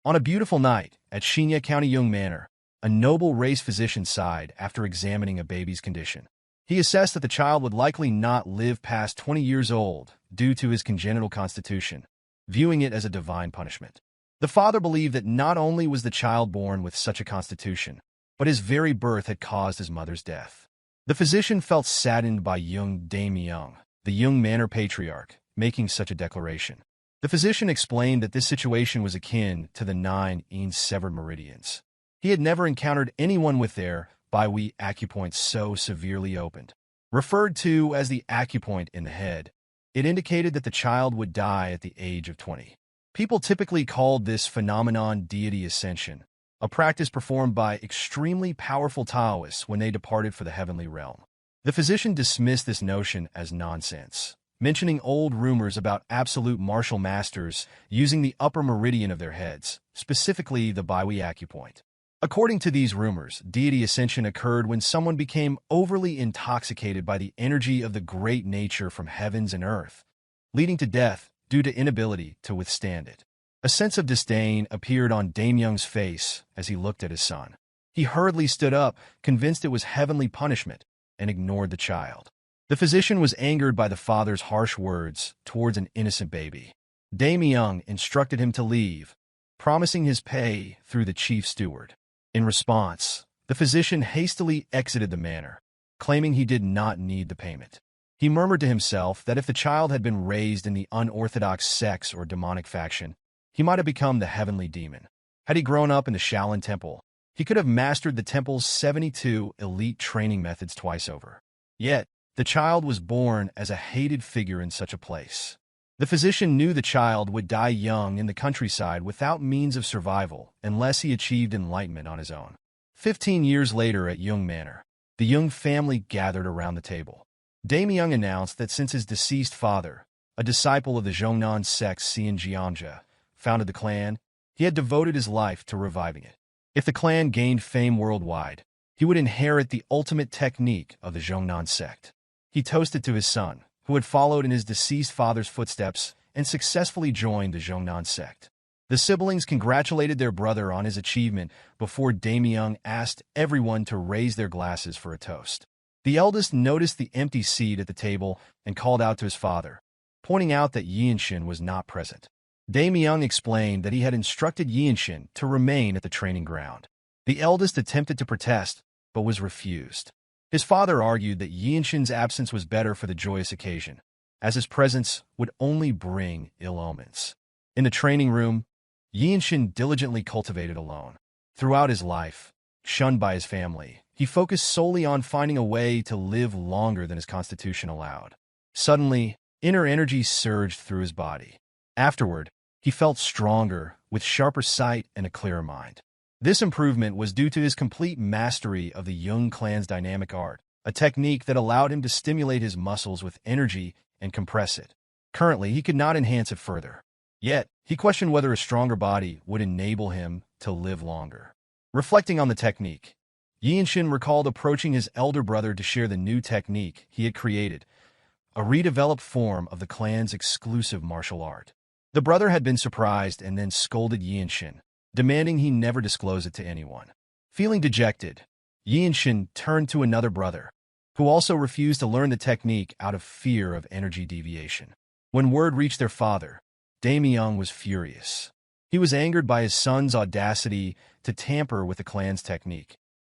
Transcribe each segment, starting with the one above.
On a beautiful night at Shinya County Yeong Manor, a noble race physician sighed after examining a baby's condition. He assessed that the child would likely not live past 20 years old due to his congenital constitution, viewing it as a divine punishment. The father believed that not only was the child born with such a constitution, but his very birth had caused his mother's death. The physician felt saddened by young Dame Yeong, the Yeong Manor patriarch, making such a declaration. The physician explained that this situation was akin to the 9 severed meridians. He had never encountered anyone with their Weiji acupoint so severely opened. Referred to as the acupoint in the head, it indicated that the child would die at the age of 20. People typically called this phenomenon deity ascension, a practice performed by extremely powerful Taoists when they departed for the heavenly realm. The physician dismissed this notion as nonsense, mentioning old rumors about absolute martial masters using the upper meridian of their heads, specifically the Weiji acupoint. According to these rumors, deity ascension occurred when someone became overly intoxicated by the energy of the great nature from heavens and earth, leading to death due to inability to withstand it. A sense of disdain appeared on Dame Yeong's face as he looked at his son. He hurriedly stood up, convinced it was heavenly punishment, and ignored the child. The physician was angered by the father's harsh words towards an innocent baby. Dame Yeong instructed him to leave, promising his pay through the chief steward. In response, the physician hastily exited the manor, claiming he did not need the payment. He murmured to himself that if the child had been raised in the unorthodox sects or demonic faction, he might have become the heavenly demon. Had he grown up in the Shaolin Temple, he could have mastered the temple's 72 elite training methods twice over. Yet, the child was born as a hated figure in such a place. The physician knew the child would die young in the countryside without means of survival unless he achieved enlightenment on his own. 15 years later at Yeong Manor, the Yeong family gathered around the table. Dame Yeong announced that since his deceased father, a disciple of the Jeongnan Sect Jeongja, founded the clan, he had devoted his life to reviving it. If the clan gained fame worldwide, he would inherit the ultimate technique of the Jeongnan Sect. He toasted to his son, who had followed in his deceased father's footsteps and successfully joined the Jeongnan Sect. The siblings congratulated their brother on his achievement before Dame Yeong asked everyone to raise their glasses for a toast. The eldest noticed the empty seat at the table and called out to his father, pointing out that Yeonshin was not present. Dame Yeong explained that he had instructed Yeonshin to remain at the training ground. The eldest attempted to protest, but was refused. His father argued that Yeonshin's absence was better for the joyous occasion, as his presence would only bring ill omens. In the training room, Yeonshin diligently cultivated alone. Throughout his life, shunned by his family, he focused solely on finding a way to live longer than his constitution allowed. Suddenly, inner energy surged through his body. Afterward, he felt stronger, with sharper sight and a clearer mind. This improvement was due to his complete mastery of the Jeong Clan's dynamic art, a technique that allowed him to stimulate his muscles with energy and compress it. Currently, he could not enhance it further. Yet, he questioned whether a stronger body would enable him to live longer. Reflecting on the technique, Yeonshin recalled approaching his elder brother to share the new technique he had created, a redeveloped form of the clan's exclusive martial art. The brother had been surprised and then scolded Yeonshin, demanding he never disclose it to anyone. Feeling dejected, Yeonshin turned to another brother, who also refused to learn the technique out of fear of energy deviation. When word reached their father, Dame Yeong was furious. He was angered by his son's audacity to tamper with the clan's technique,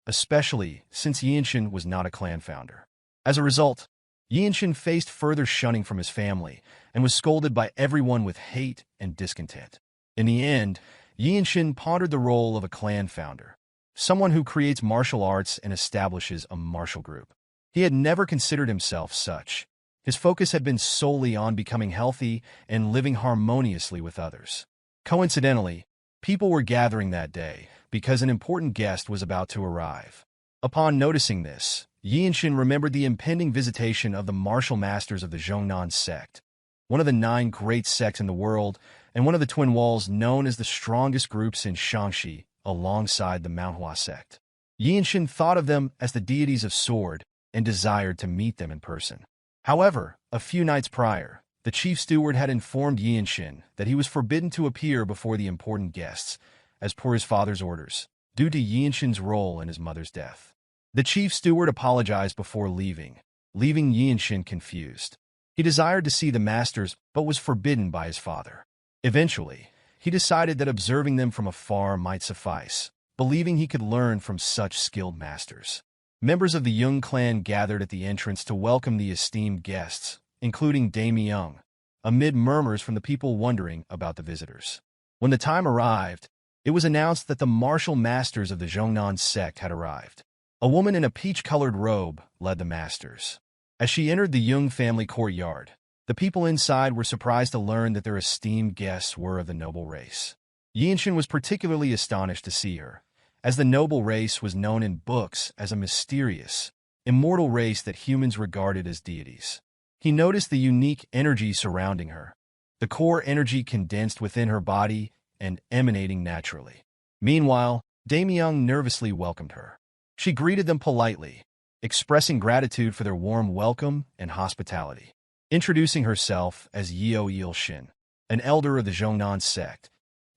especially since Yeonshin was not a clan founder. As a result, Yeonshin faced further shunning from his family and was scolded by everyone with hate and discontent. In the end, Yeonshin pondered the role of a clan founder, someone who creates martial arts and establishes a martial group. He had never considered himself such. His focus had been solely on becoming healthy and living harmoniously with others. Coincidentally, people were gathering that day because an important guest was about to arrive. Upon noticing this, Yeonshin remembered the impending visitation of the martial masters of the Jeongnan Sect, one of the 9 great sects in the world, and one of the Twin Walls known as the strongest groups in Shaanxi, alongside the Myohwa sect. Yeonshin thought of them as the deities of sword and desired to meet them in person. However, a few nights prior, the chief steward had informed Yeonshin that he was forbidden to appear before the important guests, as per his father's orders, due to Yeonshin's role in his mother's death. The chief steward apologized before leaving Yeonshin confused. He desired to see the masters, but was forbidden by his father. Eventually, he decided that observing them from afar might suffice, believing he could learn from such skilled masters. Members of the Jeong Clan gathered at the entrance to welcome the esteemed guests, including Daemyeong, amid murmurs from the people wondering about the visitors. When the time arrived, it was announced that the martial masters of the Jeongnan sect had arrived. A woman in a peach-colored robe led the masters. As she entered the Jeong family courtyard, the people inside were surprised to learn that their esteemed guests were of the noble race. Yeonshin was particularly astonished to see her, as the noble race was known in books as a mysterious, immortal race that humans regarded as deities. He noticed the unique energy surrounding her, the core energy condensed within her body and emanating naturally. Meanwhile, Daemyeong nervously welcomed her. She greeted them politely, expressing gratitude for their warm welcome and hospitality. Introducing herself as Yeonshin, an elder of the Jeongnan sect,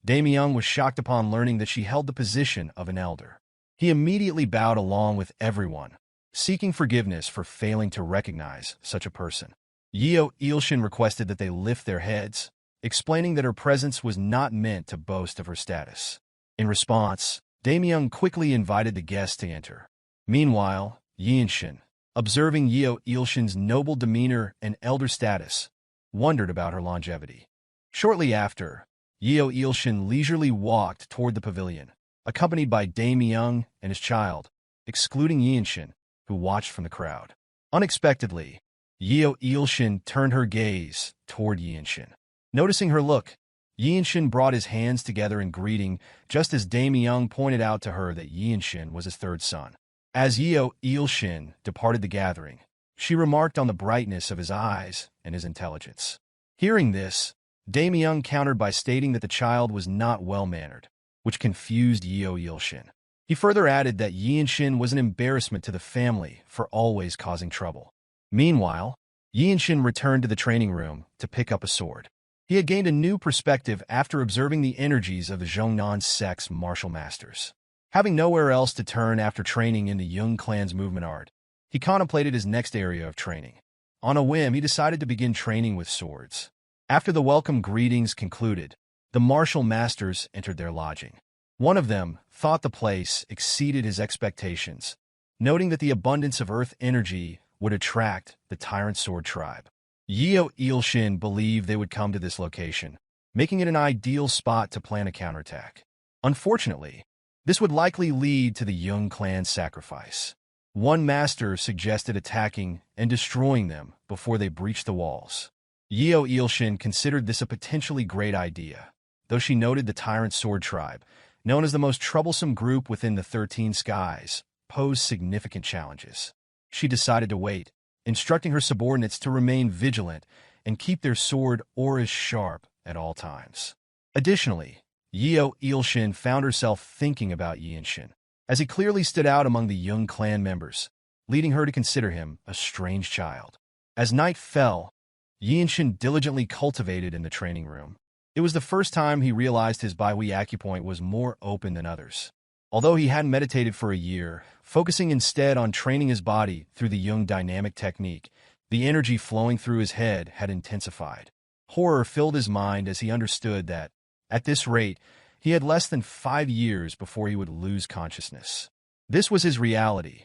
Daemyeong was shocked upon learning that she held the position of an elder. He immediately bowed along with everyone, seeking forgiveness for failing to recognize such a person. Yeonshin requested that they lift their heads, explaining that her presence was not meant to boast of her status. In response, Daemyeong quickly invited the guests to enter. Meanwhile, Yeonshin, observing Yeonshin's noble demeanor and elder status, wondered about her longevity. Shortly after, Yeonshin leisurely walked toward the pavilion, accompanied by Daemyeong and his child, excluding Yeonshin, who watched from the crowd. Unexpectedly, Yeonshin turned her gaze toward Yeonshin. Noticing her look, Yeonshin brought his hands together in greeting, just as Daemyeong pointed out to her that Yeonshin was his third son. As Yeonshin departed the gathering, she remarked on the brightness of his eyes and his intelligence. Hearing this, Daemyeong countered by stating that the child was not well-mannered, which confused Yeonshin. He further added that Yeonshin was an embarrassment to the family for always causing trouble. Meanwhile, Yeonshin returned to the training room to pick up a sword. He had gained a new perspective after observing the energies of the Jeongnan sect's martial masters. Having nowhere else to turn after training in the Jeong Clan's movement art, he contemplated his next area of training. On a whim, he decided to begin training with swords. After the welcome greetings concluded, the martial masters entered their lodging. One of them thought the place exceeded his expectations, noting that the abundance of earth energy would attract the Tyrant Sword tribe. Yeonshin believed they would come to this location, making it an ideal spot to plan a counterattack. Unfortunately, this would likely lead to the Jeong Clan's sacrifice. One master suggested attacking and destroying them before they breached the walls. Yeonshin considered this a potentially great idea, though she noted the Tyrant Sword tribe, known as the most troublesome group within the 13 Skies, posed significant challenges. She decided to wait, instructing her subordinates to remain vigilant and keep their sword auras sharp at all times. Additionally, Yeonshin found herself thinking about Yeonshin, as he clearly stood out among the Jeong Clan members, leading her to consider him a strange child. As night fell, Yeonshin diligently cultivated in the training room. It was the first time he realized his Baihui acupoint was more open than others. Although he hadn't meditated for a year, focusing instead on training his body through the Jeong dynamic technique, the energy flowing through his head had intensified. Horror filled his mind as he understood that, at this rate, he had less than 5 years before he would lose consciousness. This was his reality,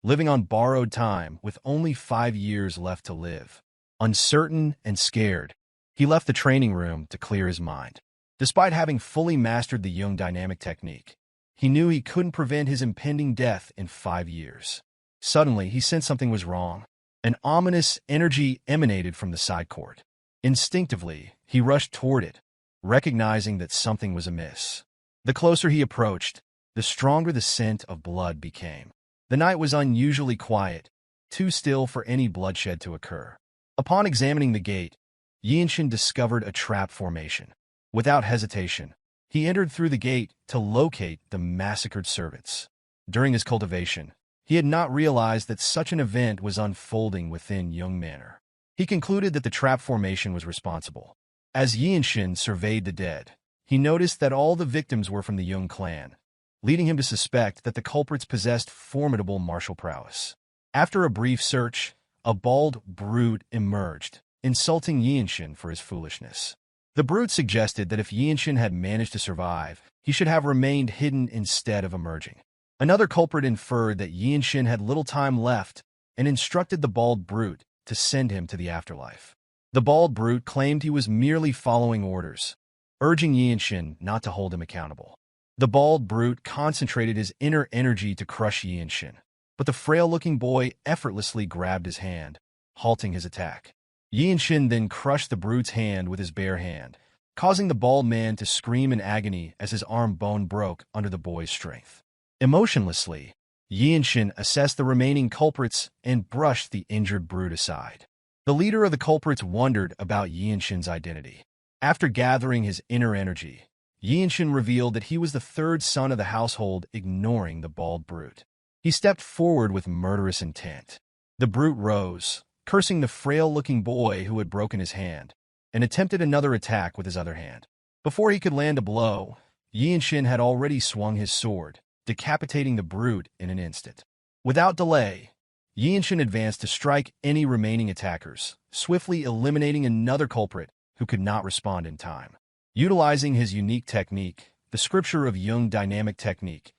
living on borrowed time with only 5 years left to live. Uncertain and scared, he left the training room to clear his mind. Despite having fully mastered the Jeong dynamic technique, he knew he couldn't prevent his impending death in 5 years. Suddenly, he sensed something was wrong. An ominous energy emanated from the side court. Instinctively, he rushed toward it, recognizing that something was amiss. The closer he approached, the stronger the scent of blood became. The night was unusually quiet, too still for any bloodshed to occur. Upon examining the gate, Yeonshin discovered a trap formation. Without hesitation, he entered through the gate to locate the massacred servants. During his cultivation, he had not realized that such an event was unfolding within Jeong Manor. He concluded that the trap formation was responsible. As Yeonshin surveyed the dead, he noticed that all the victims were from the Jeong Clan, leading him to suspect that the culprits possessed formidable martial prowess. After a brief search, a bald brute emerged, insulting Yeonshin for his foolishness. The brute suggested that if Yeonshin had managed to survive, he should have remained hidden instead of emerging. Another culprit inferred that Yeonshin had little time left and instructed the bald brute to send him to the afterlife. The bald brute claimed he was merely following orders, urging Yeonshin not to hold him accountable. The bald brute concentrated his inner energy to crush Yeonshin, but the frail-looking boy effortlessly grabbed his hand, halting his attack. Yeonshin then crushed the brute's hand with his bare hand, causing the bald man to scream in agony as his arm bone broke under the boy's strength. Emotionlessly, Yeonshin assessed the remaining culprits and brushed the injured brute aside. The leader of the culprits wondered about Yeonshin's identity. After gathering his inner energy, Yeonshin revealed that he was the third son of the household, ignoring the bald brute. He stepped forward with murderous intent. The brute rose, cursing the frail-looking boy who had broken his hand, and attempted another attack with his other hand. Before he could land a blow, Yeonshin had already swung his sword, decapitating the brute in an instant. Without delay, Yeonshin advanced to strike any remaining attackers, swiftly eliminating another culprit who could not respond in time. Utilizing his unique technique, the Scripture of Jung dynamic technique,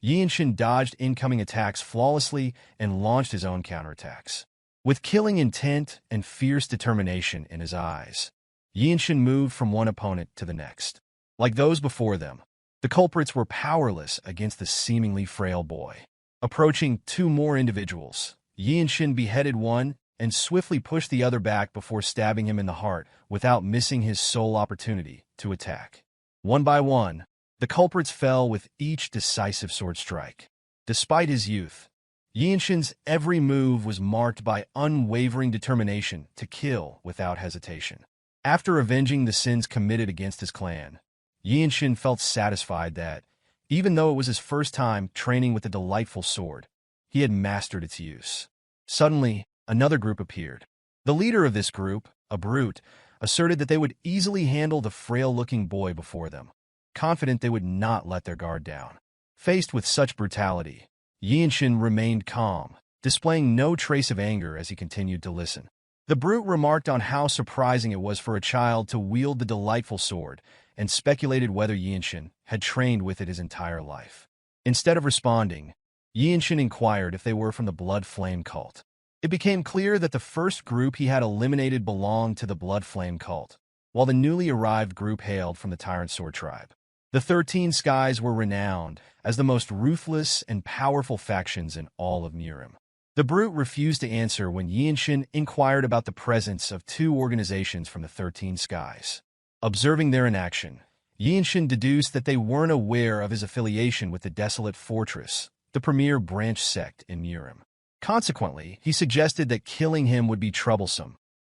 Yeonshin dodged incoming attacks flawlessly and launched his own counterattacks. With killing intent and fierce determination in his eyes, Yeonshin moved from one opponent to the next. Like those before them, the culprits were powerless against the seemingly frail boy. Approaching two more individuals, Yeonshin beheaded one and swiftly pushed the other back before stabbing him in the heart without missing his sole opportunity to attack. One by one, the culprits fell with each decisive sword strike. Despite his youth, Yeonshin's every move was marked by unwavering determination to kill without hesitation. After avenging the sins committed against his clan, Yeonshin felt satisfied that, even though it was his first time training with the delightful sword, he had mastered its use. Suddenly, another group appeared. The leader of this group, a brute, asserted that they would easily handle the frail-looking boy before them, confident they would not let their guard down. Faced with such brutality, Yeonshin remained calm, displaying no trace of anger as he continued to listen. The brute remarked on how surprising it was for a child to wield the delightful sword and speculated whether Yeonshin had trained with it his entire life. Instead of responding, Yeonshin inquired if they were from the Blood Flame cult. It became clear that the first group he had eliminated belonged to the Blood Flame cult, while the newly arrived group hailed from the Tyrant Sword tribe. The 13 Skies were renowned as the most ruthless and powerful factions in all of Murim. The brute refused to answer when Yeonshin inquired about the presence of two organizations from the 13 Skies. Observing their inaction, Yeonshin deduced that they weren't aware of his affiliation with the Desolate Fortress, the premier branch sect in Murim. Consequently, he suggested that killing him would be troublesome,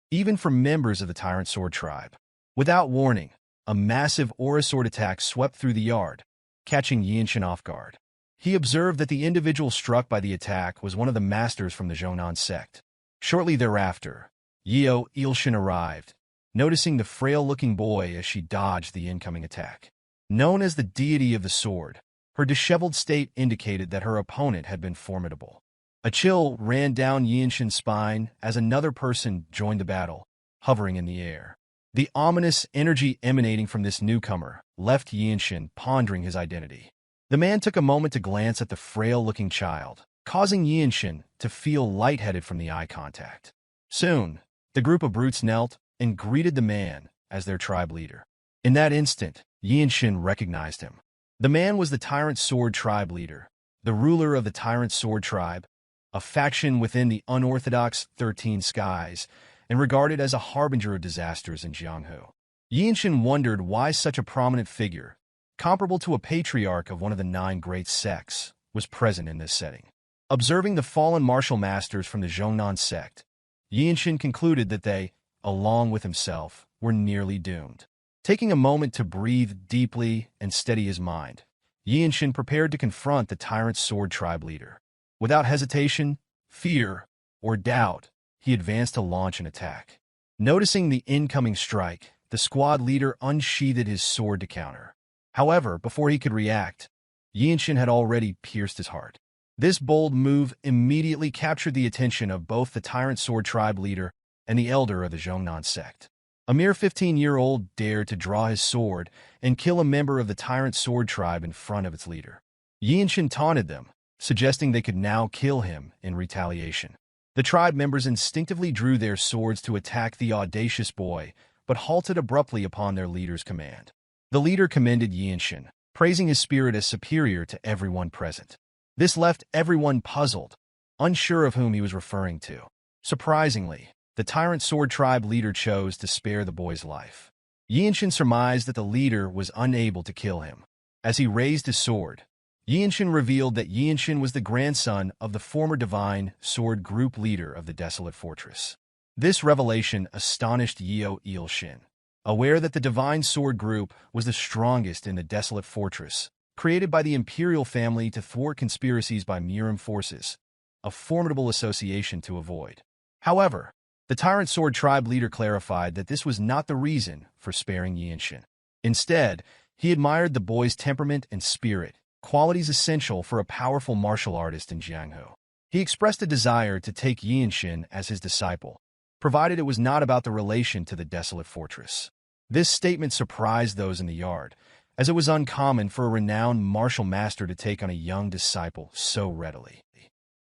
even for members of the Tyrant Sword tribe. Without warning, a massive aura sword attack swept through the yard, catching Yeonshin off guard. He observed that the individual struck by the attack was one of the masters from the Jonan sect. Shortly thereafter, Yeonshin arrived, noticing the frail-looking boy as she dodged the incoming attack. Known as the deity of the sword, her disheveled state indicated that her opponent had been formidable. A chill ran down Yeonshin's spine as another person joined the battle, hovering in the air. The ominous energy emanating from this newcomer left Yeonshin pondering his identity. The man took a moment to glance at the frail-looking child, causing Yeonshin to feel lightheaded from the eye contact. Soon, the group of brutes knelt and greeted the man as their tribe leader. In that instant, Yeonshin recognized him. The man was the Tyrant Sword tribe leader, the ruler of the Tyrant Sword tribe, a faction within the unorthodox 13 Skies, and regarded as a harbinger of disasters in Jeonghu. Yeonshin wondered why such a prominent figure, comparable to a patriarch of one of the 9 great sects, was present in this setting. Observing the fallen martial masters from the Jeongnan sect, Yeonshin concluded that they, along with himself, were nearly doomed. Taking a moment to breathe deeply and steady his mind, Yeonshin prepared to confront the Tyrant Sword tribe leader. Without hesitation, fear, or doubt, he advanced to launch an attack. Noticing the incoming strike, the squad leader unsheathed his sword to counter. However, before he could react, Yeonshin had already pierced his heart. This bold move immediately captured the attention of both the Tyrant Sword Tribe leader and the elder of the Jeong Sect. A mere 15-year-old dared to draw his sword and kill a member of the Tyrant Sword Tribe in front of its leader. Yeonshin taunted them, suggesting they could now kill him in retaliation. The tribe members instinctively drew their swords to attack the audacious boy, but halted abruptly upon their leader's command. The leader commended Yeonshin, praising his spirit as superior to everyone present. This left everyone puzzled, unsure of whom he was referring to. Surprisingly, the Tyrant Sword Tribe leader chose to spare the boy's life. Yeonshin surmised that the leader was unable to kill him. As he raised his sword, Yeonshin revealed that Yeonshin was the grandson of the former Divine Sword Group leader of the Desolate Fortress. This revelation astonished Yeonshin. Aware that the Divine Sword Group was the strongest in the Desolate Fortress, created by the Imperial family to thwart conspiracies by Murim forces, a formidable association to avoid. However, the Tyrant Sword Tribe leader clarified that this was not the reason for sparing Yeonshin. Instead, he admired the boy's temperament and spirit, qualities essential for a powerful martial artist in Jianghu. He expressed a desire to take Yeonshin as his disciple, provided it was not about the relation to the Desolate Fortress. This statement surprised those in the yard, as it was uncommon for a renowned martial master to take on a young disciple so readily.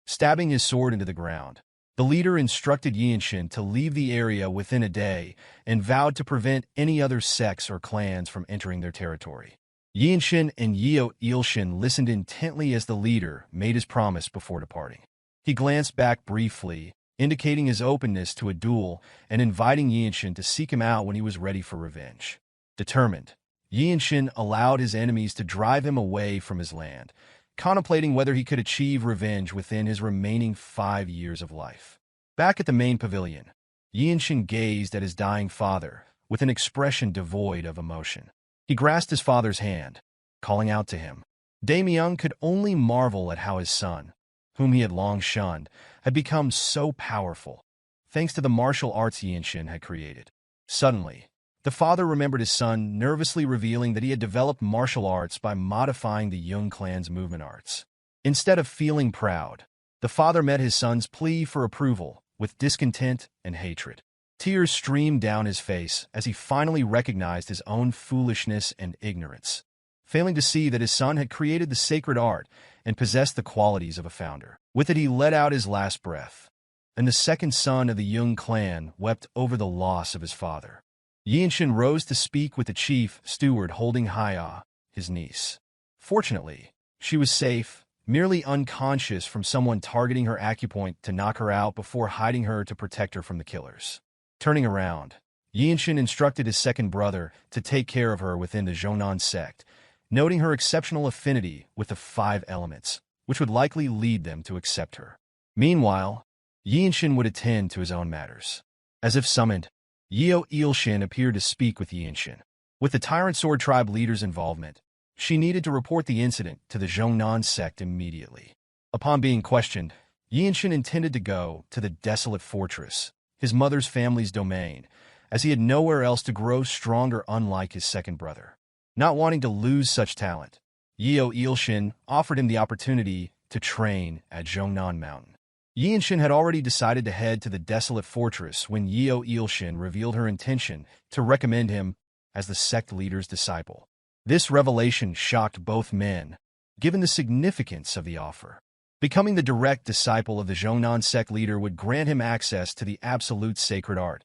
Stabbing his sword into the ground, the leader instructed Yeonshin to leave the area within a day and vowed to prevent any other sects or clans from entering their territory. Yeonshin and Yeonshin listened intently as the leader made his promise before departing. He glanced back briefly, indicating his openness to a duel and inviting Yeonshin to seek him out when he was ready for revenge. Determined, Yeonshin allowed his enemies to drive him away from his land, contemplating whether he could achieve revenge within his remaining 5 years of life. Back at the main pavilion, Yeonshin gazed at his dying father with an expression devoid of emotion. He grasped his father's hand, calling out to him. Daemyeon could only marvel at how his son, whom he had long shunned, had become so powerful, thanks to the martial arts Yeonshin had created. Suddenly, the father remembered his son nervously revealing that he had developed martial arts by modifying the Jeong Clan's movement arts. Instead of feeling proud, the father met his son's plea for approval with discontent and hatred. Tears streamed down his face as he finally recognized his own foolishness and ignorance, failing to see that his son had created the sacred art and possessed the qualities of a founder. With it, he let out his last breath, and the second son of the Jeong Clan wept over the loss of his father. Yeonshin rose to speak with the chief steward holding Hyea, his niece. Fortunately, she was safe, merely unconscious from someone targeting her acupoint to knock her out before hiding her to protect her from the killers. Turning around, Yeonshin instructed his second brother to take care of her within the Jeong Sect, noting her exceptional affinity with the 5 elements, which would likely lead them to accept her. Meanwhile, Yeonshin would attend to his own matters. As if summoned, Yeonshin appeared to speak with Yeonshin. With the Tyrant Sword Tribe leader's involvement, she needed to report the incident to the Jeong Sect immediately. Upon being questioned, Yeonshin intended to go to the Desolate Fortress, his mother's family's domain, as he had nowhere else to grow stronger unlike his second brother. Not wanting to lose such talent, Yeonshin offered him the opportunity to train at Jeongnan Mountain. Yeonshin had already decided to head to the Desolate Fortress when Yeonshin revealed her intention to recommend him as the sect leader's disciple. This revelation shocked both men, given the significance of the offer. Becoming the direct disciple of the Jeongnan sect leader would grant him access to the absolute sacred art,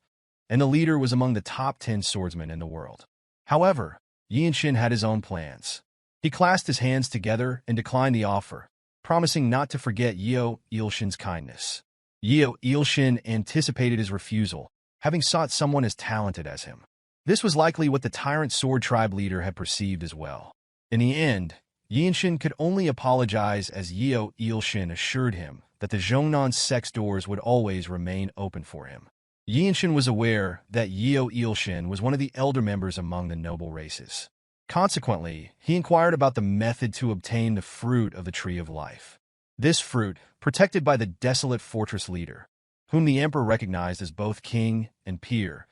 and the leader was among the top 10 swordsmen in the world. However, Yeonshin had his own plans. He clasped his hands together and declined the offer, promising not to forget Yeonshin's kindness. Yeonshin anticipated his refusal, having sought someone as talented as him. This was likely what the Tyrant Sword Tribe leader had perceived as well. In the end, Yeonshin could only apologize as Yeonshin assured him that the Jeongnan sect's doors would always remain open for him. Yeonshin was aware that Yeonshin was one of the elder members among the noble races. Consequently, he inquired about the method to obtain the fruit of the Tree of Life. This fruit, protected by the Desolate Fortress leader, whom the emperor recognized as both king and peer,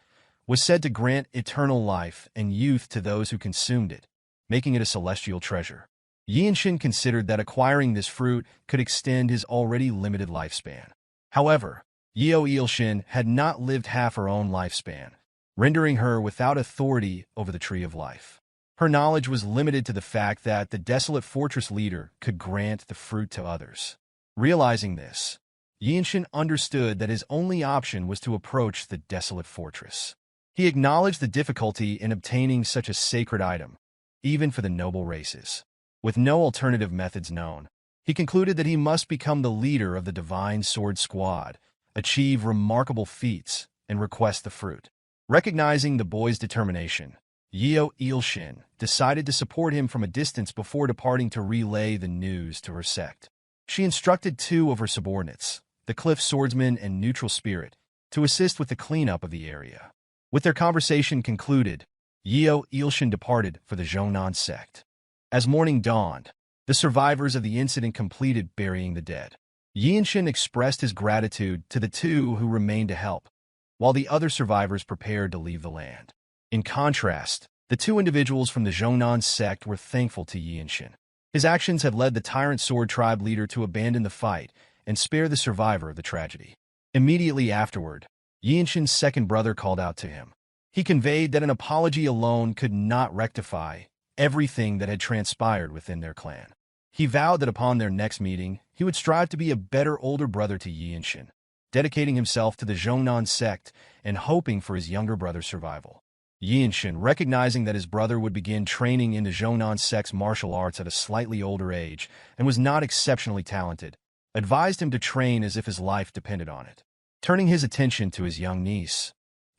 was said to grant eternal life and youth to those who consumed it, making it a celestial treasure. Yeonshin considered that acquiring this fruit could extend his already limited lifespan. However, Yeonshin had not lived half her own lifespan, rendering her without authority over the Tree of Life. Her knowledge was limited to the fact that the Desolate Fortress leader could grant the fruit to others. Realizing this, Yeonshin understood that his only option was to approach the Desolate Fortress. He acknowledged the difficulty in obtaining such a sacred item, even for the noble races. With no alternative methods known, he concluded that he must become the leader of the Divine Sword Squad, achieve remarkable feats, and request the fruit. Recognizing the boy's determination, Yeonshin decided to support him from a distance before departing to relay the news to her sect. She instructed two of her subordinates, the Cliff Swordsman and Neutral Spirit, to assist with the cleanup of the area. With their conversation concluded, Yeonshin departed for the Jeong sect. As morning dawned, the survivors of the incident completed burying the dead. Yeonshin expressed his gratitude to the two who remained to help, while the other survivors prepared to leave the land. In contrast, the two individuals from the Jeong sect were thankful to Yeonshin. His actions had led the Tyrant Sword tribe leader to abandon the fight and spare the survivor of the tragedy. Immediately afterward, Yeonshin's second brother called out to him. He conveyed that an apology alone could not rectify everything that had transpired within their clan. He vowed that upon their next meeting, he would strive to be a better older brother to Yeonshin, dedicating himself to the Jeong sect and hoping for his younger brother's survival. Yeonshin, recognizing that his brother would begin training in the Jeong sect's martial arts at a slightly older age and was not exceptionally talented, advised him to train as if his life depended on it. Turning his attention to his young niece,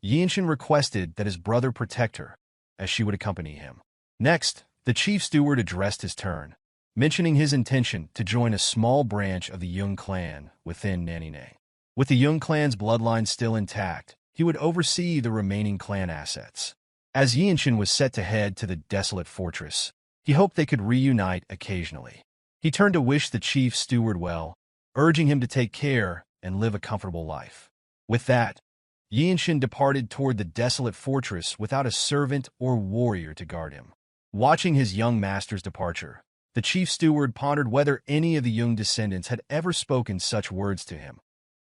Yeonshin requested that his brother protect her, as she would accompany him. Next, the chief steward addressed his turn, mentioning his intention to join a small branch of the Jeong Clan within Nanine. With the Jeong Clan's bloodline still intact, he would oversee the remaining clan assets. As Yeonshin was set to head to the Desolate Fortress, he hoped they could reunite occasionally. He turned to wish the chief steward well, urging him to take care and live a comfortable life. With that, Yeonshin departed toward the Desolate Fortress without a servant or warrior to guard him. Watching his young master's departure, the chief steward pondered whether any of the Jeong descendants had ever spoken such words to him,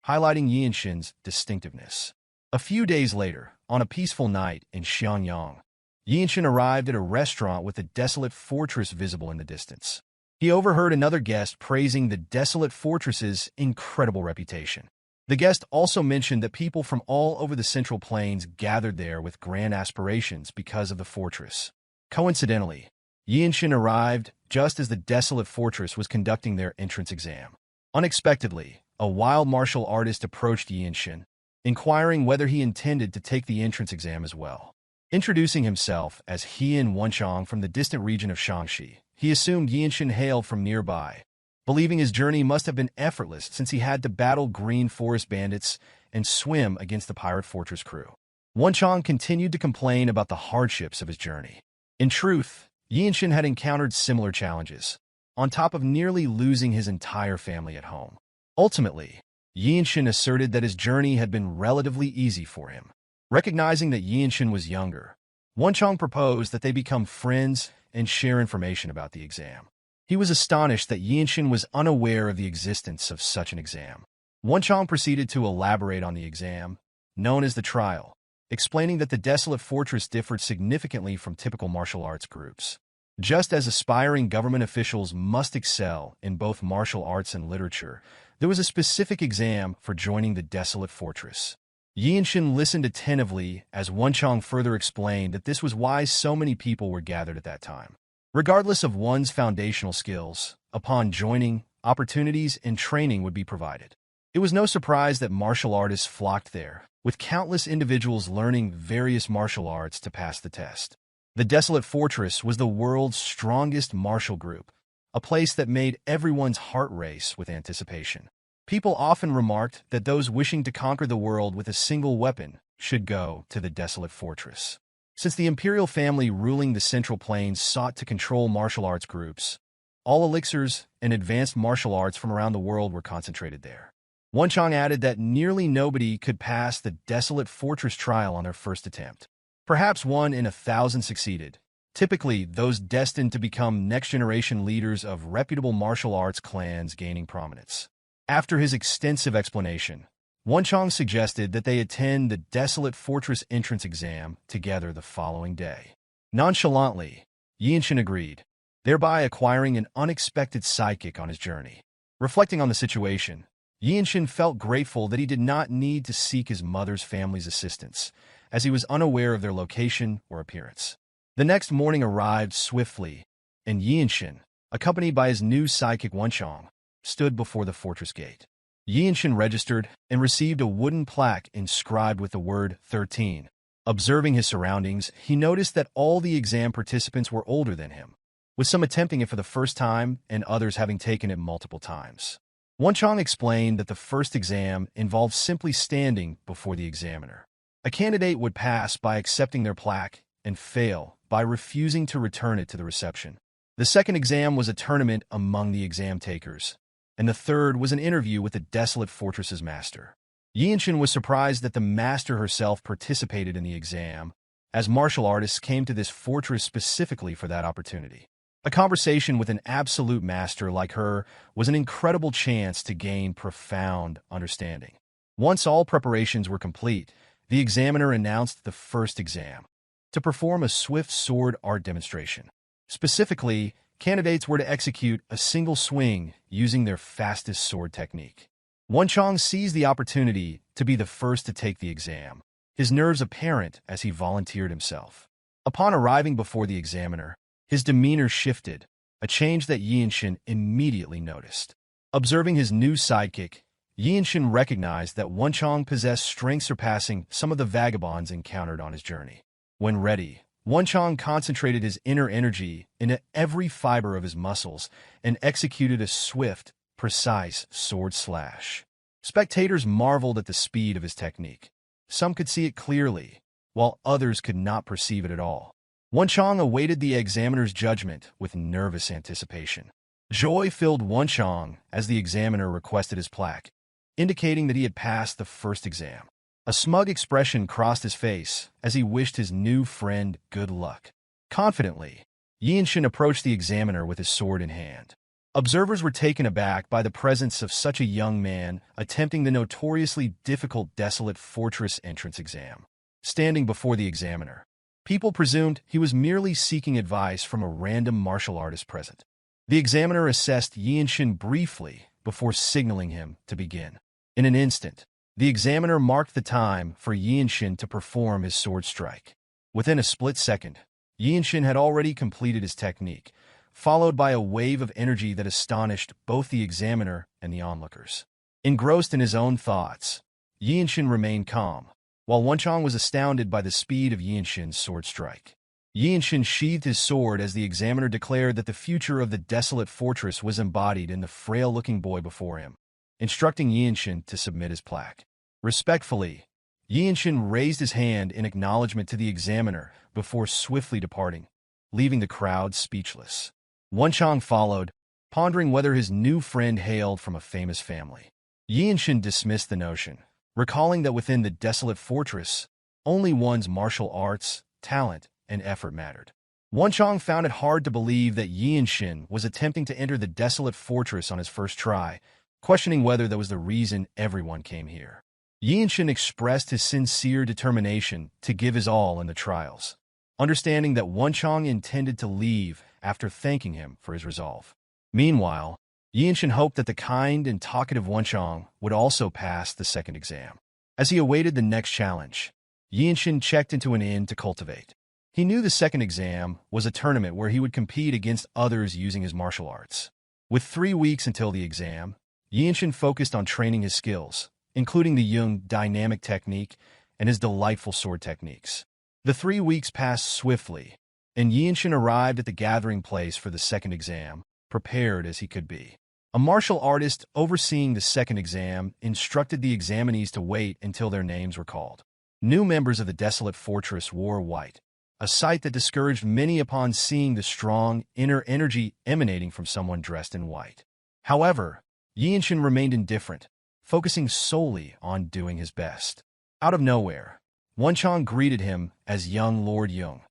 highlighting Yeonshin's distinctiveness. A few days later, on a peaceful night in Xianyang, Yeonshin arrived at a restaurant with the Desolate Fortress visible in the distance. He overheard another guest praising the Desolate Fortress's incredible reputation. The guest also mentioned that people from all over the Central Plains gathered there with grand aspirations because of the fortress. Coincidentally, Yeonshin arrived just as the Desolate Fortress was conducting their entrance exam. Unexpectedly, a wild martial artist approached Yeonshin, inquiring whether he intended to take the entrance exam as well. Introducing himself as Hyea Wonchong from the distant region of Shaanxi, he assumed Yeonshin hailed from nearby, believing his journey must have been effortless since he had to battle green forest bandits and swim against the pirate fortress crew. Wonchong continued to complain about the hardships of his journey. In truth, Yeonshin had encountered similar challenges, on top of nearly losing his entire family at home. Ultimately, Yeonshin asserted that his journey had been relatively easy for him. Recognizing that Yeonshin was younger, Wonchong proposed that they become friends and share information about the exam. He was astonished that Yeonshin was unaware of the existence of such an exam. Wonchong proceeded to elaborate on the exam, known as the trial, explaining that the Desolate Fortress differed significantly from typical martial arts groups. Just as aspiring government officials must excel in both martial arts and literature, there was a specific exam for joining the Desolate Fortress. Yeonshin listened attentively as Wonchong further explained that this was why so many people were gathered at that time. Regardless of one's foundational skills, upon joining, opportunities and training would be provided. It was no surprise that martial artists flocked there, with countless individuals learning various martial arts to pass the test. The Desolate Fortress was the world's strongest martial group, a place that made everyone's heart race with anticipation. People often remarked that those wishing to conquer the world with a single weapon should go to the Desolate Fortress. Since the imperial family ruling the Central Plains sought to control martial arts groups, all elixirs and advanced martial arts from around the world were concentrated there. Wonchong added that nearly nobody could pass the Desolate Fortress trial on their first attempt. Perhaps 1 in 1,000 succeeded, typically those destined to become next-generation leaders of reputable martial arts clans gaining prominence. After his extensive explanation, Wonchong suggested that they attend the Desolate Fortress entrance exam together the following day. Nonchalantly, Yeonshin agreed, thereby acquiring an unexpected sidekick on his journey. Reflecting on the situation, Yeonshin felt grateful that he did not need to seek his mother's family's assistance, as he was unaware of their location or appearance. The next morning arrived swiftly, and Yeonshin, accompanied by his new sidekick Wonchong, stood before the fortress gate. Yeonshin registered and received a wooden plaque inscribed with the word 13. Observing his surroundings, he noticed that all the exam participants were older than him, with some attempting it for the first time and others having taken it multiple times. Wonchong explained that the first exam involved simply standing before the examiner. A candidate would pass by accepting their plaque and fail by refusing to return it to the reception. The second exam was a tournament among the exam takers, and the third was an interview with the Desolate Fortress's master. Yeonshin was surprised that the master herself participated in the exam, as martial artists came to this fortress specifically for that opportunity. A conversation with an absolute master like her was an incredible chance to gain profound understanding. Once all preparations were complete, the examiner announced the first exam, to perform a swift sword art demonstration. Specifically, candidates were to execute a single swing using their fastest sword technique. Wonchong seized the opportunity to be the first to take the exam, his nerves apparent as he volunteered himself. Upon arriving before the examiner, his demeanor shifted, a change that Yeonshin immediately noticed. Observing his new sidekick, Yeonshin recognized that Wonchong possessed strength surpassing some of the vagabonds encountered on his journey. When ready, Wonchong concentrated his inner energy into every fiber of his muscles and executed a swift, precise sword slash. Spectators marveled at the speed of his technique. Some could see it clearly, while others could not perceive it at all. Wonchong awaited the examiner's judgment with nervous anticipation. Joy filled Wonchong as the examiner requested his plaque, indicating that he had passed the first exam. A smug expression crossed his face as he wished his new friend good luck. Confidently, Yeonshin approached the examiner with his sword in hand. Observers were taken aback by the presence of such a young man attempting the notoriously difficult Desolate Fortress entrance exam. Standing before the examiner, people presumed he was merely seeking advice from a random martial artist present. The examiner assessed Yeonshin briefly before signaling him to begin. In an instant, the examiner marked the time for Yeonshin to perform his sword strike. Within a split second, Yeonshin had already completed his technique, followed by a wave of energy that astonished both the examiner and the onlookers. Engrossed in his own thoughts, Yeonshin remained calm, while Wonchong was astounded by the speed of Yeonshin's sword strike. Yeonshin sheathed his sword as the examiner declared that the future of the Desolate Fortress was embodied in the frail-looking boy before him, instructing Yeonshin to submit his plaque. Respectfully, Yeonshin raised his hand in acknowledgement to the examiner before swiftly departing, leaving the crowd speechless. Wonchong followed, pondering whether his new friend hailed from a famous family. Yeonshin dismissed the notion, recalling that within the Desolate Fortress, only one's martial arts, talent, and effort mattered. Wonchong found it hard to believe that Yeonshin was attempting to enter the Desolate Fortress on his first try, questioning whether that was the reason everyone came here. Yeonshin expressed his sincere determination to give his all in the trials, understanding that Wonchong intended to leave after thanking him for his resolve. Meanwhile, Yeonshin hoped that the kind and talkative Wonchong would also pass the second exam. As he awaited the next challenge, Yeonshin checked into an inn to cultivate. He knew the second exam was a tournament where he would compete against others using his martial arts. With 3 weeks until the exam, Yeonshin focused on training his skills, including the Jung dynamic technique and his delightful sword techniques. The 3 weeks passed swiftly, and Yeonshin arrived at the gathering place for the second exam, prepared as he could be. A martial artist overseeing the second exam instructed the examinees to wait until their names were called. New members of the Desolate Fortress wore white, a sight that discouraged many upon seeing the strong inner energy emanating from someone dressed in white. However, Yeonshin remained indifferent, focusing solely on doing his best. Out of nowhere, Wonchong greeted him as young Lord Yeong,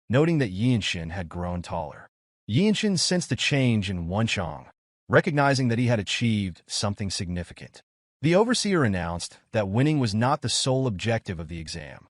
noting that Yeonshin had grown taller. Yeonshin sensed a change in Wonchong, recognizing that he had achieved something significant. The overseer announced that winning was not the sole objective of the exam.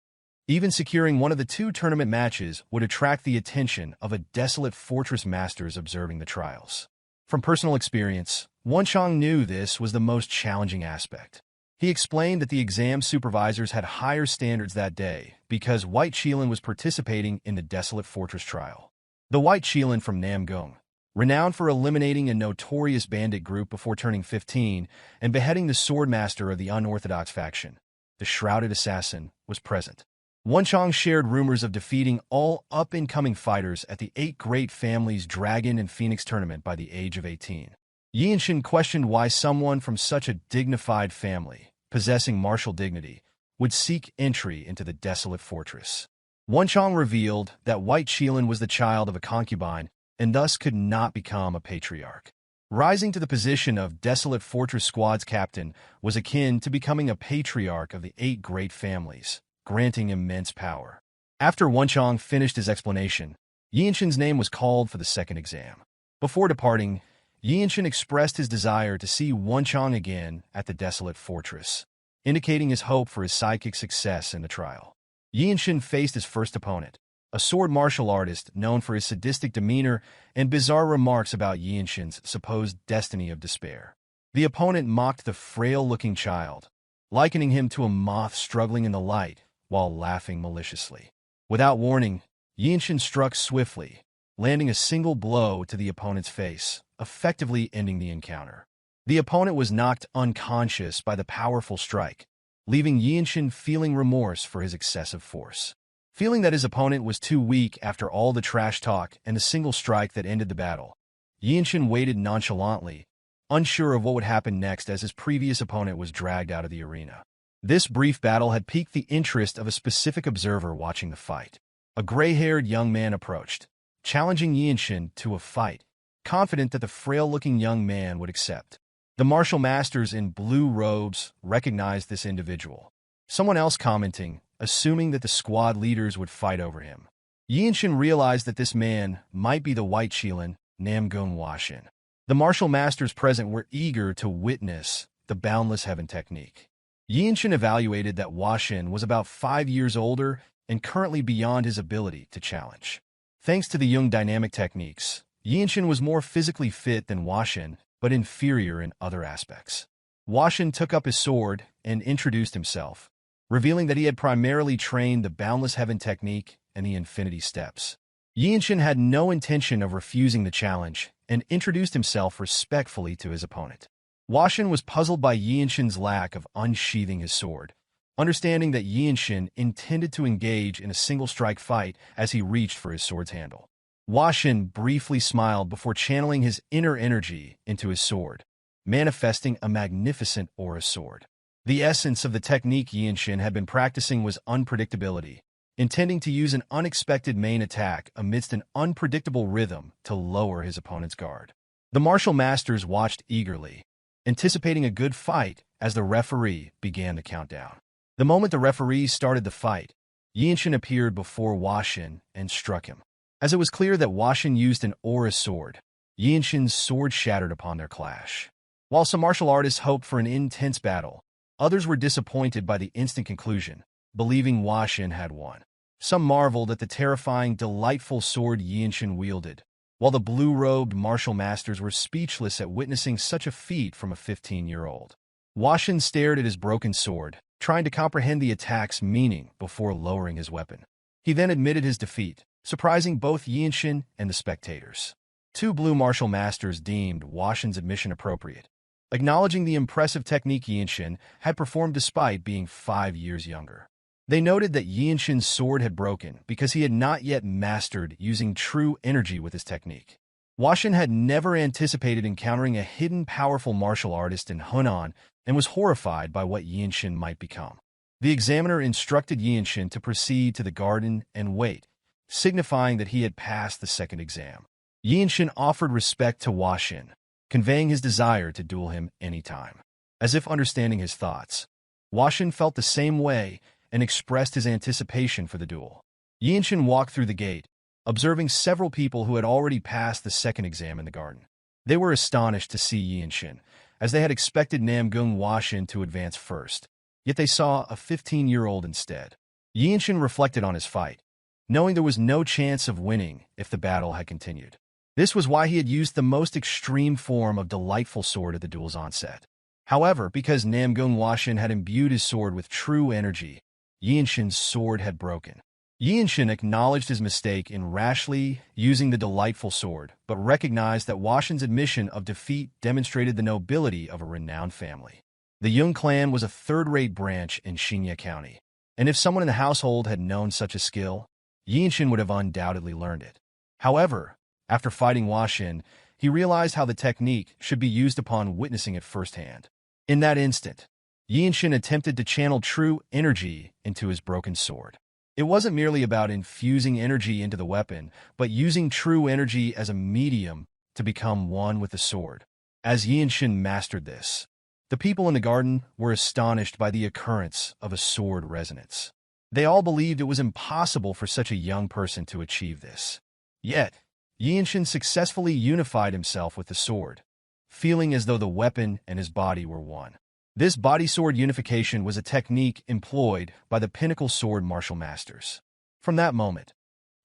Even securing one of the 2 tournament matches would attract the attention of a Desolate Fortress masters observing the trials. From personal experience, Wonchong knew this was the most challenging aspect. He explained that the exam supervisors had higher standards that day because White Qilin was participating in the Desolate Fortress trial. The White Qilin from Namgung, renowned for eliminating a notorious bandit group before turning 15 and beheading the Swordsmaster of the unorthodox faction, the Shrouded Assassin, was present. Wonchong shared rumors of defeating all up-and-coming fighters at the 8 Great Families Dragon and Phoenix tournament by the age of 18. Yeonshin questioned why someone from such a dignified family, possessing martial dignity, would seek entry into the Desolate Fortress. Wonchong revealed that White Qilin was the child of a concubine and thus could not become a patriarch. Rising to the position of Desolate Fortress squad's captain was akin to becoming a patriarch of the 8 Great Families, granting immense power. After Wonchong finished his explanation, Yeonshin's name was called for the second exam. Before departing, Yeonshin expressed his desire to see Wonchong again at the Desolate Fortress, indicating his hope for his psychic success in the trial. Yeonshin faced his first opponent, a sword martial artist known for his sadistic demeanor and bizarre remarks about Yeonshin's supposed destiny of despair. The opponent mocked the frail-looking child, likening him to a moth struggling in the light while laughing maliciously. Without warning, Yeonshin struck swiftly, landing a single blow to the opponent's face, effectively ending the encounter. The opponent was knocked unconscious by the powerful strike, leaving Yeonshin feeling remorse for his excessive force. Feeling that his opponent was too weak after all the trash talk and the single strike that ended the battle, Yeonshin waited nonchalantly, unsure of what would happen next as his previous opponent was dragged out of the arena. This brief battle had piqued the interest of a specific observer watching the fight. A gray-haired young man approached, challenging Yeonshin to a fight, confident that the frail-looking young man would accept. The martial masters in blue robes recognized this individual, someone else commenting, assuming that the squad leaders would fight over him. Yeonshin realized that this man might be the White Qilin, Namgung Washin. The martial masters present were eager to witness the Boundless Heaven technique. Yeonshin evaluated that Washin was about 5 years older and currently beyond his ability to challenge. Thanks to the Jung dynamic techniques, Yeonshin was more physically fit than Washin, but inferior in other aspects. Washin took up his sword and introduced himself, revealing that he had primarily trained the Boundless Heaven technique and the Infinity Steps. Yeonshin had no intention of refusing the challenge and introduced himself respectfully to his opponent. Washin was puzzled by Yeonshin's lack of unsheathing his sword, understanding that Yeonshin intended to engage in a single-strike fight as he reached for his sword's handle. Washin briefly smiled before channeling his inner energy into his sword, manifesting a magnificent aura sword. The essence of the technique Yeonshin had been practicing was unpredictability, intending to use an unexpected main attack amidst an unpredictable rhythm to lower his opponent's guard. The martial masters watched eagerly, anticipating a good fight as the referee began the countdown. The moment the referee started the fight, Yeonshin appeared before Washin and struck him. As it was clear that Washin used an aura sword, Yeonshin's sword shattered upon their clash. While some martial artists hoped for an intense battle, others were disappointed by the instant conclusion, believing Washin had won. Some marveled at the terrifying, delightful sword Yeonshin wielded, while the blue-robed martial masters were speechless at witnessing such a feat from a 15-year-old. Washin stared at his broken sword, trying to comprehend the attack's meaning before lowering his weapon. He then admitted his defeat, surprising both Yeonshin and the spectators. 2 blue martial masters deemed Washin's admission appropriate, acknowledging the impressive technique Yeonshin had performed despite being 5 years younger. They noted that Yeonshin's sword had broken because he had not yet mastered using true energy with his technique. Washin had never anticipated encountering a hidden powerful martial artist in Hunan and was horrified by what Yeonshin might become. The examiner instructed Yeonshin to proceed to the garden and wait, signifying that he had passed the second exam. Yeonshin offered respect to Washin, conveying his desire to duel him anytime. as if understanding his thoughts. Yeonshin felt the same way and expressed his anticipation for the duel. Yeonshin walked through the gate, observing several people who had already passed the second exam in the garden. They were astonished to see Yeonshin, as they had expected Namgung Yeonshin to advance first. Yet they saw a 15-year-old instead. Yeonshin reflected on his fight, knowing there was no chance of winning if the battle had continued. This was why he had used the most extreme form of Delightful Sword at the duel's onset. However, because Namgung Yeonshin had imbued his sword with true energy, Yeonshin's sword had broken. Yeonshin acknowledged his mistake in rashly using the Delightful Sword, but recognized that Yeonshin's admission of defeat demonstrated the nobility of a renowned family. The Jeong Clan was a third-rate branch in Hyea County, and if someone in the household had known such a skill, Yeonshin would have undoubtedly learned it. However, after fighting Yeonshin, he realized how the technique should be used upon witnessing it firsthand. In that instant, Yeonshin attempted to channel true energy into his broken sword. It wasn't merely about infusing energy into the weapon, but using true energy as a medium to become one with the sword. As Yeonshin mastered this, the people in the garden were astonished by the occurrence of a sword resonance. They all believed it was impossible for such a young person to achieve this. Yet, Yeonshin successfully unified himself with the sword, feeling as though the weapon and his body were one. This body-sword unification was a technique employed by the pinnacle sword martial masters. From that moment,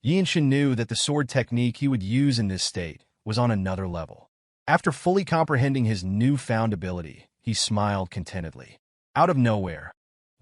Yeonshin knew that the sword technique he would use in this state was on another level. After fully comprehending his newfound ability, he smiled contentedly. Out of nowhere,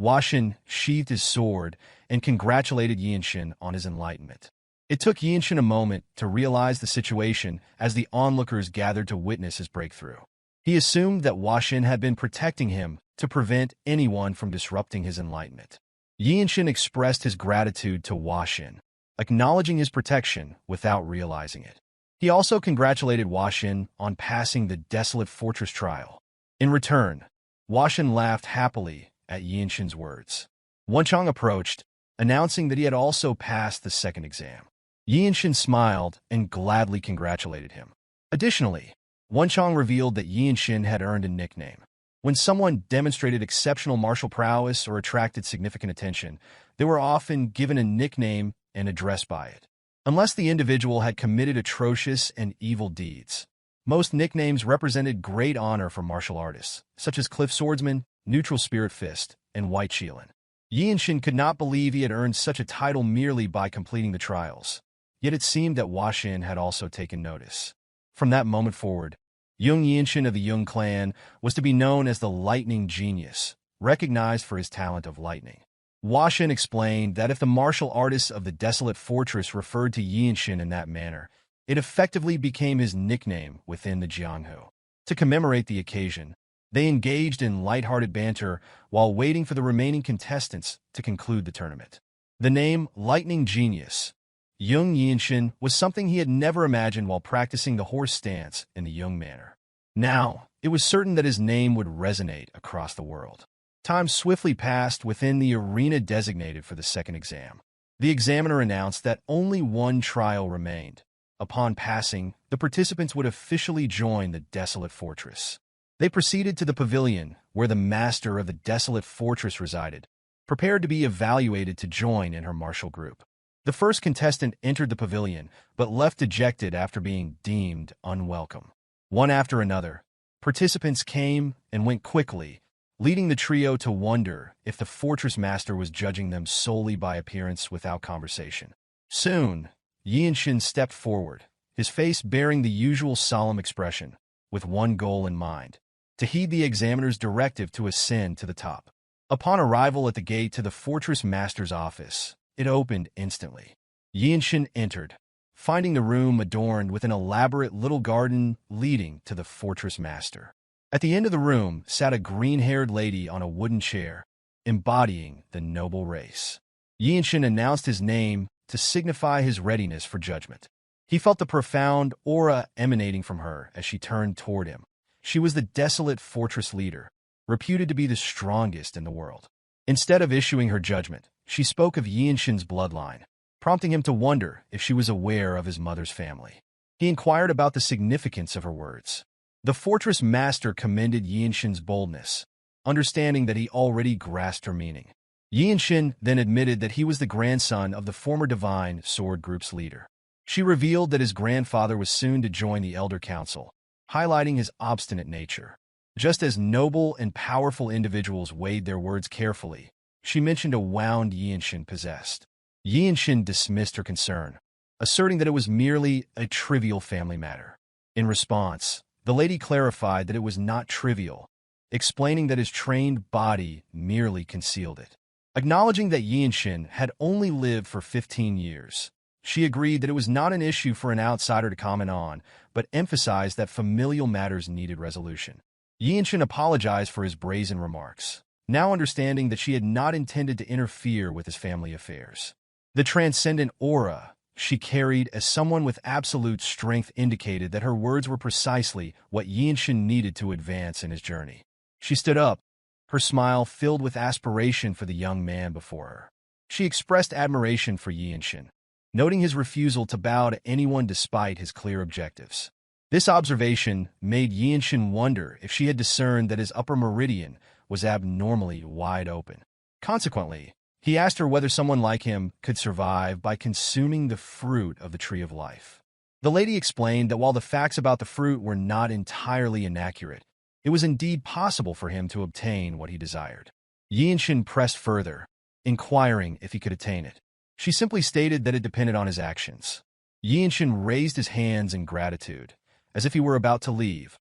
Yeonshin sheathed his sword and congratulated Yeonshin on his enlightenment. It took Yeonshin a moment to realize the situation as the onlookers gathered to witness his breakthrough. He assumed that Yeonshin had been protecting him to prevent anyone from disrupting his enlightenment. Yeonshin expressed his gratitude to Yeonshin, acknowledging his protection without realizing it. He also congratulated Yeonshin on passing the Desolate Fortress trial. In return, Yeonshin laughed happily at Yeonshin's words. Yeonchang approached, announcing that he had also passed the second exam. Yeonshin smiled and gladly congratulated him. Additionally, Yeonchang revealed that Yeonshin had earned a nickname. When someone demonstrated exceptional martial prowess or attracted significant attention, they were often given a nickname and addressed by it. Unless the individual had committed atrocious and evil deeds, most nicknames represented great honor for martial artists, such as Cliff Swordsman, Neutral Spirit Fist, and White Shielan. Yeonshin could not believe he had earned such a title merely by completing the trials, yet it seemed that Yeonshin had also taken notice. From that moment forward, young Yeonshin of the Jeong Clan was to be known as the Lightning Genius, recognized for his talent of lightning. Yeonshin explained that if the martial artists of the Desolate Fortress referred to Yeonshin in that manner, it effectively became his nickname within the Jianghu. To commemorate the occasion, they engaged in lighthearted banter while waiting for the remaining contestants to conclude the tournament. The name Lightning Genius, young Yeonshin, was something he had never imagined while practicing the horse stance in the Yeong manner. Now, it was certain that his name would resonate across the world. Time swiftly passed within the arena designated for the second exam. The examiner announced that only one trial remained. Upon passing, the participants would officially join the Desolate Fortress. They proceeded to the pavilion where the master of the Desolate Fortress resided, prepared to be evaluated to join in her martial group. The first contestant entered the pavilion, but left dejected after being deemed unwelcome. One after another, participants came and went quickly, leading the trio to wonder if the fortress master was judging them solely by appearance without conversation. Soon, Yeonshin stepped forward, his face bearing the usual solemn expression, with one goal in mind: to heed the examiner's directive to ascend to the top. Upon arrival at the gate to the fortress master's office, it opened instantly. Yeonshin entered, finding the room adorned with an elaborate little garden leading to the fortress master. At the end of the room sat a green-haired lady on a wooden chair, embodying the noble race. Yeonshin announced his name to signify his readiness for judgment. He felt the profound aura emanating from her as she turned toward him. She was the Desolate Fortress leader, reputed to be the strongest in the world. Instead of issuing her judgment, she spoke of Yeonshin's bloodline, prompting him to wonder if she was aware of his mother's family. He inquired about the significance of her words. The fortress master commended Yeonshin's boldness, understanding that he already grasped her meaning. Yeonshin then admitted that he was the grandson of the former Divine Sword Group's leader. She revealed that his grandfather was soon to join the Elder Council, highlighting his obstinate nature. Just as noble and powerful individuals weighed their words carefully, she mentioned a wound Yeonshin possessed. Yeonshin dismissed her concern, asserting that it was merely a trivial family matter. In response, the lady clarified that it was not trivial, explaining that his trained body merely concealed it. Acknowledging that Yeonshin had only lived for 15 years, she agreed that it was not an issue for an outsider to comment on, but emphasized that familial matters needed resolution. Yeonshin apologized for his brazen remarks, now understanding that she had not intended to interfere with his family affairs. The transcendent aura she carried as someone with absolute strength indicated that her words were precisely what Yeonshin needed to advance in his journey. She stood up, her smile filled with aspiration for the young man before her. She expressed admiration for Yeonshin, noting his refusal to bow to anyone despite his clear objectives. This observation made Yeonshin wonder if she had discerned that his upper meridian was abnormally wide open. Consequently, he asked her whether someone like him could survive by consuming the fruit of the Tree of Life. The lady explained that while the facts about the fruit were not entirely inaccurate, it was indeed possible for him to obtain what he desired. Yeonshin pressed further, inquiring if he could attain it. She simply stated that it depended on his actions. Yeonshin raised his hands in gratitude, as if he were about to leave,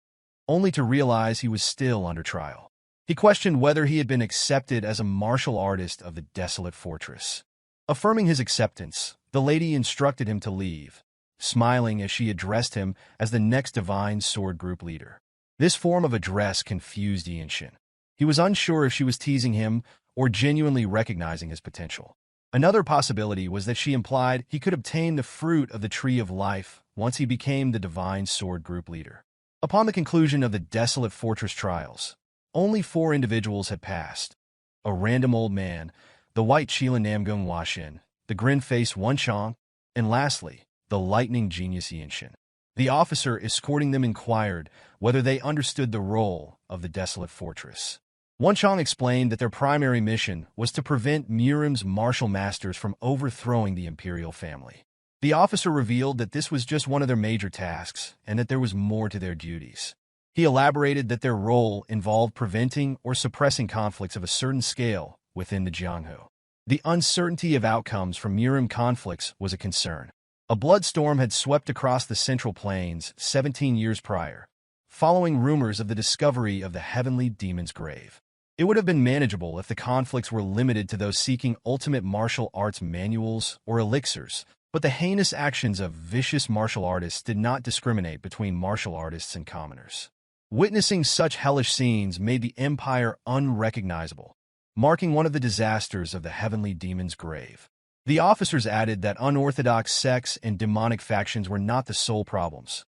only to realize he was still under trial. He questioned whether he had been accepted as a martial artist of the Desolate Fortress. Affirming his acceptance, the lady instructed him to leave, smiling as she addressed him as the next Divine Sword Group leader. This form of address confused Yeonshin. He was unsure if she was teasing him or genuinely recognizing his potential. Another possibility was that she implied he could obtain the fruit of the Tree of Life once he became the Divine Sword Group leader. Upon the conclusion of the Desolate Fortress trials, only 4 individuals had passed: a random old man, the white Chila Namgung Washin, the grin-faced Wonchong, and lastly, the lightning genius Yeonshin. The officer escorting them inquired whether they understood the role of the Desolate Fortress. Wonchong explained that their primary mission was to prevent Murim's martial masters from overthrowing the imperial family. The officer revealed that this was just one of their major tasks and that there was more to their duties. He elaborated that their role involved preventing or suppressing conflicts of a certain scale within the Jianghu. The uncertainty of outcomes from Murim conflicts was a concern. A bloodstorm had swept across the Central Plains 17 years prior, following rumors of the discovery of the Heavenly Demon's grave. It would have been manageable if the conflicts were limited to those seeking ultimate martial arts manuals or elixirs, but the heinous actions of vicious martial artists did not discriminate between martial artists and commoners. Witnessing such hellish scenes made the Empire unrecognizable, marking one of the disasters of the Heavenly Demon's grave. The officers added that unorthodox sects and demonic factions were not the sole problems.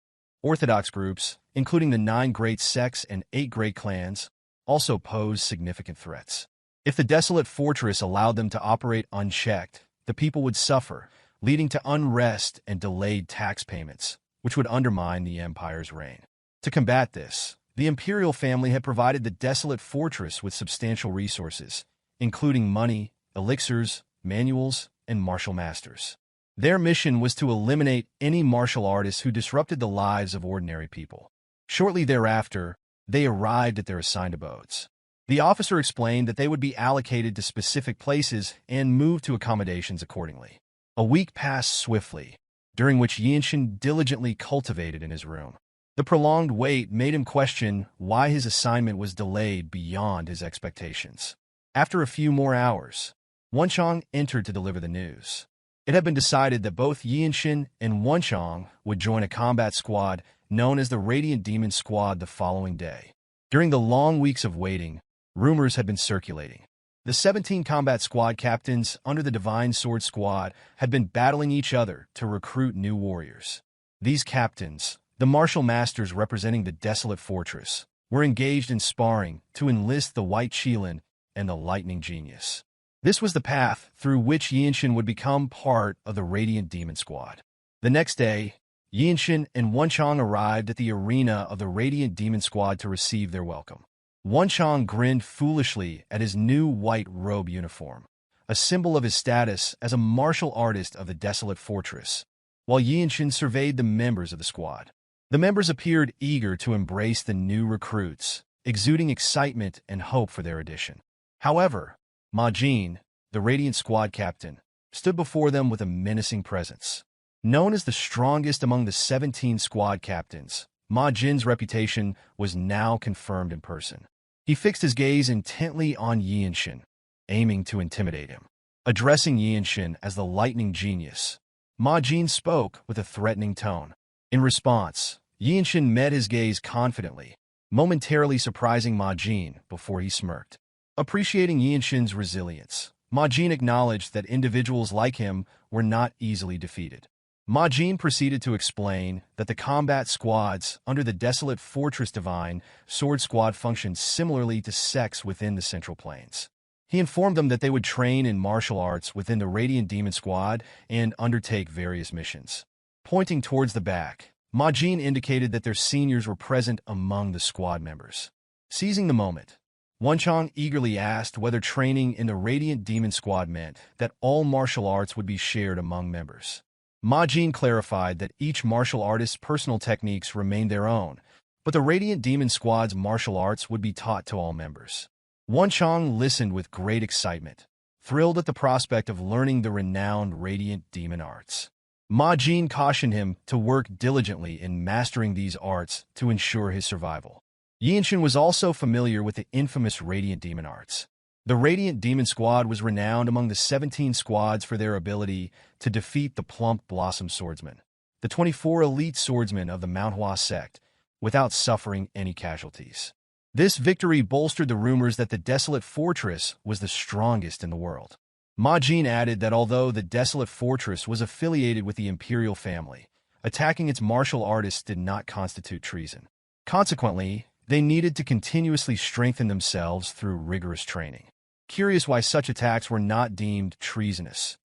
Orthodox groups, including the 9 great sects and 8 great clans, also posed significant threats. If the Desolate Fortress allowed them to operate unchecked, the people would suffer, leading to unrest and delayed tax payments, which would undermine the Empire's reign. To combat this, the imperial family had provided the Desolate Fortress with substantial resources, including money, elixirs, manuals, and martial masters. Their mission was to eliminate any martial artists who disrupted the lives of ordinary people. Shortly thereafter, they arrived at their assigned abodes. The officer explained that they would be allocated to specific places and moved to accommodations accordingly. A week passed swiftly, during which Yeonshin diligently cultivated in his room. The prolonged wait made him question why his assignment was delayed beyond his expectations. After a few more hours, Wonchong entered to deliver the news. It had been decided that both Yeonshin and Wonchong would join a combat squad known as the Radiant Demon Squad the following day. During the long weeks of waiting, rumors had been circulating. The 17 combat squad captains under the Divine Sword Squad had been battling each other to recruit new warriors. These captains, the martial masters representing the Desolate Fortress, were engaged in sparring to enlist the White Qilin and the Lightning Genius. This was the path through which Yeonshin would become part of the Radiant Demon Squad. The next day, Yeonshin and Wonchong arrived at the arena of the Radiant Demon Squad to receive their welcome. Wonchong grinned foolishly at his new white robe uniform, a symbol of his status as a martial artist of the Desolate Fortress, while Yeonshin surveyed the members of the squad. The members appeared eager to embrace the new recruits, exuding excitement and hope for their addition. However, Ma Jin, the Radiant Squad captain, stood before them with a menacing presence. Known as the strongest among the 17 squad captains, Ma Jin's reputation was now confirmed in person. He fixed his gaze intently on Yeonshin, aiming to intimidate him. Addressing Yeonshin as the lightning genius, Ma Jin spoke with a threatening tone. In response, Yeonshin met his gaze confidently, momentarily surprising Ma Jin before he smirked. Appreciating Yeonshin's resilience, Ma Jin acknowledged that individuals like him were not easily defeated. Ma Jin proceeded to explain that the combat squads under the Desolate Fortress Divine Sword Squad functioned similarly to sects within the Central Plains. He informed them that they would train in martial arts within the Radiant Demon Squad and undertake various missions. Pointing towards the back, Ma Jin indicated that their seniors were present among the squad members. Seizing the moment, Wonchong eagerly asked whether training in the Radiant Demon Squad meant that all martial arts would be shared among members. Ma Jin clarified that each martial artist's personal techniques remained their own, but the Radiant Demon Squad's martial arts would be taught to all members. Wonchong listened with great excitement, thrilled at the prospect of learning the renowned Radiant Demon arts. Ma Jin cautioned him to work diligently in mastering these arts to ensure his survival. Yeonshin was also familiar with the infamous Radiant Demon arts. The Radiant Demon Squad was renowned among the 17 squads for their ability to defeat the Plump Blossom Swordsman, the 24 elite swordsmen of the Myohwa Sect, without suffering any casualties. This victory bolstered the rumors that the Desolate Fortress was the strongest in the world. Ma Jin added that although the Desolate Fortress was affiliated with the Imperial family, attacking its martial artists did not constitute treason. Consequently, they needed to continuously strengthen themselves through rigorous training. Curious why such attacks were not deemed treasonous,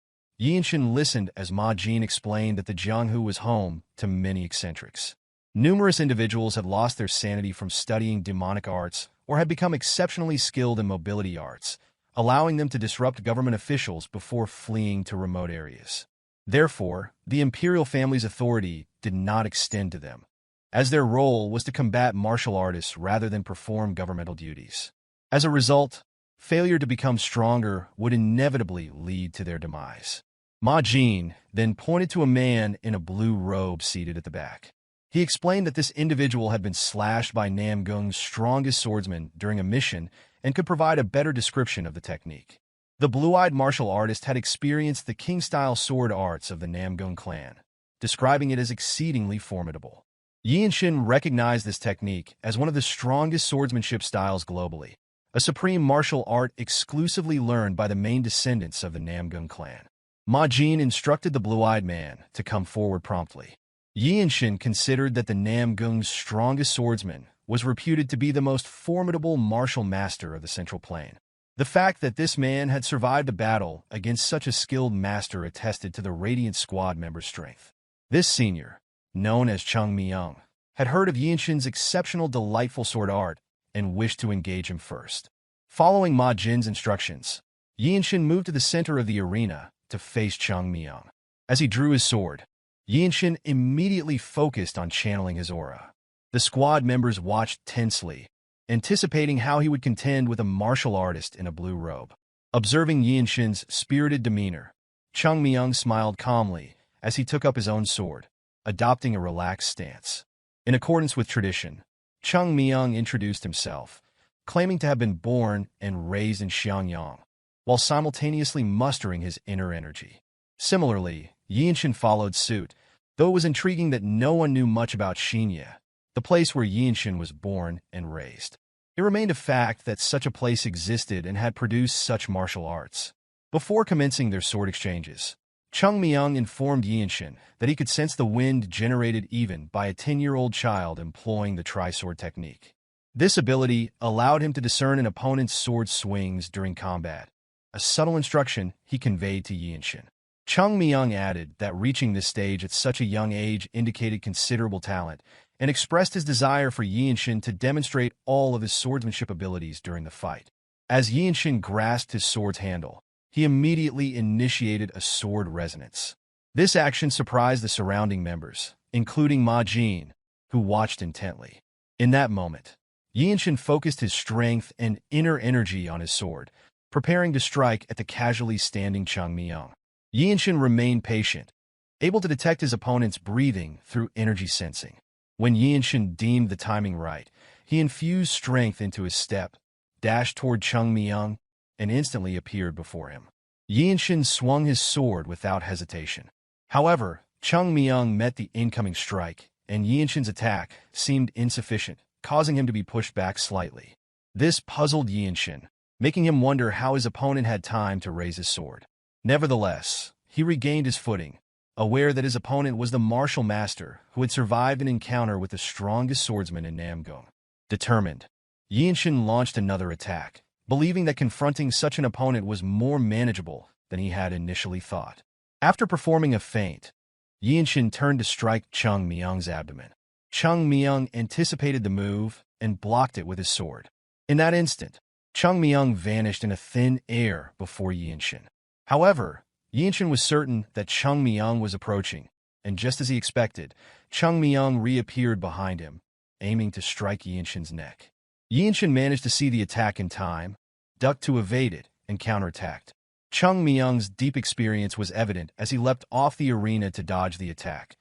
Yeonshin listened as Ma Jin explained that the Jianghu was home to many eccentrics. Numerous individuals had lost their sanity from studying demonic arts or had become exceptionally skilled in mobility arts, allowing them to disrupt government officials before fleeing to remote areas. Therefore, the imperial family's authority did not extend to them, as their role was to combat martial artists rather than perform governmental duties. As a result, failure to become stronger would inevitably lead to their demise. Ma Jin then pointed to a man in a blue robe seated at the back. He explained that this individual had been slashed by Namgung's strongest swordsman during a mission and could provide a better description of the technique. The blue-eyed martial artist had experienced the king-style sword arts of the Jeong Clan, describing it as exceedingly formidable. Yeonshin recognized this technique as one of the strongest swordsmanship styles globally, a supreme martial art exclusively learned by the main descendants of the Jeong Clan. Ma Jin instructed the blue-eyed man to come forward promptly. Yeonshin considered that the Namgung's strongest swordsman was reputed to be the most formidable martial master of the Central Plain. The fact that this man had survived a battle against such a skilled master attested to the Radiant Squad member's strength. This senior, known as Chung Myung, had heard of Yeonshin's exceptional delightful sword art and wished to engage him first. Following Ma Jin's instructions, Yeonshin moved to the center of the arena to face Chung Myung. As he drew his sword, Yeonshin immediately focused on channeling his aura. The squad members watched tensely, anticipating how he would contend with a martial artist in a blue robe. Observing Yeonshin's spirited demeanor, Chung Myung smiled calmly as he took up his own sword, adopting a relaxed stance. In accordance with tradition, Chung Myung introduced himself, claiming to have been born and raised in Xiangyang, while simultaneously mustering his inner energy. Similarly, Yeonshin followed suit, though it was intriguing that no one knew much about Hyea, the place where Yeonshin was born and raised. It remained a fact that such a place existed and had produced such martial arts. Before commencing their sword exchanges, Chung Myung informed Yeonshin that he could sense the wind generated even by a 10-year-old child employing the tri-sword technique. This ability allowed him to discern an opponent's sword swings during combat, a subtle instruction he conveyed to Yeonshin. Chung Myung added that reaching this stage at such a young age indicated considerable talent, and expressed his desire for Yeonshin to demonstrate all of his swordsmanship abilities during the fight. As Yeonshin grasped his sword's handle, he immediately initiated a sword resonance. This action surprised the surrounding members, including Ma Jin, who watched intently. In that moment, Yeonshin focused his strength and inner energy on his sword, preparing to strike at the casually standing Chung Myung. Yeonshin remained patient, able to detect his opponent's breathing through energy sensing. When Yeonshin deemed the timing right, he infused strength into his step, dashed toward Chung Myung, and instantly appeared before him. Yeonshin swung his sword without hesitation. However, Chung Myung met the incoming strike, and Yeonshin's attack seemed insufficient, causing him to be pushed back slightly. This puzzled Yeonshin, making him wonder how his opponent had time to raise his sword. Nevertheless, he regained his footing, aware that his opponent was the martial master who had survived an encounter with the strongest swordsman in Namgung. Determined, Yeonshin launched another attack, believing that confronting such an opponent was more manageable than he had initially thought. After performing a feint, Yeonshin turned to strike Chung Myung's abdomen. Chung Myung anticipated the move and blocked it with his sword. In that instant, Chung Myung vanished in a thin air before Yeonshin. However, Yeonshin was certain that Chung Myung was approaching, and just as he expected, Chung Myung reappeared behind him, aiming to strike Yeonshin's neck. Yeonshin managed to see the attack in time, ducked to evade it, and counterattacked. Chung Myung's deep experience was evident as he leapt off the arena to dodge the attack,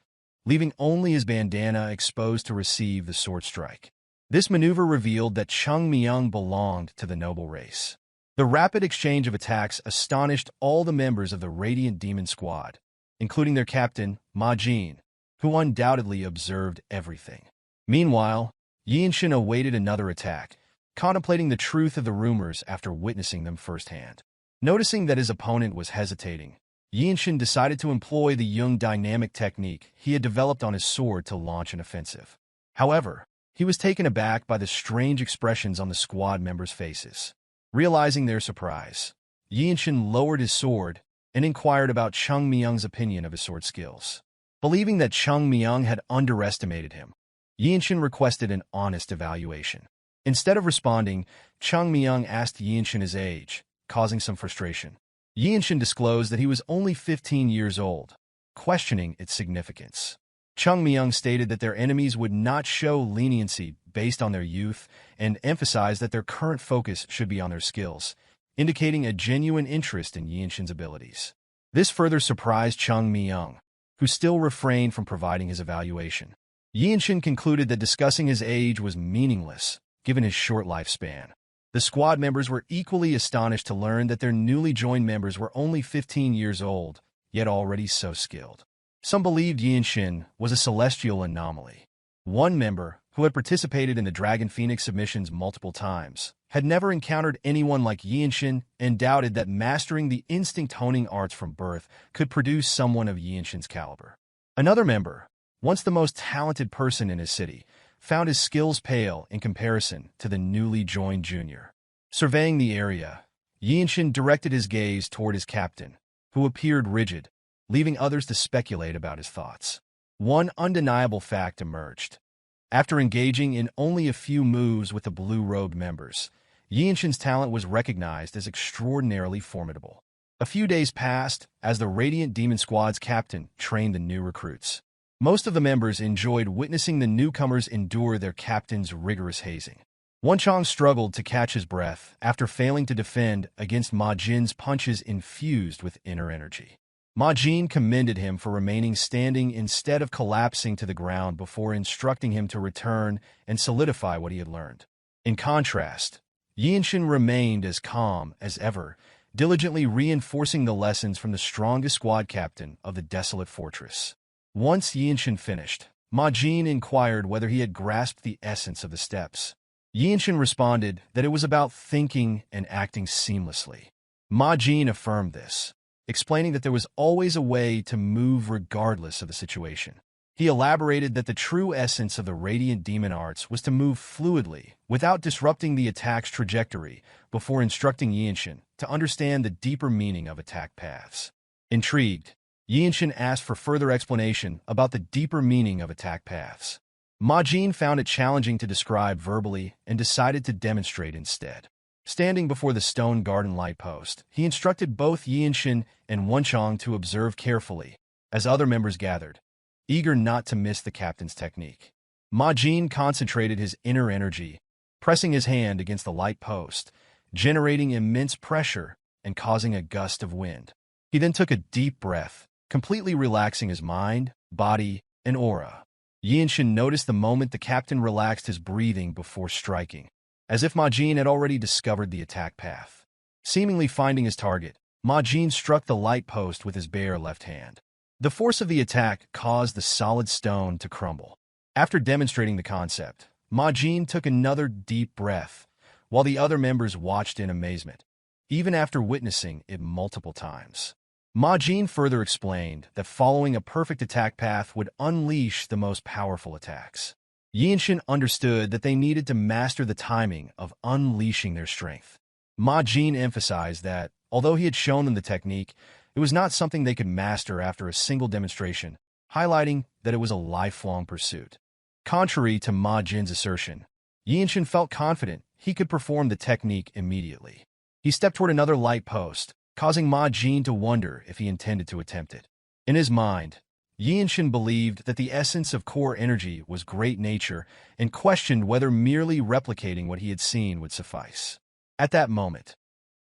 leaving only his bandana exposed to receive the sword strike. This maneuver revealed that Chung Myung belonged to the noble race. The rapid exchange of attacks astonished all the members of the Radiant Demon Squad, including their captain, Ma Jin, who undoubtedly observed everything. Meanwhile, Yeonshin awaited another attack, contemplating the truth of the rumors after witnessing them firsthand. Noticing that his opponent was hesitating, Yeonshin decided to employ the Jung dynamic technique he had developed on his sword to launch an offensive. However, he was taken aback by the strange expressions on the squad members' faces. Realizing their surprise, Yeonshin lowered his sword and inquired about Chung Myung's opinion of his sword skills. Believing that Chung Myung had underestimated him, Yeonshin requested an honest evaluation. Instead of responding, Chung Myung asked Yeonshin his age, causing some frustration. Yeonshin disclosed that he was only 15 years old, questioning its significance. Chung Myung stated that their enemies would not show leniency based on their youth and emphasized that their current focus should be on their skills, indicating a genuine interest in Yeonshin's abilities. This further surprised Chung Myung, who still refrained from providing his evaluation. Yeonshin concluded that discussing his age was meaningless, given his short lifespan. The squad members were equally astonished to learn that their newly joined members were only 15 years old, yet already so skilled. Some believed Yeonshin was a celestial anomaly. One member, who had participated in the Dragon Phoenix submissions multiple times, had never encountered anyone like Yeonshin and doubted that mastering the instinct honing arts from birth could produce someone of Yeonshin's caliber. Another member, once the most talented person in his city, found his skills pale in comparison to the newly joined junior. Surveying the area, Yeonshin directed his gaze toward his captain, who appeared rigid, leaving others to speculate about his thoughts. One undeniable fact emerged. After engaging in only a few moves with the blue-robed members, Yeonshin's talent was recognized as extraordinarily formidable. A few days passed as the Radiant Demon Squad's captain trained the new recruits. Most of the members enjoyed witnessing the newcomers endure their captain's rigorous hazing. Wonchong struggled to catch his breath after failing to defend against Ma Jin's punches infused with inner energy. Ma Jin commended him for remaining standing instead of collapsing to the ground before instructing him to return and solidify what he had learned. In contrast, Yeonshin remained as calm as ever, diligently reinforcing the lessons from the strongest squad captain of the Desolate Fortress. Once Yeonshin finished, Ma Jin inquired whether he had grasped the essence of the steps. Yeonshin responded that it was about thinking and acting seamlessly. Ma Jin affirmed this, explaining that there was always a way to move regardless of the situation. He elaborated that the true essence of the Radiant Demon Arts was to move fluidly without disrupting the attack's trajectory before instructing Yeonshin to understand the deeper meaning of attack paths. Intrigued, Yeonshin asked for further explanation about the deeper meaning of attack paths. Majin found it challenging to describe verbally and decided to demonstrate instead. Standing before the stone garden light post, he instructed both Yeonshin and Wonchong to observe carefully as other members gathered, eager not to miss the captain's technique. Majin concentrated his inner energy, pressing his hand against the light post, generating immense pressure and causing a gust of wind. He then took a deep breath, completely relaxing his mind, body, and aura. Yeonshin noticed the moment the captain relaxed his breathing before striking, as if Majin had already discovered the attack path. Seemingly finding his target, Majin struck the light post with his bare left hand. The force of the attack caused the solid stone to crumble. After demonstrating the concept, Majin took another deep breath, while the other members watched in amazement, even after witnessing it multiple times. Majin further explained that following a perfect attack path would unleash the most powerful attacks. Yeonshin understood that they needed to master the timing of unleashing their strength. Majin emphasized that, although he had shown them the technique, it was not something they could master after a single demonstration, highlighting that it was a lifelong pursuit. Contrary to Majin's assertion, Yeonshin felt confident he could perform the technique immediately. He stepped toward another light post, causing Majin to wonder if he intended to attempt it. In his mind, Yeonshin believed that the essence of core energy was great nature and questioned whether merely replicating what he had seen would suffice. At that moment,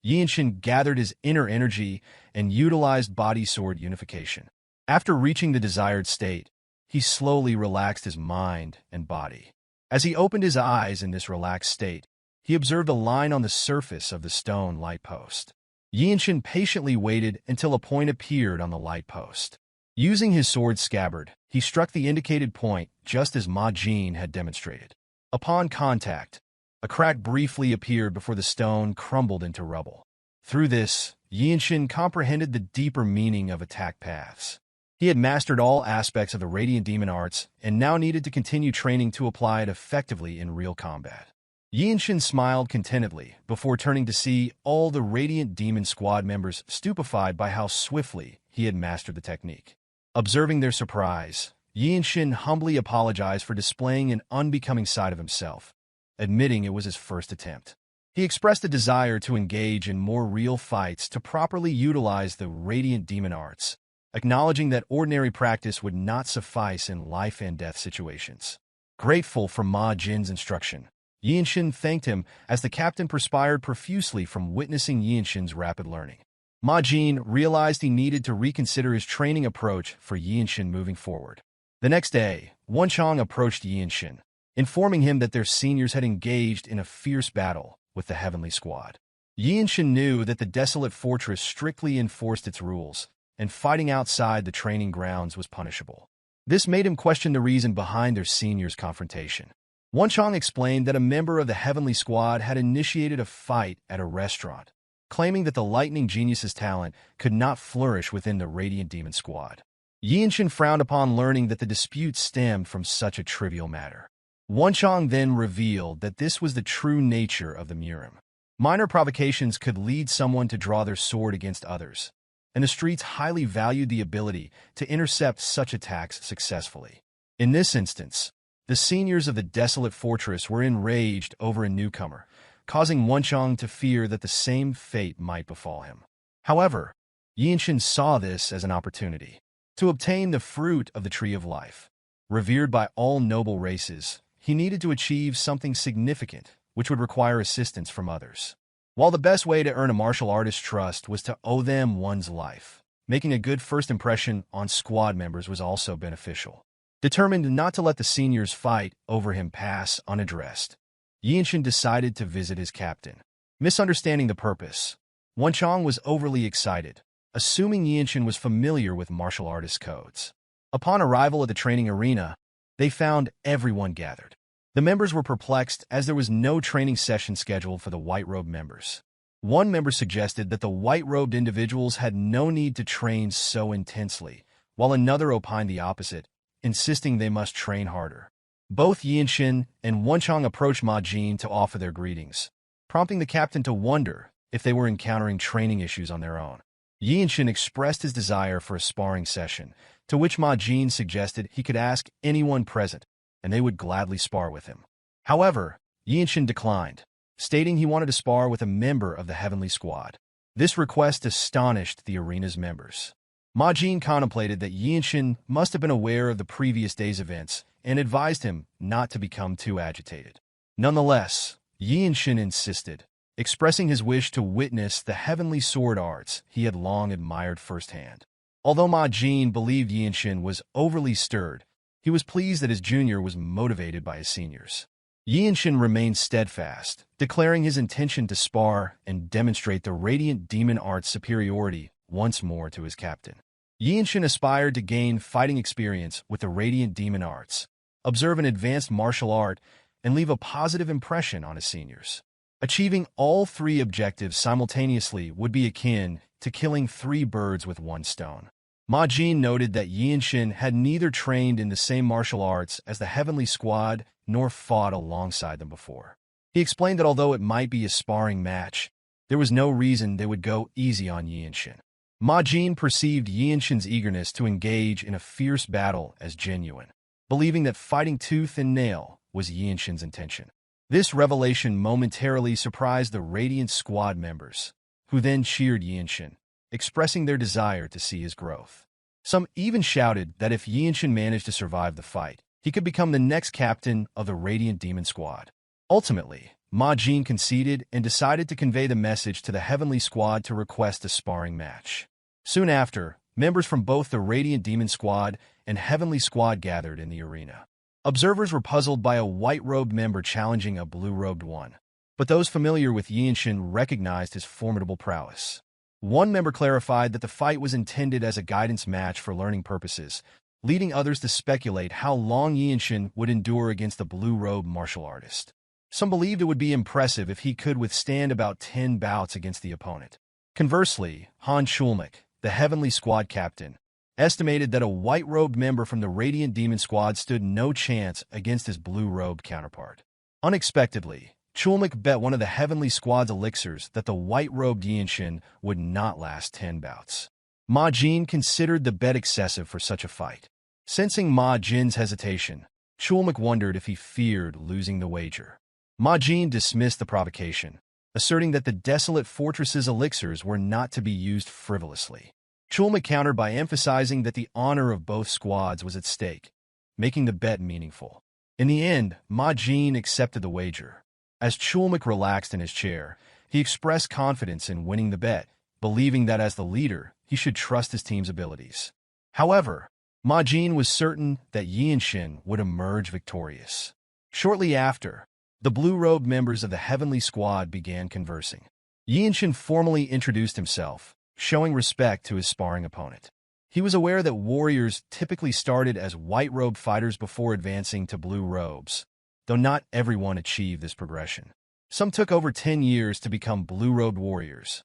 Yeonshin gathered his inner energy and utilized body-sword unification. After reaching the desired state, he slowly relaxed his mind and body. As he opened his eyes in this relaxed state, he observed a line on the surface of the stone light post. Yeonshin patiently waited until a point appeared on the light post. Using his sword scabbard, he struck the indicated point just as Majin had demonstrated. Upon contact, a crack briefly appeared before the stone crumbled into rubble. Through this, Yeonshin comprehended the deeper meaning of attack paths. He had mastered all aspects of the Radiant Demon arts and now needed to continue training to apply it effectively in real combat. Yeonshin smiled contentedly before turning to see all the Radiant Demon squad members stupefied by how swiftly he had mastered the technique. Observing their surprise, Yeonshin humbly apologized for displaying an unbecoming side of himself, admitting it was his first attempt. He expressed a desire to engage in more real fights to properly utilize the Radiant Demon arts, acknowledging that ordinary practice would not suffice in life-and-death situations. Grateful for Majin's instruction, Yeonshin thanked him as the captain perspired profusely from witnessing Yeonshin's rapid learning. Majin realized he needed to reconsider his training approach for Yeonshin moving forward. The next day, Wonchong approached Yeonshin, informing him that their seniors had engaged in a fierce battle with the Heavenly Squad. Yeonshin knew that the Desolate Fortress strictly enforced its rules, and fighting outside the training grounds was punishable. This made him question the reason behind their seniors' confrontation. Wonchong explained that a member of the Heavenly Squad had initiated a fight at a restaurant, claiming that the Lightning Genius's talent could not flourish within the Radiant Demon Squad. Yeonshin frowned upon learning that the dispute stemmed from such a trivial matter. Wonchong then revealed that this was the true nature of the Murim. Minor provocations could lead someone to draw their sword against others, and the streets highly valued the ability to intercept such attacks successfully. In this instance, the seniors of the Desolate Fortress were enraged over a newcomer, causing Wonchong to fear that the same fate might befall him. However, Yeonshin saw this as an opportunity to obtain the fruit of the Tree of Life. Revered by all noble races, he needed to achieve something significant, which would require assistance from others. While the best way to earn a martial artist's trust was to owe them one's life, making a good first impression on squad members was also beneficial. Determined not to let the seniors' fight over him pass unaddressed, Yeonshin decided to visit his captain. Misunderstanding the purpose, Wonchong was overly excited, assuming Yeonshin was familiar with martial artist codes. Upon arrival at the training arena, they found everyone gathered. The members were perplexed as there was no training session scheduled for the white-robed members. One member suggested that the white-robed individuals had no need to train so intensely, while another opined the opposite, insisting they must train harder. Both Yeonshin and Wonchong approached Majin to offer their greetings, prompting the captain to wonder if they were encountering training issues on their own. Yeonshin expressed his desire for a sparring session, to which Ma Jin suggested he could ask anyone present, and they would gladly spar with him. However, Yeonshin declined, stating he wanted to spar with a member of the Heavenly Squad. This request astonished the arena's members. Ma Jin contemplated that Yeonshin must have been aware of the previous day's events and advised him not to become too agitated. Nonetheless, Yeonshin insisted, expressing his wish to witness the heavenly sword arts he had long admired firsthand. Although Ma Jin believed Yeonshin was overly stirred, he was pleased that his junior was motivated by his seniors. Yeonshin remained steadfast, declaring his intention to spar and demonstrate the radiant demon art's superiority once more to his captain. Yeonshin aspired to gain fighting experience with the radiant demon arts, observe an advanced martial art, and leave a positive impression on his seniors. Achieving all three objectives simultaneously would be akin to killing 3 birds with 1 stone. Ma Jin noted that Yeonshin had neither trained in the same martial arts as the Heavenly Squad nor fought alongside them before. He explained that although it might be a sparring match, there was no reason they would go easy on Yeonshin. Ma Jin perceived Yeonshin's eagerness to engage in a fierce battle as genuine, believing that fighting tooth and nail was Yeonshin's intention. This revelation momentarily surprised the Radiant Squad members, who then cheered Yeonshin, expressing their desire to see his growth. Some even shouted that if Yeonshin managed to survive the fight, he could become the next captain of the Radiant Demon Squad. Ultimately, Ma Jin conceded and decided to convey the message to the Heavenly Squad to request a sparring match. Soon after, members from both the Radiant Demon Squad and Heavenly Squad gathered in the arena. Observers were puzzled by a white-robed member challenging a blue-robed one, but those familiar with Yeonshin recognized his formidable prowess. One member clarified that the fight was intended as a guidance match for learning purposes, leading others to speculate how long Yeonshin would endure against the blue-robed martial artist. Some believed it would be impressive if he could withstand about 10 bouts against the opponent. Conversely, Han Chulmak, the Heavenly Squad captain, estimated that a white-robed member from the Radiant Demon Squad stood no chance against his blue-robed counterpart. Unexpectedly, Chulmak bet one of the Heavenly Squad's elixirs that the white-robed Yeonshin would not last 10 bouts. Ma Jin considered the bet excessive for such a fight. Sensing Ma Jin's hesitation, Chulmak wondered if he feared losing the wager. Ma Jin dismissed the provocation, asserting that the Desolate Fortress's elixirs were not to be used frivolously. Chulmak countered by emphasizing that the honor of both squads was at stake, making the bet meaningful. In the end, Ma Jin accepted the wager. As Chulmak relaxed in his chair, he expressed confidence in winning the bet, believing that as the leader, he should trust his team's abilities. However, Ma Jin was certain that Yeonshin would emerge victorious. Shortly after, the blue-robed members of the Heavenly Squad began conversing. Yeonshin formally introduced himself, showing respect to his sparring opponent. He was aware that warriors typically started as white-robed fighters before advancing to blue robes, though not everyone achieved this progression. Some took over 10 years to become blue-robed warriors,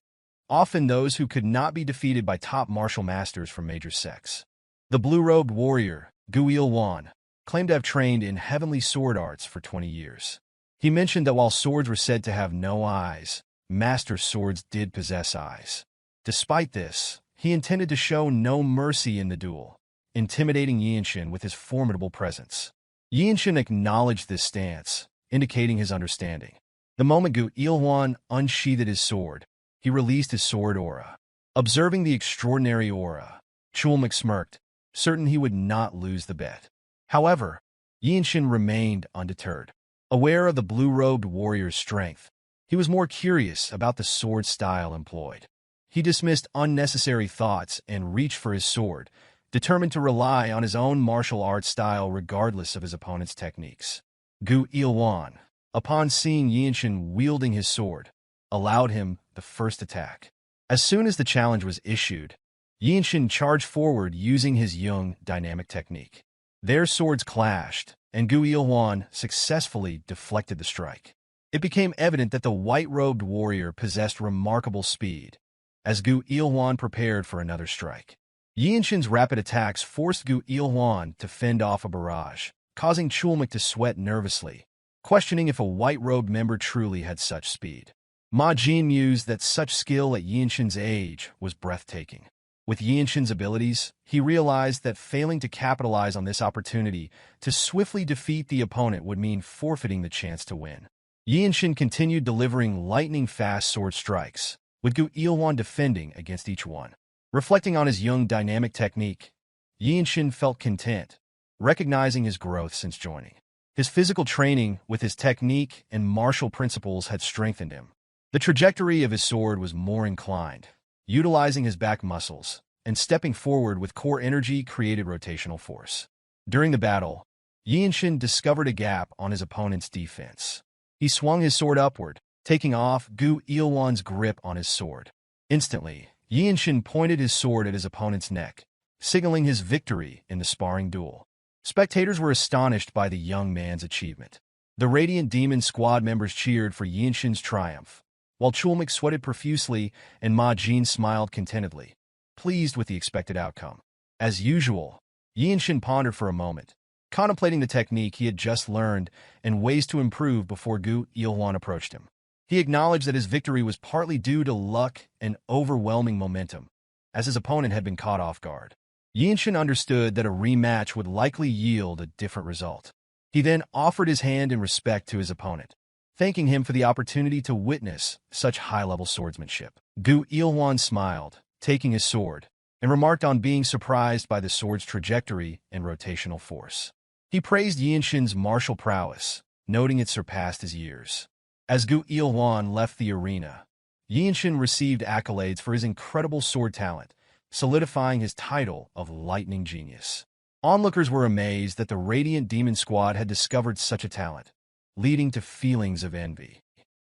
often those who could not be defeated by top martial masters from major sects. The blue-robed warrior, Gu Ilwan, claimed to have trained in heavenly sword arts for 20 years. He mentioned that while swords were said to have no eyes, master swords did possess eyes. Despite this, he intended to show no mercy in the duel, intimidating Yeonshin with his formidable presence. Yeonshin acknowledged this stance, indicating his understanding. The moment Gu Ilwan unsheathed his sword, he released his sword aura. Observing the extraordinary aura, Chulmak smirked, certain he would not lose the bet. However, Yeonshin remained undeterred. Aware of the blue-robed warrior's strength, he was more curious about the sword style employed. He dismissed unnecessary thoughts and reached for his sword, determined to rely on his own martial arts style regardless of his opponent's techniques. Gu Ilwan, upon seeing Yeonshin wielding his sword, allowed him the first attack. As soon as the challenge was issued, Yeonshin charged forward using his Yeong dynamic technique. Their swords clashed, and Gu Ilwan successfully deflected the strike. It became evident that the white-robed warrior possessed remarkable speed, as Gu Ilwan prepared for another strike. Yeonshin's rapid attacks forced Gu Ilwan to fend off a barrage, causing Chulmak to sweat nervously, questioning if a white-robed member truly had such speed. Ma Jin mused that such skill at Yeonshin's age was breathtaking. With Yeonshin's abilities, he realized that failing to capitalize on this opportunity to swiftly defeat the opponent would mean forfeiting the chance to win. Yeonshin continued delivering lightning-fast sword strikes, with Gu Ilwan defending against each one. Reflecting on his young dynamic technique, Yeonshin felt content, recognizing his growth since joining. His physical training with his technique and martial principles had strengthened him. The trajectory of his sword was more inclined, utilizing his back muscles, and stepping forward with core energy created rotational force. During the battle, Yeonshin discovered a gap on his opponent's defense. He swung his sword upward, taking off Gu Ilwan's grip on his sword. Instantly, Yeonshin pointed his sword at his opponent's neck, signaling his victory in the sparring duel. Spectators were astonished by the young man's achievement. The Radiant Demon squad members cheered for Yeonshin's triumph, while Chulmak sweated profusely and Ma Jin smiled contentedly, pleased with the expected outcome. As usual, Yeonshin pondered for a moment, contemplating the technique he had just learned and ways to improve before Gu Ilwan approached him. He acknowledged that his victory was partly due to luck and overwhelming momentum, as his opponent had been caught off guard. Yeonshin understood that a rematch would likely yield a different result. He then offered his hand in respect to his opponent, thanking him for the opportunity to witness such high-level swordsmanship. Gu Ilwan smiled, taking his sword, and remarked on being surprised by the sword's trajectory and rotational force. He praised Yeonshin's martial prowess, noting it surpassed his years. As Gu Ilwan left the arena, Yeonshin received accolades for his incredible sword talent, solidifying his title of Lightning Genius. Onlookers were amazed that the Radiant Demon Squad had discovered such a talent, leading to feelings of envy.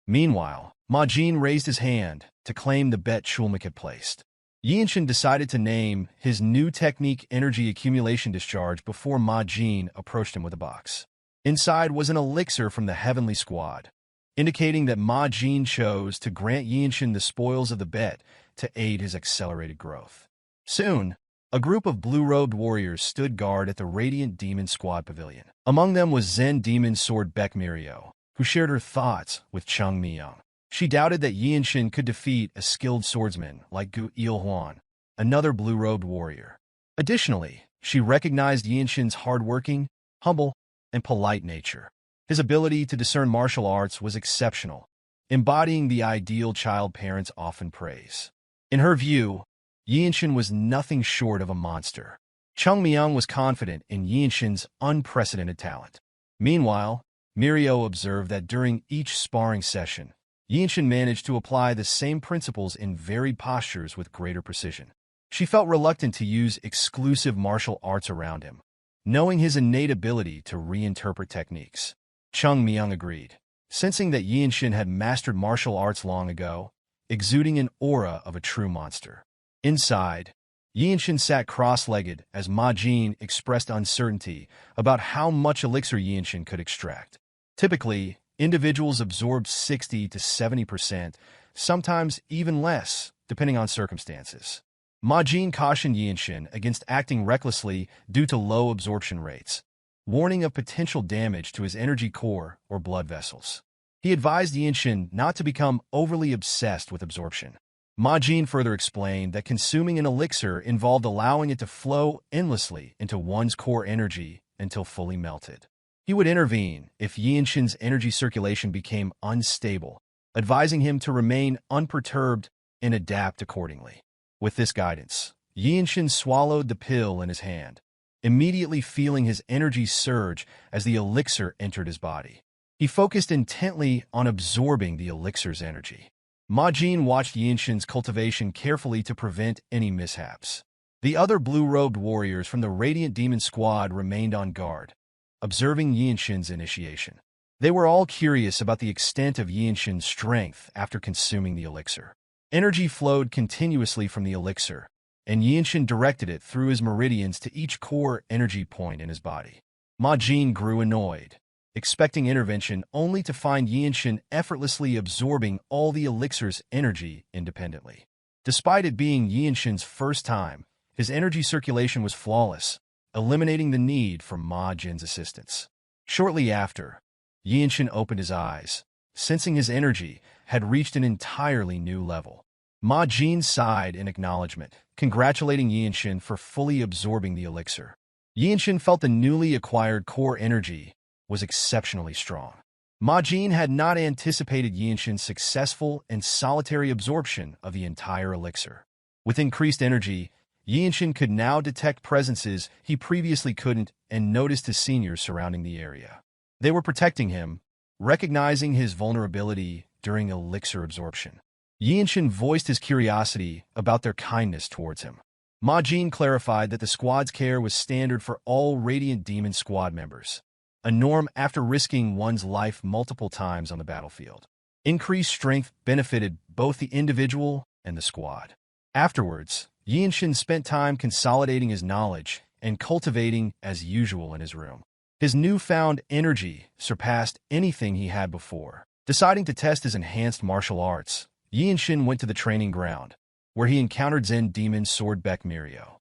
Meanwhile, Ma Jin raised his hand to claim the bet Chulmak had placed. Yeonshin decided to name his new technique Energy Accumulation Discharge before Ma Jin approached him with a box. Inside was an elixir from the Heavenly Squad, indicating that Ma Jin chose to grant Yeonshin the spoils of the bet to aid his accelerated growth. Soon, a group of blue-robed warriors stood guard at the Radiant Demon Squad pavilion. Among them was Zen Demon Sword Beck Myohwa, who shared her thoughts with Chung Myung. She doubted that Yeonshin could defeat a skilled swordsman like Gu Ilwan, another blue-robed warrior. Additionally, she recognized Yeonshin's hard-working, humble, and polite nature. His ability to discern martial arts was exceptional, embodying the ideal child parents often praise. In her view, Yeonshin was nothing short of a monster. Chung Myung was confident in Yeonshin's unprecedented talent. Meanwhile, Myohwa observed that during each sparring session, Yeonshin managed to apply the same principles in varied postures with greater precision. She felt reluctant to use exclusive martial arts around him, knowing his innate ability to reinterpret techniques. Chung Myung agreed, sensing that Yeonshin had mastered martial arts long ago, exuding an aura of a true monster. Inside, Yeonshin sat cross-legged as Ma Jin expressed uncertainty about how much elixir Yeonshin could extract. Typically, individuals absorbed 60 to 70%, sometimes even less, depending on circumstances. Ma Jin cautioned Yeonshin against acting recklessly due to low absorption rates, warning of potential damage to his energy core or blood vessels. He advised Yeonshin not to become overly obsessed with absorption. Ma Jin further explained that consuming an elixir involved allowing it to flow endlessly into one's core energy until fully melted. He would intervene if Yeonshin's energy circulation became unstable, advising him to remain unperturbed and adapt accordingly. With this guidance, Yeonshin swallowed the pill in his hand, immediately feeling his energy surge as the elixir entered his body. He focused intently on absorbing the elixir's energy. Ma Jin watched Yeonshin's cultivation carefully to prevent any mishaps. The other blue-robed warriors from the Radiant Demon Squad remained on guard, observing Yeonshin's initiation. They were all curious about the extent of Yeonshin's strength after consuming the elixir. Energy flowed continuously from the elixir, and Yeonshin directed it through his meridians to each core energy point in his body. Ma Jin grew annoyed, expecting intervention only to find Yeonshin effortlessly absorbing all the elixir's energy independently. Despite it being Yeonshin's first time, his energy circulation was flawless, eliminating the need for Ma Jin's assistance. Shortly after, Yeonshin opened his eyes, sensing his energy had reached an entirely new level. Ma Jin sighed in acknowledgement, congratulating Yeonshin for fully absorbing the elixir. Yeonshin felt the newly acquired core energy was exceptionally strong. Ma Jin had not anticipated Yeonshin's successful and solitary absorption of the entire elixir. With increased energy, Yeonshin could now detect presences he previously couldn't and noticed his seniors surrounding the area. They were protecting him, recognizing his vulnerability during elixir absorption. Yeonshin voiced his curiosity about their kindness towards him. Ma Jin clarified that the squad's care was standard for all Radiant Demon squad members, a norm after risking one's life multiple times on the battlefield. Increased strength benefited both the individual and the squad. Afterwards, Yeonshin spent time consolidating his knowledge and cultivating as usual in his room. His newfound energy surpassed anything he had before. Deciding to test his enhanced martial arts, Yeonshin went to the training ground, where he encountered Zen demon Swordbeck Myohwa.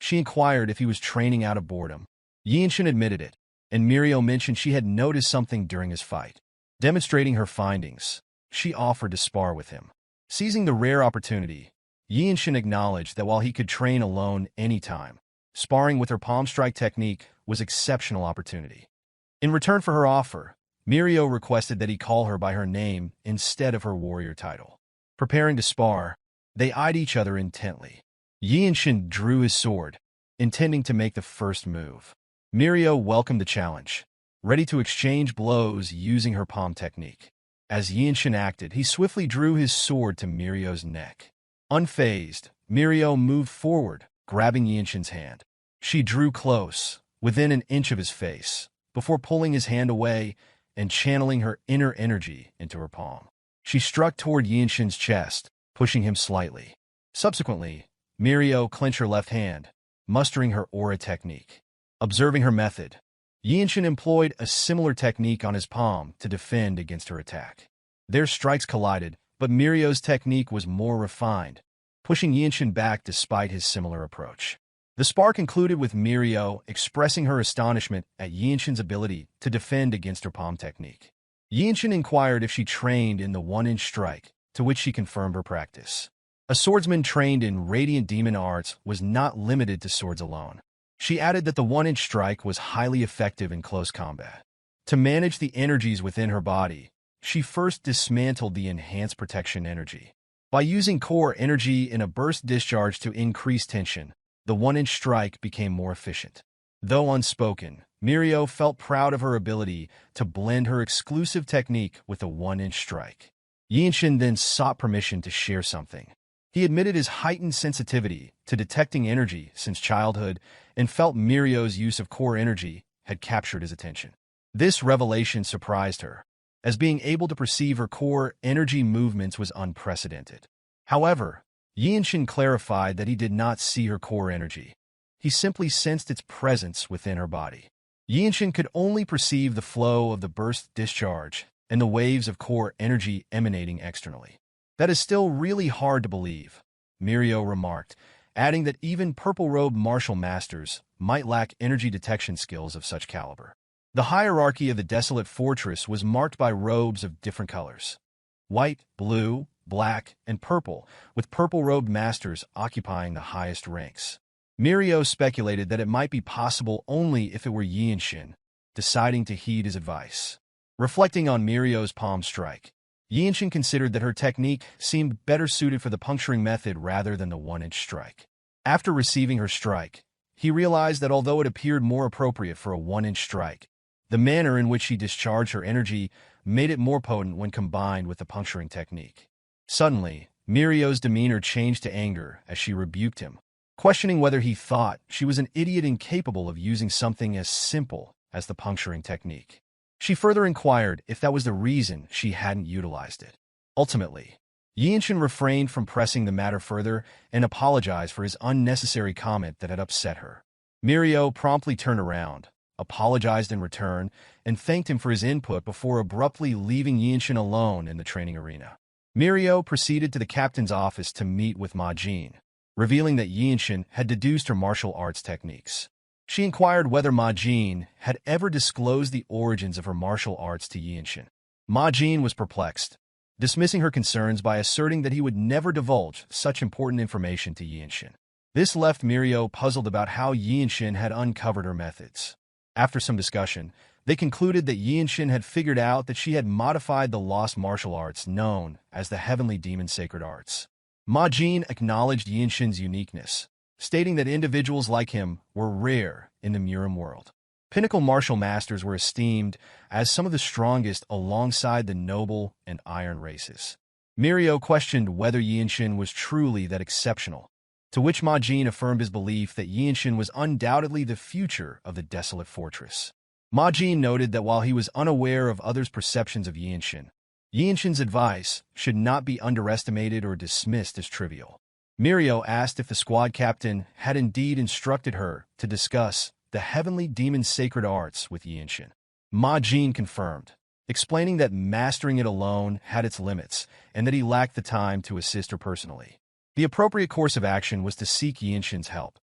She inquired if he was training out of boredom. Yeonshin admitted it, and Myohwa mentioned she had noticed something during his fight. Demonstrating her findings, she offered to spar with him. Seizing the rare opportunity, Yeonshin acknowledged that while he could train alone anytime, sparring with her palm strike technique was exceptional opportunity. In return for her offer, Myohwa requested that he call her by her name instead of her warrior title. Preparing to spar, they eyed each other intently. Yeonshin drew his sword, intending to make the first move. Myohwa welcomed the challenge, ready to exchange blows using her palm technique. As Yeonshin acted, he swiftly drew his sword to Myohwa's neck. Unfazed, Myohwa moved forward, grabbing Yeonshin's hand. She drew close, within an inch of his face, before pulling his hand away and channeling her inner energy into her palm. She struck toward Yeonshin's chest, pushing him slightly. Subsequently, Myohwa clenched her left hand, mustering her aura technique. Observing her method, Yeonshin employed a similar technique on his palm to defend against her attack. Their strikes collided, but Myohwa's technique was more refined, pushing Yeonshin back despite his similar approach. The spar concluded with Myohwa expressing her astonishment at Yeonshin's ability to defend against her palm technique. Yeonshin inquired if she trained in the one-inch strike, to which she confirmed her practice. A swordsman trained in Radiant Demon arts was not limited to swords alone. She added that the one-inch strike was highly effective in close combat. To manage the energies within her body, she first dismantled the enhanced protection energy. By using core energy in a burst discharge to increase tension, the one-inch strike became more efficient. Though unspoken, Myohwa felt proud of her ability to blend her exclusive technique with a one-inch strike. Yeonshin then sought permission to share something. He admitted his heightened sensitivity to detecting energy since childhood and felt Myohwa's use of core energy had captured his attention. This revelation surprised her, as being able to perceive her core energy movements was unprecedented. However, Yeonshin clarified that he did not see her core energy. He simply sensed its presence within her body. Yeonshin could only perceive the flow of the burst discharge and the waves of core energy emanating externally. That is still really hard to believe, Myohwa remarked, adding that even purple robe martial masters might lack energy detection skills of such caliber. The hierarchy of the Desolate Fortress was marked by robes of different colors: white, blue, black, and purple, with purple-robed masters occupying the highest ranks. Myohwa speculated that it might be possible only if it were Yeonshin, deciding to heed his advice. Reflecting on Myohwa's palm strike, Yeonshin considered that her technique seemed better suited for the puncturing method rather than the one-inch strike. After receiving her strike, he realized that although it appeared more appropriate for a one-inch strike, the manner in which she discharged her energy made it more potent when combined with the puncturing technique. Suddenly, Myohwa's demeanor changed to anger as she rebuked him, questioning whether he thought she was an idiot incapable of using something as simple as the puncturing technique. She further inquired if that was the reason she hadn't utilized it. Ultimately, Yeonshin refrained from pressing the matter further and apologized for his unnecessary comment that had upset her. Myohwa promptly turned around, apologized in return, and thanked him for his input before abruptly leaving Yeonshin alone in the training arena. Myohwa proceeded to the captain's office to meet with Ma Jin, revealing that Yeonshin had deduced her martial arts techniques. She inquired whether Ma Jin had ever disclosed the origins of her martial arts to Yeonshin. Ma Jin was perplexed, dismissing her concerns by asserting that he would never divulge such important information to Yeonshin. This left Myohwa puzzled about how Yeonshin had uncovered her methods. After some discussion, they concluded that Yeonshin had figured out that she had modified the lost martial arts known as the Heavenly Demon Sacred Arts. Ma Jin acknowledged Yeonshin's uniqueness, stating that individuals like him were rare in the Murim world. Pinnacle martial masters were esteemed as some of the strongest alongside the noble and iron races. Myohwa questioned whether Yeonshin was truly that exceptional, to which Ma Jin affirmed his belief that Yeonshin was undoubtedly the future of the Desolate Fortress. Ma Jin noted that while he was unaware of others' perceptions of Yeonshin, Yeonshin's advice should not be underestimated or dismissed as trivial. Myohwa asked if the squad captain had indeed instructed her to discuss the Heavenly Demon Sacred Arts with Yeonshin. Ma Jin confirmed, explaining that mastering it alone had its limits and that he lacked the time to assist her personally. The appropriate course of action was to seek Yeonshin's help,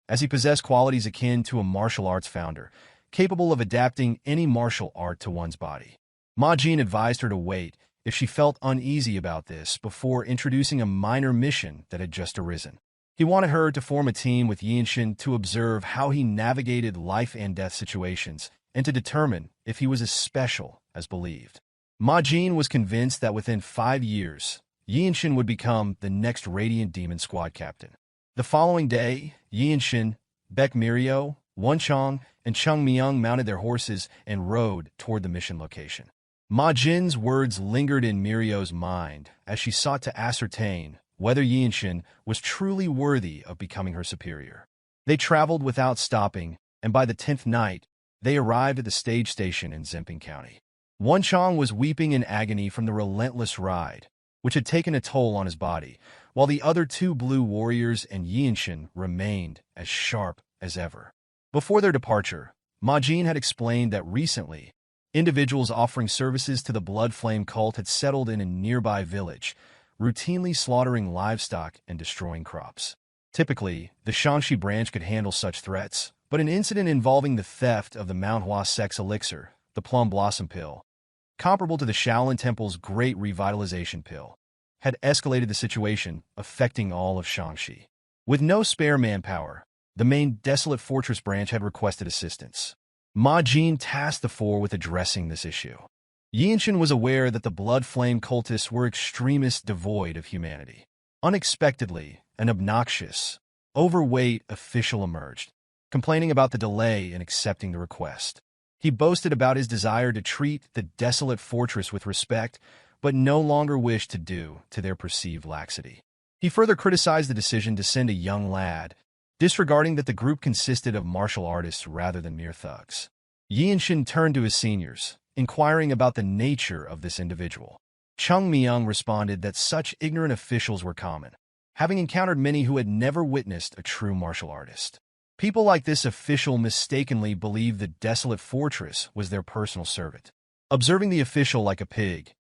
as he possessed qualities akin to a martial arts founder, capable of adapting any martial art to one's body. Ma Jin advised her to wait if she felt uneasy about this before introducing a minor mission that had just arisen. He wanted her to form a team with Yeonshin to observe how he navigated life and death situations and to determine if he was as special as believed. Ma Jin was convinced that within 5 years, Yeonshin would become the next Radiant Demon squad captain. The following day, Yeonshin, Baek Myohwa, Wonchong, and Chung Myung mounted their horses and rode toward the mission location. Ma Jin's words lingered in Myohwa's mind as she sought to ascertain whether Yeonshin was truly worthy of becoming her superior. They traveled without stopping, and by the 10th night, they arrived at the stage station in Zemping County. Wonchong was weeping in agony from the relentless ride, which had taken a toll on his body, while the other 2 blue warriors and Yeonshin remained as sharp as ever. Before their departure, Ma Jin had explained that recently, individuals offering services to the Blood Flame cult had settled in a nearby village, routinely slaughtering livestock and destroying crops. Typically, the Shangxi branch could handle such threats, but an incident involving the theft of the Myohwa sect's elixir, the Plum Blossom Pill, comparable to the Shaolin Temple's Great Revitalization Pill, had escalated the situation, affecting all of Shangxi. With no spare manpower, the main Desolate Fortress branch had requested assistance. Ma Jin tasked the 4 with addressing this issue. Yeonshin was aware that the Blood Flame cultists were extremists devoid of humanity. Unexpectedly, an obnoxious, overweight official emerged, complaining about the delay in accepting the request. He boasted about his desire to treat the Desolate Fortress with respect, but no longer wished to do to their perceived laxity. He further criticized the decision to send a young lad, disregarding that the group consisted of martial artists rather than mere thugs. Yeonshin turned to his seniors, inquiring about the nature of this individual. Chung Myung responded that such ignorant officials were common, having encountered many who had never witnessed a true martial artist. People like this official mistakenly believed the Desolate Fortress was their personal servant. Observing the official like a pig,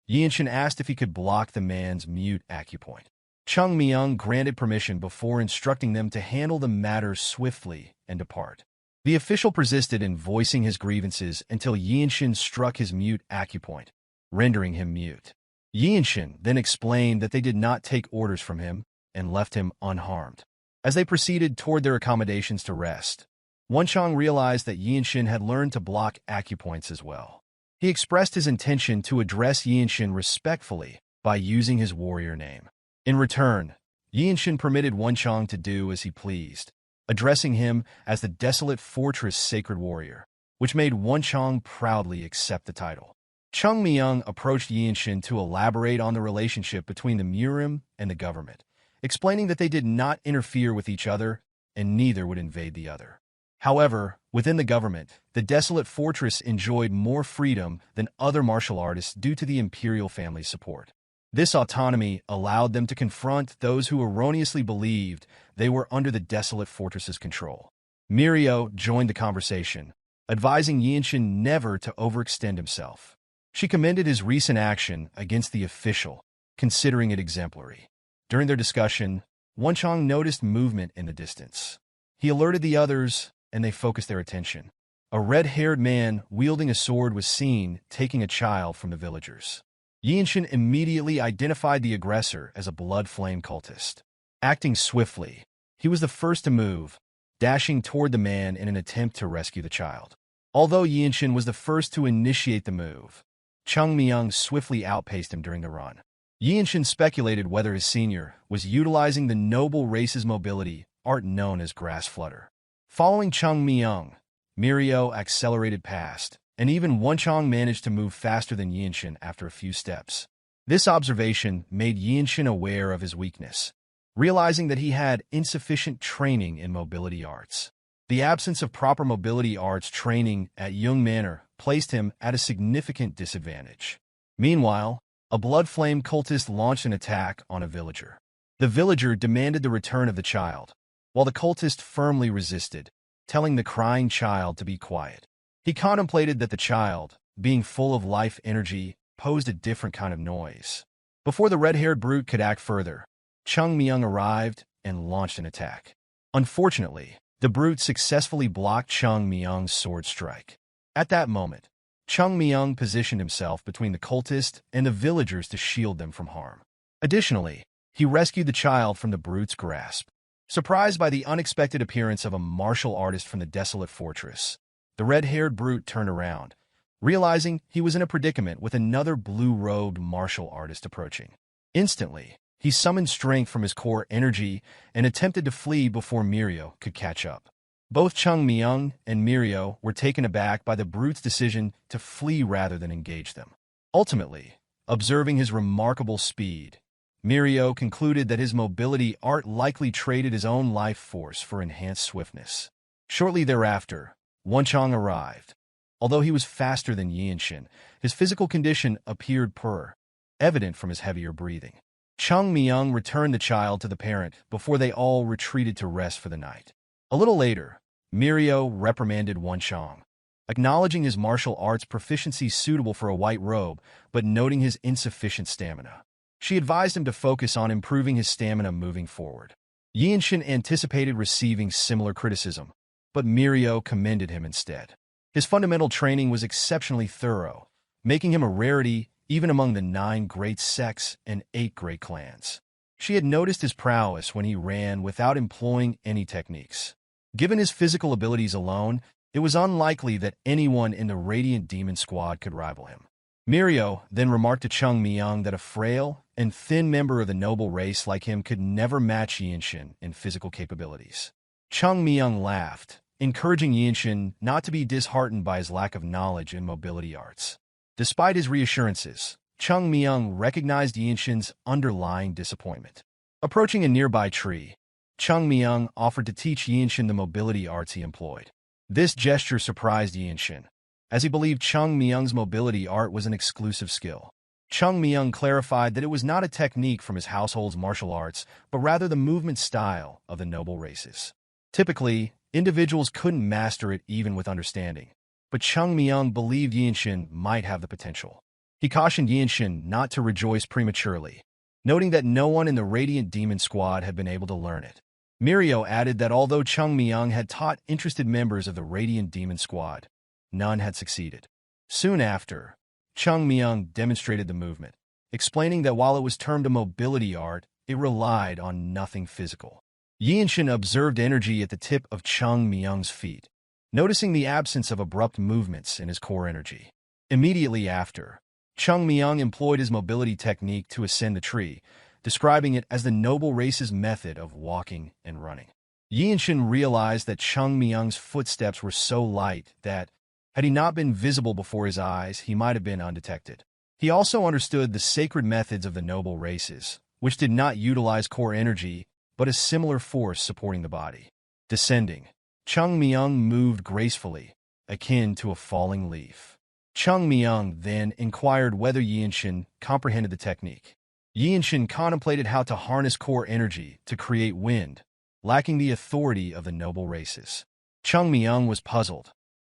Yeonshin asked if he could block the man's mute acupoint. Chung Myung granted permission before instructing them to handle the matter swiftly and depart. The official persisted in voicing his grievances until Yeonshin struck his mute acupoint, rendering him mute. Yeonshin then explained that they did not take orders from him and left him unharmed. As they proceeded toward their accommodations to rest, Wonchong realized that Yeonshin had learned to block acupoints as well. He expressed his intention to address Yeonshin respectfully by using his warrior name. In return, Yeonshin permitted Wonchong to do as he pleased, addressing him as the Desolate Fortress Sacred Warrior, which made Wonchong proudly accept the title. Chung Myung approached Yeonshin to elaborate on the relationship between the Murim and the government, explaining that they did not interfere with each other and neither would invade the other. However, within the government, the Desolate Fortress enjoyed more freedom than other martial artists due to the imperial family's support. This autonomy allowed them to confront those who erroneously believed they were under the Desolate Fortress's control. Myohwa joined the conversation, advising Yeonshin never to overextend himself. She commended his recent action against the official, considering it exemplary. During their discussion, Wonchong noticed movement in the distance. He alerted the others, and they focused their attention, a red-haired man wielding a sword was seen taking a child from the villagers. Yeonshin immediately identified the aggressor as a blood-flame cultist. Acting swiftly, he was the first to move, dashing toward the man in an attempt to rescue the child. Although Yeonshin was the first to initiate the move, Chung Myung swiftly outpaced him during the run. Yeonshin speculated whether his senior was utilizing the noble race's mobility art known as grass flutter. Following Chung Myung, Mirio accelerated past, and even Wonchong managed to move faster than Yeonshin after a few steps. This observation made Yeonshin aware of his weakness, realizing that he had insufficient training in mobility arts. The absence of proper mobility arts training at Yeong Manor placed him at a significant disadvantage. Meanwhile, a blood flame cultist launched an attack on a villager. The villager demanded the return of the child, while the cultist firmly resisted, telling the crying child to be quiet. He contemplated that the child, being full of life energy, posed a different kind of noise. Before the red-haired brute could act further, Chung Myung arrived and launched an attack. Unfortunately, the brute successfully blocked Chung Myung's sword strike. At that moment, Chung Myung positioned himself between the cultist and the villagers to shield them from harm. Additionally, he rescued the child from the brute's grasp. Surprised by the unexpected appearance of a martial artist from the Desolate Fortress, the red-haired brute turned around, realizing he was in a predicament with another blue-robed martial artist approaching. Instantly, he summoned strength from his core energy and attempted to flee before Mirio could catch up. Both Chung Myung and Mirio were taken aback by the brute's decision to flee rather than engage them. Ultimately, observing his remarkable speed, Mirio concluded that his mobility art likely traded his own life force for enhanced swiftness. Shortly thereafter, Wonchong arrived. Although he was faster than Yeonshin, his physical condition appeared poor, evident from his heavier breathing. Chung Myung returned the child to the parent before they all retreated to rest for the night. A little later, Mirio reprimanded Wonchong, acknowledging his martial arts proficiency suitable for a white robe, but noting his insufficient stamina. She advised him to focus on improving his stamina moving forward. Yeonshin anticipated receiving similar criticism, but Mirio commended him instead. His fundamental training was exceptionally thorough, making him a rarity even among the 9 great sects and 8 great clans. She had noticed his prowess when he ran without employing any techniques. Given his physical abilities alone, it was unlikely that anyone in the Radiant Demon Squad could rival him. Mirio then remarked to Chung Myung that a frail and thin member of the noble race like him could never match Yeonshin in physical capabilities. Chung Myung laughed, encouraging Yeonshin not to be disheartened by his lack of knowledge in mobility arts. Despite his reassurances, Chung Myung recognized Yeonshin's underlying disappointment. Approaching a nearby tree, Chung Myung offered to teach Yeonshin the mobility arts he employed. This gesture surprised Yeonshin, as he believed Chung Myung's mobility art was an exclusive skill. Chung Myung clarified that it was not a technique from his household's martial arts, but rather the movement style of the noble races. Typically, individuals couldn't master it even with understanding, but Chung Myung believed Yeonshin might have the potential. He cautioned Yeonshin not to rejoice prematurely, noting that no one in the Radiant Demon Squad had been able to learn it. Mirio added that although Chung Myung had taught interested members of the Radiant Demon Squad, none had succeeded. Soon after, Chung Myung demonstrated the movement, explaining that while it was termed a mobility art, it relied on nothing physical. Yeonshin observed energy at the tip of Chung Myung's feet, noticing the absence of abrupt movements in his core energy. Immediately after, Chung Myung employed his mobility technique to ascend the tree, describing it as the noble race's method of walking and running. Yeonshin realized that Chung Myung's footsteps were so light that, had he not been visible before his eyes, he might have been undetected. He also understood the sacred methods of the noble races, which did not utilize core energy, but a similar force supporting the body. Descending, Chung Myung moved gracefully, akin to a falling leaf. Chung Myung then inquired whether Yeonshin comprehended the technique. Yeonshin contemplated how to harness core energy to create wind, lacking the authority of the noble races. Chung Myung was puzzled,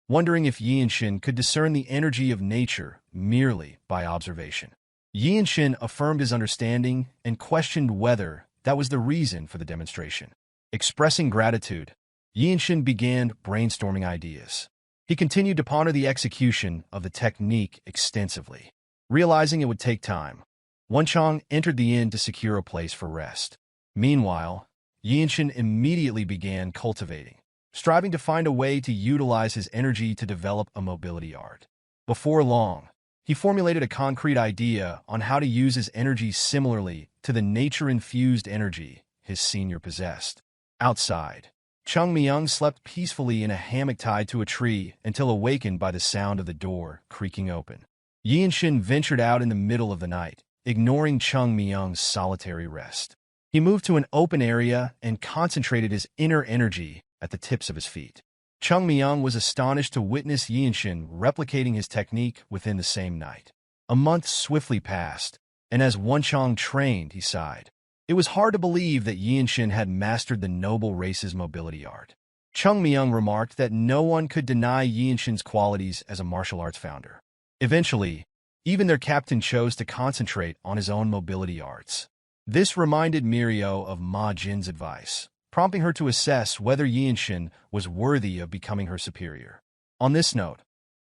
wondering if Yeonshin could discern the energy of nature merely by observation. Yeonshin affirmed his understanding and questioned whether that was the reason for the demonstration. Expressing gratitude, Yeonshin began brainstorming ideas. He continued to ponder the execution of the technique extensively. Realizing it would take time, Wonchong entered the inn to secure a place for rest. Meanwhile, Yeonshin immediately began cultivating, striving to find a way to utilize his energy to develop a mobility art. Before long, he formulated a concrete idea on how to use his energy similarly to the nature-infused energy his senior possessed. Outside, Chung Myung slept peacefully in a hammock tied to a tree until awakened by the sound of the door creaking open. Yeonshin ventured out in the middle of the night, ignoring Chung Myung's solitary rest. He moved to an open area and concentrated his inner energy at the tips of his feet. Chung Myung was astonished to witness Yeonshin replicating his technique within the same night. A month swiftly passed, and as Wonchong trained, he sighed. It was hard to believe that Yeonshin had mastered the noble race's mobility art. Chung Myung remarked that no one could deny Yeonshin's qualities as a martial arts founder. Eventually, even their captain chose to concentrate on his own mobility arts. This reminded Myohwa of Ma Jin's advice, prompting her to assess whether Yeonshin was worthy of becoming her superior. On this note,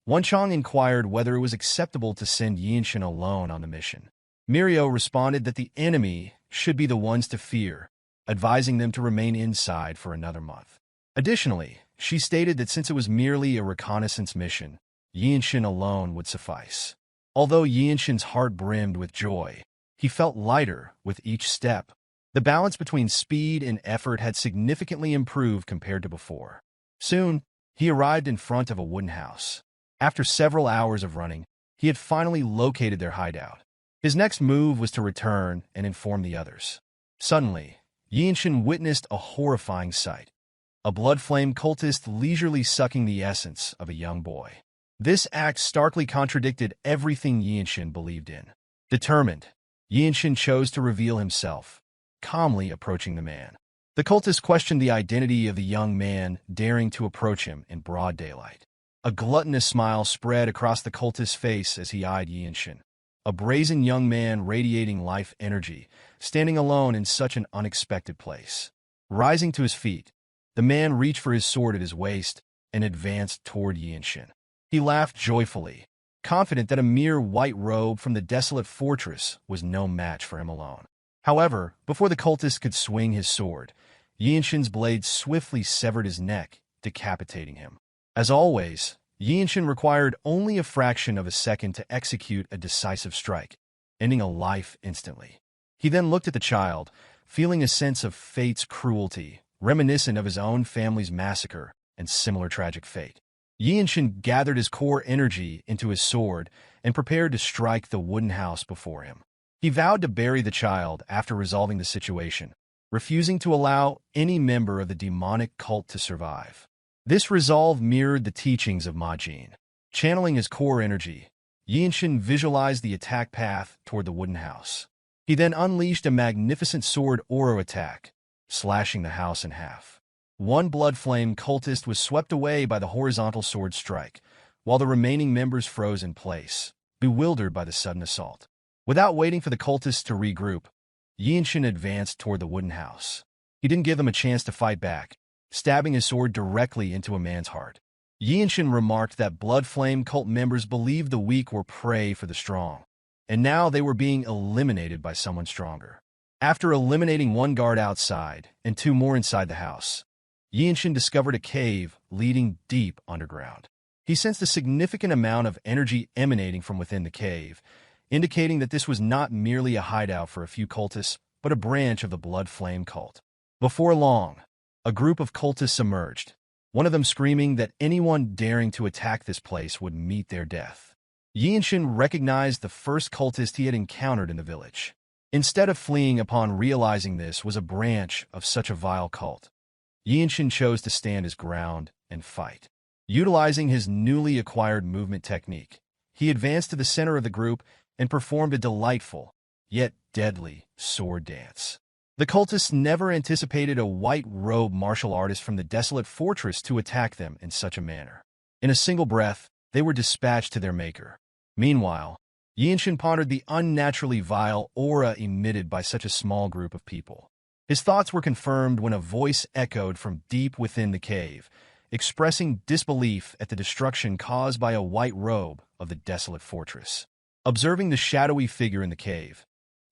Wonchong inquired whether it was acceptable to send Yeonshin alone on the mission. Myohwa responded that the enemy should be the ones to fear, advising them to remain inside for another month. Additionally, she stated that since it was merely a reconnaissance mission, Yeonshin alone would suffice. Although Yeonshin's heart brimmed with joy, he felt lighter with each step. The balance between speed and effort had significantly improved compared to before. Soon, he arrived in front of a wooden house. After several hours of running, he had finally located their hideout. His next move was to return and inform the others. Suddenly, Yeonshin witnessed a horrifying sight. A blood-flame cultist leisurely sucking the essence of a young boy. This act starkly contradicted everything Yeonshin believed in. Determined, Yeonshin chose to reveal himself, calmly approaching the man. The cultist questioned the identity of the young man, daring to approach him in broad daylight. A gluttonous smile spread across the cultist's face as he eyed Yeonshin. A brazen young man radiating life energy, standing alone in such an unexpected place. Rising to his feet, the man reached for his sword at his waist and advanced toward Yeonshin. He laughed joyfully, confident that a mere white robe from the Desolate Fortress was no match for him alone. However, before the cultist could swing his sword, Yeonshin's blade swiftly severed his neck, decapitating him. As always, Yeonshin required only a fraction of a second to execute a decisive strike, ending a life instantly. He then looked at the child, feeling a sense of fate's cruelty, reminiscent of his own family's massacre and similar tragic fate. Yeonshin gathered his core energy into his sword and prepared to strike the wooden house before him. He vowed to bury the child after resolving the situation, refusing to allow any member of the demonic cult to survive. This resolve mirrored the teachings of Ma Jin. Channeling his core energy, Yeonshin visualized the attack path toward the wooden house. He then unleashed a magnificent sword aura attack, slashing the house in half. One blood flame cultist was swept away by the horizontal sword strike, while the remaining members froze in place, bewildered by the sudden assault. Without waiting for the cultists to regroup, Yeonshin advanced toward the wooden house. He didn't give them a chance to fight back, stabbing his sword directly into a man's heart. Yeonshin remarked that blood flame cult members believed the weak were prey for the strong, and now they were being eliminated by someone stronger. After eliminating one guard outside and two more inside the house, Yeonshin discovered a cave leading deep underground. He sensed a significant amount of energy emanating from within the cave, indicating that this was not merely a hideout for a few cultists, but a branch of the Blood Flame cult. Before long, a group of cultists emerged, one of them screaming that anyone daring to attack this place would meet their death. Yeonshin recognized the first cultist he had encountered in the village. Instead of fleeing upon realizing this was a branch of such a vile cult, Yeonshin chose to stand his ground and fight. Utilizing his newly acquired movement technique, he advanced to the center of the group and performed a delightful, yet deadly, sword dance. The cultists never anticipated a white-robed martial artist from the Desolate Fortress to attack them in such a manner. In a single breath, they were dispatched to their maker. Meanwhile, Yeonshin pondered the unnaturally vile aura emitted by such a small group of people. His thoughts were confirmed when a voice echoed from deep within the cave, expressing disbelief at the destruction caused by a white robe of the Desolate Fortress. Observing the shadowy figure in the cave,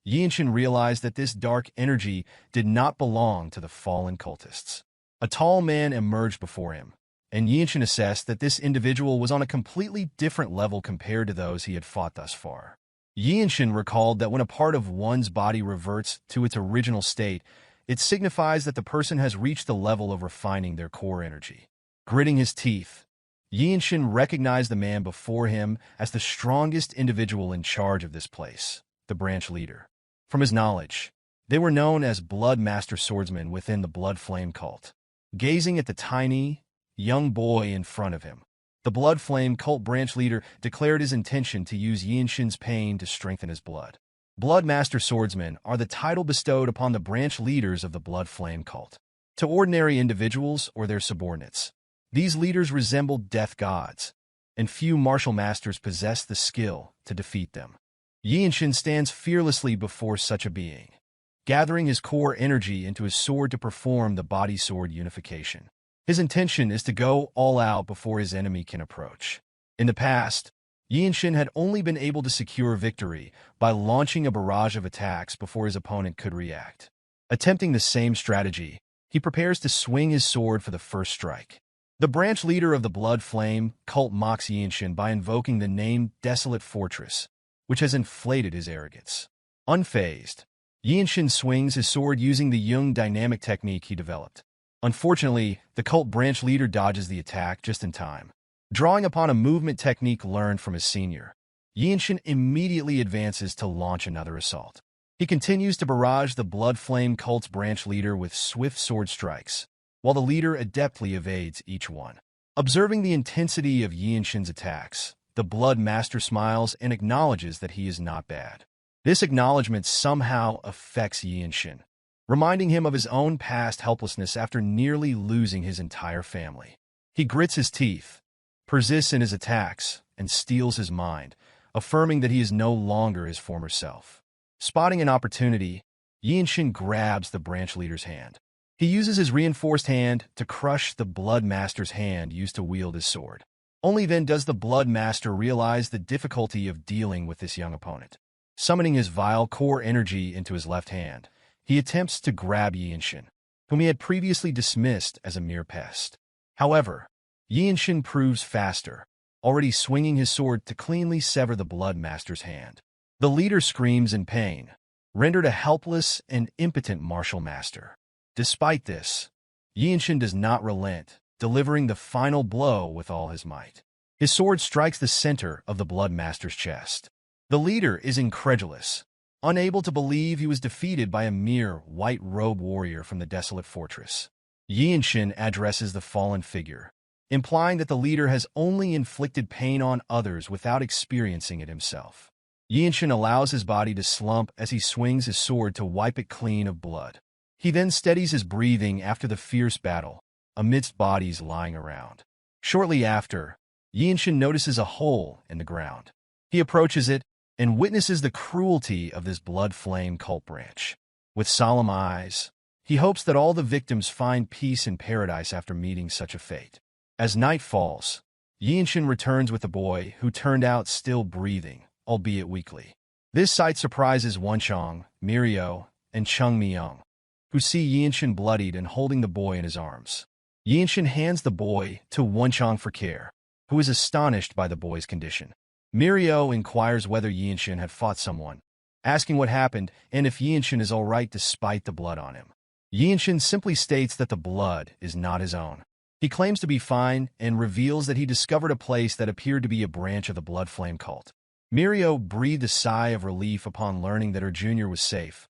Yeonshin realized that this dark energy did not belong to the fallen cultists. A tall man emerged before him, and Yeonshin assessed that this individual was on a completely different level compared to those he had fought thus far. Yeonshin recalled that when a part of one's body reverts to its original state, it signifies that the person has reached the level of refining their core energy. Gritting his teeth, Yeonshin recognized the man before him as the strongest individual in charge of this place, the branch leader. From his knowledge, they were known as Blood Master Swordsmen within the Blood Flame cult. Gazing at the tiny, young boy in front of him, the Blood Flame cult branch leader declared his intention to use Yeonshin's pain to strengthen his blood. Blood Master Swordsmen are the title bestowed upon the branch leaders of the Blood Flame cult. To ordinary individuals or their subordinates, these leaders resemble death gods, and few martial masters possess the skill to defeat them. Yeonshin stands fearlessly before such a being, gathering his core energy into his sword to perform the body-sword unification. His intention is to go all out before his enemy can approach. In the past, Yeonshin had only been able to secure victory by launching a barrage of attacks before his opponent could react. Attempting the same strategy, he prepares to swing his sword for the first strike. The branch leader of the Blood Flame cult mocks Yeonshin by invoking the name Desolate Fortress, which has inflated his arrogance. Unfazed, Yeonshin swings his sword using the Jung dynamic technique he developed. Unfortunately, the cult branch leader dodges the attack just in time. Drawing upon a movement technique learned from his senior, Yeonshin immediately advances to launch another assault. He continues to barrage the Blood Flame cult's branch leader with swift sword strikes, while the leader adeptly evades each one. Observing the intensity of Yeonshin's attacks, the Blood Master smiles and acknowledges that he is not bad. This acknowledgement somehow affects Yeonshin, reminding him of his own past helplessness after nearly losing his entire family. He grits his teeth, persists in his attacks, and steels his mind, affirming that he is no longer his former self. Spotting an opportunity, Yeonshin grabs the branch leader's hand. He uses his reinforced hand to crush the Blood Master's hand used to wield his sword. Only then does the Blood Master realize the difficulty of dealing with this young opponent. Summoning his vile core energy into his left hand, he attempts to grab Yeonshin, whom he had previously dismissed as a mere pest. However, Yeonshin proves faster, already swinging his sword to cleanly sever the Blood Master's hand. The leader screams in pain, rendered a helpless and impotent martial master. Despite this, Yeonshin does not relent, delivering the final blow with all his might. His sword strikes the center of the Blood Master's chest. The leader is incredulous, unable to believe he was defeated by a mere white-robed warrior from the Desolate Fortress. Yeonshin addresses the fallen figure, implying that the leader has only inflicted pain on others without experiencing it himself. Yeonshin allows his body to slump as he swings his sword to wipe it clean of blood. He then steadies his breathing after the fierce battle, amidst bodies lying around. Shortly after, Yeonshin notices a hole in the ground. He approaches it and witnesses the cruelty of this Blood Flame cult branch. With solemn eyes, he hopes that all the victims find peace in paradise after meeting such a fate. As night falls, Yeonshin returns with the boy, who turned out still breathing, albeit weakly. This sight surprises Wonchong, Mirio, and Chung Myung, who see Yeonshin bloodied and holding the boy in his arms. Yeonshin hands the boy to Wonchong for care, who is astonished by the boy's condition. Mirio inquires whether Yeonshin had fought someone, asking what happened and if Yeonshin is all right despite the blood on him. Yeonshin simply states that the blood is not his own. He claims to be fine and reveals that he discovered a place that appeared to be a branch of the Blood Flame cult. Mirio breathed a sigh of relief upon learning that her junior was safe,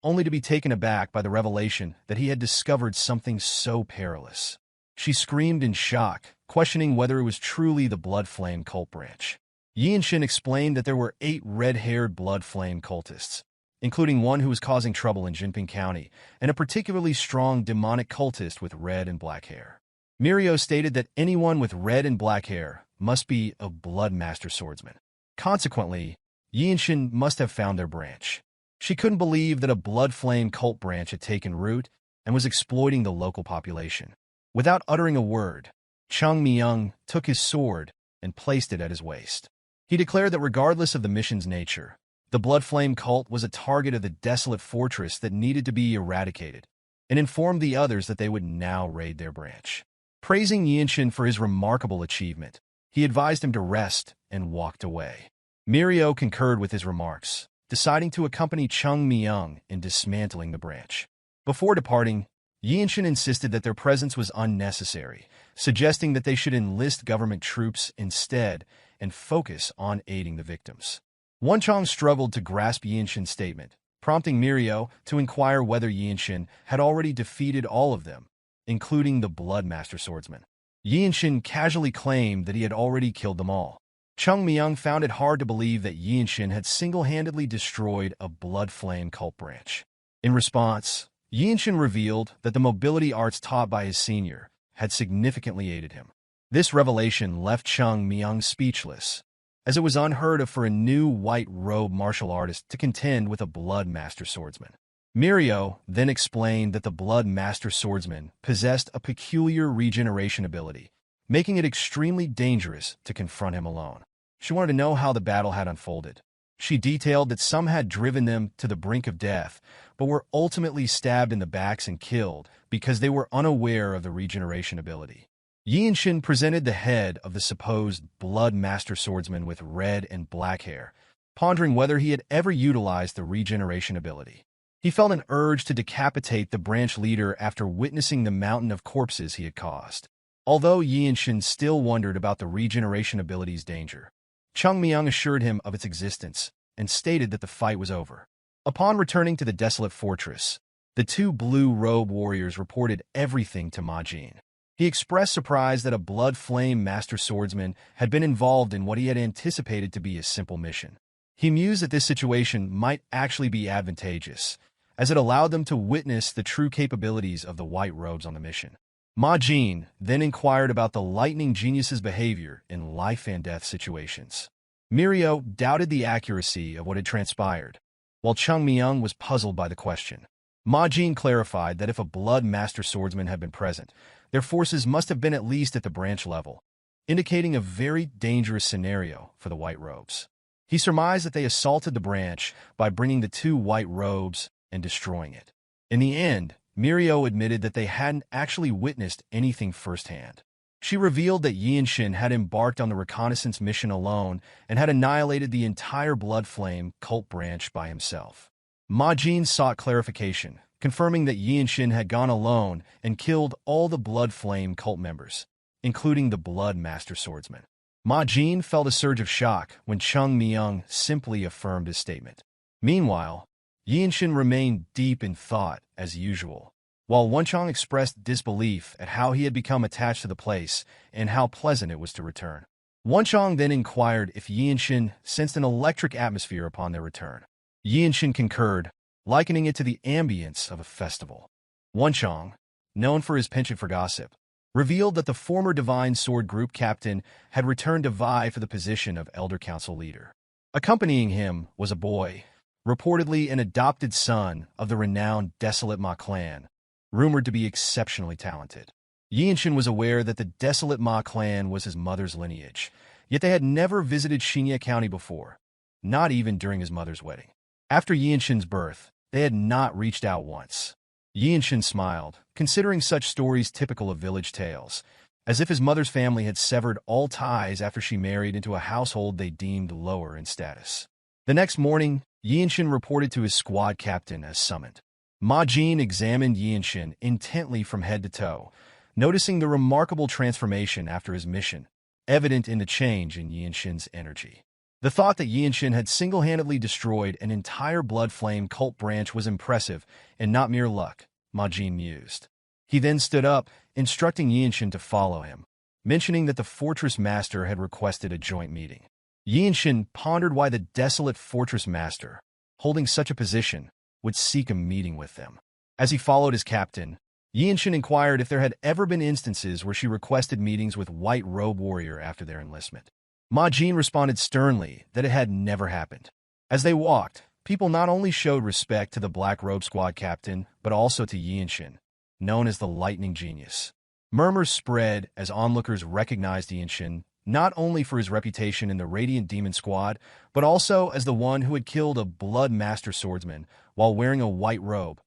only to be taken aback by the revelation that he had discovered something so perilous. She screamed in shock, questioning whether it was truly the Blood Flame cult branch. Yeonshin explained that there were 8 red-haired Blood Flame cultists, including one who was causing trouble in Jinping County, and a particularly strong demonic cultist with red and black hair. Mirio stated that anyone with red and black hair must be a Blood Master Swordsman. Consequently, Yeonshin must have found their branch. She couldn't believe that a Blood Flame cult branch had taken root and was exploiting the local population. Without uttering a word, Chung Myung took his sword and placed it at his waist. He declared that regardless of the mission's nature, the Blood Flame cult was a target of the Desolate Fortress that needed to be eradicated, and informed the others that they would now raid their branch. Praising Yeonshin for his remarkable achievement, he advised him to rest and walked away. Myohwa concurred with his remarks, deciding to accompany Chung Myung in dismantling the branch. Before departing, Yeonshin insisted that their presence was unnecessary, suggesting that they should enlist government troops instead and focus on aiding the victims. Wonchong struggled to grasp Yeonshin's statement, prompting Myohwa to inquire whether Yeonshin had already defeated all of them, including the Bloodmaster Swordsman. Yeonshin casually claimed that he had already killed them all. Chung Myung found it hard to believe that Yeonshin had single-handedly destroyed a Blood Flame cult branch. In response, Yeonshin revealed that the mobility arts taught by his senior had significantly aided him. This revelation left Chung Myung speechless, as it was unheard of for a new white robe martial artist to contend with a Bloodmaster Swordsman. Myohwa then explained that the Bloodmaster Swordsman possessed a peculiar regeneration ability, making it extremely dangerous to confront him alone. She wanted to know how the battle had unfolded. She detailed that some had driven them to the brink of death, but were ultimately stabbed in the backs and killed because they were unaware of the regeneration ability. Yeonshin presented the head of the supposed Bloodmaster Swordsman with red and black hair, pondering whether he had ever utilized the regeneration ability. He felt an urge to decapitate the branch leader after witnessing the mountain of corpses he had caused. Although Yeonshin still wondered about the regeneration ability's danger, Chung Myung assured him of its existence and stated that the fight was over. Upon returning to the Desolate Fortress, the two blue robe warriors reported everything to Ma Jin. He expressed surprise that a Blood Flame Master Swordsman had been involved in what he had anticipated to be a simple mission. He mused that this situation might actually be advantageous, as it allowed them to witness the true capabilities of the white robes on the mission. Ma Jin then inquired about the lightning genius's behavior in life-and-death situations. Myohwa doubted the accuracy of what had transpired, while Chung Myung was puzzled by the question. Ma Jin clarified that if a Blood Master Swordsman had been present, their forces must have been at least at the branch level, indicating a very dangerous scenario for the white robes. He surmised that they assaulted the branch by bringing the two white robes and destroying it. In the end, Myohwa admitted that they hadn't actually witnessed anything firsthand. She revealed that Yeonshin had embarked on the reconnaissance mission alone and had annihilated the entire Blood Flame cult branch by himself. Ma Jin sought clarification, confirming that Yeonshin had gone alone and killed all the Blood Flame cult members, including the Bloodmaster Swordsman. Ma Jin felt a surge of shock when Chung Myung simply affirmed his statement. Meanwhile, Yeonshin remained deep in thought as usual, while Wonchong expressed disbelief at how he had become attached to the place and how pleasant it was to return. Wonchong then inquired if Yeonshin sensed an electric atmosphere upon their return. Yeonshin concurred, likening it to the ambience of a festival. Wonchong, known for his penchant for gossip, revealed that the former Divine Sword Group captain had returned to vie for the position of Elder Council leader. Accompanying him was a boy, reportedly an adopted son of the renowned Desolate Male clan, rumored to be exceptionally talented. Yeonshin was aware that the Desolate Male clan was his mother's lineage, yet they had never visited Hyea County before, not even during his mother's wedding. After Yeonshin's birth, they had not reached out once. Yeonshin smiled, considering such stories typical of village tales, as if his mother's family had severed all ties after she married into a household they deemed lower in status. The next morning, Yeonshin reported to his squad captain as summoned. Ma Jin examined Yeonshin intently from head to toe, noticing the remarkable transformation after his mission, evident in the change in Yeonshin's energy. The thought that Yeonshin had single-handedly destroyed an entire Blood Flame cult branch was impressive and not mere luck, Ma Jin mused. He then stood up, instructing Yeonshin to follow him, mentioning that the Fortress Master had requested a joint meeting. Yeonshin pondered why the Desolate Fortress Master, holding such a position, would seek a meeting with them. As he followed his captain, Yeonshin inquired if there had ever been instances where she requested meetings with White Robe Warrior after their enlistment. Ma Jin responded sternly that it had never happened. As they walked, people not only showed respect to the Black Robe Squad captain, but also to Yeonshin, known as the Lightning Genius. Murmurs spread as onlookers recognized Yeonshin not only for his reputation in the Radiant Demon Squad, but also as the one who had killed a Blood Master swordsman while wearing a white robe,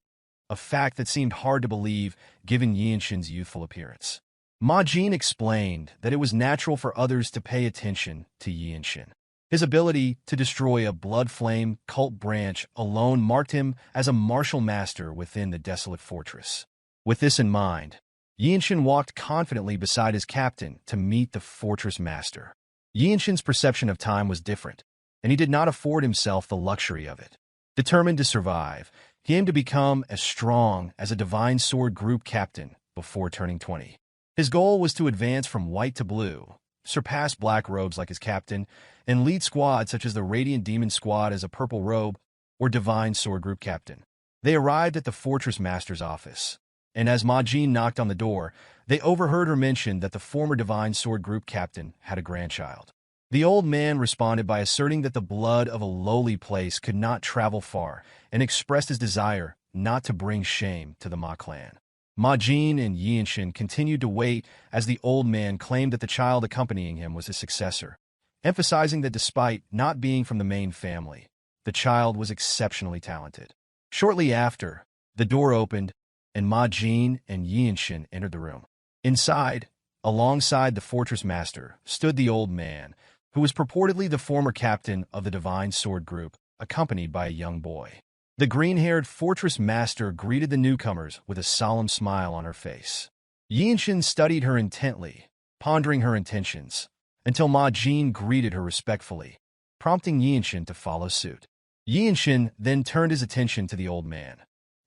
a fact that seemed hard to believe given Yeonshin's youthful appearance. Ma Jin explained that it was natural for others to pay attention to Yeonshin. His ability to destroy a blood flame cult branch alone marked him as a martial master within the Desolate Fortress. With this in mind, Yeonshin walked confidently beside his captain to meet the fortress master. Yeonshin's perception of time was different, and he did not afford himself the luxury of it. Determined to survive, he aimed to become as strong as a Divine Sword Group captain before turning 20. His goal was to advance from white to blue, surpass black robes like his captain, and lead squads such as the Radiant Demon Squad as a purple robe or Divine Sword Group captain. They arrived at the fortress master's office, and as Ma Jin knocked on the door, they overheard her mention that the former Divine Sword Group captain had a grandchild. The old man responded by asserting that the blood of a lowly place could not travel far and expressed his desire not to bring shame to the Ma clan. Ma Jin and Yeonshin continued to wait as the old man claimed that the child accompanying him was his successor, emphasizing that despite not being from the main family, the child was exceptionally talented. Shortly after, the door opened, and Ma Jin and Yeonshin entered the room. Inside, alongside the fortress master, stood the old man, who was purportedly the former captain of the Divine Sword Group, accompanied by a young boy. The green-haired fortress master greeted the newcomers with a solemn smile on her face. Yeonshin studied her intently, pondering her intentions, until Ma Jin greeted her respectfully, prompting Yeonshin to follow suit. Yeonshin then turned his attention to the old man,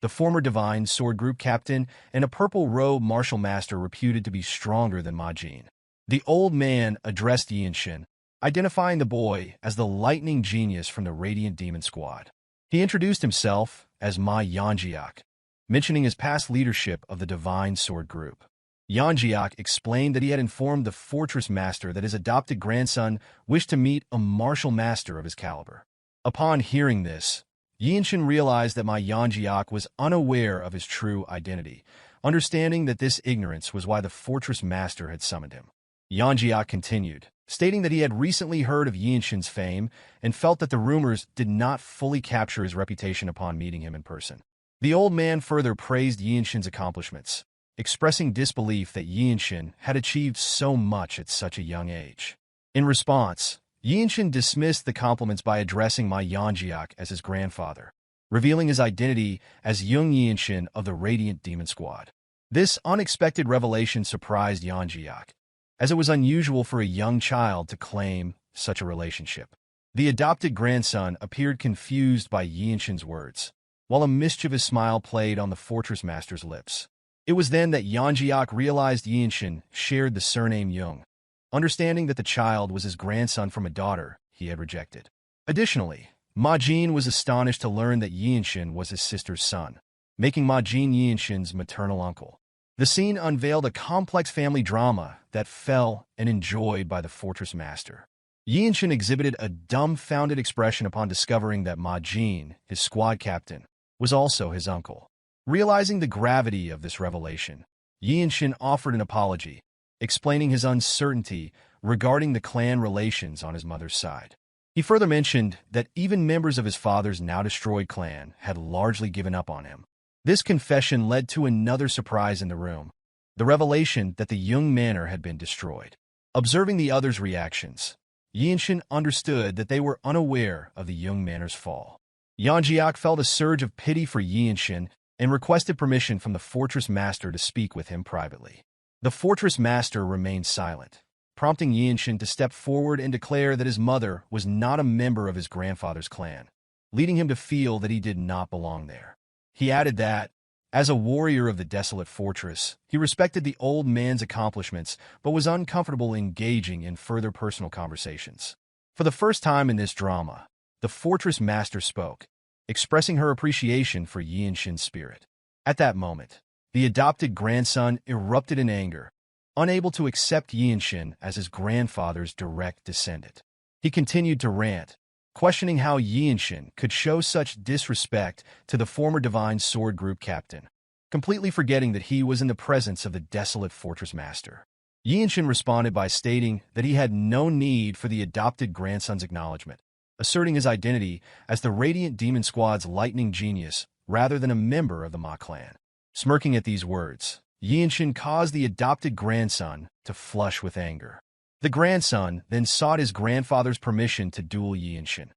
the former Divine Sword Group captain and a purple robe martial master reputed to be stronger than Ma Jin. The old man addressed Yeonshin, identifying the boy as the lightning genius from the Radiant Demon Squad. He introduced himself as Ma Yeonjiak, mentioning his past leadership of the Divine Sword Group. Yeonjiak explained that he had informed the fortress master that his adopted grandson wished to meet a martial master of his caliber. Upon hearing this, Yeonshin realized that Ma Yeonjiak was unaware of his true identity, understanding that this ignorance was why the fortress master had summoned him. Yeonjiak continued, stating that he had recently heard of Yeonshin's fame and felt that the rumors did not fully capture his reputation upon meeting him in person. The old man further praised Yeonshin's accomplishments, expressing disbelief that Yeonshin had achieved so much at such a young age. In response, Yeonshin dismissed the compliments by addressing Ma Yeonjiak as his grandfather, revealing his identity as young Yeonshin of the Radiant Demon Squad. This unexpected revelation surprised Yeonjiak, as it was unusual for a young child to claim such a relationship. The adopted grandson appeared confused by Yeonshin's words, while a mischievous smile played on the fortress master's lips. It was then that Yeonjiak realized Yeonshin shared the surname Yeong, understanding that the child was his grandson from a daughter he had rejected. Additionally, Ma Jin was astonished to learn that Yeonshin was his sister's son, making Ma Jin Yeonshin's maternal uncle. The scene unveiled a complex family drama that fell and enjoyed by the fortress master. Yeonshin exhibited a dumbfounded expression upon discovering that Ma Jin, his squad captain, was also his uncle. Realizing the gravity of this revelation, Yeonshin offered an apology, explaining his uncertainty regarding the clan relations on his mother's side. He further mentioned that even members of his father's now-destroyed clan had largely given up on him. This confession led to another surprise in the room, the revelation that the Yeong Manor had been destroyed. Observing the others' reactions, Yeonshin understood that they were unaware of the Yeong Manor's fall. Yeonjiak felt a surge of pity for Yeonshin and requested permission from the fortress master to speak with him privately. The fortress master remained silent, prompting Yeonshin to step forward and declare that his mother was not a member of his grandfather's clan, leading him to feel that he did not belong there. He added that, as a warrior of the Desolate Fortress, he respected the old man's accomplishments but was uncomfortable engaging in further personal conversations. For the first time in this drama, the fortress master spoke, expressing her appreciation for Yeonshin's spirit. At that moment, the adopted grandson erupted in anger, unable to accept Yeonshin as his grandfather's direct descendant. He continued to rant, questioning how Yeonshin could show such disrespect to the former Divine Sword Group captain. completely forgetting that he was in the presence of the Desolate Fortress master. Yeonshin responded by stating that he had no need for the adopted grandson's acknowledgement, asserting his identity as the Radiant Demon Squad's lightning genius rather than a member of the Ma clan. Smirking at these words, Yeonshin caused the adopted grandson to flush with anger. The grandson then sought his grandfather's permission to duel Yeonshin,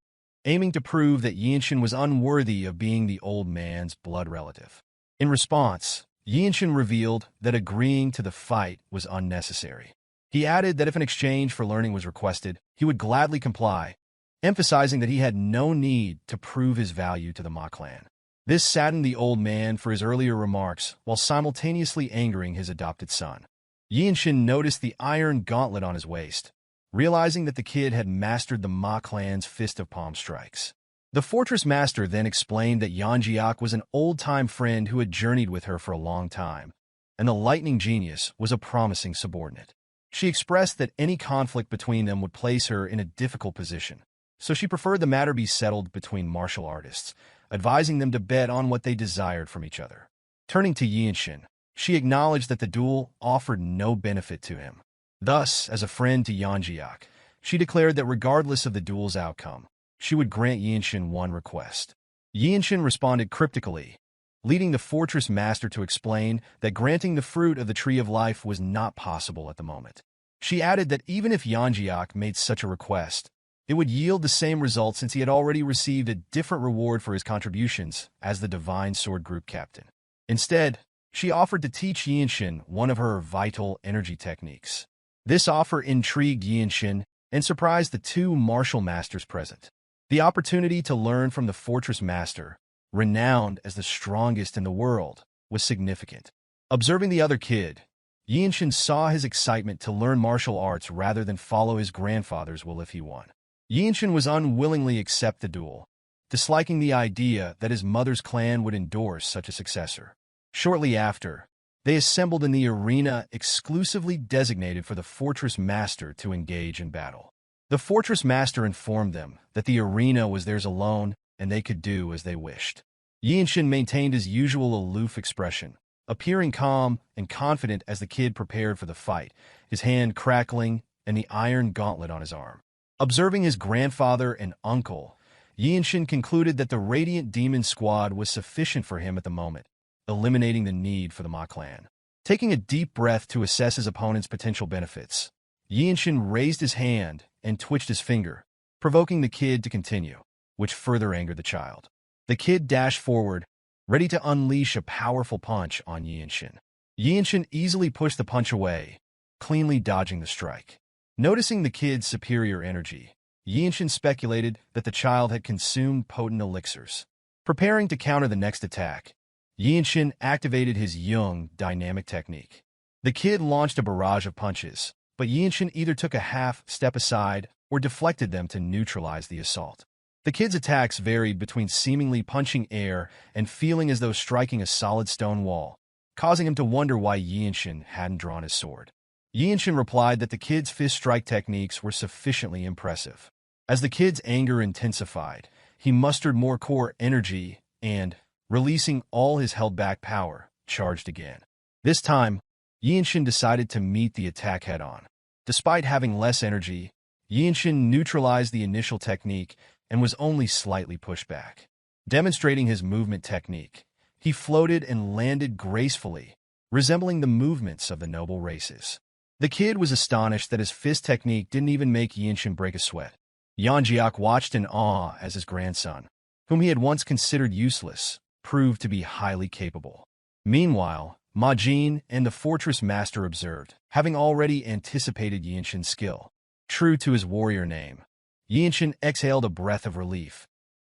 aiming to prove that Yeonshin was unworthy of being the old man's blood relative. In response, Yeonshin revealed that agreeing to the fight was unnecessary. He added that if an exchange for learning was requested, he would gladly comply, emphasizing that he had no need to prove his value to the Ma clan. This saddened the old man for his earlier remarks while simultaneously angering his adopted son. Yeonshin noticed the iron gauntlet on his waist, realizing that the kid had mastered the Ma clan's Fist of Palm strikes. The Fortress Master then explained that Yeonjiak was an old-time friend who had journeyed with her for a long time, and the Lightning Genius was a promising subordinate. She expressed that any conflict between them would place her in a difficult position, so she preferred the matter be settled between martial artists, advising them to bet on what they desired from each other. Turning to Yeonshin, she acknowledged that the duel offered no benefit to him. Thus, as a friend to Yeonjiak, she declared that regardless of the duel's outcome, she would grant Yeonshin one request. Yeonshin responded cryptically, leading the Fortress Master to explain that granting the fruit of the Tree of Life was not possible at the moment. She added that even if Yeonjiak made such a request, it would yield the same result since he had already received a different reward for his contributions as the Divine Sword Group captain. Instead, she offered to teach Yeonshin one of her vital energy techniques. This offer intrigued Yeonshin and surprised the two martial masters present. The opportunity to learn from the Fortress Master, renowned as the strongest in the world, was significant. Observing the other kid, Yeonshin saw his excitement to learn martial arts rather than follow his grandfather's will if he won. Yeonshin was unwillingly accept the duel, disliking the idea that his mother's clan would endorse such a successor. Shortly after, they assembled in the arena exclusively designated for the Fortress Master to engage in battle. The Fortress Master informed them that the arena was theirs alone and they could do as they wished. Yeonshin maintained his usual aloof expression, appearing calm and confident as the kid prepared for the fight, his hand crackling and the iron gauntlet on his arm. Observing his grandfather and uncle, Yeonshin concluded that the Radiant Demon Squad was sufficient for him at the moment, eliminating the need for the Ma clan. Taking a deep breath to assess his opponent's potential benefits, Yeonshin raised his hand and twitched his finger, provoking the kid to continue, which further angered the child. The kid dashed forward, ready to unleash a powerful punch on Yeonshin. Yeonshin easily pushed the punch away, cleanly dodging the strike. Noticing the kid's superior energy, Yeonshin speculated that the child had consumed potent elixirs. Preparing to counter the next attack, Yeonshin activated his Yeong dynamic technique. The kid launched a barrage of punches, but Yeonshin either took a half step aside or deflected them to neutralize the assault. The kid's attacks varied between seemingly punching air and feeling as though striking a solid stone wall, causing him to wonder why Yeonshin hadn't drawn his sword. Yeonshin replied that the kid's fist strike techniques were sufficiently impressive. As the kid's anger intensified, he mustered more core energy and, releasing all his held-back power, charged again. This time, Yeonshin decided to meet the attack head-on. Despite having less energy, Yeonshin neutralized the initial technique and was only slightly pushed back. Demonstrating his movement technique, he floated and landed gracefully, resembling the movements of the noble races. The kid was astonished that his fist technique didn't even make Yeonshin break a sweat. Yeonjiak watched in awe as his grandson, whom he had once considered useless, proved to be highly capable. Meanwhile, Majin and the Fortress Master observed, having already anticipated Yeonshin's skill. True to his warrior name, Yeonshin exhaled a breath of relief,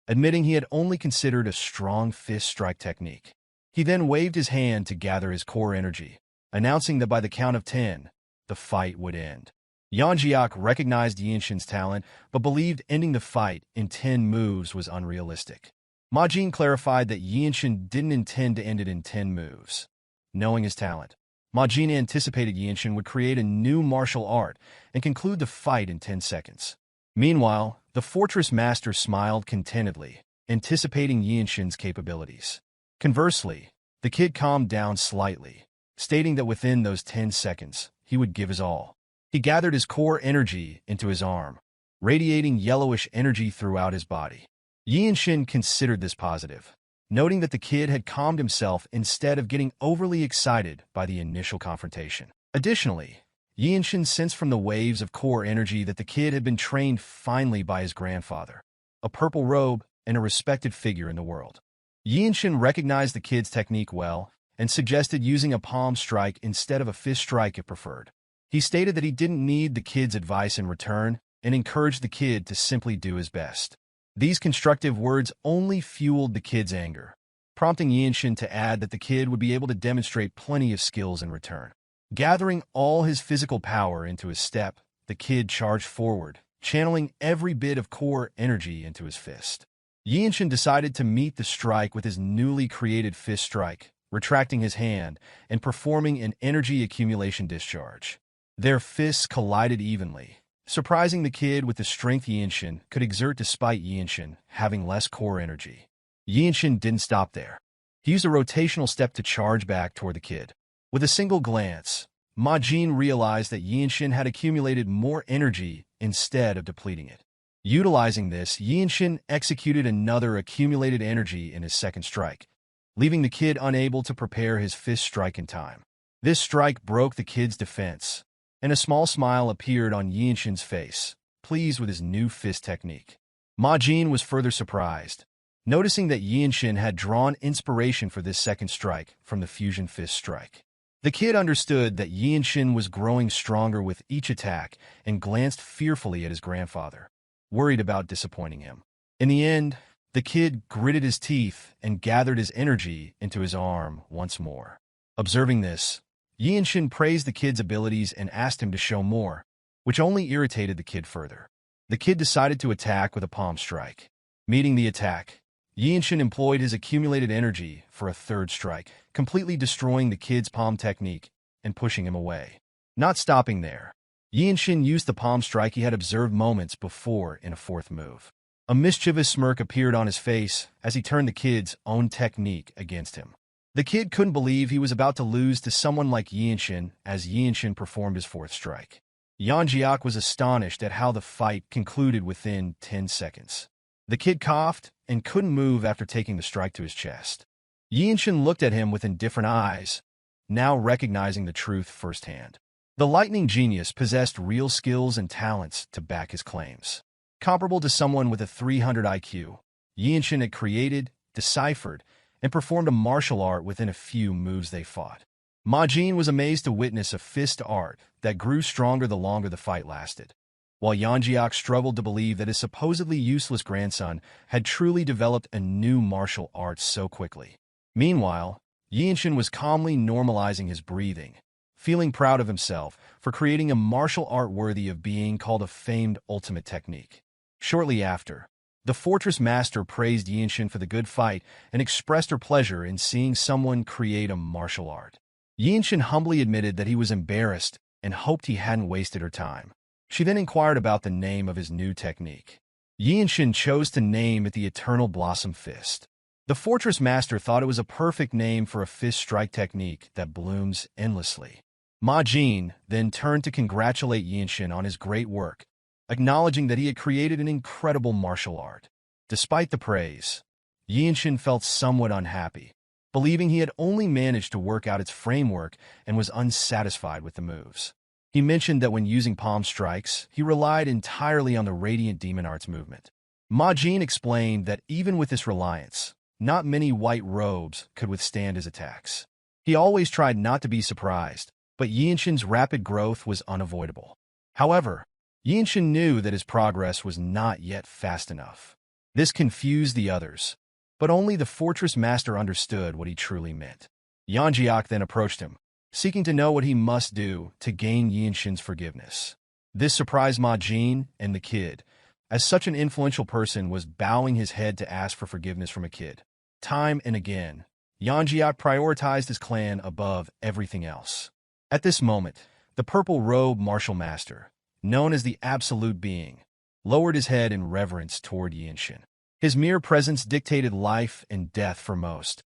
admitting he had only considered a strong fist strike technique. He then waved his hand to gather his core energy, announcing that by the count of 10, the fight would end. Yeonjiak recognized Yeonshin's talent, but believed ending the fight in 10 moves was unrealistic. Majin clarified that Yeonshin didn't intend to end it in 10 moves. Knowing his talent, Majin anticipated Yeonshin would create a new martial art and conclude the fight in 10 seconds. Meanwhile, the Fortress Master smiled contentedly, anticipating Yeonshin's capabilities. Conversely, The kid calmed down slightly, stating that within those 10 seconds, he would give his all. He gathered his core energy into his arm, radiating yellowish energy throughout his body. Yeonshin considered this positive, noting that the kid had calmed himself instead of getting overly excited by the initial confrontation. Additionally, Yeonshin sensed from the waves of core energy that the kid had been trained finely by his grandfather, a purple robe and a respected figure in the world. Yeonshin recognized the kid's technique well and suggested using a palm strike instead of a fist strike if preferred. He stated that he didn't need the kid's advice in return and encouraged the kid to simply do his best. These constructive words only fueled the kid's anger, prompting Yeonshin to add that the kid would be able to demonstrate plenty of skills in return. Gathering all his physical power into his step, the kid charged forward, channeling every bit of core energy into his fist. Yeonshin decided to meet the strike with his newly created fist strike, retracting his hand and performing an energy accumulation discharge. Their fists collided evenly, surprising the kid with the strength Yeonshin could exert despite Yeonshin having less core energy. Yeonshin didn't stop there. He used a rotational step to charge back toward the kid. With a single glance, Majin realized that Yeonshin had accumulated more energy instead of depleting it. Utilizing this, Yeonshin executed another accumulated energy in his second strike, leaving the kid unable to prepare his fist strike in time. This strike broke the kid's defense, and a small smile appeared on Yeonshin's face, pleased with his new fist technique. Majin was further surprised, noticing that Yeonshin had drawn inspiration for this second strike from the fusion fist strike. The kid understood that Yeonshin was growing stronger with each attack and glanced fearfully at his grandfather, worried about disappointing him. In the end, the kid gritted his teeth and gathered his energy into his arm once more. Observing this, Yeonshin praised the kid's abilities and asked him to show more, which only irritated the kid further. The kid decided to attack with a palm strike. Meeting the attack, Yeonshin employed his accumulated energy for a third strike, completely destroying the kid's palm technique and pushing him away. Not stopping there, Yeonshin used the palm strike he had observed moments before in a fourth move. A mischievous smirk appeared on his face as he turned the kid's own technique against him. The kid couldn't believe he was about to lose to someone like Yeonshin as Yeonshin performed his fourth strike. Yeonjiak was astonished at how the fight concluded within 10 seconds. The kid coughed and couldn't move after taking the strike to his chest. Yeonshin looked at him with indifferent eyes, now recognizing the truth firsthand. The lightning genius possessed real skills and talents to back his claims. Comparable to someone with a 300 IQ, Yeonshin had created, deciphered, and performed a martial art within a few moves they fought. Majin was amazed to witness a fist art that grew stronger the longer the fight lasted, while Yeonjiak struggled to believe that his supposedly useless grandson had truly developed a new martial art so quickly. Meanwhile, Yeonshin was calmly normalizing his breathing, feeling proud of himself for creating a martial art worthy of being called a famed ultimate technique. Shortly after, the fortress master praised Yeonshin for the good fight and expressed her pleasure in seeing someone create a martial art. Yeonshin humbly admitted that he was embarrassed and hoped he hadn't wasted her time. She then inquired about the name of his new technique. Yeonshin chose to name it the Eternal Blossom Fist. The fortress master thought it was a perfect name for a fist strike technique that blooms endlessly. Majin then turned to congratulate Yeonshin on his great work, acknowledging that he had created an incredible martial art. Despite the praise, Yeonshin felt somewhat unhappy, believing he had only managed to work out its framework and was unsatisfied with the moves. He mentioned that when using palm strikes, he relied entirely on the Radiant Demon Arts movement. Majin explained that even with this reliance, not many white robes could withstand his attacks. He always tried not to be surprised, but Yeonshin's rapid growth was unavoidable. However, Yeonshin knew that his progress was not yet fast enough. This confused the others, but only the fortress master understood what he truly meant. Yeonjiak then approached him, seeking to know what he must do to gain Yeonshin's forgiveness. This surprised Majin and the kid, as such an influential person was bowing his head to ask for forgiveness from a kid. Time and again, Yeonjiak prioritized his clan above everything else. At this moment, the purple robe martial master, known as the Absolute Being, lowered his head in reverence toward Yeonshin. His mere presence dictated life and death for most,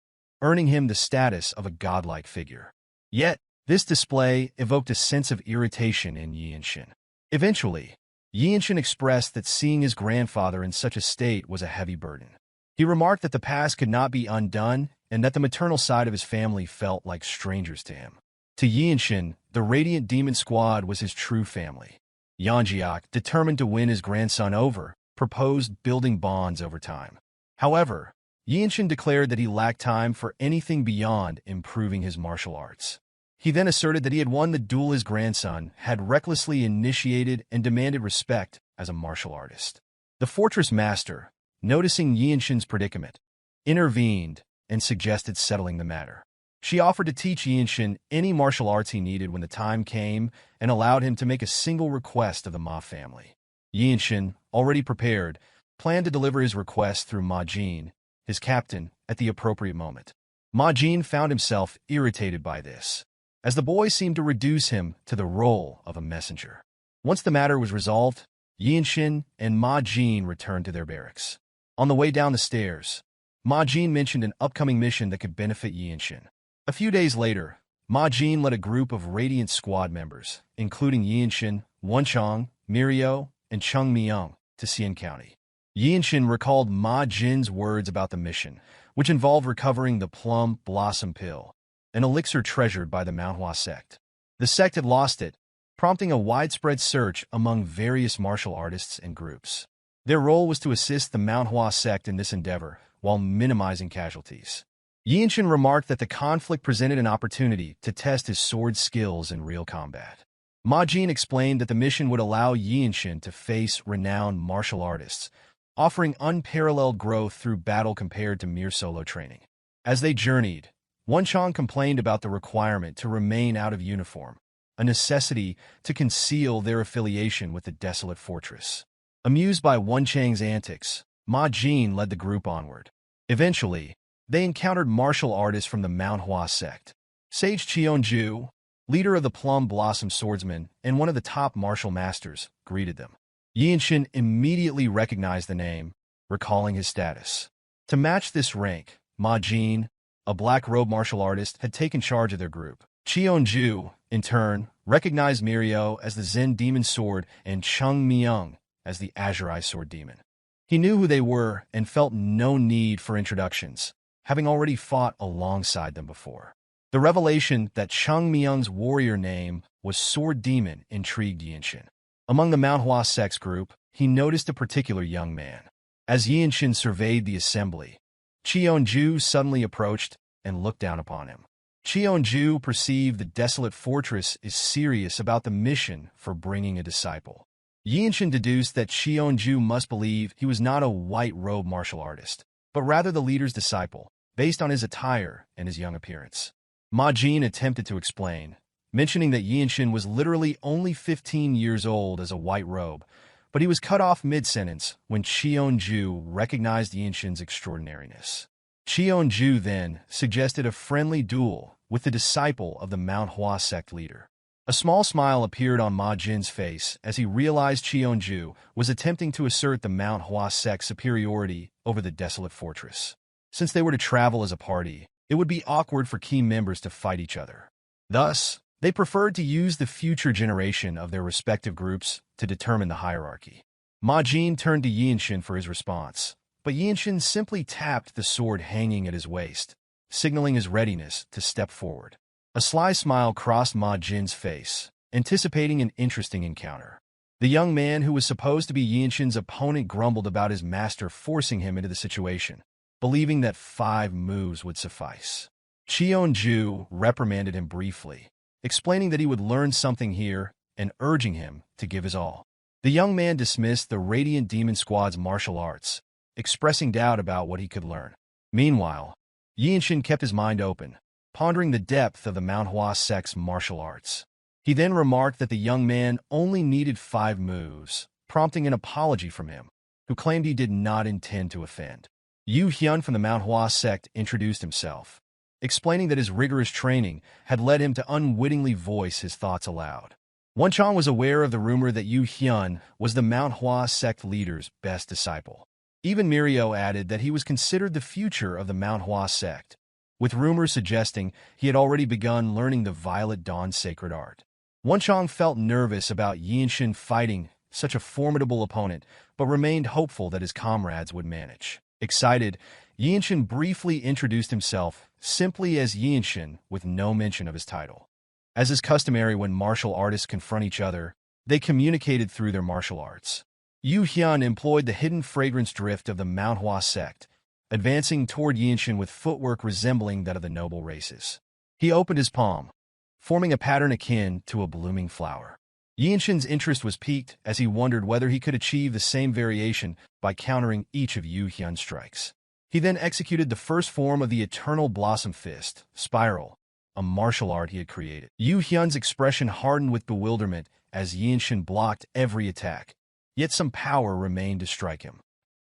earning him the status of a godlike figure. Yet, this display evoked a sense of irritation in Yeonshin. Eventually, Yeonshin expressed that seeing his grandfather in such a state was a heavy burden. He remarked that the past could not be undone and that the maternal side of his family felt like strangers to him. To Yeonshin, the Radiant Demon Squad was his true family. Yeonjiak, determined to win his grandson over, proposed building bonds over time. However, Yeonshin declared that he lacked time for anything beyond improving his martial arts. He then asserted that he had won the duel his grandson had recklessly initiated and demanded respect as a martial artist. The fortress master, noticing Yeonshin's predicament, intervened and suggested settling the matter. She offered to teach Yeonshin any martial arts he needed when the time came and allowed him to make a single request of the Ma family. Yeonshin, already prepared, planned to deliver his request through Ma Jin, his captain, at the appropriate moment. Ma Jin found himself irritated by this, as the boy seemed to reduce him to the role of a messenger. Once the matter was resolved, Yeonshin and Ma Jin returned to their barracks. On the way down the stairs, Ma Jin mentioned an upcoming mission that could benefit Yeonshin. A few days later, Ma Jin led a group of Radiant Squad members, including Yeonshin, Wonchong, Mirio, and Chung Myung, to Xian County. Yeonshin recalled Ma Jin's words about the mission, which involved recovering the Plum Blossom Pill, an elixir treasured by the Myohwa sect. The sect had lost it, prompting a widespread search among various martial artists and groups. Their role was to assist the Myohwa sect in this endeavor while minimizing casualties. Yeonshin remarked that the conflict presented an opportunity to test his sword skills in real combat. Ma Jin explained that the mission would allow Yeonshin to face renowned martial artists, offering unparalleled growth through battle compared to mere solo training. As they journeyed, Wonchong complained about the requirement to remain out of uniform, a necessity to conceal their affiliation with the Desolate Fortress. Amused by Wonchang's antics, Ma Jin led the group onward. Eventually, they encountered martial artists from the Myohwa sect. Sage Cheonju, leader of the Plum Blossom Swordsman and one of the top martial masters, greeted them. Yeonshin immediately recognized the name, recalling his status. To match this rank, Ma Jin, a black robe martial artist, had taken charge of their group. Cheonju, in turn, recognized Mirio as the Zen Demon Sword and Chung Myung as the Azure Eye Sword Demon. He knew who they were and felt no need for introductions, having already fought alongside them before. The revelation that Chung Myung's warrior name was Sword Demon intrigued Yeonshin. Among the Myohwa sect's group, he noticed a particular young man. As Yeonshin surveyed the assembly, Cheonju suddenly approached and looked down upon him. Cheonju perceived the Desolate Fortress is serious about the mission for bringing a disciple. Yeonshin deduced that Cheonju must believe he was not a white robe martial artist, but rather the leader's disciple, based on his attire and his young appearance. Ma Jin attempted to explain, mentioning that Yeonshin was literally only 15 years old as a white robe, but he was cut off mid-sentence when Cheonju recognized Yeonshin's extraordinariness. Cheonju then suggested a friendly duel with the disciple of the Myohwa sect leader. A small smile appeared on Ma Jin's face as he realized Cheonju was attempting to assert the Myohwa sect's superiority over the Desolate Fortress. Since they were to travel as a party, it would be awkward for key members to fight each other. Thus, they preferred to use the future generation of their respective groups to determine the hierarchy. Ma Jin turned to Yeonshin for his response, but Yeonshin simply tapped the sword hanging at his waist, signaling his readiness to step forward. A sly smile crossed Ma Jin's face, anticipating an interesting encounter. The young man who was supposed to be Yeonshin's opponent grumbled about his master forcing him into the situation, believing that 5 moves would suffice. Cheonju reprimanded him briefly, explaining that he would learn something here and urging him to give his all. The young man dismissed the Radiant Demon Squad's martial arts, expressing doubt about what he could learn. Meanwhile, Yeonshin kept his mind open, pondering the depth of the Myohwa sect's martial arts. He then remarked that the young man only needed 5 moves, prompting an apology from him, who claimed he did not intend to offend. Yu Hyun from the Myohwa sect introduced himself, explaining that his rigorous training had led him to unwittingly voice his thoughts aloud. Wonchong was aware of the rumor that Yu Hyun was the Myohwa sect leader's best disciple. Even Mirio added that he was considered the future of the Myohwa sect, with rumors suggesting he had already begun learning the Violet Dawn's sacred art. Wonchong felt nervous about Yeonshin fighting such a formidable opponent, but remained hopeful that his comrades would manage. Excited, Yeonshin briefly introduced himself simply as Yeonshin with no mention of his title. As is customary when martial artists confront each other, they communicated through their martial arts. Yu Hyun employed the hidden fragrance drift of the Myohwa sect, advancing toward Yeonshin with footwork resembling that of the noble races. He opened his palm, forming a pattern akin to a blooming flower. Yeonshin's interest was piqued as he wondered whether he could achieve the same variation by countering each of Yu Hyun's strikes. He then executed the first form of the Eternal Blossom Fist, Spiral, a martial art he had created. Yu Hyun's expression hardened with bewilderment as Yeonshin blocked every attack, yet some power remained to strike him.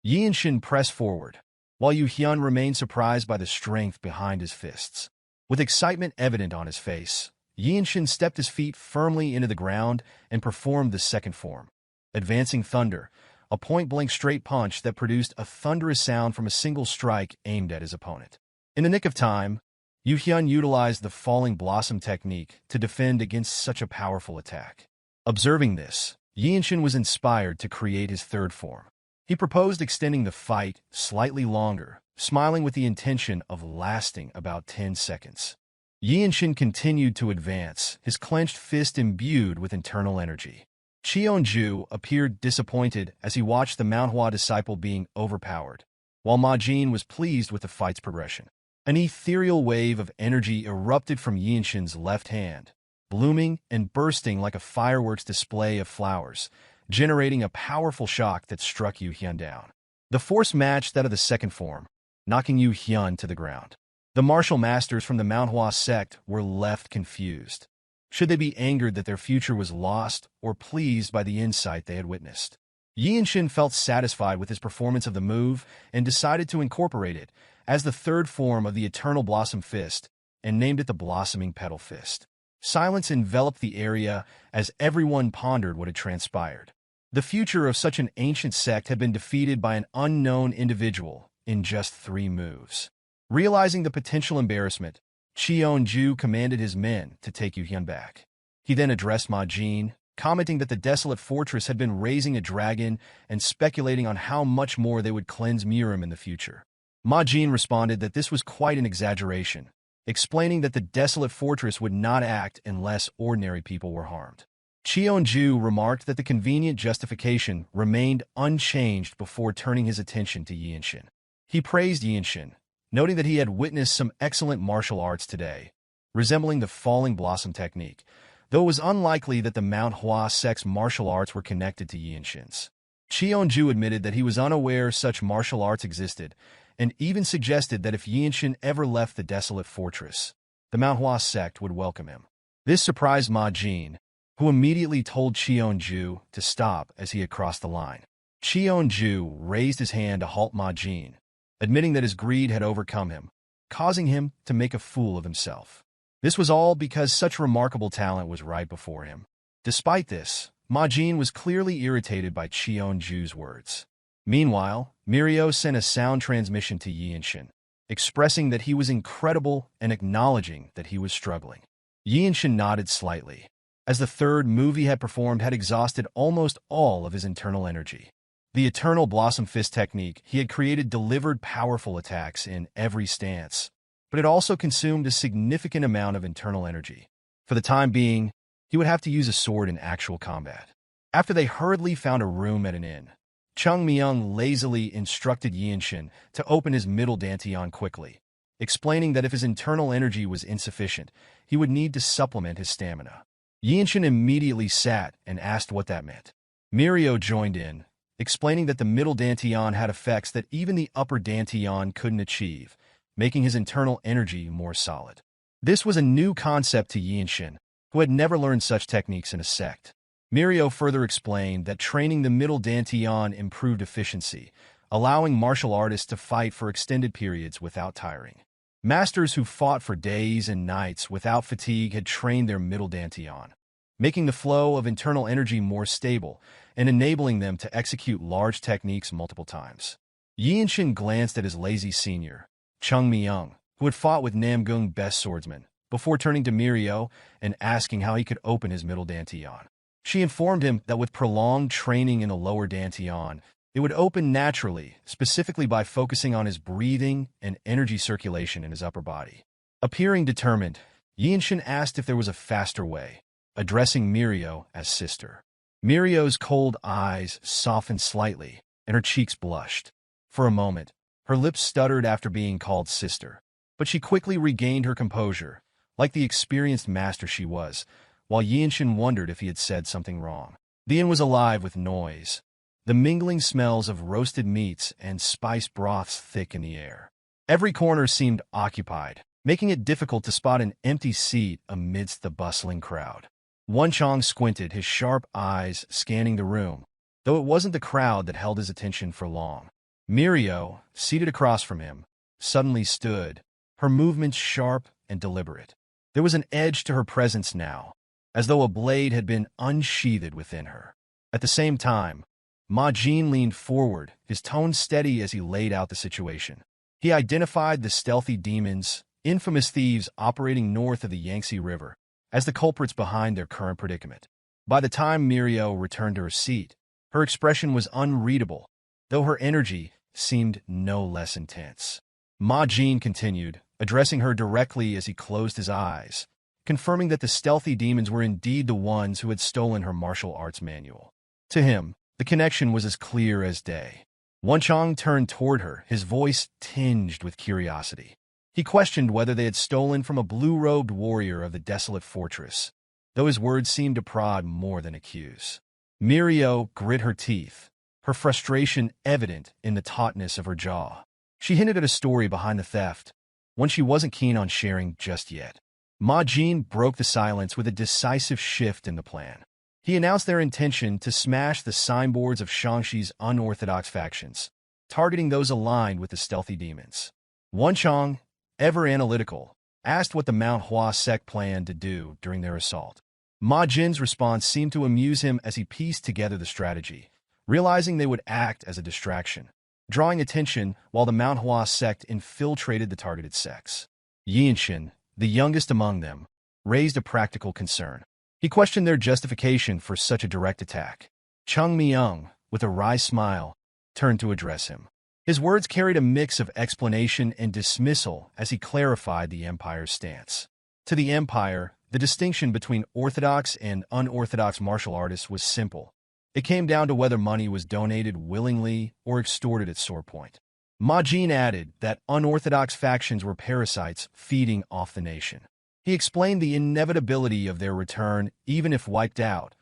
Yeonshin pressed forward, while Yu Hyun remained surprised by the strength behind his fists. With excitement evident on his face, Yeonshin stepped his feet firmly into the ground and performed the second form, Advancing Thunder, a point-blank straight punch that produced a thunderous sound from a single strike aimed at his opponent. In the nick of time, Yu Hyun utilized the Falling Blossom technique to defend against such a powerful attack. Observing this, Yeonshin was inspired to create his third form. He proposed extending the fight slightly longer, smiling with the intention of lasting about 10 seconds. Yeonshin continued to advance, his clenched fist imbued with internal energy. Cheonju appeared disappointed as he watched the Myohwa disciple being overpowered, while Ma Jin was pleased with the fight's progression. An ethereal wave of energy erupted from Yeonshin's left hand, blooming and bursting like a fireworks display of flowers, generating a powerful shock that struck Yu Hyun down. The force matched that of the second form, knocking Yu Hyun to the ground. The martial masters from the Myohwa sect were left confused. Should they be angered that their future was lost or pleased by the insight they had witnessed? Yeonshin felt satisfied with his performance of the move and decided to incorporate it as the third form of the Eternal Blossom Fist and named it the Blossoming Petal Fist. Silence enveloped the area as everyone pondered what had transpired. The future of such an ancient sect had been defeated by an unknown individual in just 3 moves. Realizing the potential embarrassment, Cheonju commanded his men to take Yu Hyun back. He then addressed Ma Jin, commenting that the Desolate Fortress had been raising a dragon and speculating on how much more they would cleanse Mirim in the future. Ma Jin responded that this was quite an exaggeration, explaining that the Desolate Fortress would not act unless ordinary people were harmed. Cheonju remarked that the convenient justification remained unchanged before turning his attention to Yeonshin. He praised Yeonshin, noting that he had witnessed some excellent martial arts today, resembling the Falling Blossom technique, though it was unlikely that the Myohwa sect's martial arts were connected to Yeonshin's. Cheonju admitted that he was unaware such martial arts existed, and even suggested that if Yeonshin ever left the Desolate Fortress, the Myohwa sect would welcome him. This surprised Ma Jin, who immediately told Cheonju to stop as he had crossed the line. Cheonju raised his hand to halt Ma Jin, admitting that his greed had overcome him, causing him to make a fool of himself. This was all because such remarkable talent was right before him. Despite this, Ma Jin was clearly irritated by Cheonju's words. Meanwhile, Mirio sent a sound transmission to Yeonshin, expressing that he was incredible and acknowledging that he was struggling. Yeonshin nodded slightly, as the third move he had performed had exhausted almost all of his internal energy. The Eternal Blossom Fist technique he had created delivered powerful attacks in every stance, but it also consumed a significant amount of internal energy. For the time being, he would have to use a sword in actual combat. After they hurriedly found a room at an inn, Chung Myung lazily instructed Yeonshin to open his middle dantian quickly, explaining that if his internal energy was insufficient, he would need to supplement his stamina. Yeonshin immediately sat and asked what that meant. Mirio joined in, explaining that the middle dantian had effects that even the upper dantian couldn't achieve, making his internal energy more solid. This was a new concept to Yeonshin, who had never learned such techniques in a sect. Mirio further explained that training the middle dantian improved efficiency, allowing martial artists to fight for extended periods without tiring. Masters who fought for days and nights without fatigue had trained their middle dantian, making the flow of internal energy more stable and enabling them to execute large techniques multiple times. Yeonshin glanced at his lazy senior, Chung Myung, who had fought with Namgung best swordsman, before turning to Myohwa and asking how he could open his middle dantian. She informed him that with prolonged training in the lower dantian, it would open naturally, specifically by focusing on his breathing and energy circulation in his upper body. Appearing determined, Yeonshin asked if there was a faster way, addressing Myohwa as sister. Myohwa's cold eyes softened slightly, and her cheeks blushed. For a moment, her lips stuttered after being called sister, but she quickly regained her composure, like the experienced master she was, while Yeonshin wondered if he had said something wrong. The inn was alive with noise, the mingling smells of roasted meats and spiced broths thick in the air. Every corner seemed occupied, making it difficult to spot an empty seat amidst the bustling crowd. Wonchong squinted, his sharp eyes scanning the room, though it wasn't the crowd that held his attention for long. Myohwa, seated across from him, suddenly stood, her movements sharp and deliberate. There was an edge to her presence now, as though a blade had been unsheathed within her. At the same time, Ma Jin leaned forward, his tone steady as he laid out the situation. He identified the stealthy demons, infamous thieves operating north of the Yangtze River, as the culprits behind their current predicament. By the time Myohwa returned to her seat, her expression was unreadable, though her energy seemed no less intense. Ma Jin continued, addressing her directly as he closed his eyes, confirming that the stealthy demons were indeed the ones who had stolen her martial arts manual. To him, the connection was as clear as day. Wonchong turned toward her, his voice tinged with curiosity. He questioned whether they had stolen from a blue-robed warrior of the Desolate Fortress, though his words seemed to prod more than accuse. Myohwa grit her teeth, her frustration evident in the tautness of her jaw. She hinted at a story behind the theft, one she wasn't keen on sharing just yet. Ma Jin broke the silence with a decisive shift in the plan. He announced their intention to smash the signboards of Shangshi's unorthodox factions, targeting those aligned with the stealthy demons. Wonchong, ever analytical, asked what the Myohwa sect planned to do during their assault. Ma Jin's response seemed to amuse him as he pieced together the strategy, realizing they would act as a distraction, drawing attention while the Myohwa sect infiltrated the targeted sects. Yeonshin, the youngest among them, raised a practical concern. He questioned their justification for such a direct attack. Chung Myung, with a wry smile, turned to address him. His words carried a mix of explanation and dismissal as he clarified the Empire's stance. To the Empire, the distinction between orthodox and unorthodox martial artists was simple. It came down to whether money was donated willingly or extorted at swordpoint. Ma Jin added that unorthodox factions were parasites feeding off the nation. He explained the inevitability of their return even if wiped out,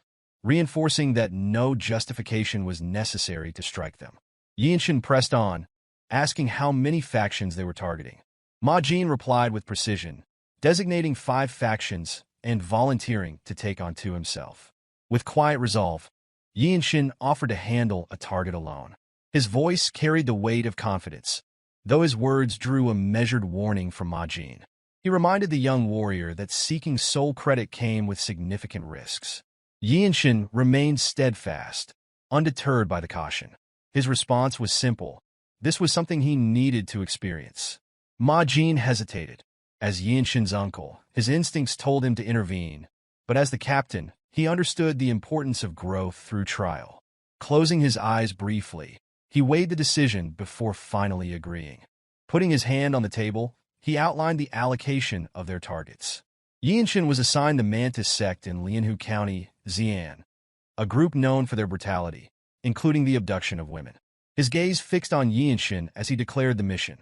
reinforcing that no justification was necessary to strike them. Yeonshin pressed on, asking how many factions they were targeting. Ma Jin replied with precision, designating 5 factions and volunteering to take on 2 himself. With quiet resolve, Yeonshin offered to handle a target alone. His voice carried the weight of confidence, though his words drew a measured warning from Ma Jin. He reminded the young warrior that seeking sole credit came with significant risks. Yeonshin remained steadfast, undeterred by the caution. His response was simple. This was something he needed to experience. Ma Jin hesitated. As Yeonshin's uncle, his instincts told him to intervene, but as the captain, he understood the importance of growth through trial. Closing his eyes briefly, he weighed the decision before finally agreeing. Putting his hand on the table, he outlined the allocation of their targets. Yeonshin was assigned the Mantis Sect in Lianhu County, Xi'an, a group known for their brutality, including the abduction of women. His gaze fixed on Yeonshin as he declared the mission.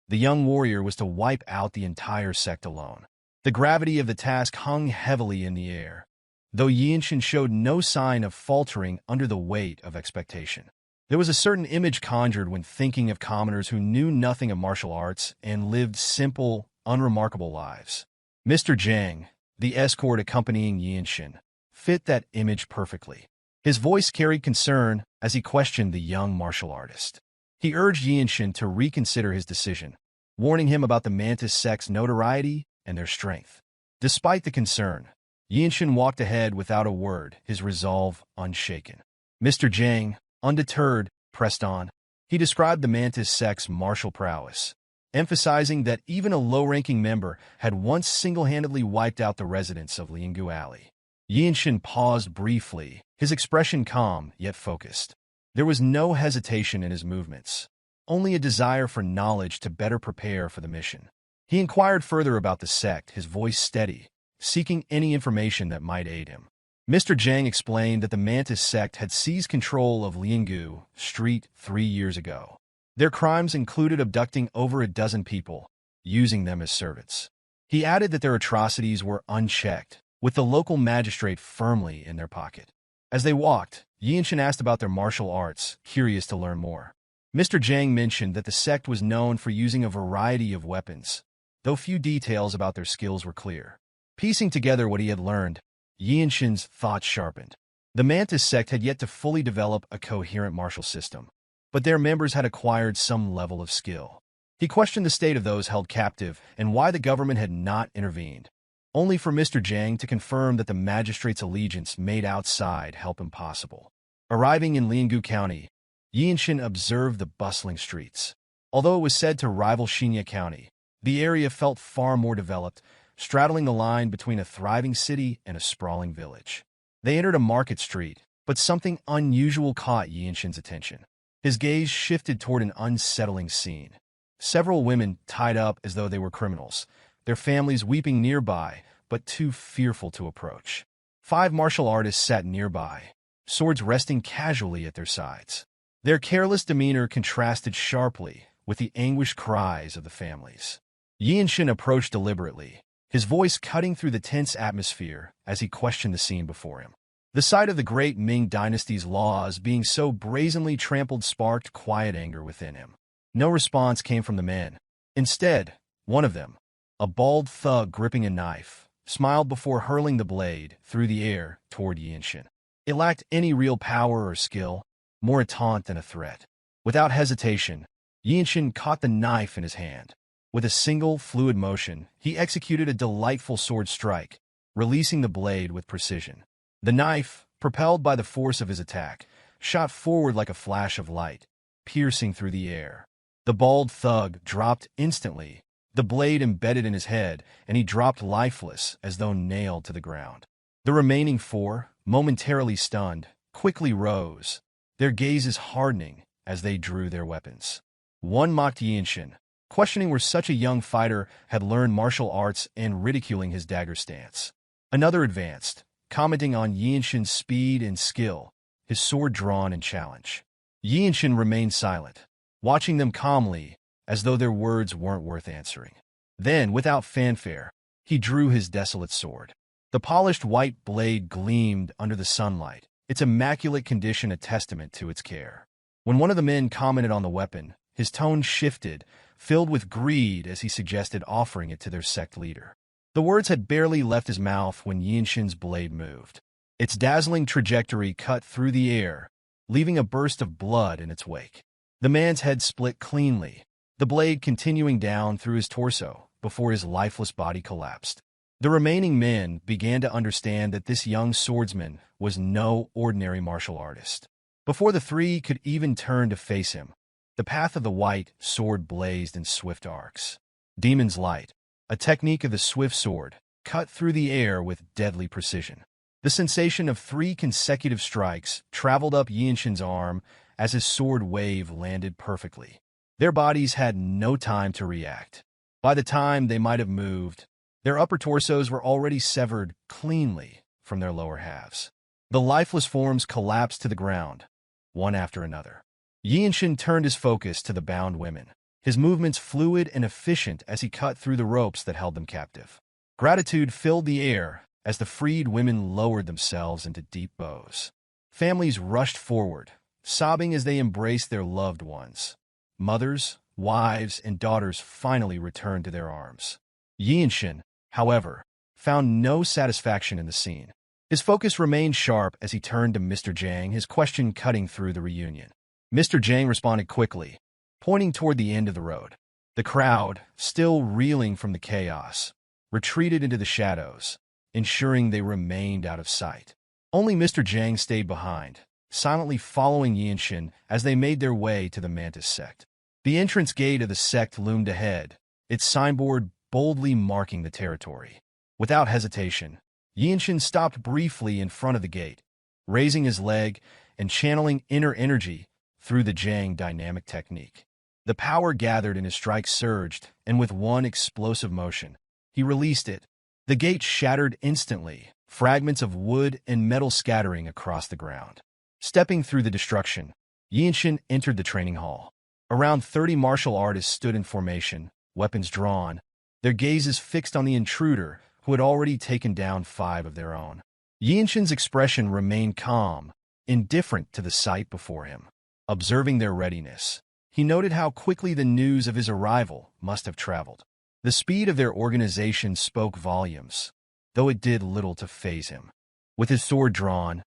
The young warrior was to wipe out the entire sect alone. The gravity of the task hung heavily in the air, though Yeonshin showed no sign of faltering under the weight of expectation. There was a certain image conjured when thinking of commoners who knew nothing of martial arts and lived simple, unremarkable lives. Mr. Jang, the escort accompanying Yeonshin, fit that image perfectly. His voice carried concern as he questioned the young martial artist. He urged Yeonshin to reconsider his decision, warning him about the Mantis sect's notoriety and their strength. Despite the concern, Yeonshin walked ahead without a word, his resolve unshaken. Mr. Jang, undeterred, pressed on. He described the Mantis sect's martial prowess, emphasizing that even a low-ranking member had once single-handedly wiped out the residents of Liangu Alley. Yeonshin paused briefly, his expression calm yet focused. There was no hesitation in his movements, only a desire for knowledge to better prepare for the mission. He inquired further about the sect, his voice steady, seeking any information that might aid him. Mr. Jeong explained that the Mantis sect had seized control of Liangu Street 3 years ago. Their crimes included abducting over a dozen people, using them as servants. He added that their atrocities were unchecked, with the local magistrate firmly in their pocket. As they walked, Yeonshin asked about their martial arts, curious to learn more. Mr. Jeong mentioned that the sect was known for using a variety of weapons, though few details about their skills were clear. Piecing together what he had learned, Yeonshin's thoughts sharpened. The Mantis sect had yet to fully develop a coherent martial system, but their members had acquired some level of skill. He questioned the state of those held captive and why the government had not intervened, only for Mr. Jeong to confirm that the magistrate's allegiance made outside help impossible. Arriving in Liangu County, Yeonshin observed the bustling streets. Although it was said to rival Hyea County, the area felt far more developed, straddling the line between a thriving city and a sprawling village. They entered a market street, but something unusual caught Yeonshin's attention. His gaze shifted toward an unsettling scene. Several women tied up as though they were criminals, their families weeping nearby, but too fearful to approach. 5 martial artists sat nearby, swords resting casually at their sides. Their careless demeanor contrasted sharply with the anguished cries of the families. Yeonshin approached deliberately, his voice cutting through the tense atmosphere as he questioned the scene before him. The sight of the great Ming dynasty's laws being so brazenly trampled sparked quiet anger within him. No response came from the men. Instead, one of them, a bald thug gripping a knife, smiled before hurling the blade through the air toward Yeonshin. It lacked any real power or skill, more a taunt than a threat. Without hesitation, Yeonshin caught the knife in his hand. With a single, fluid motion, he executed a delightful sword strike, releasing the blade with precision. The knife, propelled by the force of his attack, shot forward like a flash of light, piercing through the air. The bald thug dropped instantly, the blade embedded in his head, and he dropped lifeless as though nailed to the ground. The remaining 4, momentarily stunned, quickly rose, their gazes hardening as they drew their weapons. One mocked Yeonshin, questioning where such a young fighter had learned martial arts and ridiculing his dagger stance. Another advanced, commenting on Yeonshin's speed and skill, his sword drawn in challenge. Yeonshin remained silent, watching them calmly, as though their words weren't worth answering. Then, without fanfare, he drew his desolate sword. The polished white blade gleamed under the sunlight, its immaculate condition a testament to its care. When one of the men commented on the weapon, his tone shifted, filled with greed as he suggested offering it to their sect leader. The words had barely left his mouth when Yeonshin's blade moved. Its dazzling trajectory cut through the air, leaving a burst of blood in its wake. The man's head split cleanly, the blade continuing down through his torso before his lifeless body collapsed. The remaining men began to understand that this young swordsman was no ordinary martial artist. Before the 3 could even turn to face him, the path of the white sword blazed in swift arcs. Demon's Light, a technique of the swift sword, cut through the air with deadly precision. The sensation of 3 consecutive strikes traveled up Yeonshin's arm as his sword wave landed perfectly. Their bodies had no time to react. By the time they might have moved, their upper torsos were already severed cleanly from their lower halves. The lifeless forms collapsed to the ground, one after another. Yeonshin turned his focus to the bound women, his movements fluid and efficient as he cut through the ropes that held them captive. Gratitude filled the air as the freed women lowered themselves into deep bows. Families rushed forward, sobbing as they embraced their loved ones. Mothers, wives, and daughters finally returned to their arms. Yeonshin, however, found no satisfaction in the scene. His focus remained sharp as he turned to Mr. Jeong, his question cutting through the reunion. Mr. Jeong responded quickly, pointing toward the end of the road. The crowd, still reeling from the chaos, retreated into the shadows, ensuring they remained out of sight. Only Mr. Jeong stayed behind, silently following Yeonshin as they made their way to the Mantis sect. The entrance gate of the sect loomed ahead, its signboard boldly marking the territory. Without hesitation, Yeonshin stopped briefly in front of the gate, raising his leg and channeling inner energy through the Jeong dynamic technique. The power gathered in his strike surged, and with one explosive motion, he released it. The gate shattered instantly, fragments of wood and metal scattering across the ground. Stepping through the destruction, Yeonshin entered the training hall. Around 30 martial artists stood in formation, weapons drawn, their gazes fixed on the intruder who had already taken down 5 of their own. Yeonshin's expression remained calm, indifferent to the sight before him. Observing their readiness, he noted how quickly the news of his arrival must have traveled. The speed of their organization spoke volumes, though it did little to faze him. With his sword drawn,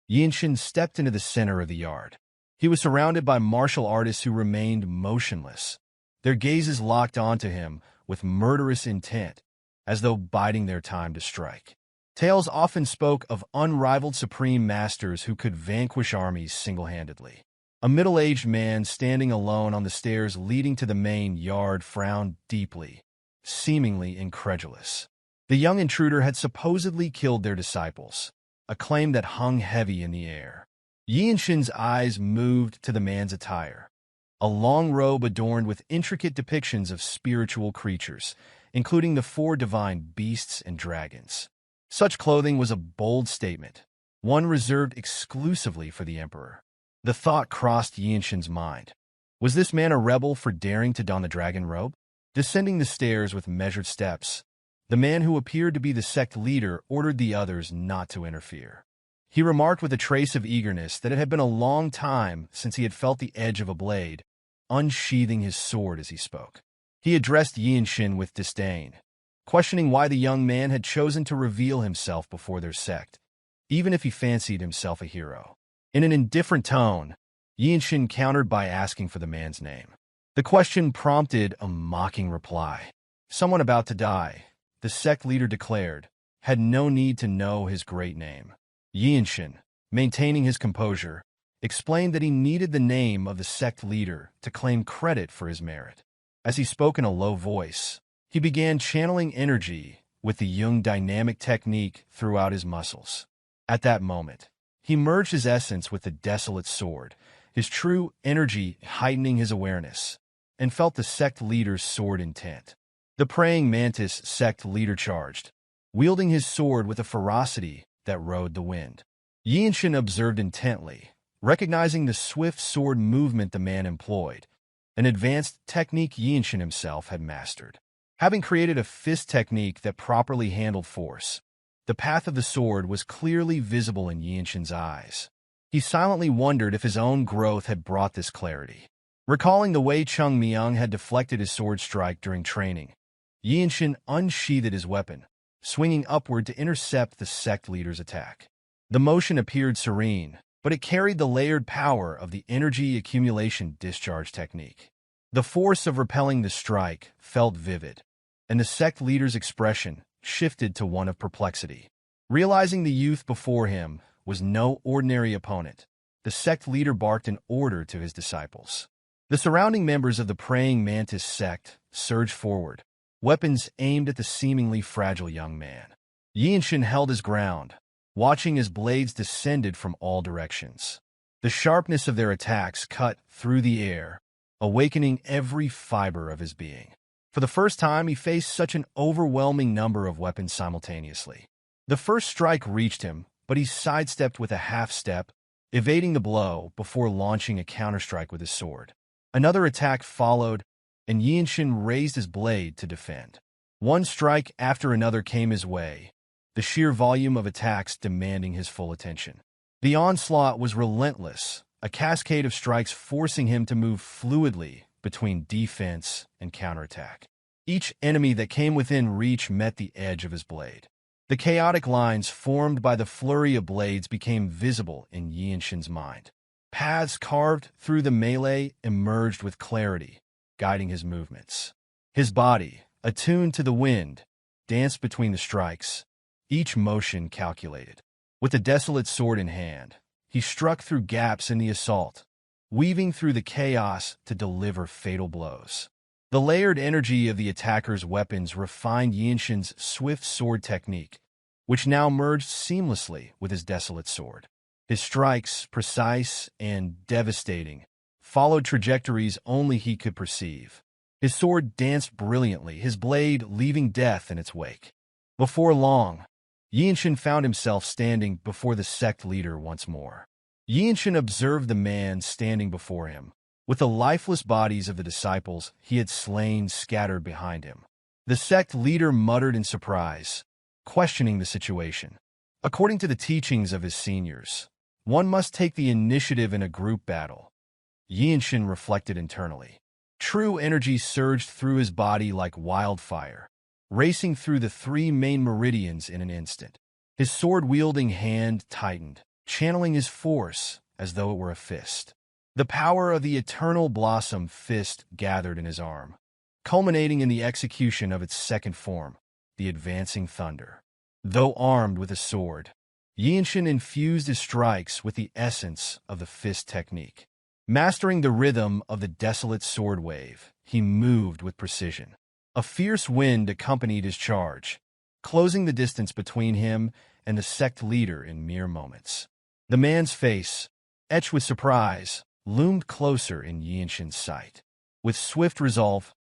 Yeonshin stepped into the center of the yard. He was surrounded by martial artists who remained motionless, their gazes locked onto him with murderous intent, as though biding their time to strike. Tales often spoke of unrivaled supreme masters who could vanquish armies single-handedly. A middle-aged man standing alone on the stairs leading to the main yard frowned deeply, seemingly incredulous. The young intruder had supposedly killed their disciples, a claim that hung heavy in the air. Yeonshin's eyes moved to the man's attire, a long robe adorned with intricate depictions of spiritual creatures, including the 4 divine beasts and dragons. Such clothing was a bold statement, one reserved exclusively for the emperor. The thought crossed Yeonshin's mind. Was this man a rebel for daring to don the dragon robe? Descending the stairs with measured steps, the man who appeared to be the sect leader ordered the others not to interfere. He remarked with a trace of eagerness that it had been a long time since he had felt the edge of a blade, unsheathing his sword as he spoke. He addressed Yeonshin with disdain, questioning why the young man had chosen to reveal himself before their sect, even if he fancied himself a hero. In an indifferent tone, Yeonshin countered by asking for the man's name. The question prompted a mocking reply. Someone about to die, the sect leader declared, had no need to know his great name. Yeonshin, maintaining his composure, explained that he needed the name of the sect leader to claim credit for his merit. As he spoke in a low voice, he began channeling energy with the Jeong dynamic technique throughout his muscles. At that moment, he merged his essence with the Desolate Sword, his true energy heightening his awareness, and felt the sect leader's sword intent. The praying Mantis sect leader charged, wielding his sword with a ferocity that rode the wind. Yeonshin observed intently, recognizing the swift sword movement the man employed, an advanced technique Yeonshin himself had mastered. Having created a fist technique that properly handled force, the path of the sword was clearly visible in Yeonshin's eyes. He silently wondered if his own growth had brought this clarity. Recalling the way Chung Myung had deflected his sword strike during training, Yeonshin unsheathed his weapon, swinging upward to intercept the sect leader's attack. The motion appeared serene, but it carried the layered power of the energy accumulation discharge technique. The force of repelling the strike felt vivid, and the sect leader's expression shifted to one of perplexity. Realizing the youth before him was no ordinary opponent, the sect leader barked an order to his disciples. The surrounding members of the praying Mantis sect surged forward, weapons aimed at the seemingly fragile young man. Yeonshin held his ground, watching as blades descended from all directions. The sharpness of their attacks cut through the air, awakening every fiber of his being. For the first time, he faced such an overwhelming number of weapons simultaneously. The first strike reached him, but he sidestepped with a half-step, evading the blow before launching a counterstrike with his sword. Another attack followed, and Yeonshin raised his blade to defend. One strike after another came his way, the sheer volume of attacks demanding his full attention. The onslaught was relentless, a cascade of strikes forcing him to move fluidly between defense and counterattack. Each enemy that came within reach met the edge of his blade. The chaotic lines formed by the flurry of blades became visible in Yeonshin's mind. Paths carved through the melee emerged with clarity, guiding his movements. His body, attuned to the wind, danced between the strikes, each motion calculated. With the Desolate Sword in hand, he struck through gaps in the assault, weaving through the chaos to deliver fatal blows. The layered energy of the attacker's weapons refined Yeonshin's swift sword technique, which now merged seamlessly with his desolate sword. His strikes, precise and devastating, followed trajectories only he could perceive. His sword danced brilliantly, his blade leaving death in its wake. Before long, Yeonshin found himself standing before the sect leader once more. Yeonshin observed the man standing before him, with the lifeless bodies of the disciples he had slain scattered behind him. The sect leader muttered in surprise, questioning the situation. According to the teachings of his seniors, one must take the initiative in a group battle. Yeonshin reflected internally. True energy surged through his body like wildfire, racing through the 3 main meridians in an instant. His sword-wielding hand tightened, channeling his force as though it were a fist. The power of the eternal blossom fist gathered in his arm, culminating in the execution of its second form, the advancing thunder. Though armed with a sword, Yeonshin infused his strikes with the essence of the fist technique. Mastering the rhythm of the desolate sword wave, he moved with precision. A fierce wind accompanied his charge, closing the distance between him and the sect leader in mere moments. The man's face, etched with surprise, loomed closer in Yeonshin's sight. With swift resolve,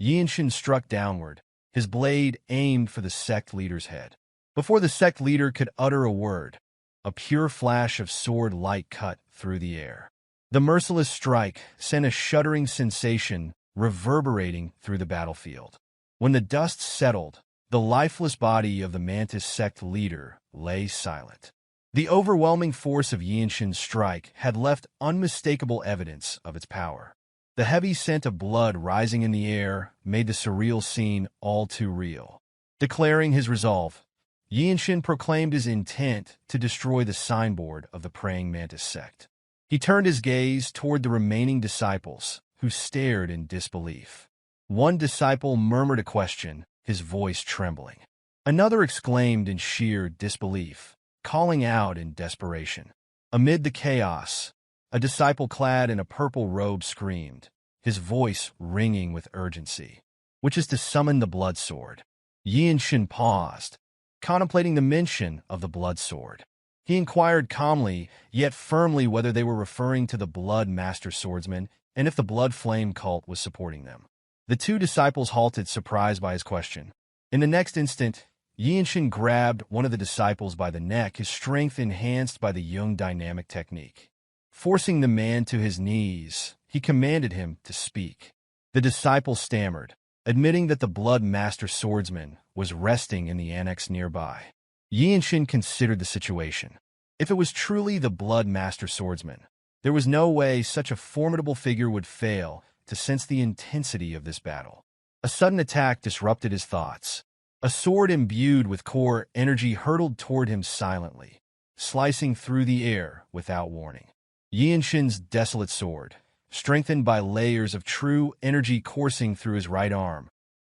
Yeonshin struck downward, his blade aimed for the sect leader's head. Before the sect leader could utter a word, a pure flash of sword light cut through the air. The merciless strike sent a shuddering sensation reverberating through the battlefield. When the dust settled, the lifeless body of the Mantis sect leader lay silent. The overwhelming force of Yeonshin's strike had left unmistakable evidence of its power. The heavy scent of blood rising in the air made the surreal scene all too real. Declaring his resolve, Yeonshin proclaimed his intent to destroy the signboard of the praying Mantis sect. He turned his gaze toward the remaining disciples, who stared in disbelief. One disciple murmured a question, his voice trembling. Another exclaimed in sheer disbelief, calling out in desperation. Amid the chaos, a disciple clad in a purple robe screamed, his voice ringing with urgency, "Which is to summon the blood sword?" Yeonshin paused, contemplating the mention of the blood sword. He inquired calmly, yet firmly, whether they were referring to the Blood Master Swordsman and if the Blood Flame cult was supporting them. The 2 disciples halted, surprised by his question. In the next instant, Yeonshin grabbed one of the disciples by the neck, his strength enhanced by the Jung dynamic technique. Forcing the man to his knees, he commanded him to speak. The disciple stammered, admitting that the Blood Master Swordsman was resting in the annex nearby. Yeonshin considered the situation. If it was truly the Blood Master Swordsman, there was no way such a formidable figure would fail to sense the intensity of this battle. A sudden attack disrupted his thoughts. A sword imbued with core energy hurtled toward him silently, slicing through the air without warning. Yeonshin's desolate sword, strengthened by layers of true energy coursing through his right arm,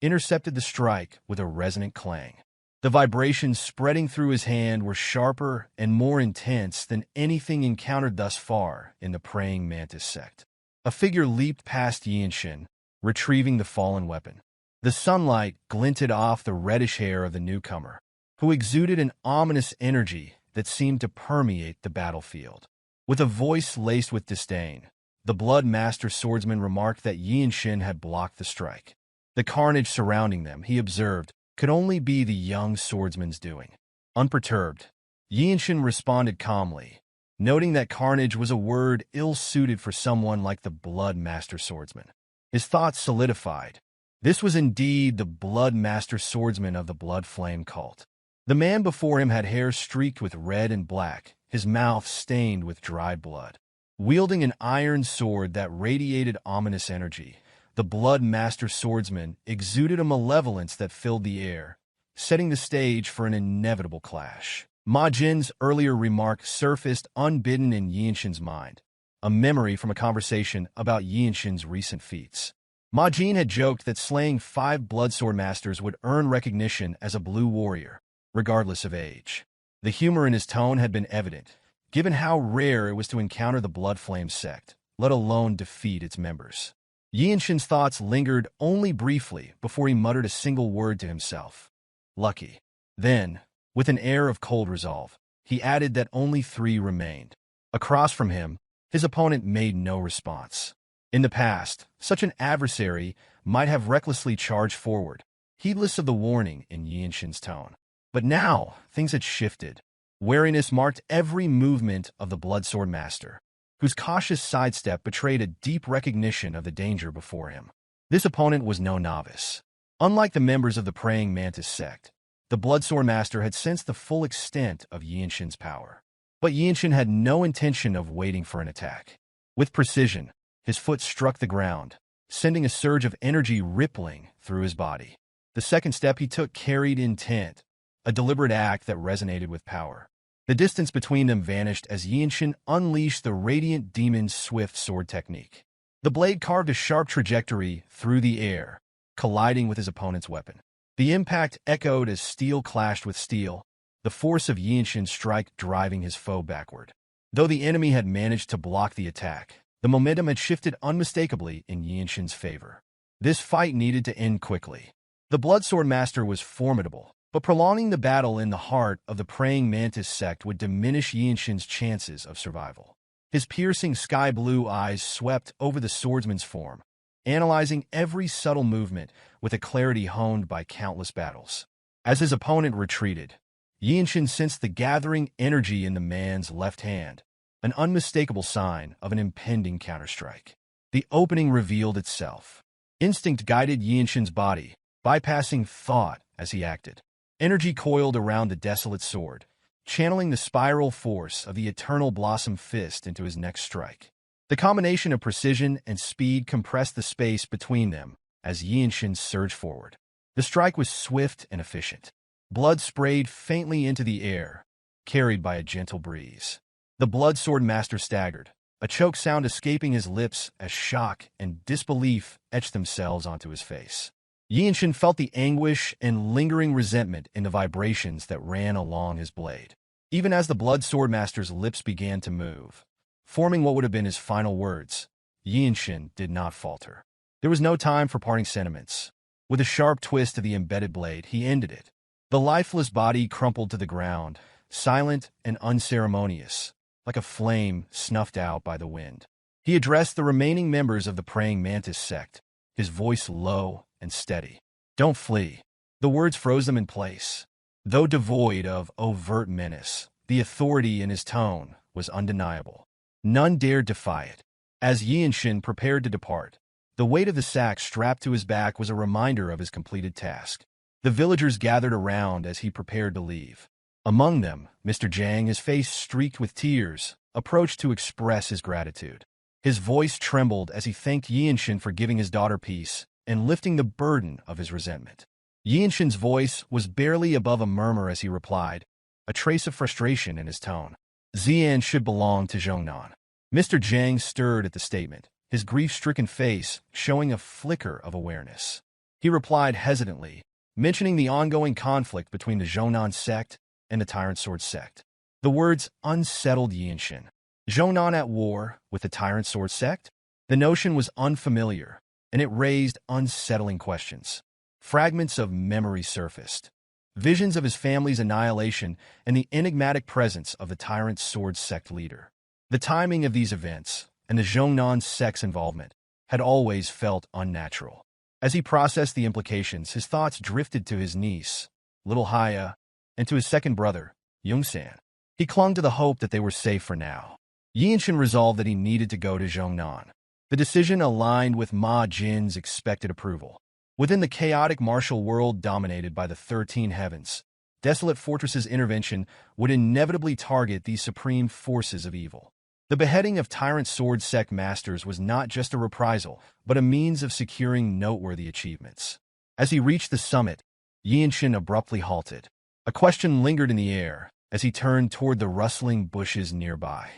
intercepted the strike with a resonant clang. The vibrations spreading through his hand were sharper and more intense than anything encountered thus far in the praying Mantis sect. A figure leaped past Yeonshin, retrieving the fallen weapon. The sunlight glinted off the reddish hair of the newcomer, who exuded an ominous energy that seemed to permeate the battlefield. With a voice laced with disdain, the Blood Master Swordsman remarked that Yeonshin had blocked the strike. The carnage surrounding them, he observed, could only be the young swordsman's doing. Unperturbed, Yeonshin responded calmly, noting that carnage was a word ill-suited for someone like the Blood Master Swordsman. His thoughts solidified. This was indeed the Blood Master Swordsman of the Blood Flame cult. The man before him had hair streaked with red and black, his mouth stained with dried blood. Wielding an iron sword that radiated ominous energy, the Blood Master Swordsman exuded a malevolence that filled the air, setting the stage for an inevitable clash. Ma Jin's earlier remark surfaced unbidden in Yeonshin's mind, a memory from a conversation about Yeonshin's recent feats. Ma Jin had joked that slaying 5 Bloodsword Masters would earn recognition as a blue warrior, regardless of age. The humor in his tone had been evident, given how rare it was to encounter the Blood Flame sect, let alone defeat its members. Yeonshin's thoughts lingered only briefly before he muttered a single word to himself. Lucky. Then, with an air of cold resolve, he added that only 3 remained. Across from him, his opponent made no response. In the past, such an adversary might have recklessly charged forward, heedless of the warning in Yeonshin's tone. But now, things had shifted. Wariness marked every movement of the Swordsmaster, whose cautious sidestep betrayed a deep recognition of the danger before him. This opponent was no novice. Unlike the members of the praying Mantis sect, the Swordsmaster had sensed the full extent of Yeonshin's power. But Yeonshin had no intention of waiting for an attack. With precision, his foot struck the ground, sending a surge of energy rippling through his body. The second step he took carried intent, a deliberate act that resonated with power. The distance between them vanished as Yeonshin unleashed the Radiant Demon's swift sword technique. The blade carved a sharp trajectory through the air, colliding with his opponent's weapon. The impact echoed as steel clashed with steel, the force of Yeonshin's strike driving his foe backward. Though the enemy had managed to block the attack, the momentum had shifted unmistakably in Yeonshin's favor. This fight needed to end quickly. The Swordsmaster was formidable, but prolonging the battle in the heart of the praying Mantis sect would diminish Yeonshin's chances of survival. His piercing sky-blue eyes swept over the swordsman's form, analyzing every subtle movement with a clarity honed by countless battles. As his opponent retreated, Yeonshin sensed the gathering energy in the man's left hand, an unmistakable sign of an impending counterstrike. The opening revealed itself. Instinct guided Yeonshin's body, bypassing thought as he acted. Energy coiled around the desolate sword, channeling the spiral force of the eternal blossom fist into his next strike. The combination of precision and speed compressed the space between them as Yeonshin surged forward. The strike was swift and efficient. Blood sprayed faintly into the air, carried by a gentle breeze. The Swordsmaster staggered, a choke sound escaping his lips as shock and disbelief etched themselves onto his face. Yeonshin felt the anguish and lingering resentment in the vibrations that ran along his blade. Even as the Swordsmaster's lips began to move, forming what would have been his final words, Yeonshin did not falter. There was no time for parting sentiments. With a sharp twist of the embedded blade, he ended it. The lifeless body crumpled to the ground, silent and unceremonious, like a flame snuffed out by the wind. He addressed the remaining members of the praying Mantis sect, his voice low and steady. Don't flee. The words froze them in place. Though devoid of overt menace, the authority in his tone was undeniable. None dared defy it. As Yeonshin prepared to depart, the weight of the sack strapped to his back was a reminder of his completed task. The villagers gathered around as he prepared to leave. Among them, Mr. Jang, his face streaked with tears, approached to express his gratitude. His voice trembled as he thanked Yeonshin for giving his daughter peace and lifting the burden of his resentment. Yeonshin's voice was barely above a murmur as he replied, a trace of frustration in his tone. Xian should belong to Jeong. Mr. Jang stirred at the statement, his grief-stricken face showing a flicker of awareness. He replied hesitantly, mentioning the ongoing conflict between the Jeong sect and the Tyrant Sword sect. The words unsettled Yeonshin. Jeong at war with the Tyrant Sword sect? The notion was unfamiliar, and it raised unsettling questions. Fragments of memory surfaced. Visions of his family's annihilation and the enigmatic presence of the Tyrant Sword sect leader. The timing of these events, and the Jeong sect's involvement, had always felt unnatural. As he processed the implications, his thoughts drifted to his niece, little Hyea, and to his second brother, Yeongsan. He clung to the hope that they were safe for now. Yeonshin resolved that he needed to go to Jeong. The decision aligned with Ma Jin's expected approval. Within the chaotic martial world dominated by the 13 heavens, Desolate Fortress's intervention would inevitably target these supreme forces of evil. The beheading of Tyrant Sword sect masters was not just a reprisal, but a means of securing noteworthy achievements. As he reached the summit, Yeonshin abruptly halted. A question lingered in the air as he turned toward the rustling bushes nearby.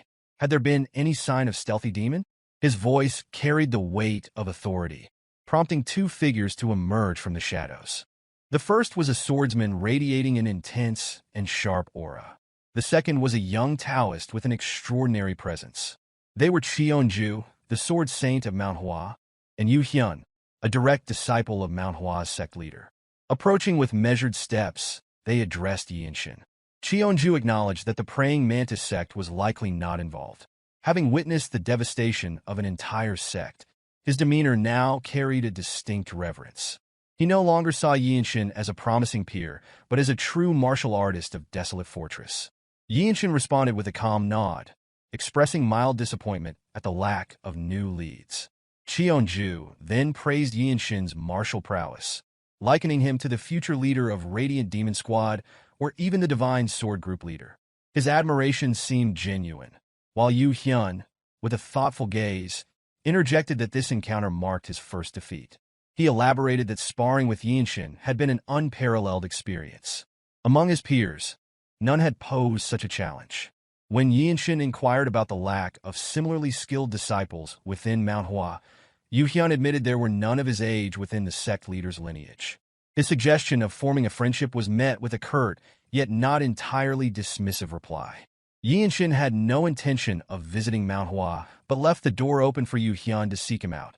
Had there been any sign of stealthy demon? His voice carried the weight of authority, prompting 2 figures to emerge from the shadows. The first was a swordsman radiating an intense and sharp aura. The second was a young Taoist with an extraordinary presence. They were Cheonju, the Sword Saint of Myohwa, and Yeonshi, a direct disciple of Myohwa's sect leader. Approaching with measured steps, they addressed Yeonshin. Cheonju acknowledged that the praying Mantis sect was likely not involved. Having witnessed the devastation of an entire sect, his demeanor now carried a distinct reverence. He no longer saw Yeonshin as a promising peer, but as a true martial artist of Desolate Fortress. Yeonshin responded with a calm nod, expressing mild disappointment at the lack of new leads. Cheonju then praised Yeonshin's martial prowess, likening him to the future leader of Radiant Demon Squad or even the Divine Sword Group leader. His admiration seemed genuine, while Yeonshi, with a thoughtful gaze, interjected that this encounter marked his first defeat. He elaborated that sparring with Yeonshin had been an unparalleled experience. Among his peers, none had posed such a challenge. When Yeonshin inquired about the lack of similarly skilled disciples within Myohwa, Yeonshi admitted there were none of his age within the sect leader's lineage. His suggestion of forming a friendship was met with a curt, yet not entirely dismissive reply. Yeonshin had no intention of visiting Myohwa, but left the door open for Yeonshi to seek him out,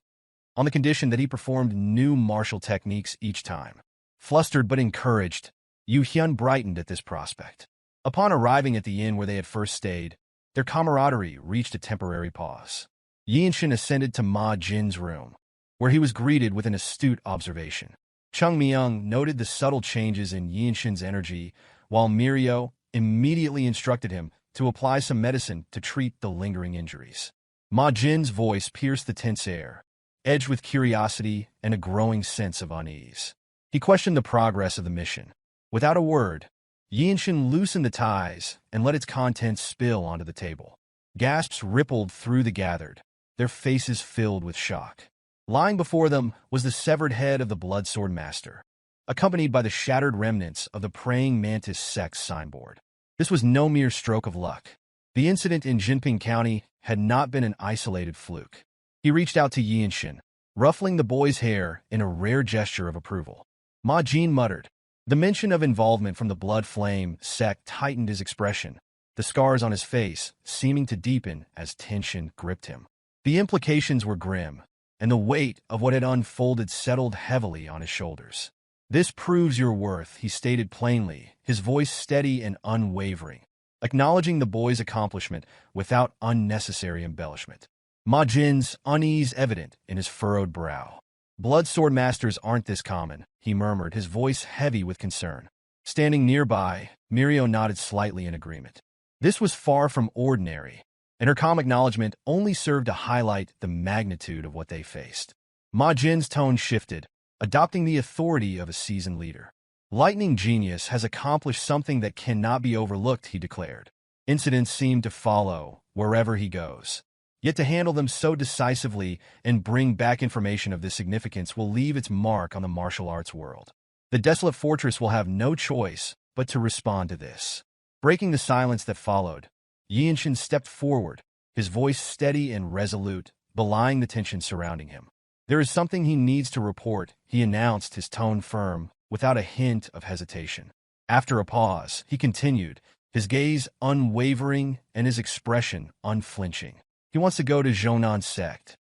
on the condition that he performed new martial techniques each time. Flustered but encouraged, Yeonshi brightened at this prospect. Upon arriving at the inn where they had first stayed, their camaraderie reached a temporary pause. Yeonshin ascended to Ma Jin's room, where he was greeted with an astute observation. Chung Myung noted the subtle changes in Yeonshin's energy, while Mirio immediately instructed him to apply some medicine to treat the lingering injuries. Ma Jin's voice pierced the tense air, edged with curiosity and a growing sense of unease. He questioned the progress of the mission. Without a word, Yeonshin loosened the ties and let its contents spill onto the table. Gasps rippled through the gathered, their faces filled with shock. Lying before them was the severed head of the Blood Swordsmaster, accompanied by the shattered remnants of the praying Mantis Sect's signboard. This was no mere stroke of luck. The incident in Jinping County had not been an isolated fluke. He reached out to Yeonshin, ruffling the boy's hair in a rare gesture of approval. Ma Jin muttered. The mention of involvement from the Blood Flame sect tightened his expression, the scars on his face seeming to deepen as tension gripped him. The implications were grim, and the weight of what had unfolded settled heavily on his shoulders. This proves your worth, he stated plainly, his voice steady and unwavering, acknowledging the boy's accomplishment without unnecessary embellishment. Ma Jin's unease evident in his furrowed brow. Blood Swordmasters aren't this common, he murmured, his voice heavy with concern. Standing nearby, Mirio nodded slightly in agreement. This was far from ordinary, and her calm acknowledgement only served to highlight the magnitude of what they faced. Ma Jin's tone shifted, adopting the authority of a seasoned leader. Lightning Genius has accomplished something that cannot be overlooked, he declared. Incidents seem to follow wherever he goes. Yet to handle them so decisively and bring back information of this significance will leave its mark on the martial arts world. The Desolate Fortress will have no choice but to respond to this. Breaking the silence that followed, Yeonshin stepped forward, his voice steady and resolute, belying the tension surrounding him. There is something he needs to report, he announced, his tone firm, without a hint of hesitation. After a pause, he continued, his gaze unwavering and his expression unflinching. He wants to go to Jeonnan's sect.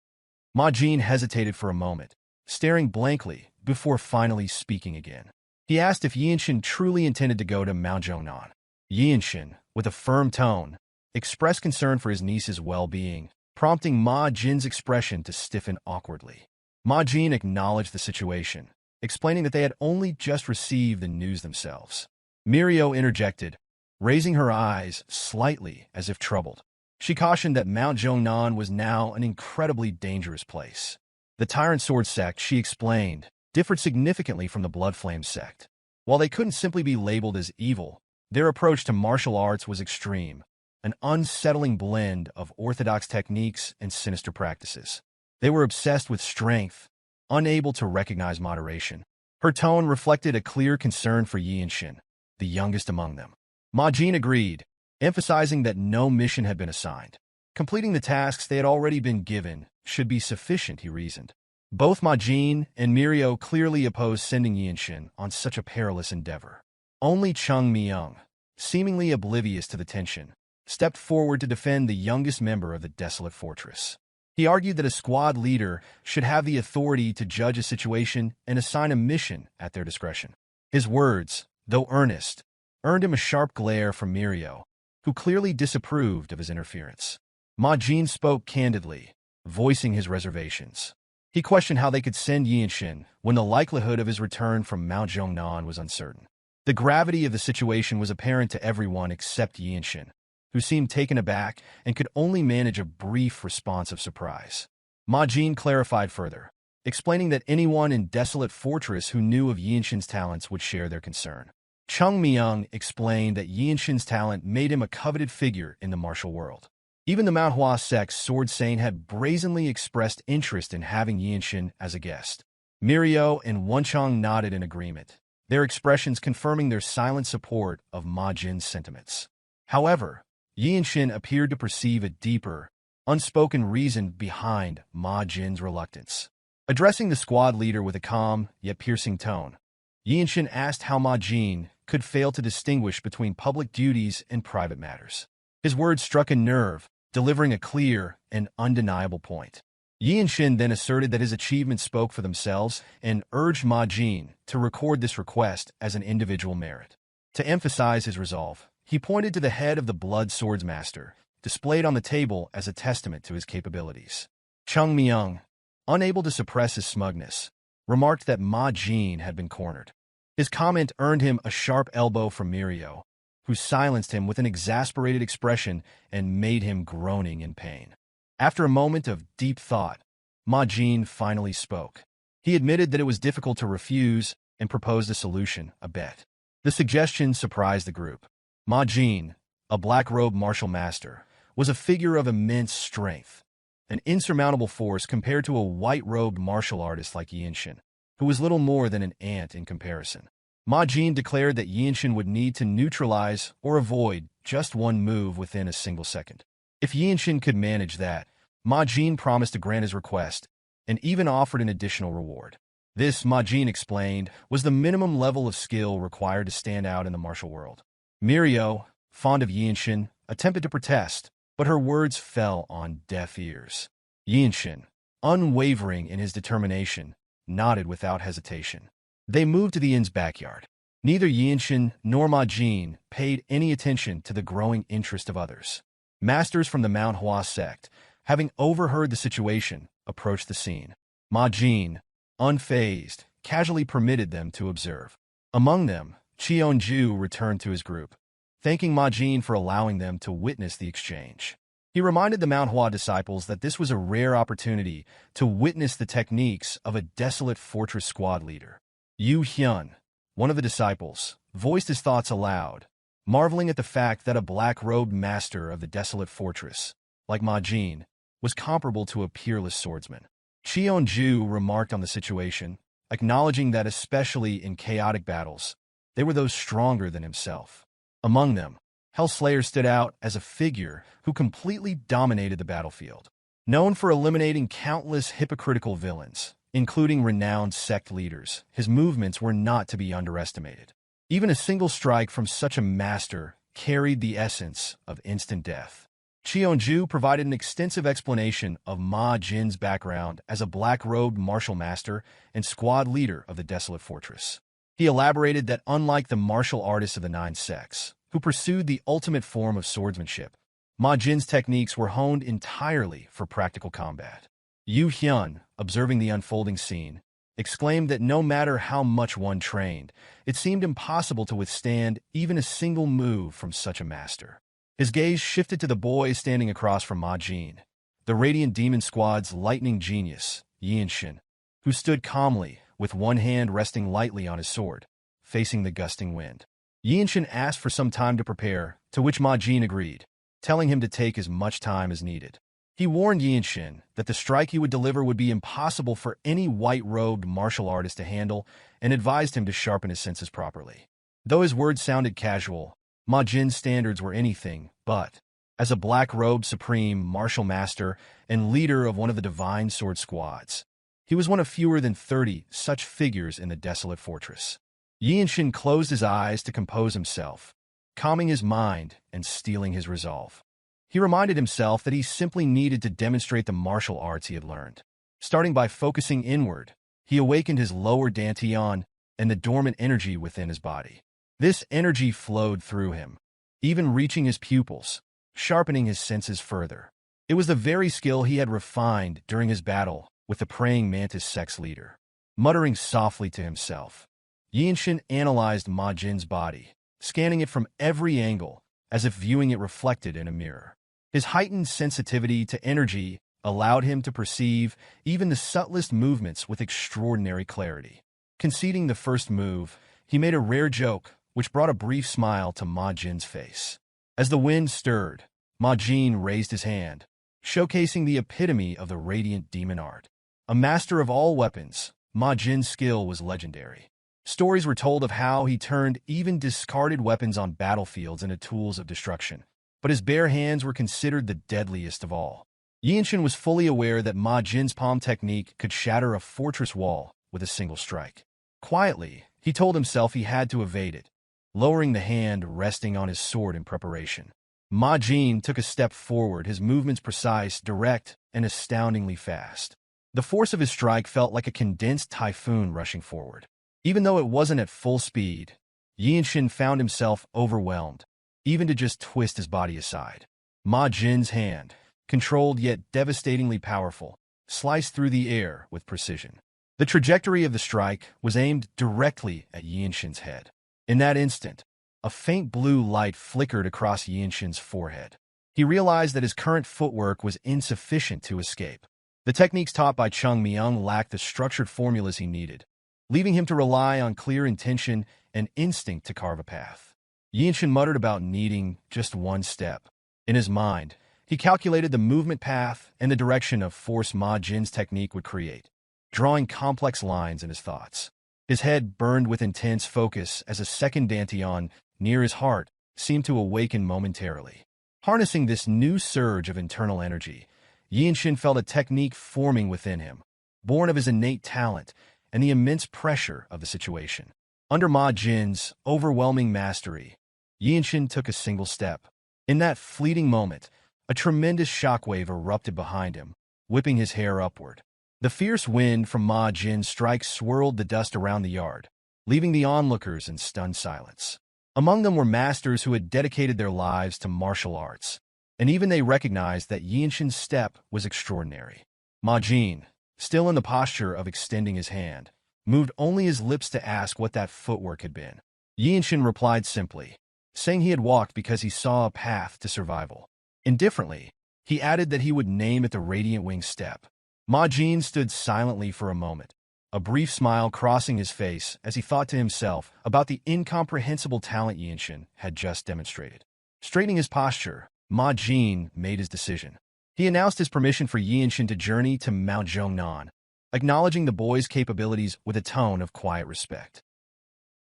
Ma Jin hesitated for a moment, staring blankly before finally speaking again. He asked if Yeonshin truly intended to go to Mount Jeonnan. Yeonshin, with a firm tone, expressed concern for his niece's well-being, prompting Ma Jin's expression to stiffen awkwardly. Ma Jin acknowledged the situation, explaining that they had only just received the news themselves. Mirio interjected, raising her eyes slightly as if troubled. She cautioned that Mount Jeonnan was now an incredibly dangerous place. The Tyrant Sword sect, she explained, differed significantly from the Blood Flame sect. While they couldn't simply be labeled as evil, their approach to martial arts was extreme, an unsettling blend of orthodox techniques and sinister practices. They were obsessed with strength, unable to recognize moderation. Her tone reflected a clear concern for Yeonshin, the youngest among them. Ma Jin agreed, emphasizing that no mission had been assigned. Completing the tasks they had already been given should be sufficient, he reasoned. Both Ma Jin and Mirio clearly opposed sending Yeonshin on such a perilous endeavor. Only Chung Myung, seemingly oblivious to the tension, stepped forward to defend the youngest member of the Desolate Fortress. He argued that a squad leader should have the authority to judge a situation and assign a mission at their discretion. His words, though earnest, earned him a sharp glare from Myohwa, who clearly disapproved of his interference. Majin spoke candidly, voicing his reservations. He questioned how they could send Yeonshin when the likelihood of his return from Mount Jeongnan was uncertain. The gravity of the situation was apparent to everyone except Yeonshin, who seemed taken aback and could only manage a brief response of surprise. Majin clarified further, explaining that anyone in Desolate Fortress who knew of Yeonshin's talents would share their concern. Chung Myung explained that Yeonshin's talent made him a coveted figure in the martial world. Even the Myohwa Sect's Sword Saint had brazenly expressed interest in having Yeonshin as a guest. Myohwa and Wonchong nodded in agreement, their expressions confirming their silent support of Ma Jin's sentiments. However, Yeonshin appeared to perceive a deeper, unspoken reason behind Ma Jin's reluctance. Addressing the squad leader with a calm yet piercing tone, Yeonshin asked how Ma Jin could fail to distinguish between public duties and private matters. His words struck a nerve, delivering a clear and undeniable point. Yeonshin then asserted that his achievements spoke for themselves and urged Ma Jin to record this request as an individual merit. To emphasize his resolve, he pointed to the head of the Blood Swordsmaster, displayed on the table as a testament to his capabilities. Chung Myung, unable to suppress his smugness, remarked that Ma Jin had been cornered. His comment earned him a sharp elbow from Myohwa, who silenced him with an exasperated expression and made him groaning in pain. After a moment of deep thought, Ma Jin finally spoke. He admitted that it was difficult to refuse and proposed a solution, a bet. The suggestion surprised the group. Ma Jin, a black-robed martial master, was a figure of immense strength, an insurmountable force compared to a white-robed martial artist like Yeonshin, who was little more than an ant in comparison. Ma Jin declared that Yeonshin would need to neutralize or avoid just one move within a single second. If Yeonshin could manage that, Ma Jin promised to grant his request and even offered an additional reward. This, Ma Jin explained, was the minimum level of skill required to stand out in the martial world. Myohwa, fond of Yeonshin, attempted to protest, but her words fell on deaf ears. Yeonshin, unwavering in his determination, nodded without hesitation. They moved to the inn's backyard. Neither Yeonshin nor Ma Jin paid any attention to the growing interest of others. Masters from the Myohwa Sect, having overheard the situation, approached the scene. Ma Jin, unfazed, casually permitted them to observe. Among them, Cheonju returned to his group, thanking Ma Jin for allowing them to witness the exchange. He reminded the Myohwa disciples that this was a rare opportunity to witness the techniques of a Desolate Fortress squad leader. Yu Hyun, one of the disciples, voiced his thoughts aloud, marveling at the fact that a black-robed master of the Desolate Fortress, like Ma Jin, was comparable to a peerless swordsman. Cheonju remarked on the situation, acknowledging that especially in chaotic battles, they were those stronger than himself. Among them, Hellslayer stood out as a figure who completely dominated the battlefield. Known for eliminating countless hypocritical villains, including renowned sect leaders, his movements were not to be underestimated. Even a single strike from such a master carried the essence of instant death. Cheonju provided an extensive explanation of Ma Jin's background as a black-robed martial master and squad leader of the Desolate Fortress. He elaborated that unlike the martial artists of the Nine Sects, who pursued the ultimate form of swordsmanship, Ma Jin's techniques were honed entirely for practical combat. Yu Hyun, observing the unfolding scene, exclaimed that no matter how much one trained, it seemed impossible to withstand even a single move from such a master. His gaze shifted to the boy standing across from Ma Jin, the Radiant Demon Squad's lightning genius, Yeonshin, who stood calmly, with one hand resting lightly on his sword, facing the gusting wind. Yeonshin asked for some time to prepare, to which Ma Jin agreed, telling him to take as much time as needed. He warned Yeonshin that the strike he would deliver would be impossible for any white-robed martial artist to handle and advised him to sharpen his senses properly. Though his words sounded casual, Ma Jin's standards were anything but. As a black-robed supreme martial master and leader of one of the divine sword squads, he was one of fewer than 30 such figures in the Desolate Fortress. Yeonshin closed his eyes to compose himself, calming his mind and steeling his resolve. He reminded himself that he simply needed to demonstrate the martial arts he had learned. Starting by focusing inward, he awakened his lower dantian and the dormant energy within his body. This energy flowed through him, even reaching his pupils, sharpening his senses further. It was the very skill he had refined during his battle with the praying Mantis Sect's leader. Muttering softly to himself, Yeonshin analyzed Ma Jin's body, scanning it from every angle, as if viewing it reflected in a mirror. His heightened sensitivity to energy allowed him to perceive even the subtlest movements with extraordinary clarity. Conceding the first move, he made a rare joke, which brought a brief smile to Ma Jin's face. As the wind stirred, Ma Jin raised his hand, showcasing the epitome of the radiant demon art. A master of all weapons, Ma Jin's skill was legendary. Stories were told of how he turned even discarded weapons on battlefields into tools of destruction, but his bare hands were considered the deadliest of all. Yeonshin was fully aware that Ma Jin's palm technique could shatter a fortress wall with a single strike. Quietly, he told himself he had to evade it, lowering the hand resting on his sword in preparation. Ma Jin took a step forward, his movements precise, direct, and astoundingly fast. The force of his strike felt like a condensed typhoon rushing forward. Even though it wasn't at full speed, Yeonshin found himself overwhelmed, even to just twist his body aside. Ma Jin's hand, controlled yet devastatingly powerful, sliced through the air with precision. The trajectory of the strike was aimed directly at Yeonshin's head. In that instant, a faint blue light flickered across Yeonshin's forehead. He realized that his current footwork was insufficient to escape. The techniques taught by Jeong Clan lacked the structured formulas he needed, leaving him to rely on clear intention and instinct to carve a path. Yeonshin muttered about needing just one step. In his mind, he calculated the movement path and the direction of force Ma Jin's technique would create, drawing complex lines in his thoughts. His head burned with intense focus as a second dantian near his heart seemed to awaken momentarily. Harnessing this new surge of internal energy, Yeonshin felt a technique forming within him, born of his innate talent and the immense pressure of the situation. Under Ma Jin's overwhelming mastery, Yeonshin took a single step. In that fleeting moment, a tremendous shockwave erupted behind him, whipping his hair upward. The fierce wind from Ma Jin's strike swirled the dust around the yard, leaving the onlookers in stunned silence. Among them were masters who had dedicated their lives to martial arts, and even they recognized that Yeonshin's step was extraordinary. Ma Jin, still in the posture of extending his hand, moved only his lips to ask what that footwork had been. Yeonshin replied simply, saying he had walked because he saw a path to survival. Indifferently, he added that he would name it the Radiant Wing Step. Ma Jin stood silently for a moment, a brief smile crossing his face as he thought to himself about the incomprehensible talent Yeonshin had just demonstrated. Straightening his posture, Ma Jin made his decision. He announced his permission for Yeonshin to journey to Mount Jeongnan, acknowledging the boy's capabilities with a tone of quiet respect.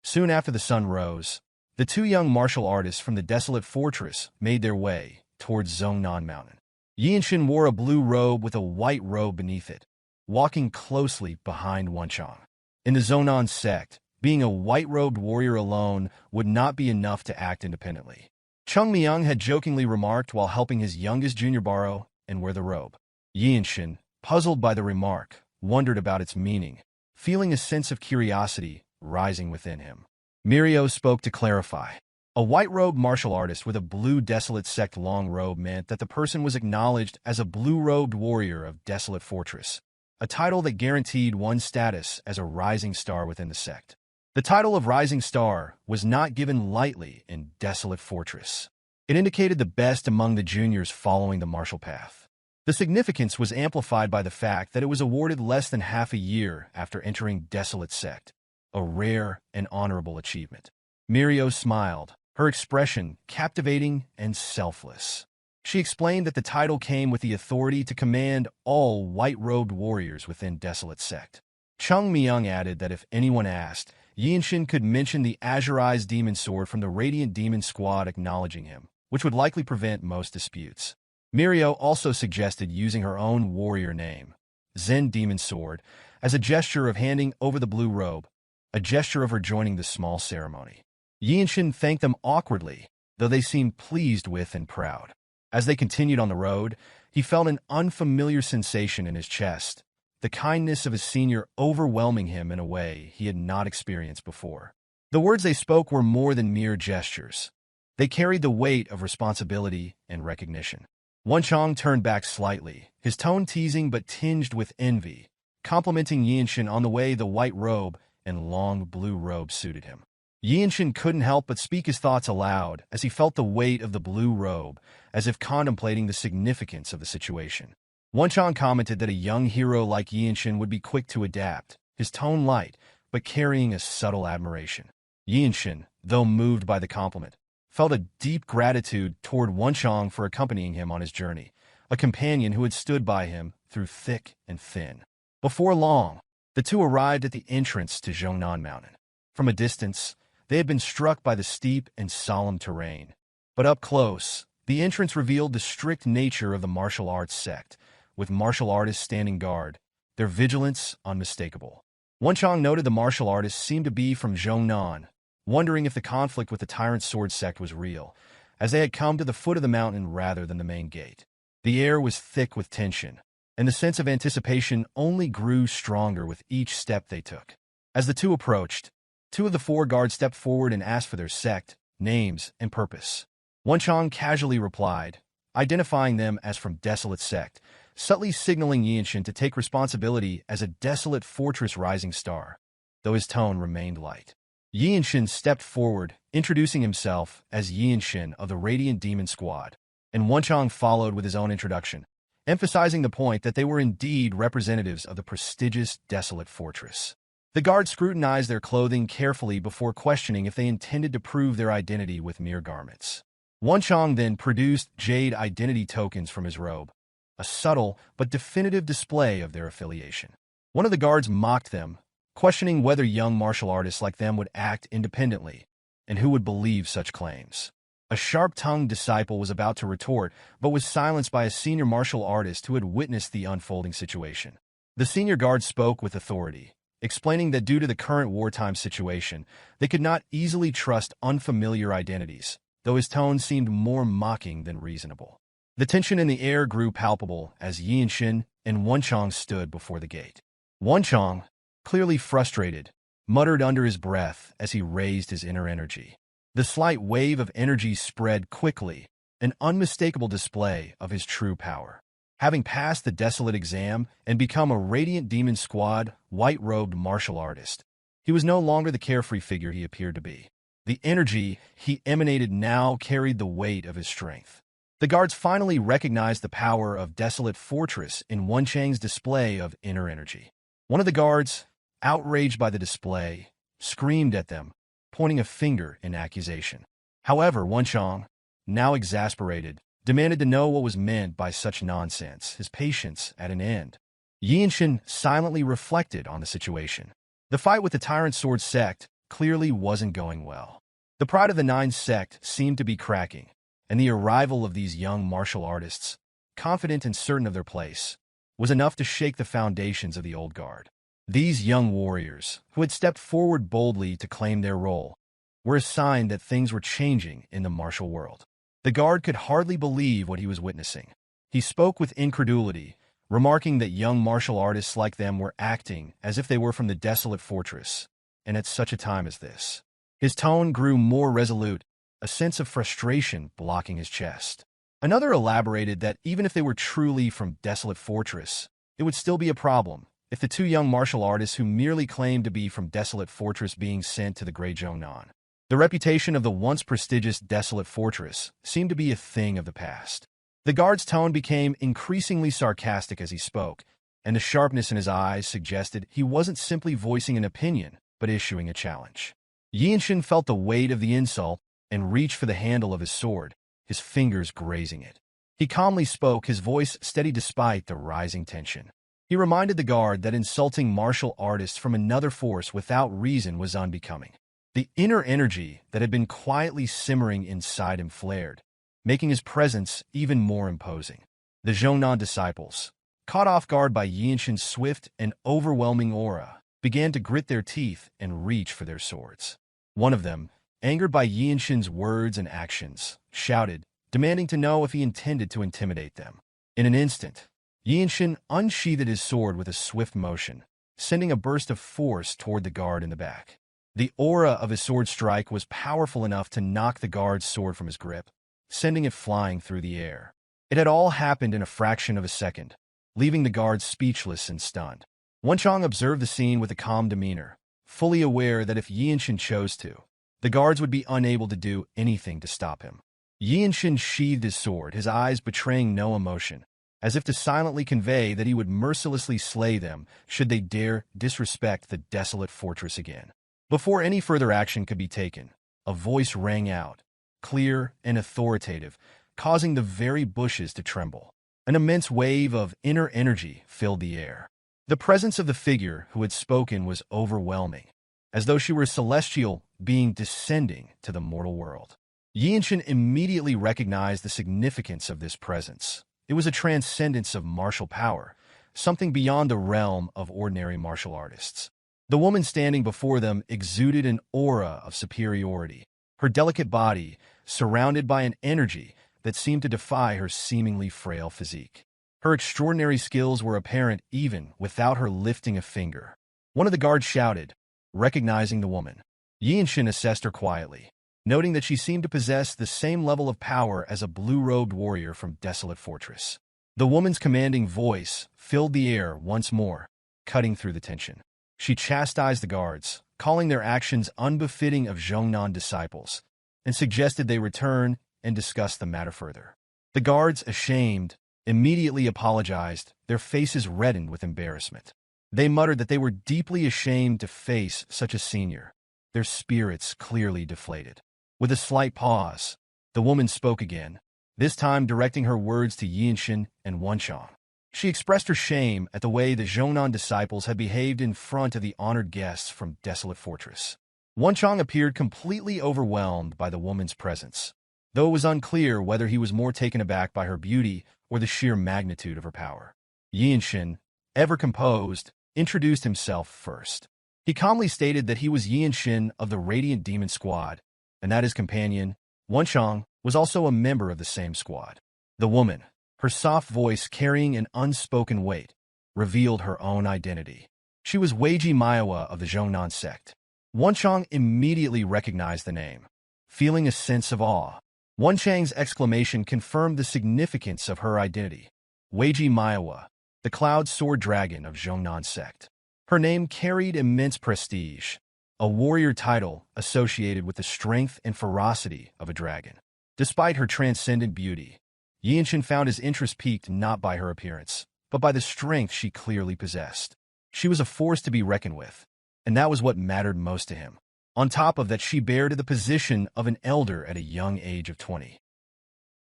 Soon after the sun rose, the two young martial artists from the Desolate Fortress made their way towards Jeongnan Mountain. Yeonshin wore a blue robe with a white robe beneath it, walking closely behind Wonchong. In the Jeongnan sect, being a white-robed warrior alone would not be enough to act independently. Jeong Clan had jokingly remarked while helping his youngest junior borrow and wear the robe. Yeonshin, puzzled by the remark, wondered about its meaning, feeling a sense of curiosity rising within him. Myohwa spoke to clarify. A white-robed martial artist with a blue Desolate Sect long robe meant that the person was acknowledged as a blue-robed warrior of Desolate Fortress, a title that guaranteed one's status as a rising star within the sect. The title of Rising Star was not given lightly in Desolate Fortress. It indicated the best among the juniors following the martial path. The significance was amplified by the fact that it was awarded less than half a year after entering Desolate Sect, a rare and honorable achievement. Myohwa smiled, her expression captivating and selfless. She explained that the title came with the authority to command all white-robed warriors within Desolate Sect. Jeong Clan added that if anyone asked, Yeonshin could mention the azurized demon sword from the Radiant Demon Squad acknowledging him, which would likely prevent most disputes. Myohwa also suggested using her own warrior name, Zen Demon Sword, as a gesture of handing over the blue robe, a gesture of her joining the small ceremony. Yeonshin thanked them awkwardly, though they seemed pleased with and proud. As they continued on the road, he felt an unfamiliar sensation in his chest, the kindness of his senior overwhelming him in a way he had not experienced before. The words they spoke were more than mere gestures. They carried the weight of responsibility and recognition. Wonchong turned back slightly, his tone teasing but tinged with envy, complimenting Yeonshin on the way the white robe and long blue robe suited him. Yeonshin couldn't help but speak his thoughts aloud as he felt the weight of the blue robe, as if contemplating the significance of the situation. Wonchong commented that a young hero like Yeonshin would be quick to adapt, his tone light, but carrying a subtle admiration. Yeonshin, though moved by the compliment, felt a deep gratitude toward Wonchong for accompanying him on his journey, a companion who had stood by him through thick and thin. Before long, the two arrived at the entrance to Jeongnan Mountain. From a distance, they had been struck by the steep and solemn terrain. But up close, the entrance revealed the strict nature of the martial arts sect, with martial artists standing guard, their vigilance unmistakable. Wonchong noted the martial artists seemed to be from Jeongnan, wondering if the conflict with the Tyrant Sword sect was real, as they had come to the foot of the mountain rather than the main gate. The air was thick with tension, and the sense of anticipation only grew stronger with each step they took. As the two approached, two of the four guards stepped forward and asked for their sect, names, and purpose. Wonchong casually replied, identifying them as from Desolate Sect, subtly signaling Yeonshin to take responsibility as a Desolate Fortress rising star, though his tone remained light. Yeonshin stepped forward, introducing himself as Yeonshin of the Radiant Demon Squad, and Wonchong followed with his own introduction, emphasizing the point that they were indeed representatives of the prestigious Desolate Fortress. The guards scrutinized their clothing carefully before questioning if they intended to prove their identity with mere garments. Wonchong then produced jade identity tokens from his robe, a subtle but definitive display of their affiliation. One of the guards mocked them, questioning whether young martial artists like them would act independently, and who would believe such claims. A sharp-tongued disciple was about to retort, but was silenced by a senior martial artist who had witnessed the unfolding situation. The senior guard spoke with authority, explaining that due to the current wartime situation, they could not easily trust unfamiliar identities, though his tone seemed more mocking than reasonable. The tension in the air grew palpable as Yeonshin and Wonchong stood before the gate. Wonchong, clearly frustrated, muttered under his breath as he raised his inner energy. The slight wave of energy spread quickly, an unmistakable display of his true power. Having passed the Desolate exam and become a Radiant Demon Squad, white-robed martial artist, he was no longer the carefree figure he appeared to be. The energy he emanated now carried the weight of his strength. The guards finally recognized the power of Desolate Fortress in Wonchang's display of inner energy. One of the guards, outraged by the display, screamed at them, pointing a finger in accusation. However, Wonchong, now exasperated, demanded to know what was meant by such nonsense, his patience at an end. Yeonshin silently reflected on the situation. The fight with the Tyrant Sword sect clearly wasn't going well. The pride of the Nine sect seemed to be cracking, and the arrival of these young martial artists, confident and certain of their place, was enough to shake the foundations of the old guard. These young warriors, who had stepped forward boldly to claim their role, were a sign that things were changing in the martial world. The guard could hardly believe what he was witnessing. He spoke with incredulity, remarking that young martial artists like them were acting as if they were from the Desolate Fortress, and at such a time as this. His tone grew more resolute, a sense of frustration blocking his chest. Another elaborated that even if they were truly from Desolate Fortress, it would still be a problem if the two young martial artists who merely claimed to be from Desolate Fortress being sent to the Grey Jeongnan. The reputation of the once prestigious Desolate Fortress seemed to be a thing of the past. The guard's tone became increasingly sarcastic as he spoke, and the sharpness in his eyes suggested he wasn't simply voicing an opinion, but issuing a challenge. Yeonshin felt the weight of the insult and reached for the handle of his sword, his fingers grazing it. He calmly spoke, his voice steady despite the rising tension. He reminded the guard that insulting martial artists from another force without reason was unbecoming. The inner energy that had been quietly simmering inside him flared, making his presence even more imposing. The Jeongnan disciples, caught off guard by Yeonshin's swift and overwhelming aura, began to grit their teeth and reach for their swords. One of them, angered by Yeonshin's words and actions, shouted, demanding to know if he intended to intimidate them. In an instant, Yeonshin unsheathed his sword with a swift motion, sending a burst of force toward the guard in the back. The aura of his sword strike was powerful enough to knock the guard's sword from his grip, sending it flying through the air. It had all happened in a fraction of a second, leaving the guards speechless and stunned. Wonchong observed the scene with a calm demeanor, fully aware that if Yeonshin chose to, the guards would be unable to do anything to stop him. Yeonshin sheathed his sword, his eyes betraying no emotion, as if to silently convey that he would mercilessly slay them should they dare disrespect the Desolate Fortress again. Before any further action could be taken, a voice rang out, clear and authoritative, causing the very bushes to tremble. An immense wave of inner energy filled the air. The presence of the figure who had spoken was overwhelming, as though she were a celestial being descending to the mortal world. Yeonshin immediately recognized the significance of this presence. It was a transcendence of martial power, something beyond the realm of ordinary martial artists. The woman standing before them exuded an aura of superiority, her delicate body surrounded by an energy that seemed to defy her seemingly frail physique. Her extraordinary skills were apparent even without her lifting a finger. One of the guards shouted, recognizing the woman. Yeonshin assessed her quietly, noting that she seemed to possess the same level of power as a blue-robed warrior from Desolate Fortress. The woman's commanding voice filled the air once more, cutting through the tension. She chastised the guards, calling their actions unbefitting of Jeong Clan disciples, and suggested they return and discuss the matter further. The guards, ashamed, immediately apologized, their faces reddened with embarrassment. They muttered that they were deeply ashamed to face such a senior, their spirits clearly deflated. With a slight pause, the woman spoke again, this time directing her words to Yeonshin and Wonchong. She expressed her shame at the way the Jeong Clan disciples had behaved in front of the honored guests from Desolate Fortress. Wonchong appeared completely overwhelmed by the woman's presence, though it was unclear whether he was more taken aback by her beauty or the sheer magnitude of her power. Yeonshin, ever composed, introduced himself first. He calmly stated that he was Yeonshin of the Radiant Demon Squad, and that his companion, Wonchong, was also a member of the same squad. The woman, her soft voice carrying an unspoken weight, revealed her own identity. She was Weiji Myohwa of the Jeong Clan Sect. Wonchong immediately recognized the name. Feeling a sense of awe, Wonchang's exclamation confirmed the significance of her identity. Weiji Myohwa, the Cloud Sword Dragon of Jeong Clan Sect. Her name carried immense prestige, a warrior title associated with the strength and ferocity of a dragon. Despite her transcendent beauty, Yeonshin found his interest piqued not by her appearance, but by the strength she clearly possessed. She was a force to be reckoned with, and that was what mattered most to him. On top of that, she bared to the position of an elder at a young age of 20.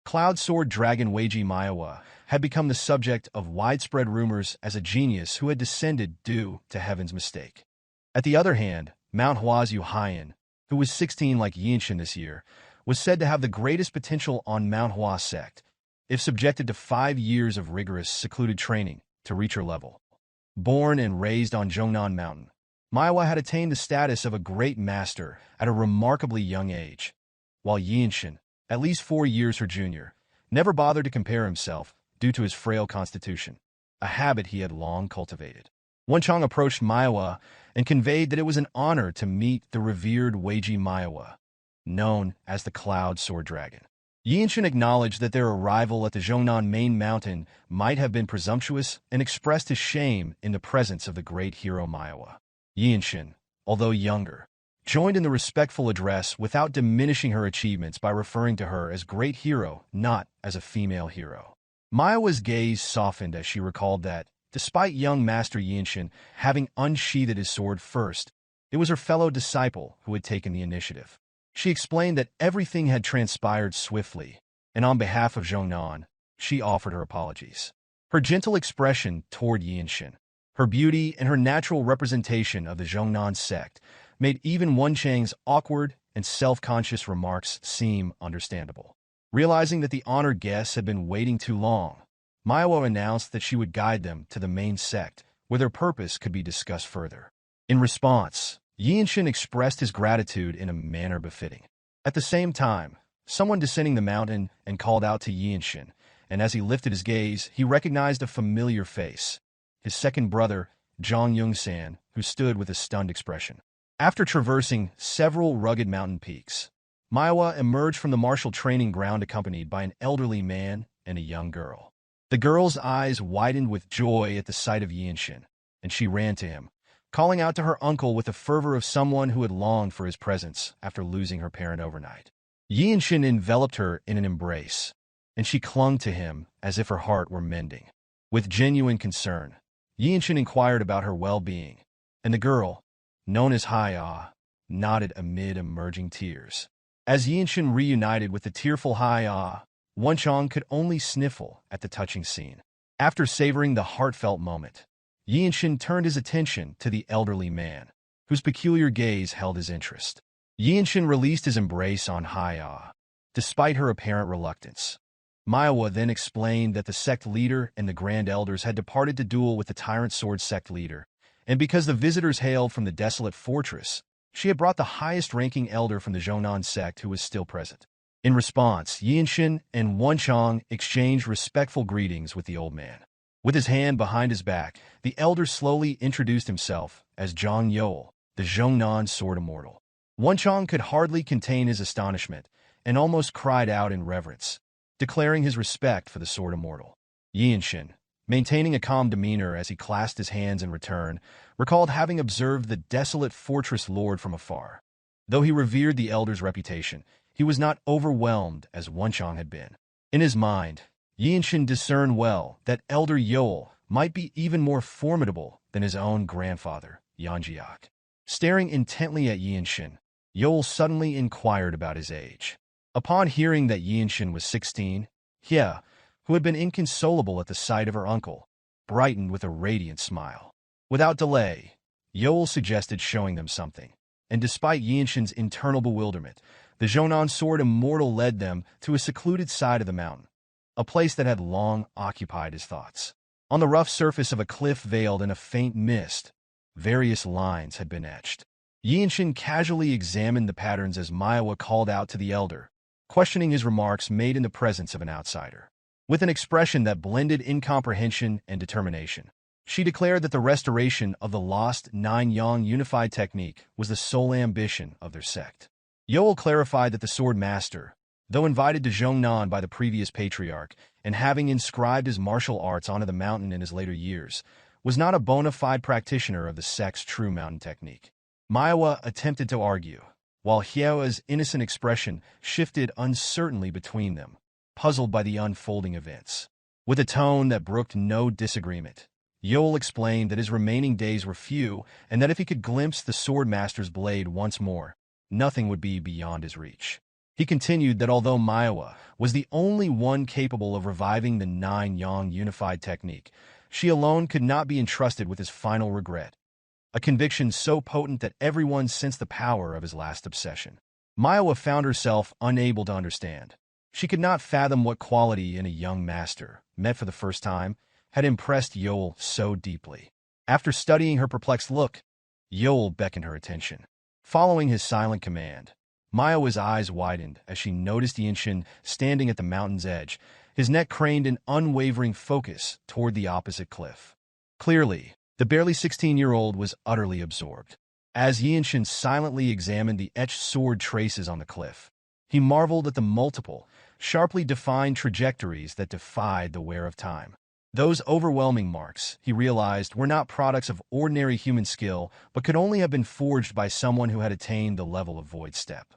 Cloud Sword Dragon Weiji Myohwa had become the subject of widespread rumors as a genius who had descended due to heaven's mistake. At the other hand, Myohwa's Hyea, who was 16 like Yeonshin this year, was said to have the greatest potential on Myohwa Sect, if subjected to 5 years of rigorous, secluded training to reach her level. Born and raised on Jeongnan Mountain, Myohwa had attained the status of a great master at a remarkably young age, while Yeonshin, at least 4 years her junior, never bothered to compare himself due to his frail constitution, a habit he had long cultivated. Wonchong approached Myohwa and conveyed that it was an honor to meet the revered Weiji Myohwa, known as the Cloud Sword Dragon. Yeonshin acknowledged that their arrival at the Jeongnan main mountain might have been presumptuous and expressed his shame in the presence of the great hero Myohwa. Yeonshin, although younger, joined in the respectful address without diminishing her achievements by referring to her as great hero, not as a female hero. Myohwa's gaze softened as she recalled that, despite young Master Yeonshin having unsheathed his sword first, it was her fellow disciple who had taken the initiative. She explained that everything had transpired swiftly, and on behalf of Jeongnan, she offered her apologies. Her gentle expression toward Yeonshin, her beauty and her natural representation of the Jeongnan sect made even Wonchang's awkward and self-conscious remarks seem understandable. Realizing that the honored guests had been waiting too long, Myohwa announced that she would guide them to the main sect, where their purpose could be discussed further. In response, Yeonshin expressed his gratitude in a manner befitting. At the same time, someone descending the mountain and called out to Yeonshin, and as he lifted his gaze, he recognized a familiar face, his second brother, Jeong Clan, who stood with a stunned expression. After traversing several rugged mountain peaks, Myohwa emerged from the martial training ground accompanied by an elderly man and a young girl. The girl's eyes widened with joy at the sight of Yeonshin, and she ran to him, calling out to her uncle with the fervor of someone who had longed for his presence after losing her parent overnight. Yeonshin enveloped her in an embrace, and she clung to him as if her heart were mending. With genuine concern, Yeonshin inquired about her well-being, and the girl, known as Hyea, nodded amid emerging tears. As Yeonshin reunited with the tearful Hyea, Wonchong could only sniffle at the touching scene. After savoring the heartfelt moment, Yeonshin turned his attention to the elderly man, whose peculiar gaze held his interest. Yeonshin released his embrace on Hyea, despite her apparent reluctance. Myohwa then explained that the sect leader and the Grand Elders had departed to duel with the Tyrant Sword sect leader, and because the visitors hailed from the Desolate Fortress, she had brought the highest-ranking elder from the Zhongnan sect who was still present. In response, Yeonshin and Wonchong exchanged respectful greetings with the old man. With his hand behind his back, the elder slowly introduced himself as Zhong Yol, the Zhongnan Sword Immortal. Wonchong could hardly contain his astonishment and almost cried out in reverence, declaring his respect for the Sword Immortal. Yeonshin, maintaining a calm demeanor as he clasped his hands in return, recalled having observed the Desolate Fortress Lord from afar. Though he revered the elder's reputation, he was not overwhelmed as Wonchong had been. In his mind, Yeonshin discerned well that Elder Yol might be even more formidable than his own grandfather, Yeonjiak. Staring intently at Yeonshin, Yol suddenly inquired about his age. Upon hearing that Yeonshin was 16, Hyea, who had been inconsolable at the sight of her uncle, brightened with a radiant smile. Without delay, Yol suggested showing them something, and despite Yeonshin's internal bewilderment, the Zhongnan Sword Immortal led them to a secluded side of the mountain, a place that had long occupied his thoughts. On the rough surface of a cliff veiled in a faint mist, various lines had been etched. Yeonshin casually examined the patterns as Myohwa called out to the elder, questioning his remarks made in the presence of an outsider. With an expression that blended incomprehension and determination, she declared that the restoration of the lost Nine-Yang unified technique was the sole ambition of their sect. Yol clarified that the Swordsmaster, though invited to Zhongnan by the previous patriarch and having inscribed his martial arts onto the mountain in his later years, was not a bona fide practitioner of the sect's true mountain technique. Myohwa attempted to argue, while Hyea's innocent expression shifted uncertainly between them, puzzled by the unfolding events. With a tone that brooked no disagreement, Yol explained that his remaining days were few and that if he could glimpse the Swordmaster's blade once more, nothing would be beyond his reach. He continued that although Myohwa was the only one capable of reviving the Nine-Yang unified technique, she alone could not be entrusted with his final regret, a conviction so potent that everyone sensed the power of his last obsession. Myohwa found herself unable to understand. She could not fathom what quality in a young master, met for the first time, had impressed Yol so deeply. After studying her perplexed look, Yol beckoned her attention. Following his silent command, Myohwa's eyes widened as she noticed Yeonshin standing at the mountain's edge, his neck craned in unwavering focus toward the opposite cliff. Clearly, the barely 16-year-old was utterly absorbed. As Yeonshin silently examined the etched sword traces on the cliff, he marveled at the multiple, sharply defined trajectories that defied the wear of time. Those overwhelming marks, he realized, were not products of ordinary human skill, but could only have been forged by someone who had attained the level of Void Step.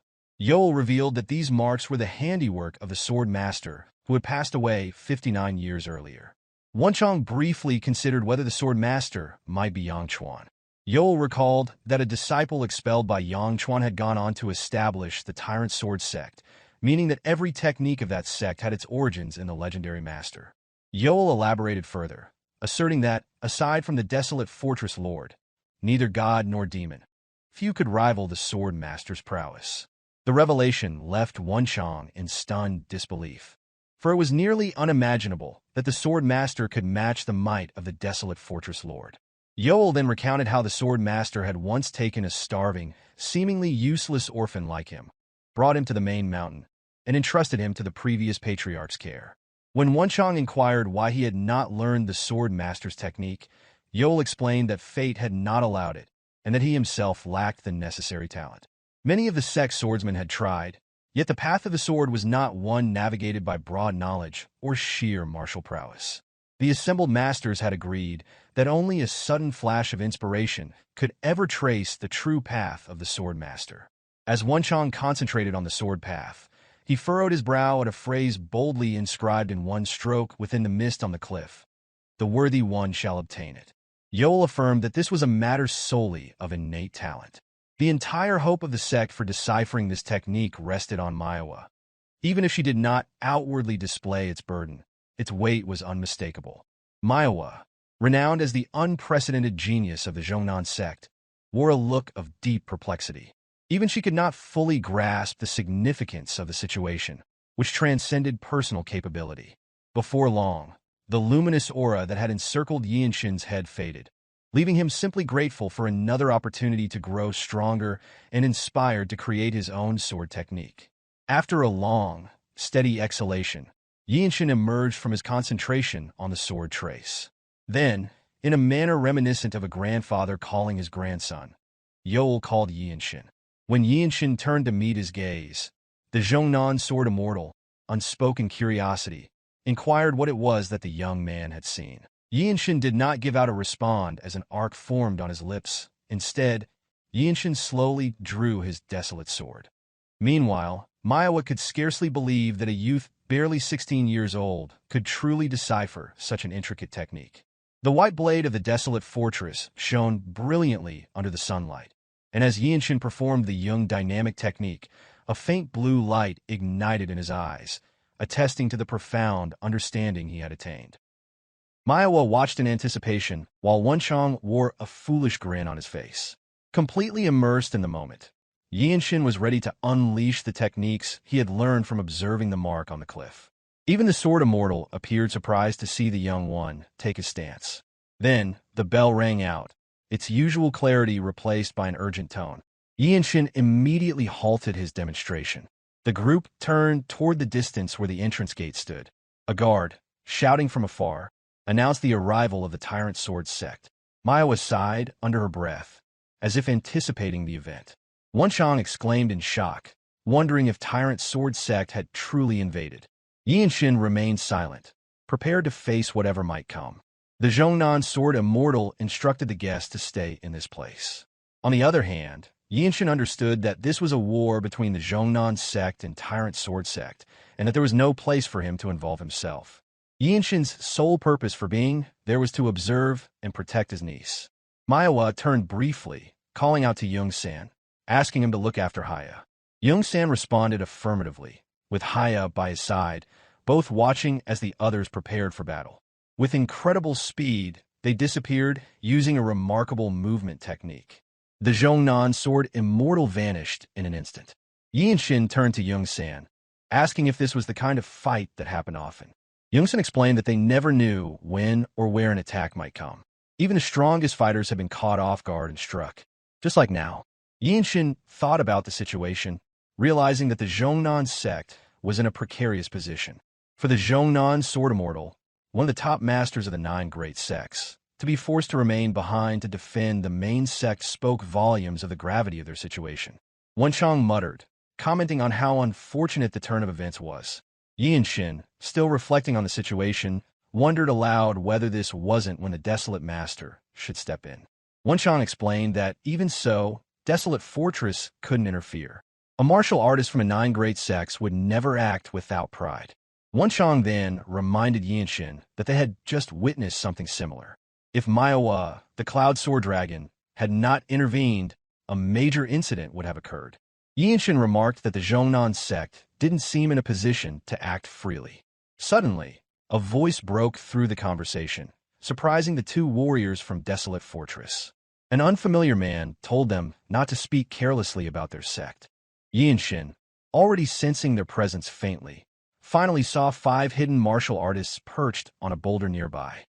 Yol revealed that these marks were the handiwork of the Swordmaster, who had passed away 59 years earlier. Wonchong briefly considered whether the Swordmaster might be Yongchuan. Yol recalled that a disciple expelled by Yongchuan had gone on to establish the Tyrant Sword Sect, meaning that every technique of that sect had its origins in the legendary master. Yol elaborated further, asserting that, aside from the Desolate Fortress Lord, neither god nor demon, few could rival the Swordmaster's prowess. The revelation left Wonchong in stunned disbelief, for it was nearly unimaginable that the Swordmaster could match the might of the Desolate Fortress Lord. Yol then recounted how the Swordmaster had once taken a starving, seemingly useless orphan like him, brought him to the main mountain, and entrusted him to the previous patriarch's care. When Wonchong inquired why he had not learned the Swordmaster's technique, Yeol explained that fate had not allowed it, and that he himself lacked the necessary talent. Many of the Sect swordsmen had tried, yet the path of the sword was not one navigated by broad knowledge or sheer martial prowess. The assembled masters had agreed that only a sudden flash of inspiration could ever trace the true path of the Swordmaster. As Wonchong concentrated on the sword path, he furrowed his brow at a phrase boldly inscribed in one stroke within the mist on the cliff. "The worthy one shall obtain it." Yeol affirmed that this was a matter solely of innate talent. The entire hope of the sect for deciphering this technique rested on Myohwa. Even if she did not outwardly display its burden, its weight was unmistakable. Myohwa, renowned as the unprecedented genius of the Jeongnan sect, wore a look of deep perplexity. Even she could not fully grasp the significance of the situation, which transcended personal capability. Before long, the luminous aura that had encircled Yeonshin's head faded, leaving him simply grateful for another opportunity to grow stronger and inspired to create his own sword technique. After a long, steady exhalation, Yeonshin emerged from his concentration on the sword trace. Then, in a manner reminiscent of a grandfather calling his grandson, Yeol called Yeonshin. When Yeonshin turned to meet his gaze, the Jeongnan sword immortal, unspoken curiosity, inquired what it was that the young man had seen. Yeonshin did not give out a response as an arc formed on his lips. Instead, Yeonshin slowly drew his desolate sword. Meanwhile, Myohwa could scarcely believe that a youth barely 16 years old could truly decipher such an intricate technique. The white blade of the Desolate Fortress shone brilliantly under the sunlight, and as Yeonshin performed the young dynamic technique, a faint blue light ignited in his eyes, attesting to the profound understanding he had attained. Myohwa watched in anticipation, while Wonchong wore a foolish grin on his face. Completely immersed in the moment, Yeonshin was ready to unleash the techniques he had learned from observing the mark on the cliff. Even the sword immortal appeared surprised to see the young one take his stance. Then, the bell rang out, its usual clarity replaced by an urgent tone. Yeonshin immediately halted his demonstration. The group turned toward the distance where the entrance gate stood. A guard, shouting from afar, announced the arrival of the Tyrant Sword Sect. Myohwa sighed under her breath, as if anticipating the event. Wonchong exclaimed in shock, wondering if Tyrant Sword Sect had truly invaded. Yeonshin remained silent, prepared to face whatever might come. The Jeongnan Sword Immortal instructed the guests to stay in this place. On the other hand, Yeonshin understood that this was a war between the Jeongnan Sect and Tyrant Sword Sect, and that there was no place for him to involve himself. Yeonshin's sole purpose for being there was to observe and protect his niece. Myohwa turned briefly, calling out to Yeong-san, asking him to look after Hyea. Yeong-san responded affirmatively, with Hyea by his side, both watching as the others prepared for battle. With incredible speed, they disappeared using a remarkable movement technique. The Jeongnan Sword Immortal vanished in an instant. Yeonshin turned to Yeong-san, asking if this was the kind of fight that happened often. Yeong-san explained that they never knew when or where an attack might come. Even the strongest fighters have been caught off guard and struck. Just like now. Yeonshin thought about the situation, realizing that the Jeongnan sect was in a precarious position. For the Jeongnan Sword Immortal, one of the top masters of the 9 great sects, to be forced to remain behind to defend the main sect spoke volumes of the gravity of their situation. Wonchong muttered, commenting on how unfortunate the turn of events was. Yeonshin, still reflecting on the situation, wondered aloud whether this wasn't when the Desolate Master should step in. Wonchong explained that, even so, Desolate Fortress couldn't interfere. A martial artist from a 9 great sects would never act without pride. Wonchong then reminded Yeonshin that they had just witnessed something similar. If Myohwa, the Cloud Sword Dragon, had not intervened, a major incident would have occurred. Yeonshin remarked that the Jeongnan sect didn't seem in a position to act freely. Suddenly, a voice broke through the conversation, surprising the 2 warriors from Desolate Fortress. An unfamiliar man told them not to speak carelessly about their sect. Yeonshin, already sensing their presence faintly, finally saw 5 hidden martial artists perched on a boulder nearby.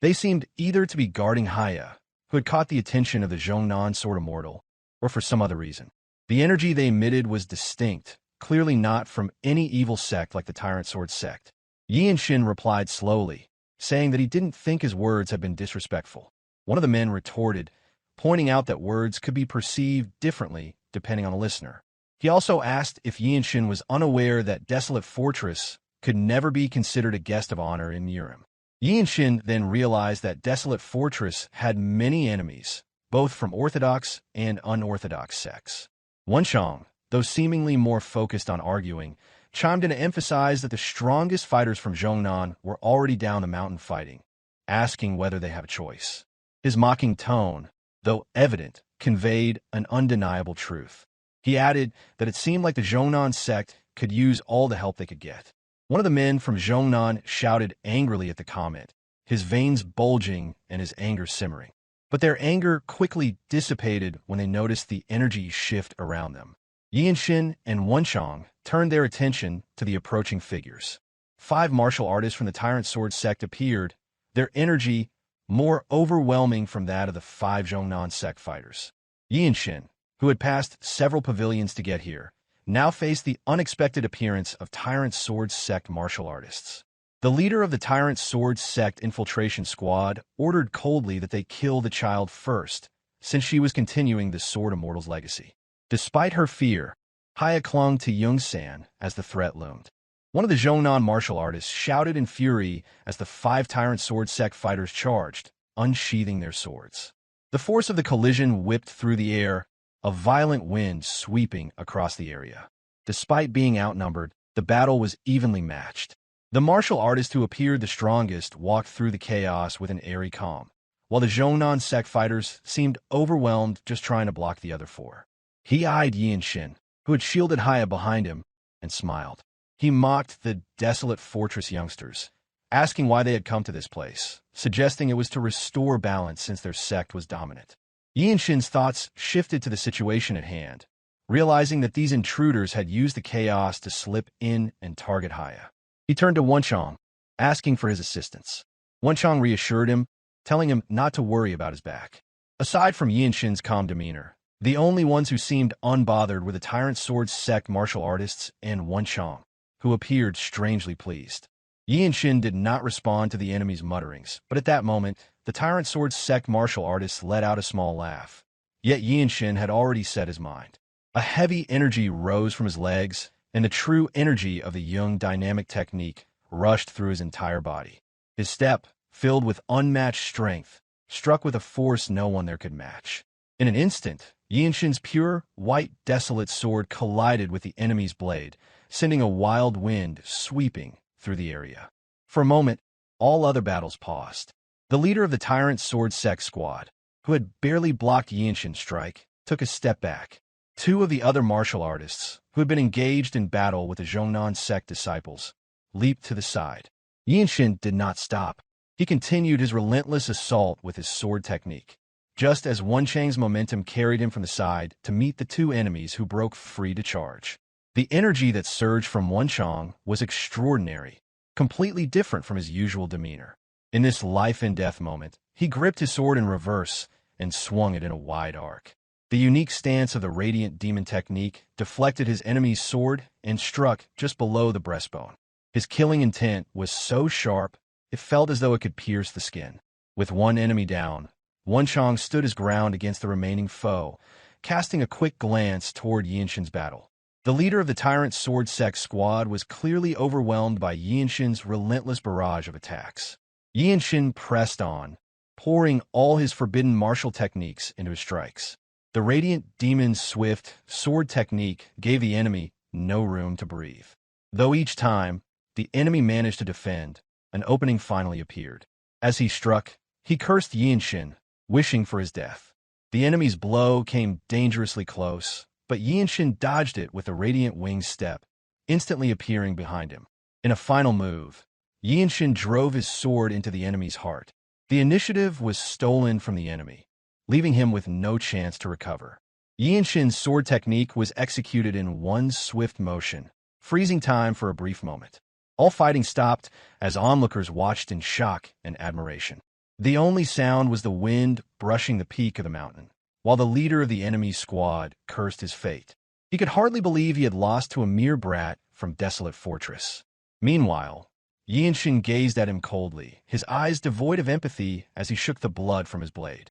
They seemed either to be guarding Hyea, who had caught the attention of the Jeongnan Sword Immortal, or for some other reason. The energy they emitted was distinct, clearly not from any evil sect like the Tyrant Sword sect. Yeonshin replied slowly, saying that he didn't think his words had been disrespectful. One of the men retorted, pointing out that words could be perceived differently depending on the listener. He also asked if Yeonshin was unaware that Desolate Fortress could never be considered a guest of honor in Murim. Yeonshin then realized that Desolate Fortress had many enemies, both from orthodox and unorthodox sects. Wonchong, though seemingly more focused on arguing, chimed in to emphasize that the strongest fighters from Jeongnan were already down the mountain fighting, asking whether they have a choice. His mocking tone, though evident, conveyed an undeniable truth. He added that it seemed like the Jeongnan sect could use all the help they could get. One of the men from Jeongnan shouted angrily at the comment, his veins bulging and his anger simmering. But their anger quickly dissipated when they noticed the energy shift around them. Yeonshin and Wonchong turned their attention to the approaching figures. 5 martial artists from the Tyrant Sword sect appeared, their energy more overwhelming from that of the 5 Jeongnan sect fighters. Yeonshin, who had passed several pavilions to get here, now faced the unexpected appearance of Tyrant Sword sect martial artists. The leader of the Tyrant Sword sect infiltration squad ordered coldly that they kill the child first, since she was continuing the Sword Immortal's legacy. Despite her fear, Hyea clung to Young-san as the threat loomed. One of the Jeongnan martial artists shouted in fury as the 5 Tyrant Sword sect fighters charged, unsheathing their swords. The force of the collision whipped through the air, a violent wind sweeping across the area. Despite being outnumbered, the battle was evenly matched. The martial artist who appeared the strongest walked through the chaos with an airy calm, while the Jeongnan sect fighters seemed overwhelmed just trying to block the other 4. He eyed Yeonshin, who had shielded Hyea behind him, and smiled. He mocked the Desolate Fortress youngsters, asking why they had come to this place, suggesting it was to restore balance since their sect was dominant. Yeonshin's thoughts shifted to the situation at hand, realizing that these intruders had used the chaos to slip in and target Hyea. He turned to Wonchong, asking for his assistance. Wonchong reassured him, telling him not to worry about his back. Aside from Yeonshin's calm demeanor, the only ones who seemed unbothered were the Tyrant Sword sect martial artists and Wonchong, who appeared strangely pleased. Yeonshin did not respond to the enemy's mutterings, but at that moment, the Tyrant Sword sect martial artists let out a small laugh. Yet Yeonshin had already set his mind. A heavy energy rose from his legs, and the true energy of the Jung dynamic technique rushed through his entire body. His step, filled with unmatched strength, struck with a force no one there could match. In an instant, Yeonshin's pure, white, desolate sword collided with the enemy's blade, sending a wild wind sweeping through the area. For a moment, all other battles paused. The leader of the Tyrant Sword sect squad, who had barely blocked Yeonshin's strike, took a step back. 2 of the other martial artists, who had been engaged in battle with the Jeongnan sect disciples, leaped to the side. Yeonshin did not stop. He continued his relentless assault with his sword technique, just as Wonchang's momentum carried him from the side to meet the 2 enemies who broke free to charge. The energy that surged from Wonchang was extraordinary, completely different from his usual demeanor. In this life-and-death moment, he gripped his sword in reverse and swung it in a wide arc. The unique stance of the Radiant Demon technique deflected his enemy's sword and struck just below the breastbone. His killing intent was so sharp, it felt as though it could pierce the skin. With 1 enemy down, Wonchang stood his ground against the remaining foe, casting a quick glance toward Yeonshin's battle. The leader of the Tyrant Sword sect squad was clearly overwhelmed by Yeonshin's relentless barrage of attacks. Yeonshin pressed on, pouring all his forbidden martial techniques into his strikes. The Radiant Demon's swift sword technique gave the enemy no room to breathe. Though each time, the enemy managed to defend, an opening finally appeared. As he struck, he cursed Yeonshin, wishing for his death. The enemy's blow came dangerously close, but Yeonshin dodged it with a Radiant Winged step, instantly appearing behind him. In a final move, Yeonshin drove his sword into the enemy's heart. The initiative was stolen from the enemy, leaving him with no chance to recover. Yeonshin's sword technique was executed in 1 swift motion, freezing time for a brief moment. All fighting stopped as onlookers watched in shock and admiration. The only sound was the wind brushing the peak of the mountain, while the leader of the enemy squad cursed his fate. He could hardly believe he had lost to a mere brat from Desolate Fortress. Meanwhile, Yeonshin gazed at him coldly, his eyes devoid of empathy as he shook the blood from his blade.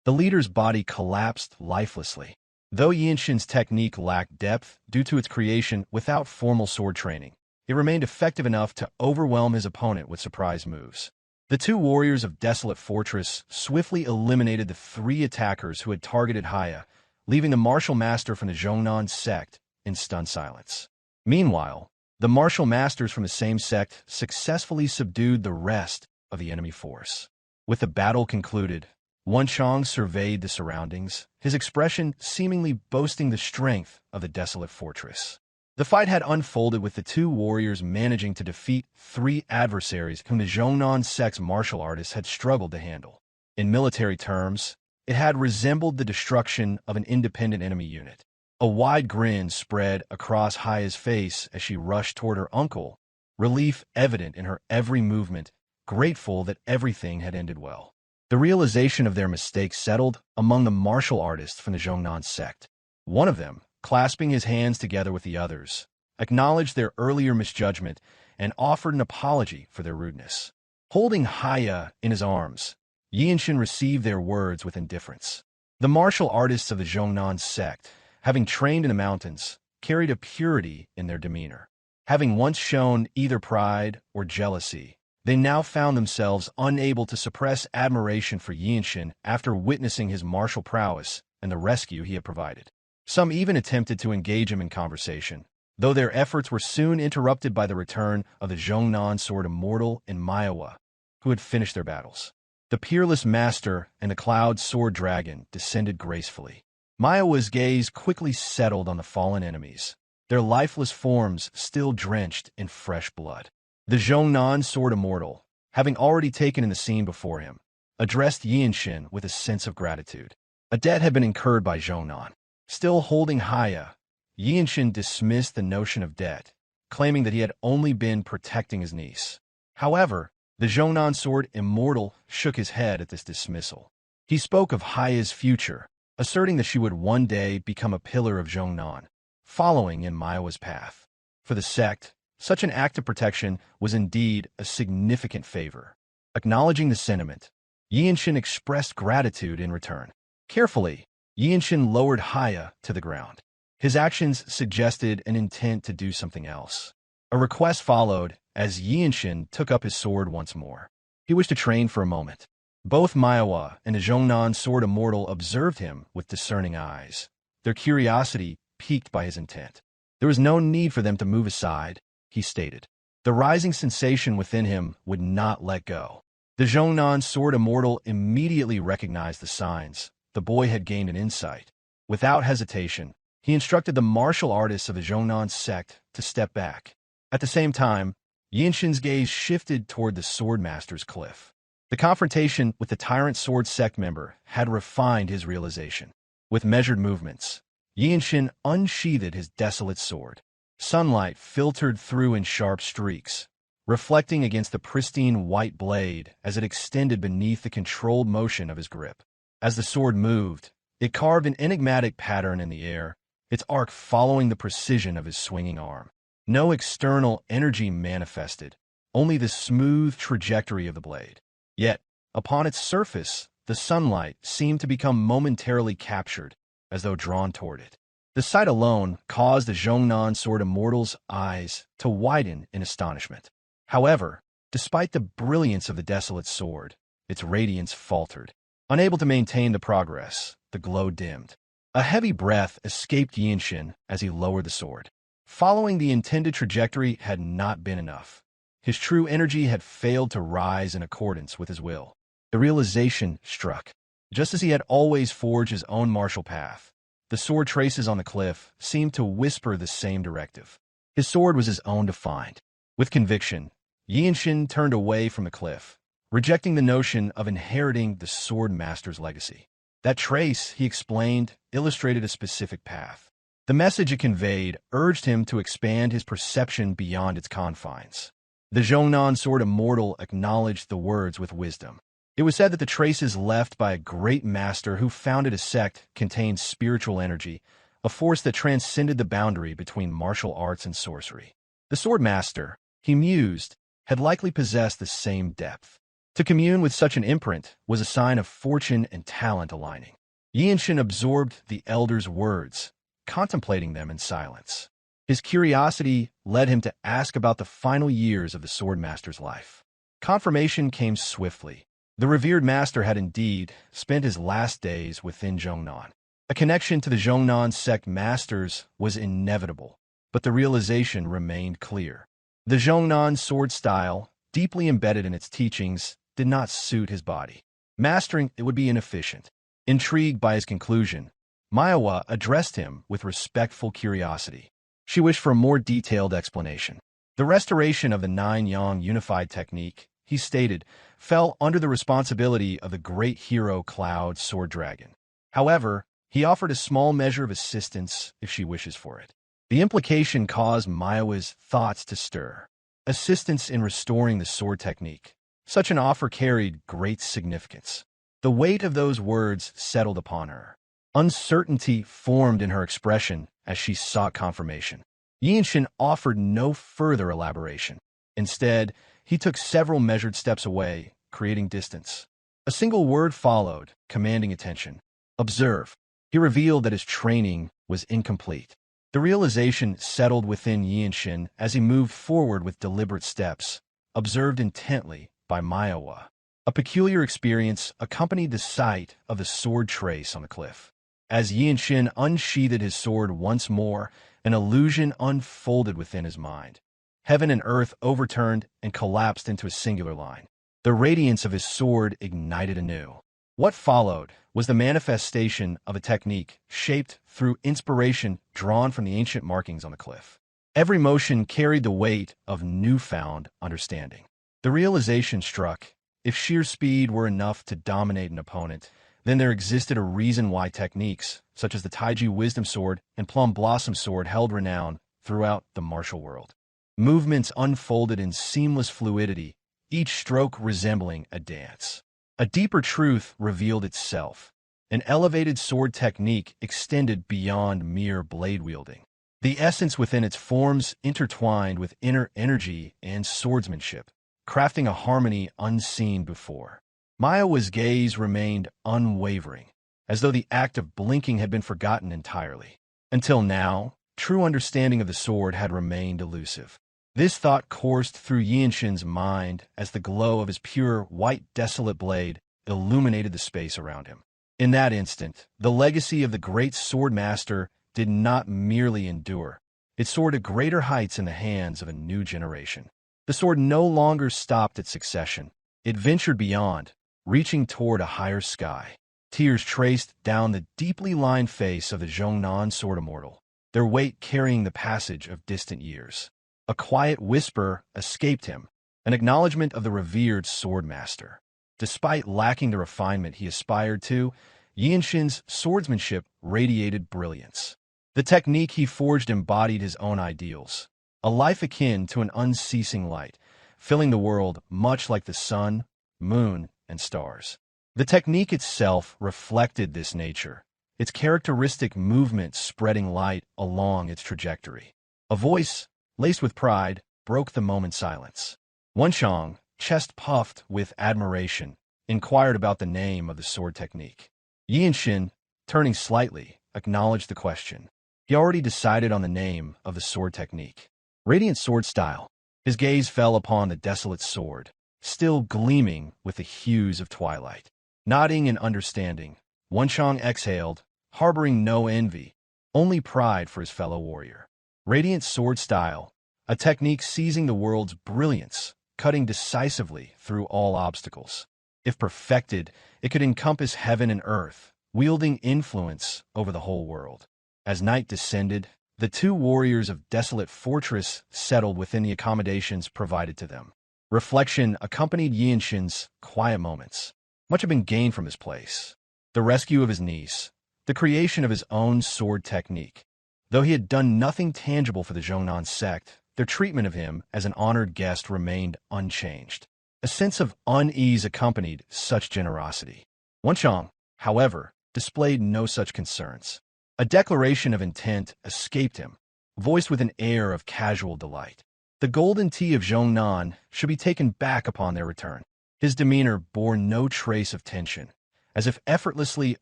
The leader's body collapsed lifelessly. Though Yeonshin's technique lacked depth due to its creation without formal sword training, it remained effective enough to overwhelm his opponent with surprise moves. The two warriors of Desolate Fortress swiftly eliminated the three attackers who had targeted Hyea, leaving the martial master from the Jeong Sect in stunned silence. Meanwhile, the martial masters from the same sect successfully subdued the rest of the enemy force. With the battle concluded, Yeonshin surveyed the surroundings, his expression seemingly boasting the strength of the Desolate Fortress. The fight had unfolded with the two warriors managing to defeat three adversaries whom the Jeong Sect's martial artists had struggled to handle. In military terms, it had resembled the destruction of an independent enemy unit. A wide grin spread across Hyea's face as she rushed toward her uncle, relief evident in her every movement, grateful that everything had ended well. The realization of their mistake settled among the martial artists from the Jeong Sect. One of them, clasping his hands together with the others, acknowledged their earlier misjudgment and offered an apology for their rudeness. Holding Hyea in his arms, Yeonshin received their words with indifference. The martial artists of the Jeong Sect, having trained in the mountains, carried a purity in their demeanor. Having once shown either pride or jealousy, they now found themselves unable to suppress admiration for Yeonshin after witnessing his martial prowess and the rescue he had provided. Some even attempted to engage him in conversation, though their efforts were soon interrupted by the return of the Jeong Sword Immortal and Myohwa, who had finished their battles. The Peerless Master and the Cloud Sword Dragon descended gracefully. Myohwa's gaze quickly settled on the fallen enemies, their lifeless forms still drenched in fresh blood. The Jeong Sword Immortal, having already taken in the scene before him, addressed Yeonshin with a sense of gratitude. A debt had been incurred by Jeong. Still holding Hyea, Yeonshin dismissed the notion of debt, claiming that he had only been protecting his niece. However, the Jeong Sword Immortal shook his head at this dismissal. He spoke of Hyea's future, asserting that she would one day become a pillar of Jeong, following in Myohwa's path. For the sect, such an act of protection was indeed a significant favor. Acknowledging the sentiment, Yeonshin expressed gratitude in return. Carefully, Yeonshin lowered Hyea to the ground. His actions suggested an intent to do something else. A request followed as Yeonshin took up his sword once more. He wished to train for a moment. Both Myohwa and the Jeong Sword Immortal observed him with discerning eyes, their curiosity piqued by his intent. There was no need for them to move aside, he stated. The rising sensation within him would not let go. The Jeong Sword Immortal immediately recognized the signs. The boy had gained an insight. Without hesitation, he instructed the martial artists of the Jeong sect to step back. At the same time, Yeonshin's gaze shifted toward the Swordmaster's cliff. The confrontation with the Tyrant Sword sect member had refined his realization. With measured movements, Yeonshin unsheathed his desolate sword. Sunlight filtered through in sharp streaks, reflecting against the pristine white blade as it extended beneath the controlled motion of his grip. As the sword moved, it carved an enigmatic pattern in the air, its arc following the precision of his swinging arm. No external energy manifested, only the smooth trajectory of the blade. Yet, upon its surface, the sunlight seemed to become momentarily captured, as though drawn toward it. The sight alone caused the Jeong Sword Immortal's eyes to widen in astonishment. However, despite the brilliance of the desolate sword, its radiance faltered. Unable to maintain the progress, the glow dimmed. A heavy breath escaped Yeonshin as he lowered the sword. Following the intended trajectory had not been enough. His true energy had failed to rise in accordance with his will. The realization struck. Just as he had always forged his own martial path, the sword traces on the cliff seemed to whisper the same directive. His sword was his own to find. With conviction, Yeonshin turned away from the cliff, rejecting the notion of inheriting the Swordmaster's legacy. That trace, he explained, illustrated a specific path. The message it conveyed urged him to expand his perception beyond its confines. The Jeong Sword Immortal acknowledged the words with wisdom. It was said that the traces left by a great master who founded a sect contained spiritual energy, a force that transcended the boundary between martial arts and sorcery. The Swordmaster, he mused, had likely possessed the same depth. To commune with such an imprint was a sign of fortune and talent aligning. Yeonshin absorbed the elder's words, contemplating them in silence. His curiosity led him to ask about the final years of the Swordmaster's life. Confirmation came swiftly. The revered master had indeed spent his last days within Jeongnan. A connection to the Jeongnan Sect masters was inevitable, but the realization remained clear. The Jeongnan sword style, deeply embedded in its teachings, did not suit his body. Mastering it would be inefficient. Intrigued by his conclusion, Myohwa addressed him with respectful curiosity. She wished for a more detailed explanation. The restoration of the 9-yang unified technique, he stated, fell under the responsibility of the great hero Cloud Sword Dragon. However, he offered a small measure of assistance if she wishes for it. The implication caused Myohwa's thoughts to stir. Assistance in restoring the sword technique. Such an offer carried great significance. The weight of those words settled upon her. Uncertainty formed in her expression as she sought confirmation. Yeonshin offered no further elaboration. Instead, he took several measured steps away, creating distance. A single word followed, commanding attention. Observe. He revealed that his training was incomplete. The realization settled within Yeonshin as he moved forward with deliberate steps, observed intently by Myohwa. A peculiar experience accompanied the sight of the sword trace on the cliff. As Yeonshin unsheathed his sword once more, an illusion unfolded within his mind. Heaven and earth overturned and collapsed into a singular line. The radiance of his sword ignited anew. What followed was the manifestation of a technique shaped through inspiration drawn from the ancient markings on the cliff. Every motion carried the weight of newfound understanding. The realization struck, if sheer speed were enough to dominate an opponent, then there existed a reason why techniques, such as the Taiji Wisdom Sword and Plum Blossom Sword, held renown throughout the martial world. Movements unfolded in seamless fluidity, each stroke resembling a dance. A deeper truth revealed itself. An elevated sword technique extended beyond mere blade-wielding. The essence within its forms intertwined with inner energy and swordsmanship, crafting a harmony unseen before. Myohwa's gaze remained unwavering, as though the act of blinking had been forgotten entirely. Until now, true understanding of the sword had remained elusive. This thought coursed through Yeonshin's mind as the glow of his pure, white, desolate blade illuminated the space around him. In that instant, the legacy of the great Swordmaster did not merely endure. It soared to greater heights in the hands of a new generation. The sword no longer stopped at succession. It ventured beyond, reaching toward a higher sky. Tears traced down the deeply lined face of the Jeongnan sword immortal, their weight carrying the passage of distant years. A quiet whisper escaped him, an acknowledgement of the revered Swordmaster. Despite lacking the refinement he aspired to, Yeonshin's swordsmanship radiated brilliance. The technique he forged embodied his own ideals, a life akin to an unceasing light, filling the world much like the sun, moon, and stars. The technique itself reflected this nature, its characteristic movement spreading light along its trajectory. A voice, laced with pride, broke the moment's silence. Wonchong, chest puffed with admiration, inquired about the name of the sword technique. Yeonshin, turning slightly, acknowledged the question. He already decided on the name of the sword technique. Radiant sword style. His gaze fell upon the desolate sword, still gleaming with the hues of twilight. Nodding in understanding, Wonchong exhaled, harboring no envy, only pride for his fellow warrior. Radiant sword style, a technique seizing the world's brilliance, cutting decisively through all obstacles. If perfected, it could encompass heaven and earth, wielding influence over the whole world. As night descended, the two warriors of Desolate Fortress settled within the accommodations provided to them. Reflection accompanied Yeonshin's quiet moments. Much had been gained from his place. The rescue of his niece, the creation of his own sword technique. Though he had done nothing tangible for the Jeongnan sect, their treatment of him as an honored guest remained unchanged. A sense of unease accompanied such generosity. Wonchong, however, displayed no such concerns. A declaration of intent escaped him, voiced with an air of casual delight. The golden tea of Jeong should be taken back upon their return. His demeanor bore no trace of tension, as if effortlessly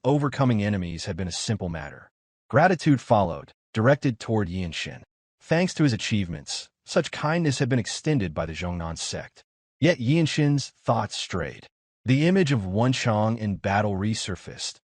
overcoming enemies had been a simple matter. Gratitude followed, directed toward Yeonshin. Thanks to his achievements, such kindness had been extended by the Jeong sect. Yet Yeonshin's thoughts strayed. The image of Wonchang in battle resurfaced,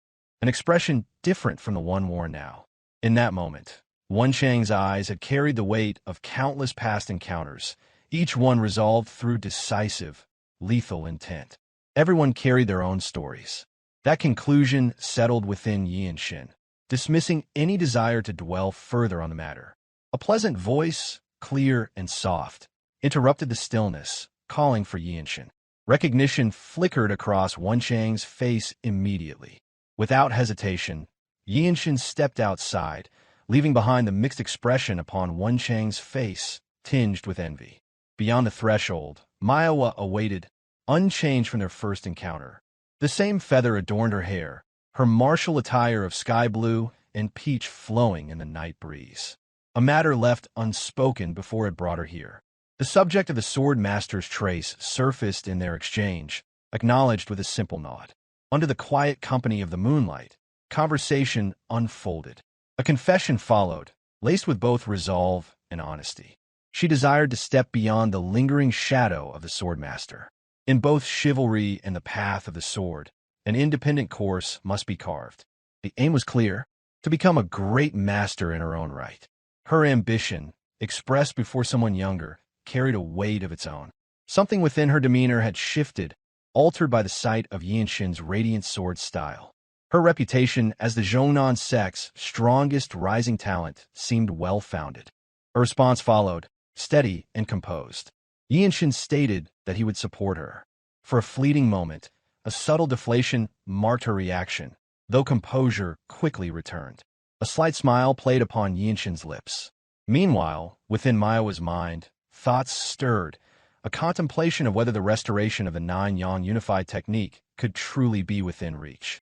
an expression different from the one worn now. In that moment, Wonchang's eyes had carried the weight of countless past encounters, each one resolved through decisive, lethal intent. Everyone carried their own stories. That conclusion settled within Yeonshin, dismissing any desire to dwell further on the matter. A pleasant voice, clear and soft, interrupted the stillness, calling for Yeonshin. Recognition flickered across Wonchang's face immediately. Without hesitation, Yeonshin stepped outside, leaving behind the mixed expression upon Wonchang's face, tinged with envy. Beyond the threshold, Myohwa awaited, unchanged from their first encounter. The same feather adorned her hair, her martial attire of sky blue and peach flowing in the night breeze. A matter left unspoken before it brought her here. The subject of the Swordsmaster's trace surfaced in their exchange, acknowledged with a simple nod. Under the quiet company of the moonlight, conversation unfolded. A confession followed, laced with both resolve and honesty. She desired to step beyond the lingering shadow of the Swordsmaster. In both chivalry and the path of the sword, an independent course must be carved. The aim was clear, to become a great master in her own right. Her ambition, expressed before someone younger, carried a weight of its own. Something within her demeanor had shifted, altered by the sight of Yeonshin's radiant sword style. Her reputation as the Jeong sect's strongest rising talent seemed well-founded. A response followed, steady and composed. Yeonshin stated that he would support her. For a fleeting moment, a subtle deflation marked her reaction, though composure quickly returned. A slight smile played upon Yeonshin's lips. Meanwhile, within Myohwa's mind, thoughts stirred, a contemplation of whether the restoration of the 9-yang unified technique could truly be within reach.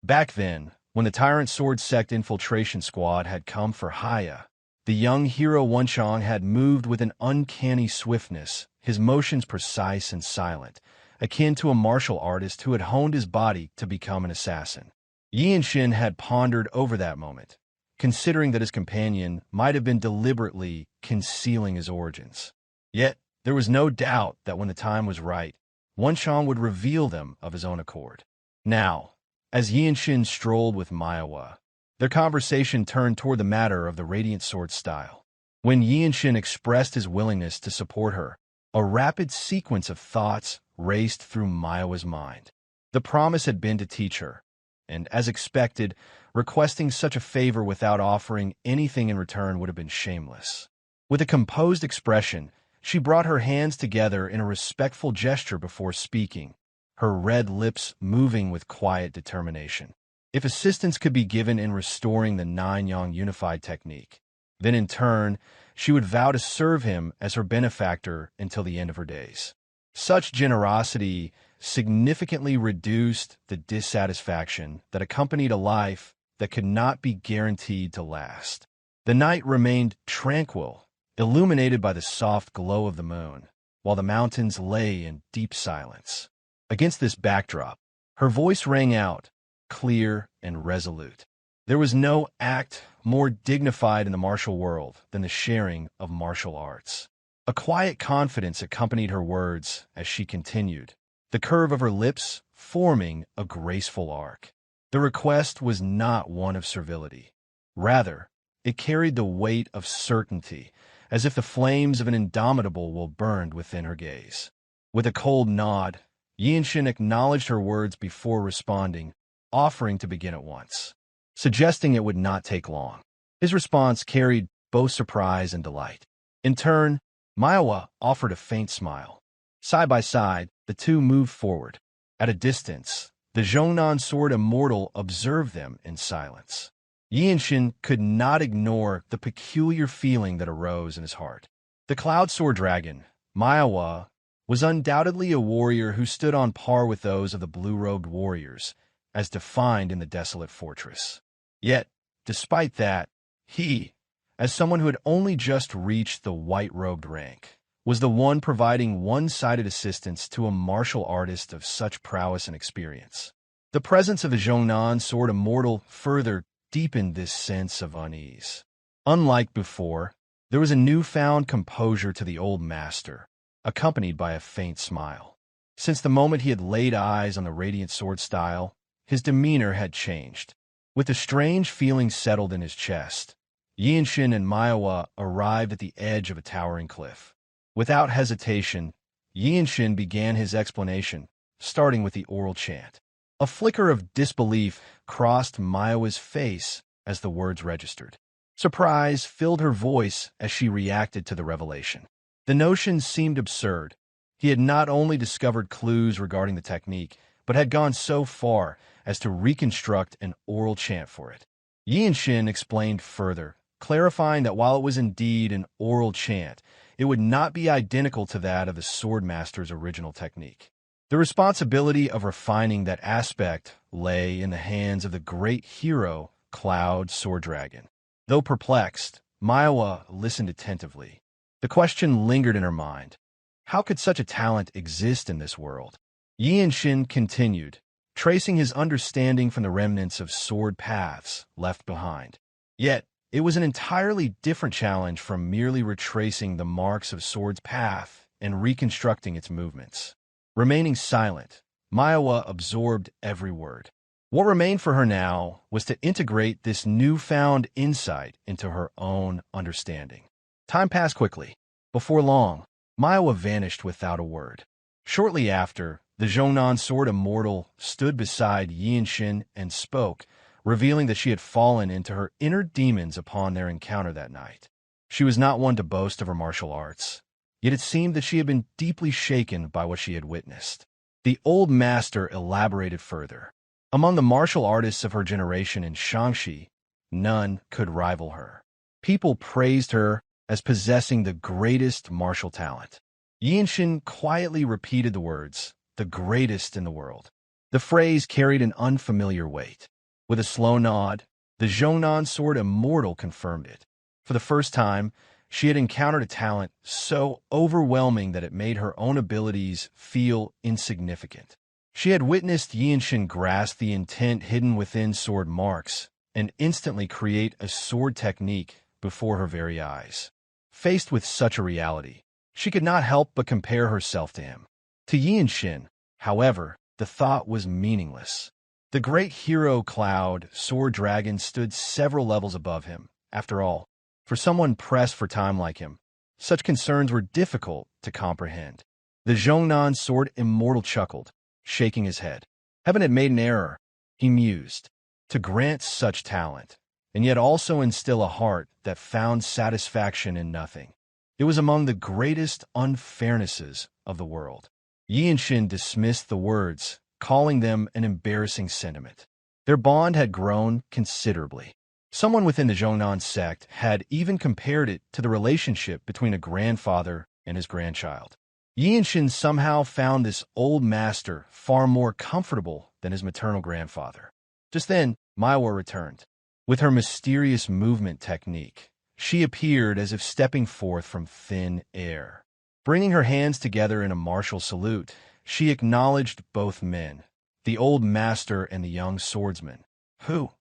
Back then, when the Tyrant Sword Sect infiltration squad had come for Hyea, the young hero Wonchang had moved with an uncanny swiftness, his motions precise and silent, akin to a martial artist who had honed his body to become an assassin. Yeonshin had pondered over that moment, considering that his companion might have been deliberately concealing his origins. Yet, there was no doubt that when the time was right, Wonchang would reveal them of his own accord. Now, as Yeonshin strolled with Myohwa, their conversation turned toward the matter of the radiant sword style. When Yeonshin expressed his willingness to support her, a rapid sequence of thoughts raced through Myohwa's mind. The promise had been to teach her, and as expected, requesting such a favor without offering anything in return would have been shameless. With a composed expression, she brought her hands together in a respectful gesture before speaking, her red lips moving with quiet determination. If assistance could be given in restoring the 9-yang unified technique, then in turn, she would vow to serve him as her benefactor until the end of her days. Such generosity significantly reduced the dissatisfaction that accompanied a life that could not be guaranteed to last. The night remained tranquil, illuminated by the soft glow of the moon, while the mountains lay in deep silence. Against this backdrop, her voice rang out, clear and resolute. There was no act more dignified in the martial world than the sharing of martial arts. A quiet confidence accompanied her words as she continued, the curve of her lips forming a graceful arc. The request was not one of servility. Rather, it carried the weight of certainty, as if the flames of an indomitable will burned within her gaze. With a cold nod, Yeonshin acknowledged her words before responding, offering to begin at once, suggesting it would not take long. His response carried both surprise and delight. In turn, Myohwa offered a faint smile. Side by side, the two moved forward. At a distance, the Jeong sword immortal observed them in silence. Yeonshin could not ignore the peculiar feeling that arose in his heart. The Cloud Sword Dragon, Myohwa, was undoubtedly a warrior who stood on par with those of the blue-robed warriors, as defined in the Desolate Fortress. Yet, Despite that, he, as someone who had only just reached the white-robed rank, was the one providing one-sided assistance to a martial artist of such prowess and experience. The presence of the Jeong sword immortal further deepened this sense of unease. Unlike before, there was a newfound composure to the old master, accompanied by a faint smile. Since the moment he had laid eyes on the radiant sword style, his demeanor had changed. With a strange feeling settled in his chest, Yeonshin and Myohwa arrived at the edge of a towering cliff. Without hesitation, Yeonshin began his explanation, starting with the oral chant. A flicker of disbelief crossed Myohwa's face as the words registered. Surprise filled her voice as she reacted to the revelation. The notion seemed absurd. He had not only discovered clues regarding the technique, but had gone so far as to reconstruct an oral chant for it. Yeonshin explained further, clarifying that while it was indeed an oral chant, it would not be identical to that of the Swordmaster's original technique. The responsibility of refining that aspect lay in the hands of the great hero, Cloud Sword Dragon. Though perplexed, Myohwa listened attentively. The question lingered in her mind. How could such a talent exist in this world? Yeonshin continued, tracing his understanding from the remnants of sword paths left behind. Yet, it was an entirely different challenge from merely retracing the marks of sword's path and reconstructing its movements. Remaining silent, Myohwa absorbed every word. What remained for her now was to integrate this newfound insight into her own understanding. Time passed quickly. Before long, Myohwa vanished without a word. Shortly after, the Jeong sword immortal stood beside Yeonshin and spoke, revealing that she had fallen into her inner demons upon their encounter that night. She was not one to boast of her martial arts, yet it seemed that she had been deeply shaken by what she had witnessed. The old master elaborated further. Among the martial artists of her generation in Shaanxi, none could rival her. People praised her as possessing the greatest martial talent. Yeonshin quietly repeated the words, "the greatest in the world." The phrase carried an unfamiliar weight. With a slow nod, the Jeong sword immortal confirmed it. For the first time, she had encountered a talent so overwhelming that it made her own abilities feel insignificant. She had witnessed Yeonshin grasp the intent hidden within sword marks and instantly create a sword technique before her very eyes. Faced with such a reality, she could not help but compare herself to him. To Yeonshin, however, the thought was meaningless. The great hero Cloud Sword Dragon stood several levels above him. After all, for someone pressed for time like him, such concerns were difficult to comprehend. The Jeong sword immortal chuckled, shaking his head. Heaven had made an error, he mused, to grant such talent, and yet also instill a heart that found satisfaction in nothing. It was among the greatest unfairnesses of the world. Yeonshin dismissed the words, calling them an embarrassing sentiment. Their bond had grown considerably. Someone within the Jeong sect had even compared it to the relationship between a grandfather and his grandchild. Yeonshin somehow found this old master far more comfortable than his maternal grandfather. Just then, Myohwa returned. With her mysterious movement technique, she appeared as if stepping forth from thin air. Bringing her hands together in a martial salute, she acknowledged both men, the old master and the young swordsman, who,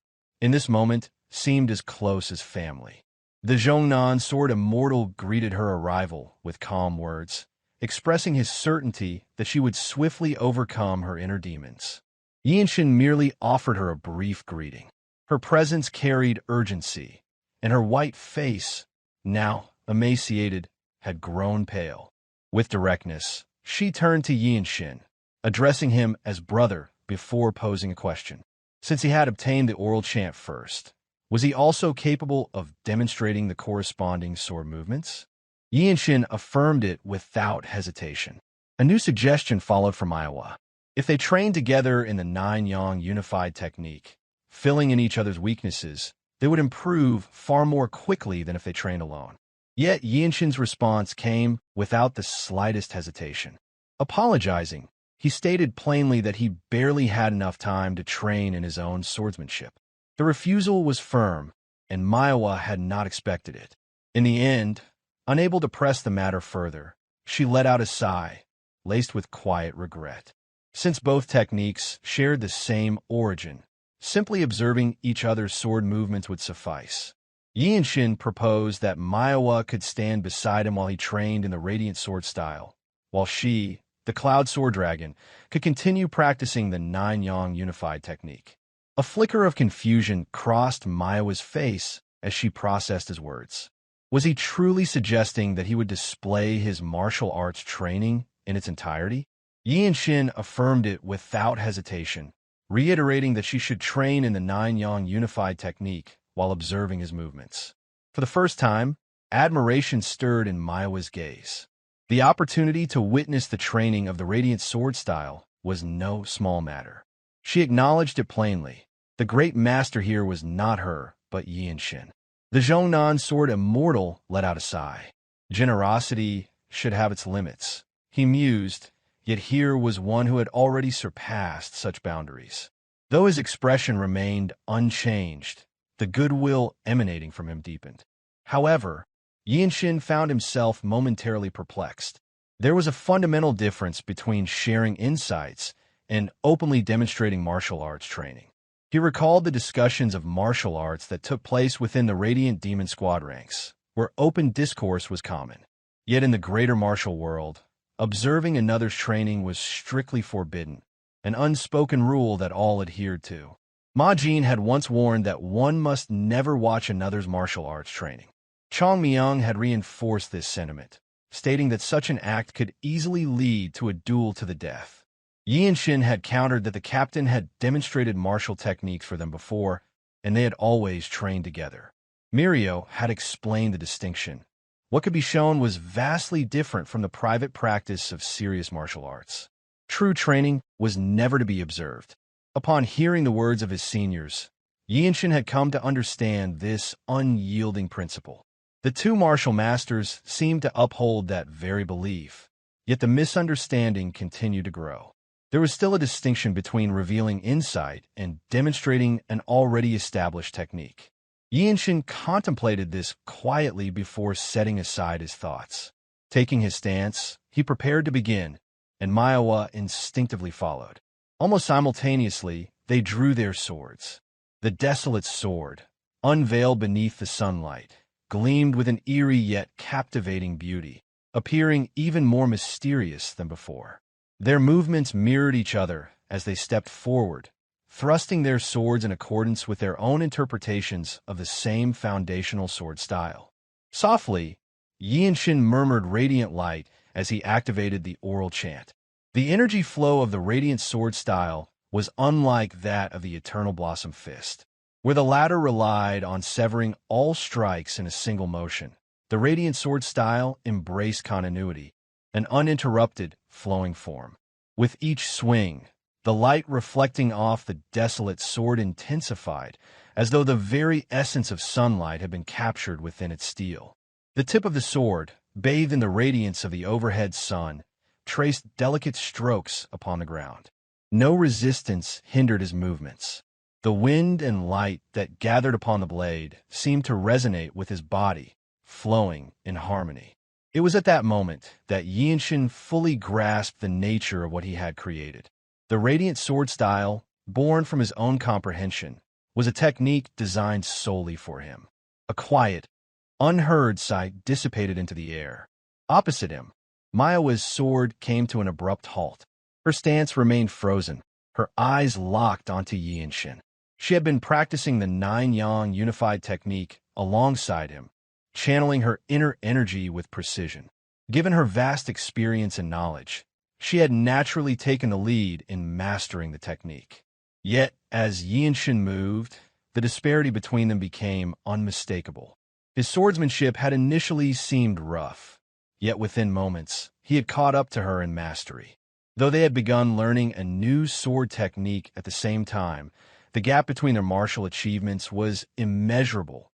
in this moment, seemed as close as family. The Jeong sword immortal greeted her arrival with calm words, expressing his certainty that she would swiftly overcome her inner demons. Yeonshin merely offered her a brief greeting. Her presence carried urgency, and her white face, now emaciated, had grown pale. With directness, she turned to Yeonshin, addressing him as brother before posing a question. Since he had obtained the oral chant first, was he also capable of demonstrating the corresponding sword movements? Yeonshin affirmed it without hesitation. A new suggestion followed from Myohwa. If they trained together in the Nine-Yang unified technique, filling in each other's weaknesses, they would improve far more quickly than if they trained alone. Yet Yeonshin's response came without the slightest hesitation. Apologizing, he stated plainly that he barely had enough time to train in his own swordsmanship. The refusal was firm, and Myohwa had not expected it. In the end, unable to press the matter further, she let out a sigh, laced with quiet regret. Since both techniques shared the same origin, simply observing each other's sword movements would suffice. Yeonshin proposed that Myohwa could stand beside him while he trained in the Radiant Sword style, while she, the Cloud Sword Dragon, could continue practicing the Nine Yang Unified technique. A flicker of confusion crossed Myohwa's face as she processed his words. Was he truly suggesting that he would display his martial arts training in its entirety? Yeonshin affirmed it without hesitation, reiterating that she should train in the Nine Yang Unified technique while observing his movements. For the first time, admiration stirred in Myohwa's gaze. The opportunity to witness the training of the Radiant Sword style was no small matter. She acknowledged it plainly. The great master here was not her, but Yeonshin. The Jeong Sword Immortal let out a sigh. Generosity should have its limits, he mused, yet here was one who had already surpassed such boundaries. Though his expression remained unchanged, the goodwill emanating from him deepened. However, Yeonshin found himself momentarily perplexed. There was a fundamental difference between sharing insights and openly demonstrating martial arts training. He recalled the discussions of martial arts that took place within the Radiant Demon Squad ranks, where open discourse was common. Yet in the greater martial world, observing another's training was strictly forbidden, an unspoken rule that all adhered to. Ma Jin had once warned that one must never watch another's martial arts training. Chong Myung had reinforced this sentiment, stating that such an act could easily lead to a duel to the death. Yeonshin had countered that the captain had demonstrated martial techniques for them before, and they had always trained together. Mirio had explained the distinction. What could be shown was vastly different from the private practice of serious martial arts. True training was never to be observed. Upon hearing the words of his seniors, Yeonshin had come to understand this unyielding principle. The two martial masters seemed to uphold that very belief, yet the misunderstanding continued to grow. There was still a distinction between revealing insight and demonstrating an already established technique. Yeonshin contemplated this quietly before setting aside his thoughts. Taking his stance, he prepared to begin, and Myohwa instinctively followed. Almost simultaneously, they drew their swords. The Desolate Sword, unveiled beneath the sunlight, gleamed with an eerie yet captivating beauty, appearing even more mysterious than before. Their movements mirrored each other as they stepped forward, thrusting their swords in accordance with their own interpretations of the same foundational sword style. Softly, Yeonshin murmured radiant light as he activated the oral chant. The energy flow of the Radiant Sword style was unlike that of the Eternal Blossom Fist, where the latter relied on severing all strikes in a single motion. The Radiant Sword style embraced continuity, an uninterrupted, flowing form. With each swing, the light reflecting off the desolate sword intensified, as though the very essence of sunlight had been captured within its steel. The tip of the sword, bathed in the radiance of the overhead sun, traced delicate strokes upon the ground. No resistance hindered his movements. The wind and light that gathered upon the blade seemed to resonate with his body, flowing in harmony. It was at that moment that Yeonshin fully grasped the nature of what he had created. The Radiant Sword style, born from his own comprehension, was a technique designed solely for him. A quiet, unheard sight dissipated into the air. Opposite him, Myohwa's sword came to an abrupt halt. Her stance remained frozen, her eyes locked onto Yeonshin. She had been practicing the Nine Yang Unified technique alongside him, channeling her inner energy with precision. Given her vast experience and knowledge, she had naturally taken the lead in mastering the technique. Yet, as Yeonshin moved, the disparity between them became unmistakable. His swordsmanship had initially seemed rough, yet within moments, he had caught up to her in mastery. Though they had begun learning a new sword technique at the same time, the gap between their martial achievements was immeasurable,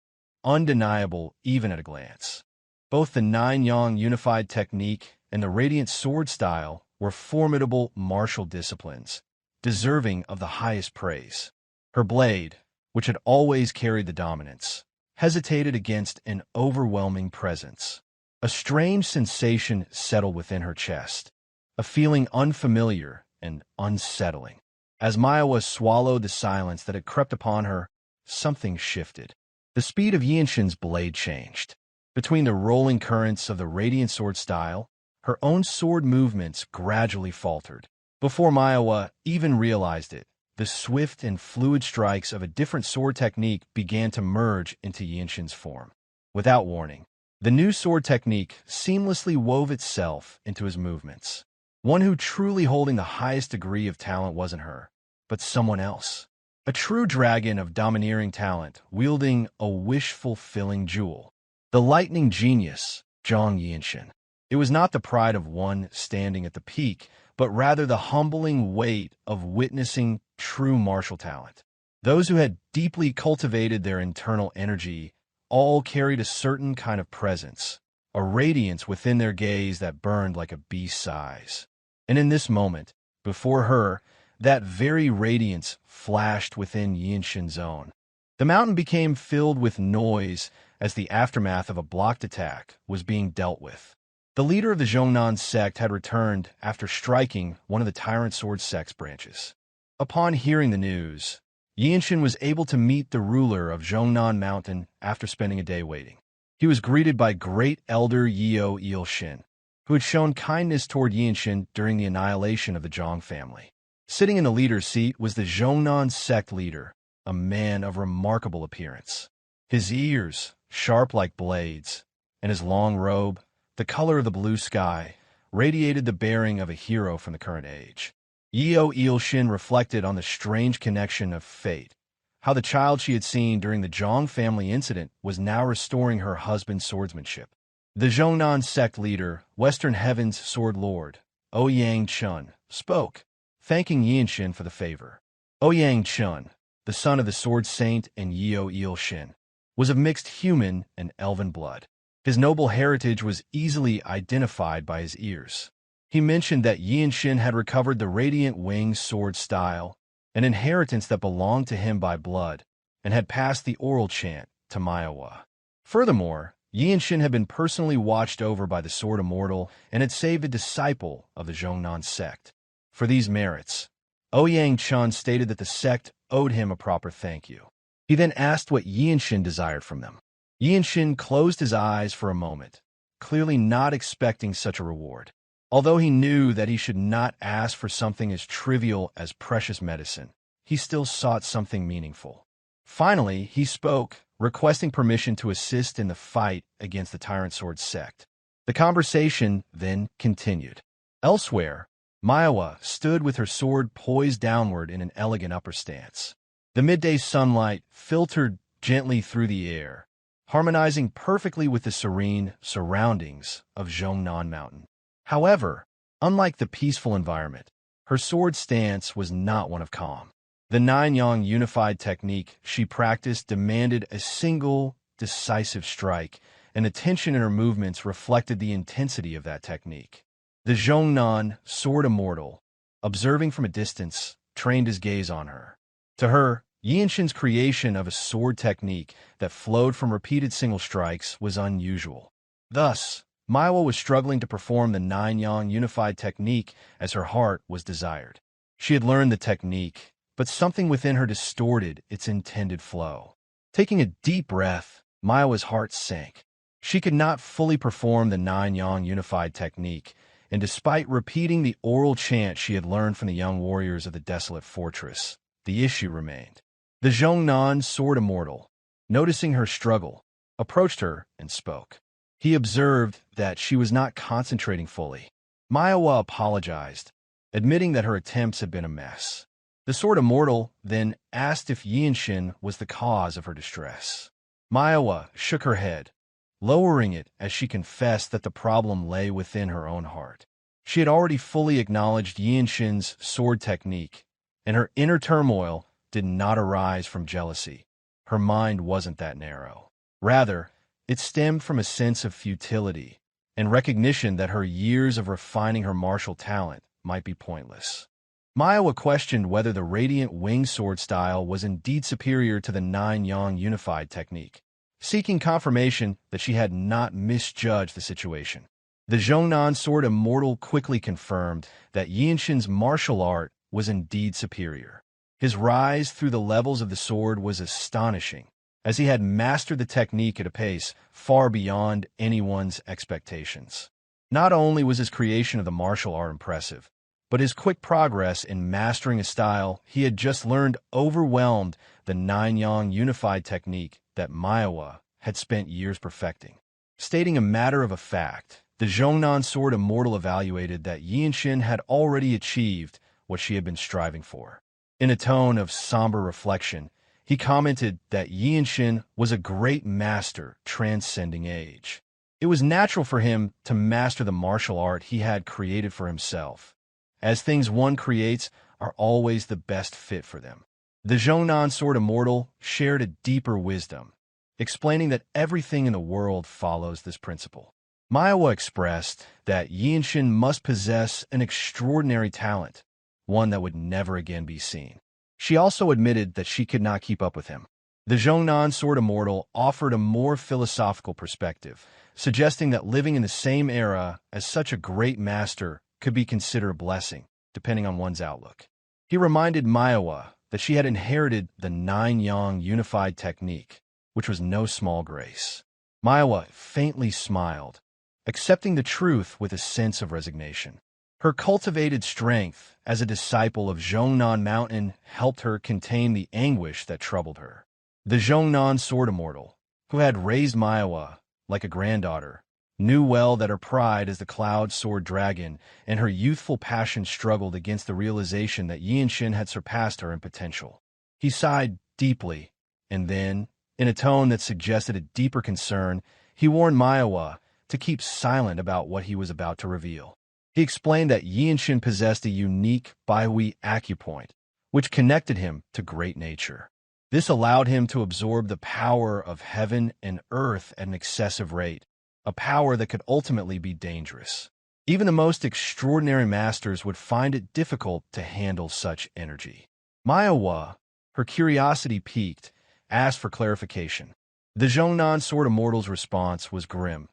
undeniable even at a glance. Both the Nine Yang Unified technique and the Radiant Sword style were formidable martial disciplines, deserving of the highest praise. Her blade, which had always carried the dominance, hesitated against an overwhelming presence. A strange sensation settled within her chest, a feeling unfamiliar and unsettling. As Myohwa swallowed the silence that had crept upon her, something shifted. The speed of Yeonshin's blade changed. Between the rolling currents of the radiant sword style, her own sword movements gradually faltered. Before Myohwa even realized it, the swift and fluid strikes of a different sword technique began to merge into Yeonshin's form. Without warning, the new sword technique seamlessly wove itself into his movements. One who truly holding the highest degree of talent wasn't her, but someone else. A true dragon of domineering talent, wielding a wish-fulfilling jewel. The lightning genius, Yeonshin. It was not the pride of one standing at the peak, but rather the humbling weight of witnessing true martial talent. Those who had deeply cultivated their internal energy all carried a certain kind of presence, a radiance within their gaze that burned like a beast's eyes. And in this moment, before her, that very radiance flashed within Yeonshin's own. The mountain became filled with noise as the aftermath of a blocked attack was being dealt with. The leader of the Jeong sect had returned after striking one of the Tyrant Sword sect's branches. Upon hearing the news, Yeonshin was able to meet the ruler of Jeongnan Mountain after spending a day waiting. He was greeted by Great Elder Yeonshin, who had shown kindness toward Yeonshin during the annihilation of the Jeong family. Sitting in the leader's seat was the Jeongnan sect leader, a man of remarkable appearance. His ears, sharp like blades, and his long robe, the color of the blue sky, radiated the bearing of a hero from the current age. Yeonshin reflected on the strange connection of fate, how the child she had seen during the Jeong family incident was now restoring her husband's swordsmanship. The Jeongnan sect leader, Western Heaven's Sword Lord, Yeongchun, spoke, thanking Yeonshin for the favor. Yeongchun, the son of the Sword Saint and Yeonshin, was of mixed human and elven blood. His noble heritage was easily identified by his ears. He mentioned that Yeonshin had recovered the Radiant Winged sword style, an inheritance that belonged to him by blood, and had passed the oral chant to Myohwa. Furthermore, Yeonshin had been personally watched over by the Sword Immortal and had saved a disciple of the Jeongnan sect. For these merits, Yeongchun stated that the sect owed him a proper thank you. He then asked what Yeonshin desired from them. Yeonshin closed his eyes for a moment, clearly not expecting such a reward. Although he knew that he should not ask for something as trivial as precious medicine, he still sought something meaningful. Finally, he spoke, requesting permission to assist in the fight against the Tyrant Sword sect. The conversation then continued. Elsewhere, Myohwa stood with her sword poised downward in an elegant upper stance. The midday sunlight filtered gently through the air, harmonizing perfectly with the serene surroundings of Jeongnan Mountain. However, unlike the peaceful environment, her sword stance was not one of calm. The Nine-Yang unified technique she practiced demanded a single, decisive strike, and the tension in her movements reflected the intensity of that technique. The Jeongnan Sword Immortal, observing from a distance, trained his gaze on her. To her, Yeonshin's creation of a sword technique that flowed from repeated single strikes was unusual. Thus, Myohwa was struggling to perform the Nine-Yang unified technique as her heart was desired. She had learned the technique, but something within her distorted its intended flow. Taking a deep breath, Myohwa's heart sank. She could not fully perform the Nine-Yang unified technique, and despite repeating the oral chant she had learned from the young warriors of the Desolate Fortress, the issue remained. The Jeongnan Sword Immortal, noticing her struggle, approached her and spoke. He observed that she was not concentrating fully. Myohwa apologized, admitting that her attempts had been a mess. The Sword Immortal then asked if Yeonshin was the cause of her distress. Myohwa shook her head, lowering it as she confessed that the problem lay within her own heart. She had already fully acknowledged Yeonshin's sword technique, and her inner turmoil did not arise from jealousy. Her mind wasn't that narrow. Rather, it stemmed from a sense of futility and recognition that her years of refining her martial talent might be pointless. Myohwa questioned whether the radiant wing sword style was indeed superior to the nine-yang unified technique, seeking confirmation that she had not misjudged the situation. The Jeong sword immortal quickly confirmed that Yeonshin's martial art was indeed superior. His rise through the levels of the sword was astonishing, as he had mastered the technique at a pace far beyond anyone's expectations. Not only was his creation of the martial art impressive, but his quick progress in mastering a style he had just learned overwhelmed the nine-yang unified technique that Myohwa had spent years perfecting. Stating a matter of fact, the Jeong sword immortal evaluated that Yeonshin had already achieved what she had been striving for. In a tone of somber reflection, he commented that Yeonshin was a great master transcending age. It was natural for him to master the martial art he had created for himself, as things one creates are always the best fit for them. The Jeong sword immortal shared a deeper wisdom, explaining that everything in the world follows this principle. Myohwa expressed that Yeonshin must possess an extraordinary talent, one that would never again be seen. She also admitted that she could not keep up with him. The Jeong sword immortal offered a more philosophical perspective, suggesting that living in the same era as such a great master could be considered a blessing, depending on one's outlook. He reminded Myohwa that she had inherited the nine-yang unified technique, which was no small grace. Myohwa faintly smiled, accepting the truth with a sense of resignation. Her cultivated strength as a disciple of Jeongnan Mountain helped her contain the anguish that troubled her. The Jeongnan sword immortal, who had raised Myohwa like a granddaughter, knew well that her pride as the Cloud Sword Dragon and her youthful passion struggled against the realization that Yeonshin had surpassed her in potential. He sighed deeply, and then, in a tone that suggested a deeper concern, he warned Myohwa to keep silent about what he was about to reveal. He explained that Yeonshin possessed a unique Baihui acupoint, which connected him to great nature. This allowed him to absorb the power of heaven and earth at an excessive rate, a power that could ultimately be dangerous. Even the most extraordinary masters would find it difficult to handle such energy. Myohwa, her curiosity piqued, asked for clarification. The Jeongnan sword immortal's response was grim.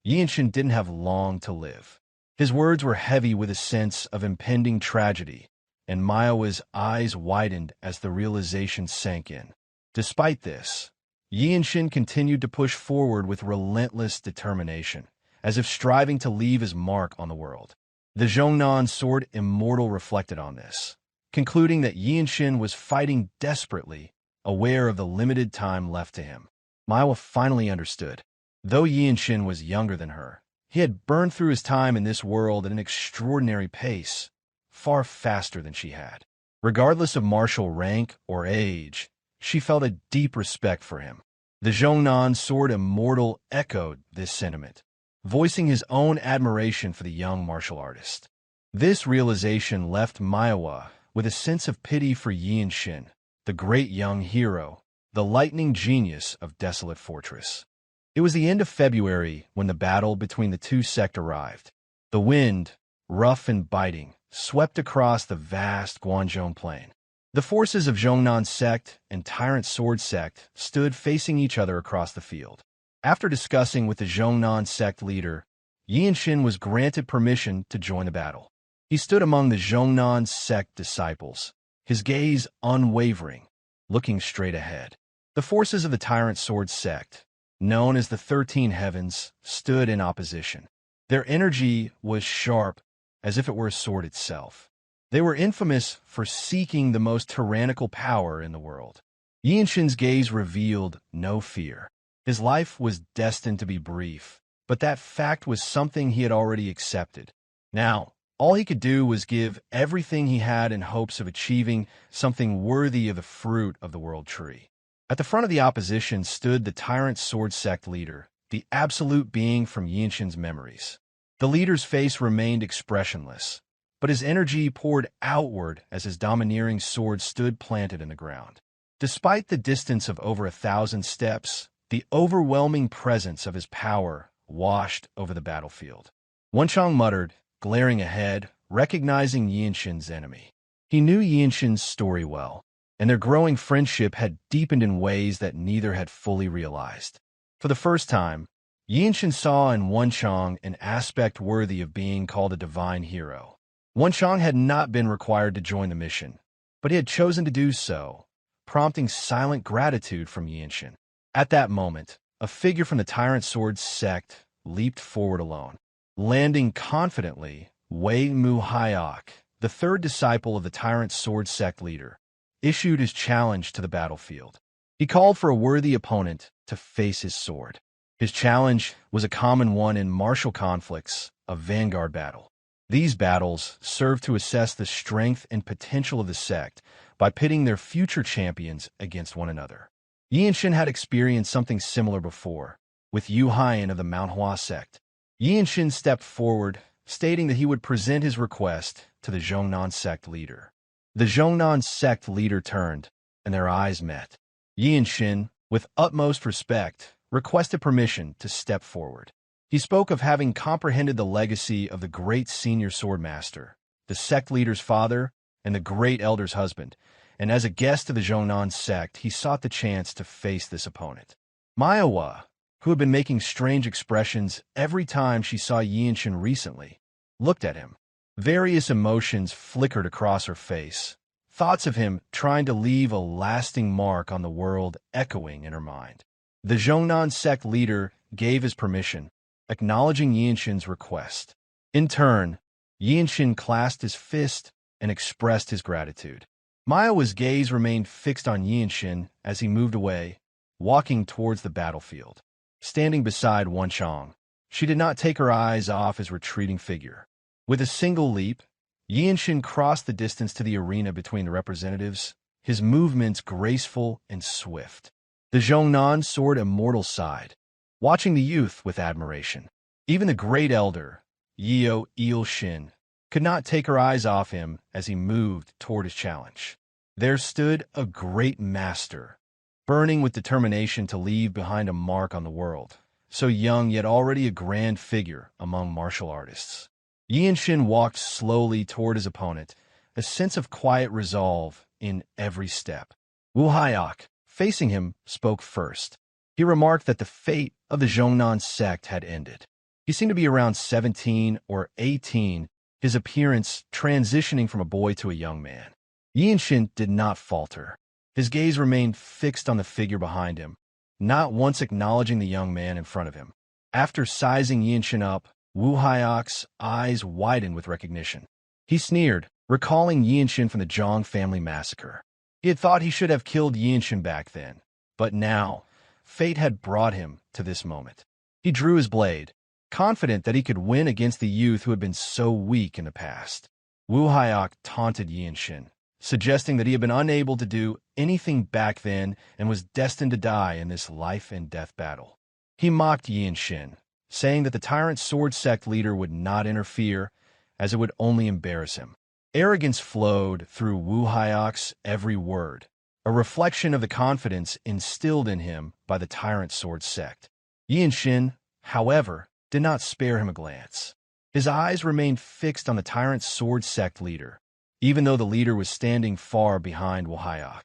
Yeonshin didn't have long to live. His words were heavy with a sense of impending tragedy, and Myohwa's eyes widened as the realization sank in. Despite this, Yeonshin continued to push forward with relentless determination, as if striving to leave his mark on the world. The Jeongnan sword immortal reflected on this, concluding that Yeonshin was fighting desperately, aware of the limited time left to him. Myohwa finally understood. Though Yeonshin was younger than her, he had burned through his time in this world at an extraordinary pace, far faster than she had. Regardless of martial rank or age, she felt a deep respect for him. The Jeongnan sword immortal echoed this sentiment, voicing his own admiration for the young martial artist. This realization left Myohwa with a sense of pity for Yeonshin, the great young hero, the lightning genius of Desolate Fortress. It was the end of February when the battle between the two sects arrived. The wind, rough and biting, swept across the vast Gwanzhong plain. The forces of Jeongnan Sect and Tyrant Sword Sect stood facing each other across the field. After discussing with the Jeongnan Sect leader, Yeonshin was granted permission to join the battle. He stood among the Jeongnan Sect disciples, his gaze unwavering, looking straight ahead. The forces of the Tyrant Sword Sect, known as the 13 Heavens, stood in opposition. Their energy was sharp, as if it were a sword itself. They were infamous for seeking the most tyrannical power in the world. Yeonshin's gaze revealed no fear. His life was destined to be brief, but that fact was something he had already accepted. Now, all he could do was give everything he had in hopes of achieving something worthy of the fruit of the world tree. At the front of the opposition stood the Tyrant Sword Sect leader, the absolute being from Yeonshin's memories. The leader's face remained expressionless, but his energy poured outward as his domineering sword stood planted in the ground. Despite the distance of over 1,000 steps, the overwhelming presence of his power washed over the battlefield. Wonchong muttered, glaring ahead, recognizing Yeonshin's enemy. He knew Yeonshin's story well, and their growing friendship had deepened in ways that neither had fully realized. For the first time, Yeonshin saw in Wonchong an aspect worthy of being called a divine hero. Wonchong had not been required to join the mission, but he had chosen to do so, prompting silent gratitude from Yeonshin. At that moment, a figure from the Tyrant Sword Sect leaped forward alone. Landing confidently, Hyea, the third disciple of the Tyrant Sword Sect leader, issued his challenge to the battlefield. He called for a worthy opponent to face his sword. His challenge was a common one in martial conflicts, a vanguard battle. These battles served to assess the strength and potential of the sect by pitting their future champions against one another. Yeonshin had experienced something similar before, with Hyea of the Myohwa sect. Yeonshin stepped forward, stating that he would present his request to the Jeong sect leader. The Jeong sect leader turned, and their eyes met. Yeonshin, with utmost respect, requested permission to step forward. He spoke of having comprehended the legacy of the great senior Swordsmaster, the sect leader's father, and the great elder's husband, and as a guest of the Jeong sect, he sought the chance to face this opponent. Myohwa, who had been making strange expressions every time she saw Yeonshin recently, looked at him. Various emotions flickered across her face, thoughts of him trying to leave a lasting mark on the world echoing in her mind. The Jeong sect leader gave his permission, acknowledging Yeonshin's request. In turn, Yeonshin clasped his fist and expressed his gratitude. Myohwa's gaze remained fixed on Yeonshin as he moved away, walking towards the battlefield. Standing beside Wonchong, she did not take her eyes off his retreating figure. With a single leap, Yeonshin crossed the distance to the arena between the representatives, his movements graceful and swift. The Jeong sword immortal sighed, watching the youth with admiration. Even the great elder, Yeonshin, could not take her eyes off him as he moved toward his challenge. There stood a great master, burning with determination to leave behind a mark on the world, so young yet already a grand figure among martial artists. Yeonshin walked slowly toward his opponent, a sense of quiet resolve in every step. Hyea, facing him, spoke first. He remarked that the fate of the Jeong sect had ended. He seemed to be around 17 or 18, his appearance transitioning from a boy to a young man. Yeonshin did not falter. His gaze remained fixed on the figure behind him, not once acknowledging the young man in front of him. After sizing Yeonshin up, Hyea's eyes widened with recognition. He sneered, recalling Yeonshin from the Jeong family massacre. He had thought he should have killed Yeonshin back then, but now, fate had brought him to this moment. He drew his blade, confident that he could win against the youth who had been so weak in the past. Hyea taunted Yeonshin, suggesting that he had been unable to do anything back then and was destined to die in this life-and-death battle. He mocked Yeonshin, saying that the Tyrant Sword Sect leader would not interfere, as it would only embarrass him. Arrogance flowed through Hyea's every word, a reflection of the confidence instilled in him by the Tyrant Sword Sect. Yeonshin, however, did not spare him a glance. His eyes remained fixed on the Tyrant Sword Sect leader, even though the leader was standing far behind Hyea.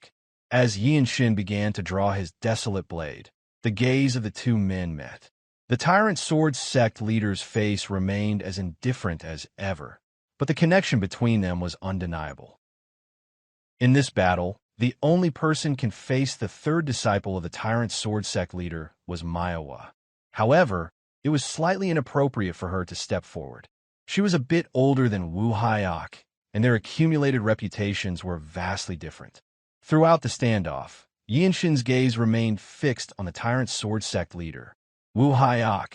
As Yeonshin began to draw his desolate blade, the gaze of the two men met. The Tyrant Sword Sect leader's face remained as indifferent as ever, but the connection between them was undeniable. In this battle, the only person can face the third disciple of the Tyrant Sword Sect leader was Myohwa. However, it was slightly inappropriate for her to step forward. She was a bit older than Hyea, and their accumulated reputations were vastly different. Throughout the standoff, Yeonshin's gaze remained fixed on the Tyrant Sword Sect leader. Hyea,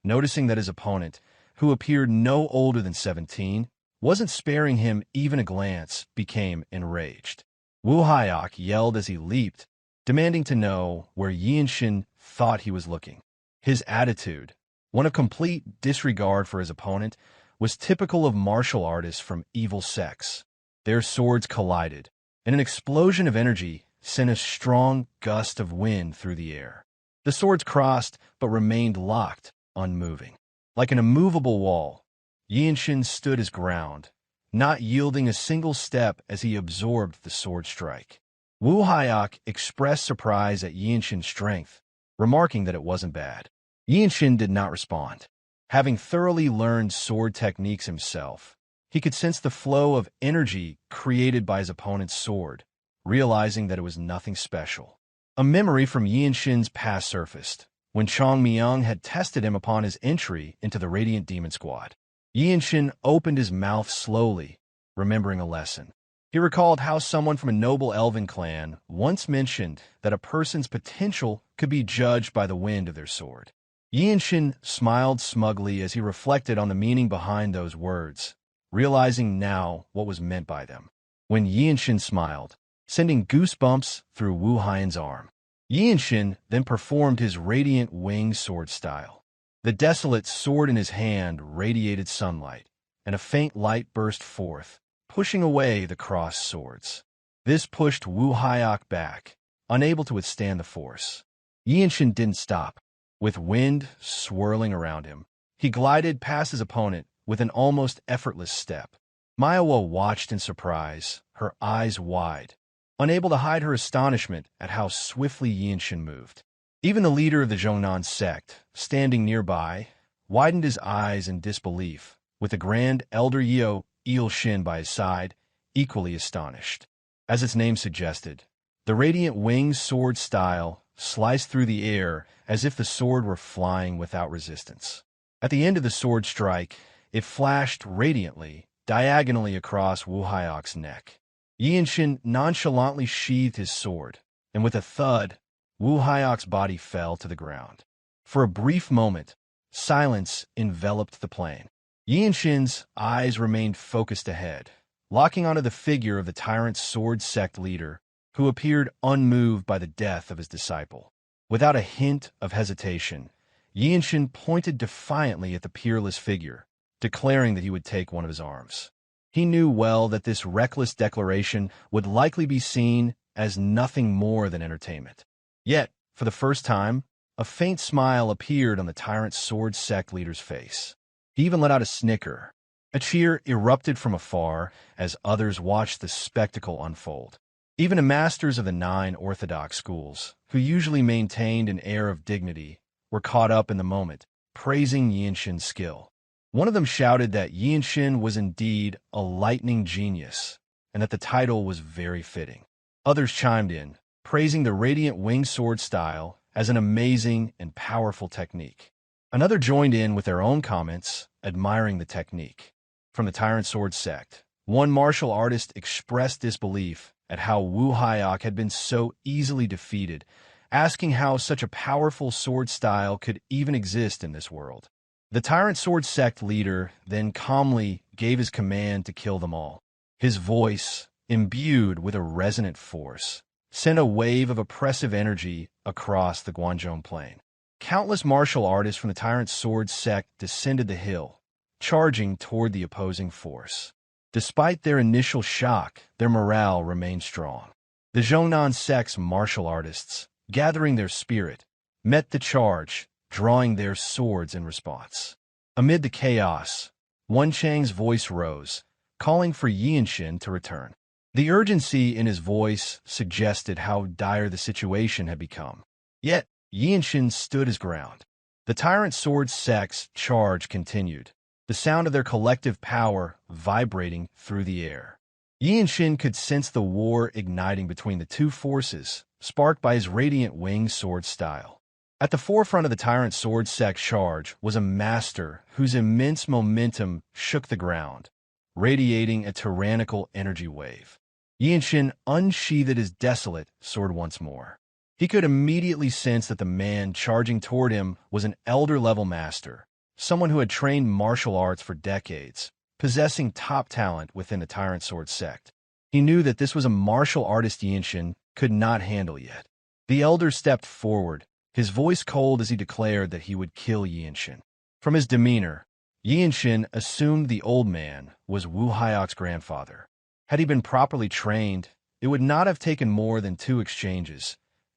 noticing that his opponent, who appeared no older than 17, wasn't sparing him even a glance, became enraged. Hyea yelled as he leaped, demanding to know where Yeonshin thought he was looking. His attitude, one of complete disregard for his opponent, was typical of martial artists from evil sects. Their swords collided, and an explosion of energy sent a strong gust of wind through the air. The swords crossed, but remained locked, unmoving. Like an immovable wall, Yeonshin stood his ground, not yielding a single step as he absorbed the sword strike. Wu Hyok expressed surprise at Yeonshin's strength, remarking that it wasn't bad. Yeonshin did not respond. Having thoroughly learned sword techniques himself, he could sense the flow of energy created by his opponent's sword, realizing that it was nothing special. A memory from Yeonshin's past surfaced, when Chong Myung had tested him upon his entry into the Radiant Demon Squad. Yeonshin opened his mouth slowly, remembering a lesson. He recalled how someone from a noble Elven clan once mentioned that a person's potential could be judged by the wind of their sword. Yeonshin smiled smugly as he reflected on the meaning behind those words, realizing now what was meant by them. When Yeonshin smiled, sending goosebumps through Wu Hyan's arm, Yeonshin then performed his radiant wing sword style. The desolate sword in his hand radiated sunlight, and a faint light burst forth, pushing away the crossed swords. This pushed Wu Hyok back, unable to withstand the force. Yeonshin didn't stop. With wind swirling around him, he glided past his opponent with an almost effortless step. Myohwa watched in surprise, her eyes wide, unable to hide her astonishment at how swiftly Yeonshin moved. Even the leader of the Jeongnan sect, standing nearby, widened his eyes in disbelief, with the Grand Elder Yeonshin by his side, equally astonished. As its name suggested, the radiant winged sword style sliced through the air as if the sword were flying without resistance. At the end of the sword strike, it flashed radiantly, diagonally across Wu Hyok's neck. Yeonshin nonchalantly sheathed his sword, and with a thud, Wu Hyok's body fell to the ground. For a brief moment, silence enveloped the plain. Yeonshin's eyes remained focused ahead, locking onto the figure of the tyrant sword sect leader, who appeared unmoved by the death of his disciple. Without a hint of hesitation, Yeonshin pointed defiantly at the peerless figure, declaring that he would take one of his arms. He knew well that this reckless declaration would likely be seen as nothing more than entertainment. Yet, for the first time, a faint smile appeared on the tyrant sword sect leader's face. He even let out a snicker. A cheer erupted from afar as others watched the spectacle unfold. Even the masters of the 9 orthodox schools, who usually maintained an air of dignity, were caught up in the moment, praising Yeonshin's skill. One of them shouted that Yeonshin was indeed a lightning genius, and that the title was very fitting. Others chimed in, praising the radiant winged sword style as an amazing and powerful technique. Another joined in with their own comments, admiring the technique. From the Tyrant Sword sect, one martial artist expressed disbelief at how Wu Hyok had been so easily defeated, asking how such a powerful sword style could even exist in this world. The Tyrant Sword sect leader then calmly gave his command to kill them all. His voice, imbued with a resonant force, sent a wave of oppressive energy across the Gwangjong plain. Countless martial artists from the Tyrant Sword sect descended the hill, charging toward the opposing force. Despite their initial shock, their morale remained strong. The Jeongnan sect's martial artists, gathering their spirit, met the charge, drawing their swords in response. Amid the chaos, Wen Chang's voice rose, calling for Yeonshin to return. The urgency in his voice suggested how dire the situation had become. Yet, Yeonshin stood his ground. The Tyrant Sword sect's charge continued, the sound of their collective power vibrating through the air. Yeonshin could sense the war igniting between the two forces, sparked by his radiant winged sword style. At the forefront of the Tyrant Sword sect charge was a master whose immense momentum shook the ground, radiating a tyrannical energy wave. Yeonshin unsheathed his desolate sword once more. He could immediately sense that the man charging toward him was an elder-level master, someone who had trained martial arts for decades, possessing top talent within the Tyrant Sword sect. He knew that this was a martial artist Yeonshin could not handle yet. The elder stepped forward, his voice cold as he declared that he would kill Yeonshin. From his demeanor, Yeonshin assumed the old man was Wu Hyok's grandfather. Had he been properly trained, it would not have taken more than 2 exchanges.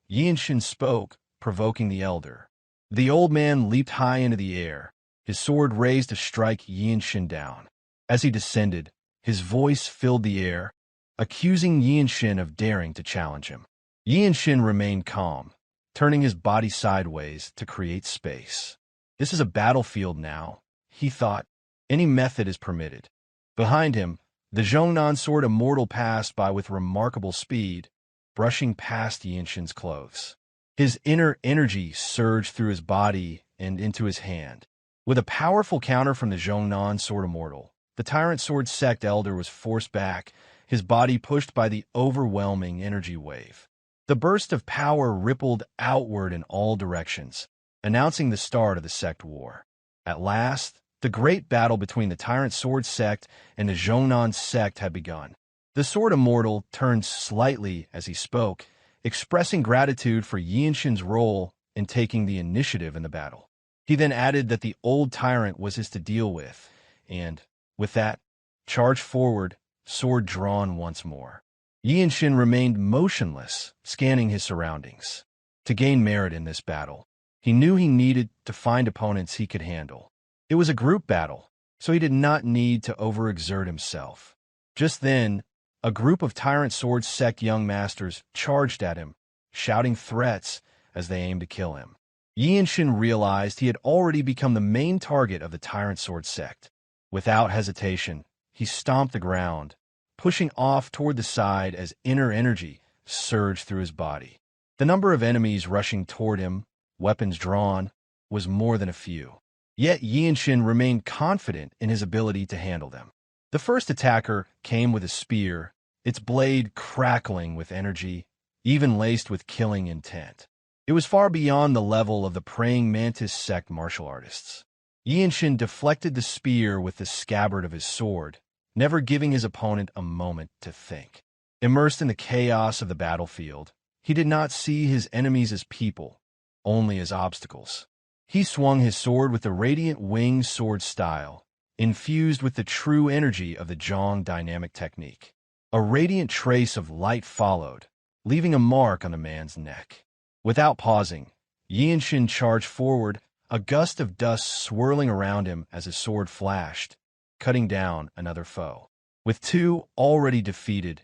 Yeonshin spoke, provoking the elder. The old man leaped high into the air, his sword raised to strike Yeonshin down. As he descended, His voice filled the air, accusing Yeonshin of daring to challenge him. Yeonshin remained calm, turning his body sideways to create space. This is a battlefield now, he thought. Any method is permitted. Behind him, the Jeong Sword Immortal passed by with remarkable speed, brushing past Yeonshin's clothes. His inner energy surged through his body and into his hand. With a powerful counter from the Jeong Sword Immortal, the Tyrant Sword Sect Elder was forced back, his body pushed by the overwhelming energy wave. The burst of power rippled outward in all directions, announcing the start of the Sect War. At last, the great battle between the Tyrant Sword Sect and the Jeong Sect had begun. The Sword Immortal turned slightly as he spoke, expressing gratitude for Yeonshin's role in taking the initiative in the battle. He then added that the old tyrant was his to deal with, and, with that, charged forward, sword drawn once more. Yeonshin remained motionless, scanning his surroundings. To gain merit in this battle, he knew he needed to find opponents he could handle. It was a group battle, so he did not need to overexert himself. Just then, a group of Tyrant Sword Sect young masters charged at him, shouting threats as they aimed to kill him. Yeonshin realized he had already become the main target of the Tyrant Sword Sect. Without hesitation, he stomped the ground, pushing off toward the side as inner energy surged through his body. The number of enemies rushing toward him, weapons drawn, was more than a few. Yet Yeonshin remained confident in his ability to handle them. The first attacker came with a spear, its blade crackling with energy, even laced with killing intent. It was far beyond the level of the praying Mantis sect martial artists. Yeonshin deflected the spear with the scabbard of his sword, never giving his opponent a moment to think. Immersed in the chaos of the battlefield, he did not see his enemies as people, only as obstacles. He swung his sword with the radiant winged sword style, infused with the true energy of the Jeong dynamic technique. A radiant trace of light followed, leaving a mark on the man's neck. Without pausing, Yeonshin charged forward, a gust of dust swirling around him as his sword flashed, cutting down another foe. With two already defeated,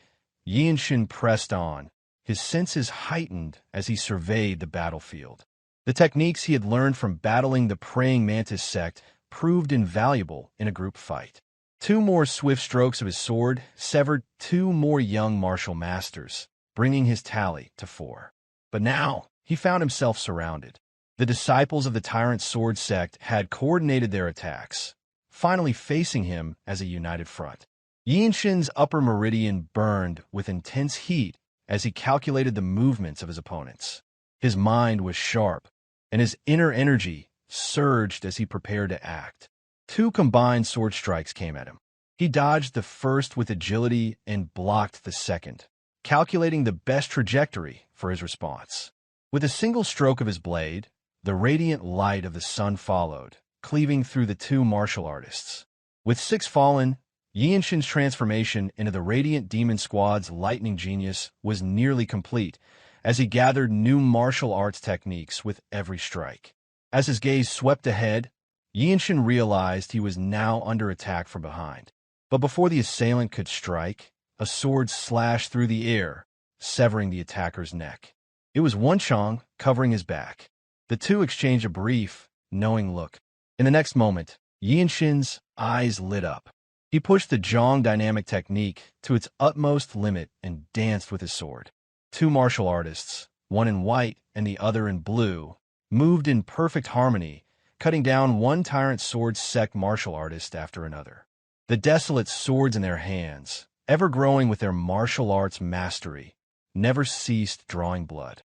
Yeonshin pressed on, his senses heightened as he surveyed the battlefield. The techniques he had learned from battling the praying Mantis sect proved invaluable in a group fight. Two more swift strokes of his sword severed two more young martial masters, bringing his tally to 4. But now, he found himself surrounded. The disciples of the Tyrant Sword Sect had coordinated their attacks, finally facing him as a united front. Yeonshin's upper meridian burned with intense heat as he calculated the movements of his opponents. His mind was sharp, and his inner energy surged as he prepared to act. Two combined sword strikes came at him. He dodged the first with agility and blocked the second, calculating the best trajectory for his response. With a single stroke of his blade, the radiant light of the sun followed, cleaving through the two martial artists. With 6 fallen, Yeonshin's transformation into the Radiant Demon Squad's lightning genius was nearly complete, as he gathered new martial arts techniques with every strike. As his gaze swept ahead, Yeonshin realized he was now under attack from behind. But before the assailant could strike, a sword slashed through the air, severing the attacker's neck. It was Wonchong covering his back. The two exchanged a brief, knowing look. In the next moment, Yeonshin's eyes lit up. He pushed the Jeong dynamic technique to its utmost limit and danced with his sword. Two martial artists, one in white and the other in blue, moved in perfect harmony, cutting down one Tyrant Sword Sect martial artist after another. The desolate swords in their hands, ever growing with their martial arts mastery, never ceased drawing blood.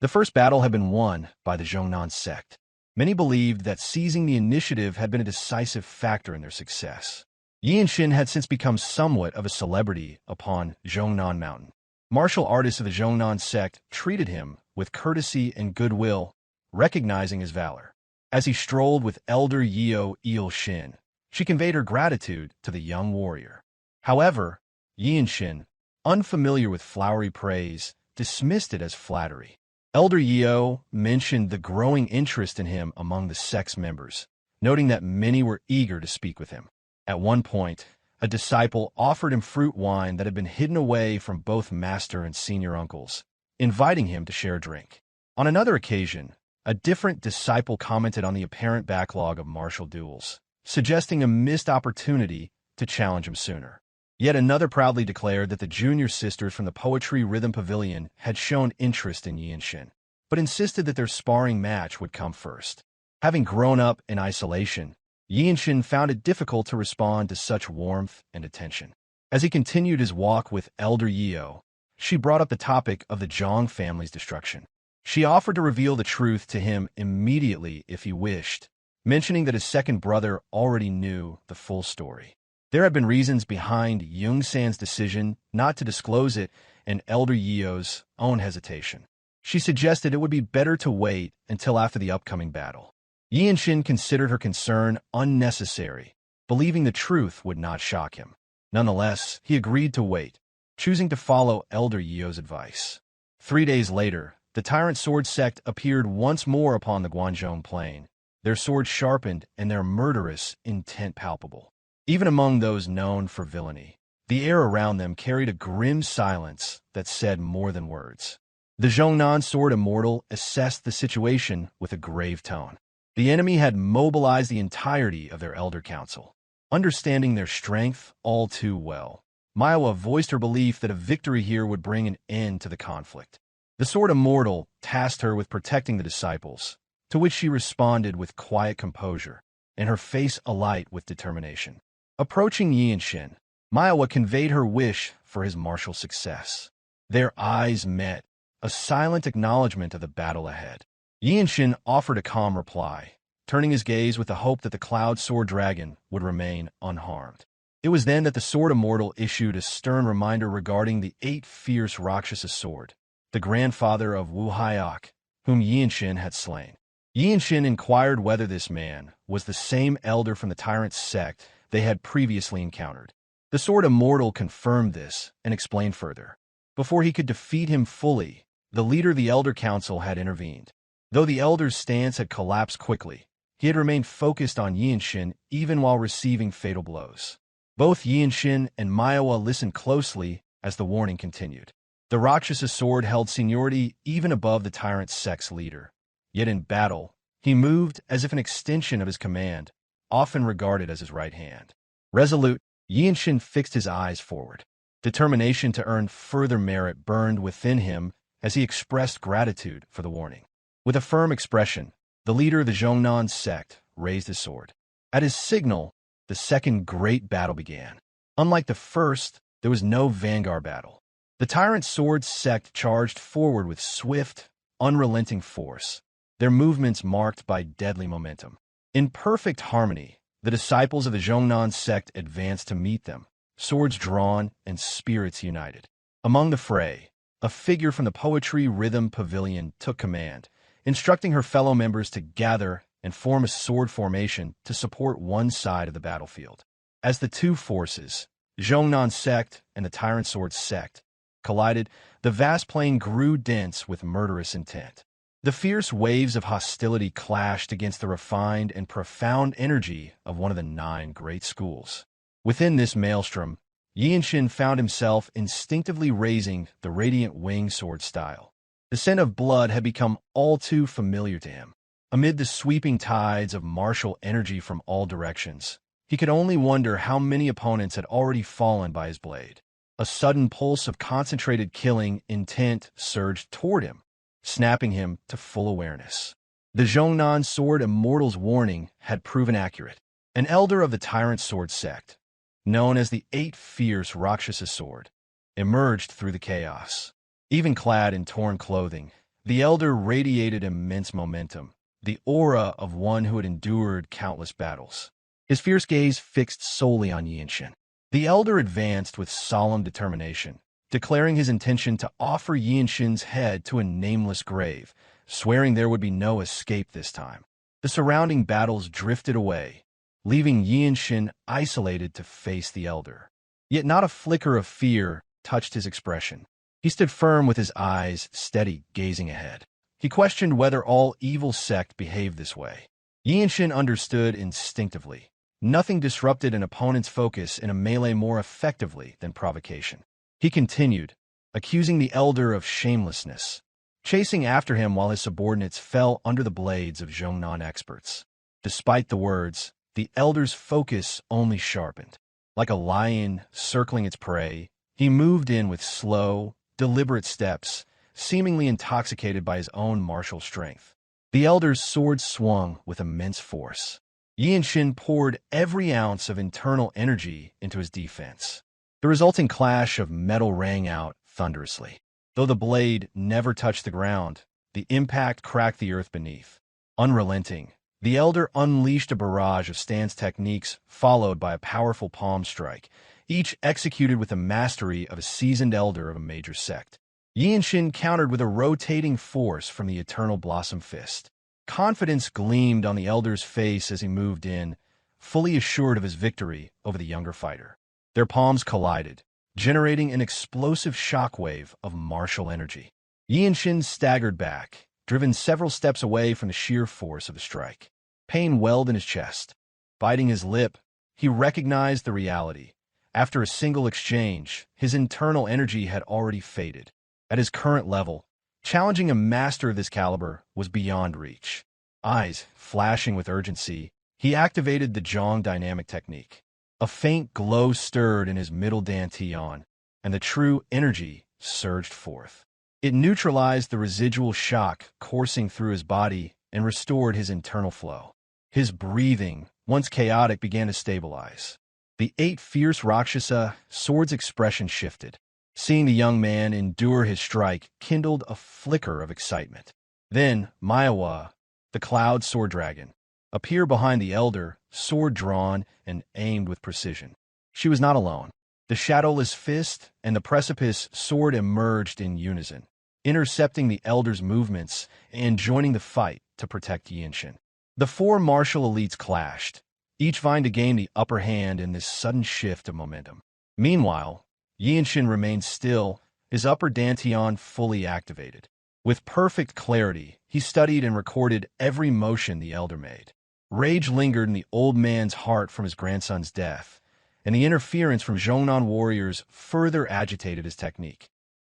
The first battle had been won by the Jeong sect. Many believed that seizing the initiative had been a decisive factor in their success. Yeonshin had since become somewhat of a celebrity upon Jeongnan Mountain. Martial artists of the Jeongnan sect treated him with courtesy and goodwill, recognizing his valor. As he strolled with Elder Yeonshin, she conveyed her gratitude to the young warrior. However, Yeonshin, unfamiliar with flowery praise, dismissed it as flattery. Elder Yeo mentioned the growing interest in him among the sect's members, noting that many were eager to speak with him. At one point, a disciple offered him fruit wine that had been hidden away from both master and senior uncles, inviting him to share a drink. On another occasion, a different disciple commented on the apparent backlog of martial duels, suggesting a missed opportunity to challenge him sooner. Yet another proudly declared that the junior sisters from the Poetry Rhythm Pavilion had shown interest in Yeonshin, but insisted that their sparring match would come first. Having grown up in isolation, Yeonshin found it difficult to respond to such warmth and attention. As he continued his walk with Elder Yeoh, she brought up the topic of the Jeong family's destruction. She offered to reveal the truth to him immediately if he wished, mentioning that his second brother already knew the full story. There had been reasons behind Yoongsan's decision not to disclose it and Elder Yeoh's own hesitation. She suggested it would be better to wait until after the upcoming battle. Yeonshin considered her concern unnecessary, believing the truth would not shock him. Nonetheless, he agreed to wait, choosing to follow Elder Yeoh's advice. 3 days later, the Tyrant Sword Sect appeared once more upon the Gwangjong plain, their swords sharpened and their murderous intent palpable. Even among those known for villainy, the air around them carried a grim silence that said more than words. The Jeongnan Sword Immortal assessed the situation with a grave tone. The enemy had mobilized the entirety of their Elder Council. Understanding their strength all too well, Myohwa voiced her belief that a victory here would bring an end to the conflict. The Sword Immortal tasked her with protecting the disciples, to which she responded with quiet composure, and her face alight with determination. Approaching Yeonshin, Myohwa conveyed her wish for his martial success. Their eyes met, a silent acknowledgement of the battle ahead. Yeonshin offered a calm reply, turning his gaze with the hope that the Cloud Sword Dragon would remain unharmed. It was then that the Sword Immortal issued a stern reminder regarding the 8 fierce Rakshasa sword, the grandfather of Wu Hyok, whom Yeonshin had slain. Yeonshin inquired whether this man was the same elder from the Tyrant's sect they had previously encountered. The Sword Immortal confirmed this and explained further. Before he could defeat him fully, the leader of the Elder Council had intervened. Though the Elder's stance had collapsed quickly, he had remained focused on Yeonshin even while receiving fatal blows. Both Yeonshin and Myohwa listened closely as the warning continued. The Rakshasa sword held seniority even above the Tyrant's sect's leader. Yet in battle, he moved as if an extension of his command, often regarded as his right hand. Resolute, Yeonshin fixed his eyes forward. Determination to earn further merit burned within him as he expressed gratitude for the warning. With a firm expression, the leader of the Jeongnan sect raised his sword. At his signal, the second great battle began. Unlike the first, there was no vanguard battle. The Tyrant Sword Sect charged forward with swift, unrelenting force, their movements marked by deadly momentum. In perfect harmony, the disciples of the Jeongnan sect advanced to meet them, swords drawn and spirits united. Among the fray, a figure from the Poetry Rhythm Pavilion took command, instructing her fellow members to gather and form a sword formation to support one side of the battlefield. As the two forces, Jeongnan sect and the Tyrant Sword sect, collided, the vast plain grew dense with murderous intent. The fierce waves of hostility clashed against the refined and profound energy of one of the 9 great schools. Within this maelstrom, Yeonshin found himself instinctively raising the radiant wing sword style. The scent of blood had become all too familiar to him. Amid the sweeping tides of martial energy from all directions, he could only wonder how many opponents had already fallen by his blade. A sudden pulse of concentrated killing intent surged toward him, snapping him to full awareness. The Jeongnan Sword Immortal's warning had proven accurate. An elder of the Tyrant Sword Sect, known as the 8 Fierce Rakshasa Sword, emerged through the chaos. Even clad in torn clothing, the elder radiated immense momentum, the aura of one who had endured countless battles. His fierce gaze fixed solely on Yeonshin. The elder advanced with solemn determination, declaring his intention to offer Yeonshin's head to a nameless grave, swearing there would be no escape this time. The surrounding battles drifted away, leaving Yeonshin isolated to face the elder. Yet not a flicker of fear touched his expression. He stood firm with his eyes steady, gazing ahead. He questioned whether all evil sect behaved this way. Yeonshin understood instinctively. Nothing disrupted an opponent's focus in a melee more effectively than provocation. He continued, accusing the elder of shamelessness, chasing after him while his subordinates fell under the blades of Jeong experts. Despite the words, the elder's focus only sharpened. Like a lion circling its prey, he moved in with slow, deliberate steps, seemingly intoxicated by his own martial strength. The elder's sword swung with immense force. Yeonshin poured every ounce of internal energy into his defense. The resulting clash of metal rang out thunderously. Though the blade never touched the ground, the impact cracked the earth beneath. Unrelenting, the elder unleashed a barrage of stance techniques followed by a powerful palm strike, each executed with the mastery of a seasoned elder of a major sect. Yeonshin countered with a rotating force from the Eternal Blossom Fist. Confidence gleamed on the elder's face as he moved in, fully assured of his victory over the younger fighter. Their palms collided, generating an explosive shockwave of martial energy. Yeonshin staggered back, driven several steps away from the sheer force of the strike. Pain welled in his chest. Biting his lip, he recognized the reality. After a single exchange, his internal energy had already faded. At his current level, challenging a master of this caliber was beyond reach. Eyes flashing with urgency, he activated the Jeong dynamic technique. A faint glow stirred in his middle dantian, and the true energy surged forth. It neutralized the residual shock coursing through his body and restored his internal flow. His breathing, once chaotic, began to stabilize. The 8 fierce Rakshasa sword's expression shifted. Seeing the young man endure his strike kindled a flicker of excitement. Then Myohwa, the cloud sword dragon, appeared behind the elder, sword drawn and aimed with precision. She was not alone. The shadowless fist and the precipice sword emerged in unison, intercepting the elder's movements and joining the fight to protect Yeonshin. The 4 martial elites clashed, each vying to gain the upper hand in this sudden shift of momentum. Meanwhile, Yeonshin remained still, his upper dantian fully activated. With perfect clarity, he studied and recorded every motion the elder made. Rage lingered in the old man's heart from his grandson's death, and the interference from Jeong warriors further agitated his technique,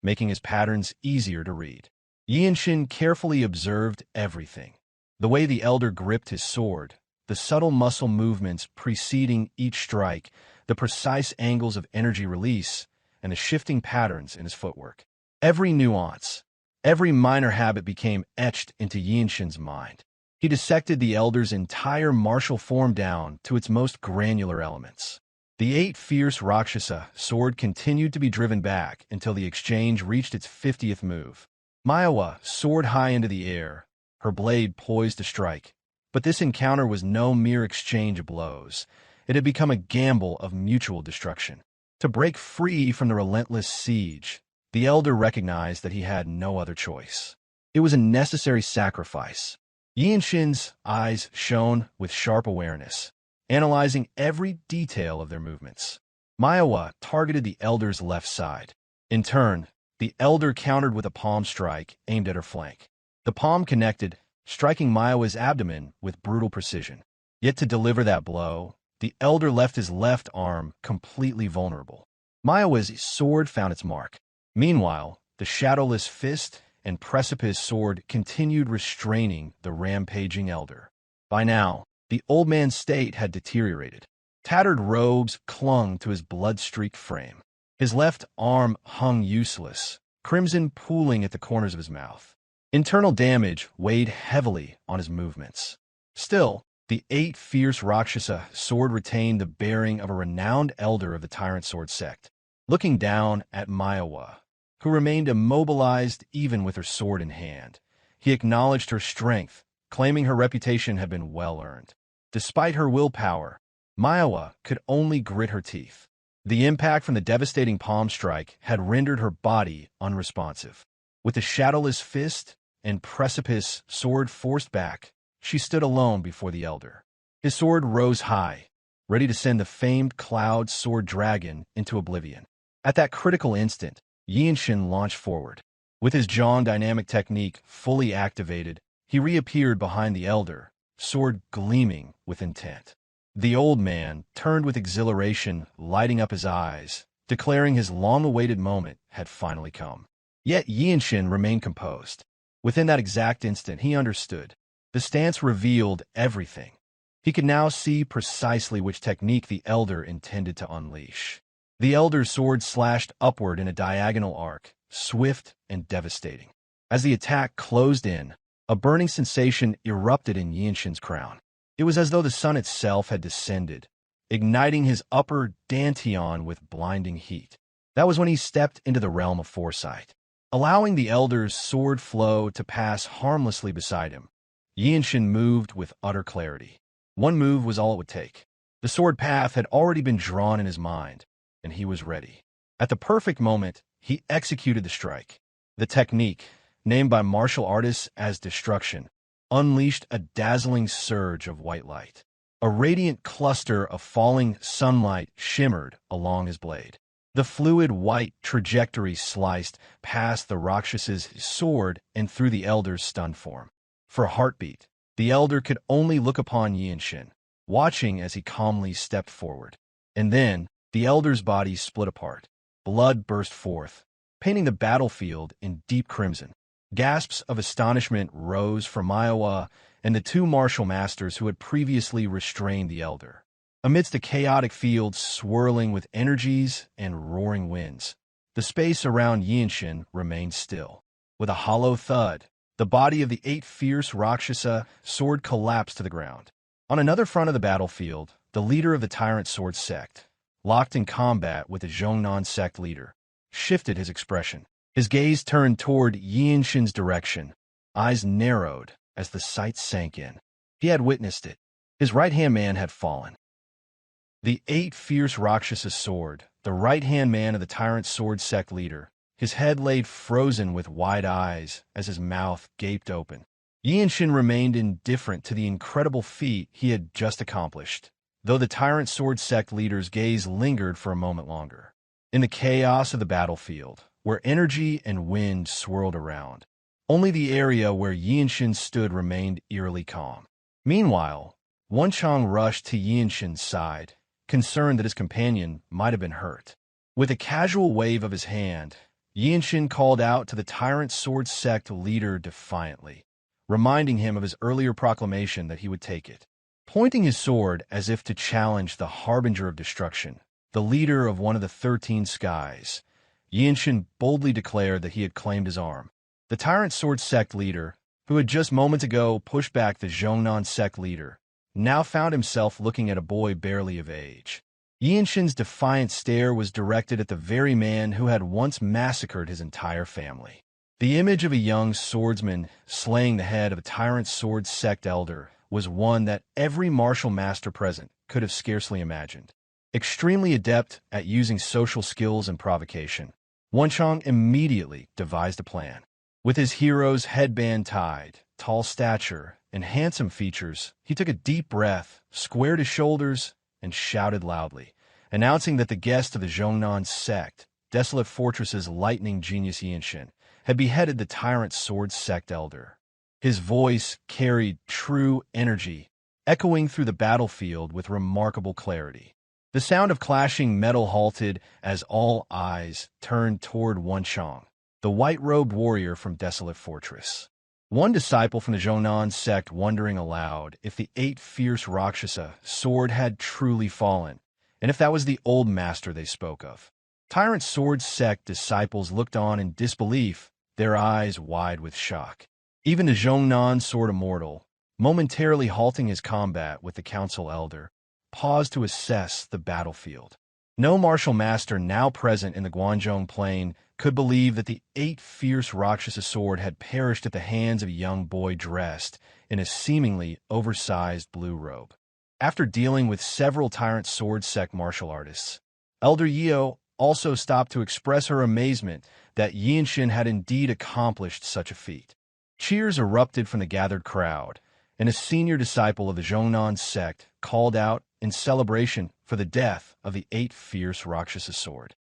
making his patterns easier to read. Yeonshin carefully observed everything. The way the elder gripped his sword, the subtle muscle movements preceding each strike, the precise angles of energy release, and the shifting patterns in his footwork. Every nuance, every minor habit became etched into Yeonshin's mind. He dissected the elder's entire martial form down to its most granular elements. The 8 fierce Rakshasa sword continued to be driven back until the exchange reached its 50th move. Myohwa soared high into the air, her blade poised to strike. But this encounter was no mere exchange of blows. It had become a gamble of mutual destruction. To break free from the relentless siege, the elder recognized that he had no other choice. It was a necessary sacrifice. Yeonshin's eyes shone with sharp awareness, analyzing every detail of their movements. Myohwa targeted the elder's left side. In turn, the elder countered with a palm strike aimed at her flank. The palm connected, striking Myohwa's abdomen with brutal precision. Yet to deliver that blow, the elder left his left arm completely vulnerable. Myohwa's sword found its mark. Meanwhile, the shadowless fist and precipice sword continued restraining the rampaging elder. By now, the old man's state had deteriorated. Tattered robes clung to his blood-streaked frame. His left arm hung useless, crimson pooling at the corners of his mouth. Internal damage weighed heavily on his movements. Still, the 8 fierce Rakshasa sword retained the bearing of a renowned elder of the Tyrant Sword Sect. Looking down at Myohwa, who remained immobilized even with her sword in hand, he acknowledged her strength, claiming her reputation had been well earned. Despite her willpower, Myohwa could only grit her teeth. The impact from the devastating palm strike had rendered her body unresponsive. With the shadowless fist and precipice sword forced back, she stood alone before the elder. His sword rose high, ready to send the famed cloud sword dragon into oblivion. At that critical instant, Yeonshin launched forward. With his Jeong dynamic technique fully activated, he reappeared behind the elder, sword gleaming with intent. The old man turned with exhilaration, lighting up his eyes, declaring his long-awaited moment had finally come. Yet Yeonshin remained composed. Within that exact instant, he understood. The stance revealed everything. He could now see precisely which technique the Elder intended to unleash. The Elder's sword slashed upward in a diagonal arc, swift and devastating. As the attack closed in, a burning sensation erupted in Yeonshin's crown. It was as though the sun itself had descended, igniting his upper dantian with blinding heat. That was when he stepped into the realm of foresight. Allowing the Elder's sword flow to pass harmlessly beside him, Yeonshin moved with utter clarity. One move was all it would take. The sword path had already been drawn in his mind, and he was ready. At the perfect moment, he executed the strike. The technique, named by martial artists as destruction, unleashed a dazzling surge of white light. A radiant cluster of falling sunlight shimmered along his blade. The fluid white trajectory sliced past the Rakshas's sword and through the Elder's stunned form. For a heartbeat, the Elder could only look upon Yeonshin, watching as he calmly stepped forward. And then, the Elder's body split apart. Blood burst forth, painting the battlefield in deep crimson. Gasps of astonishment rose from Myohwa and the two martial masters who had previously restrained the Elder. Amidst a chaotic field swirling with energies and roaring winds, the space around Yeonshin remained still. With a hollow thud, the body of the 8 fierce Rakshasa sword collapsed to the ground. On another front of the battlefield, the leader of the Tyrant Sword Sect, locked in combat with the Jeong Sect leader, shifted his expression. His gaze turned toward Yeonshin's direction, eyes narrowed as the sight sank in. He had witnessed it. His right-hand man had fallen. The 8 fierce Rakshasa sword, the right-hand man of the Tyrant Sword Sect leader, his head laid frozen with wide eyes as his mouth gaped open. Yeonshin remained indifferent to the incredible feat he had just accomplished, though the Tyrant Sword Sect leader's gaze lingered for a moment longer. In the chaos of the battlefield, where energy and wind swirled around, only the area where Yeonshin stood remained eerily calm. Meanwhile, Wonchong rushed to Yeonshin's side, concerned that his companion might have been hurt. With a casual wave of his hand, Yeonshin called out to the Tyrant Sword Sect leader defiantly, reminding him of his earlier proclamation that he would take it. Pointing his sword as if to challenge the harbinger of destruction, the leader of one of the 13 skies, Yeonshin boldly declared that he had claimed his arm. The Tyrant Sword Sect leader, who had just moments ago pushed back the Jeong Sect leader, now found himself looking at a boy barely of age. Yeonshin's defiant stare was directed at the very man who had once massacred his entire family. The image of a young swordsman slaying the head of a Tyrant Sword Sect elder was one that every martial master present could have scarcely imagined. Extremely adept at using social skills and provocation, Wonchong immediately devised a plan. With his hero's headband tied, tall stature, and handsome features, he took a deep breath, squared his shoulders, and shouted loudly, announcing that the guest of the Jeong Sect, Desolate Fortress's lightning genius Yeonshin, had beheaded the Tyrant Sword Sect elder. His voice carried true energy, echoing through the battlefield with remarkable clarity. The sound of clashing metal halted as all eyes turned toward Wonchong, the white-robed warrior from Desolate Fortress. One disciple from the Jeong Sect wondering aloud if the 8 fierce Rakshasa sword had truly fallen, and if that was the old master they spoke of. Tyrant Sword Sect disciples looked on in disbelief, their eyes wide with shock. Even the Jeong Sword Immortal, momentarily halting his combat with the Council Elder, paused to assess the battlefield. No martial master now present in the Gwangjong Plain could believe that the 8 fierce Rakshasa sword had perished at the hands of a young boy dressed in a seemingly oversized blue robe. After dealing with several Tyrant Sword Sect martial artists, Elder Yeoh also stopped to express her amazement that Yeonshin had indeed accomplished such a feat. Cheers erupted from the gathered crowd, and a senior disciple of the Jeong Sect called out in celebration for the death of the 8 fierce Rakshasa sword.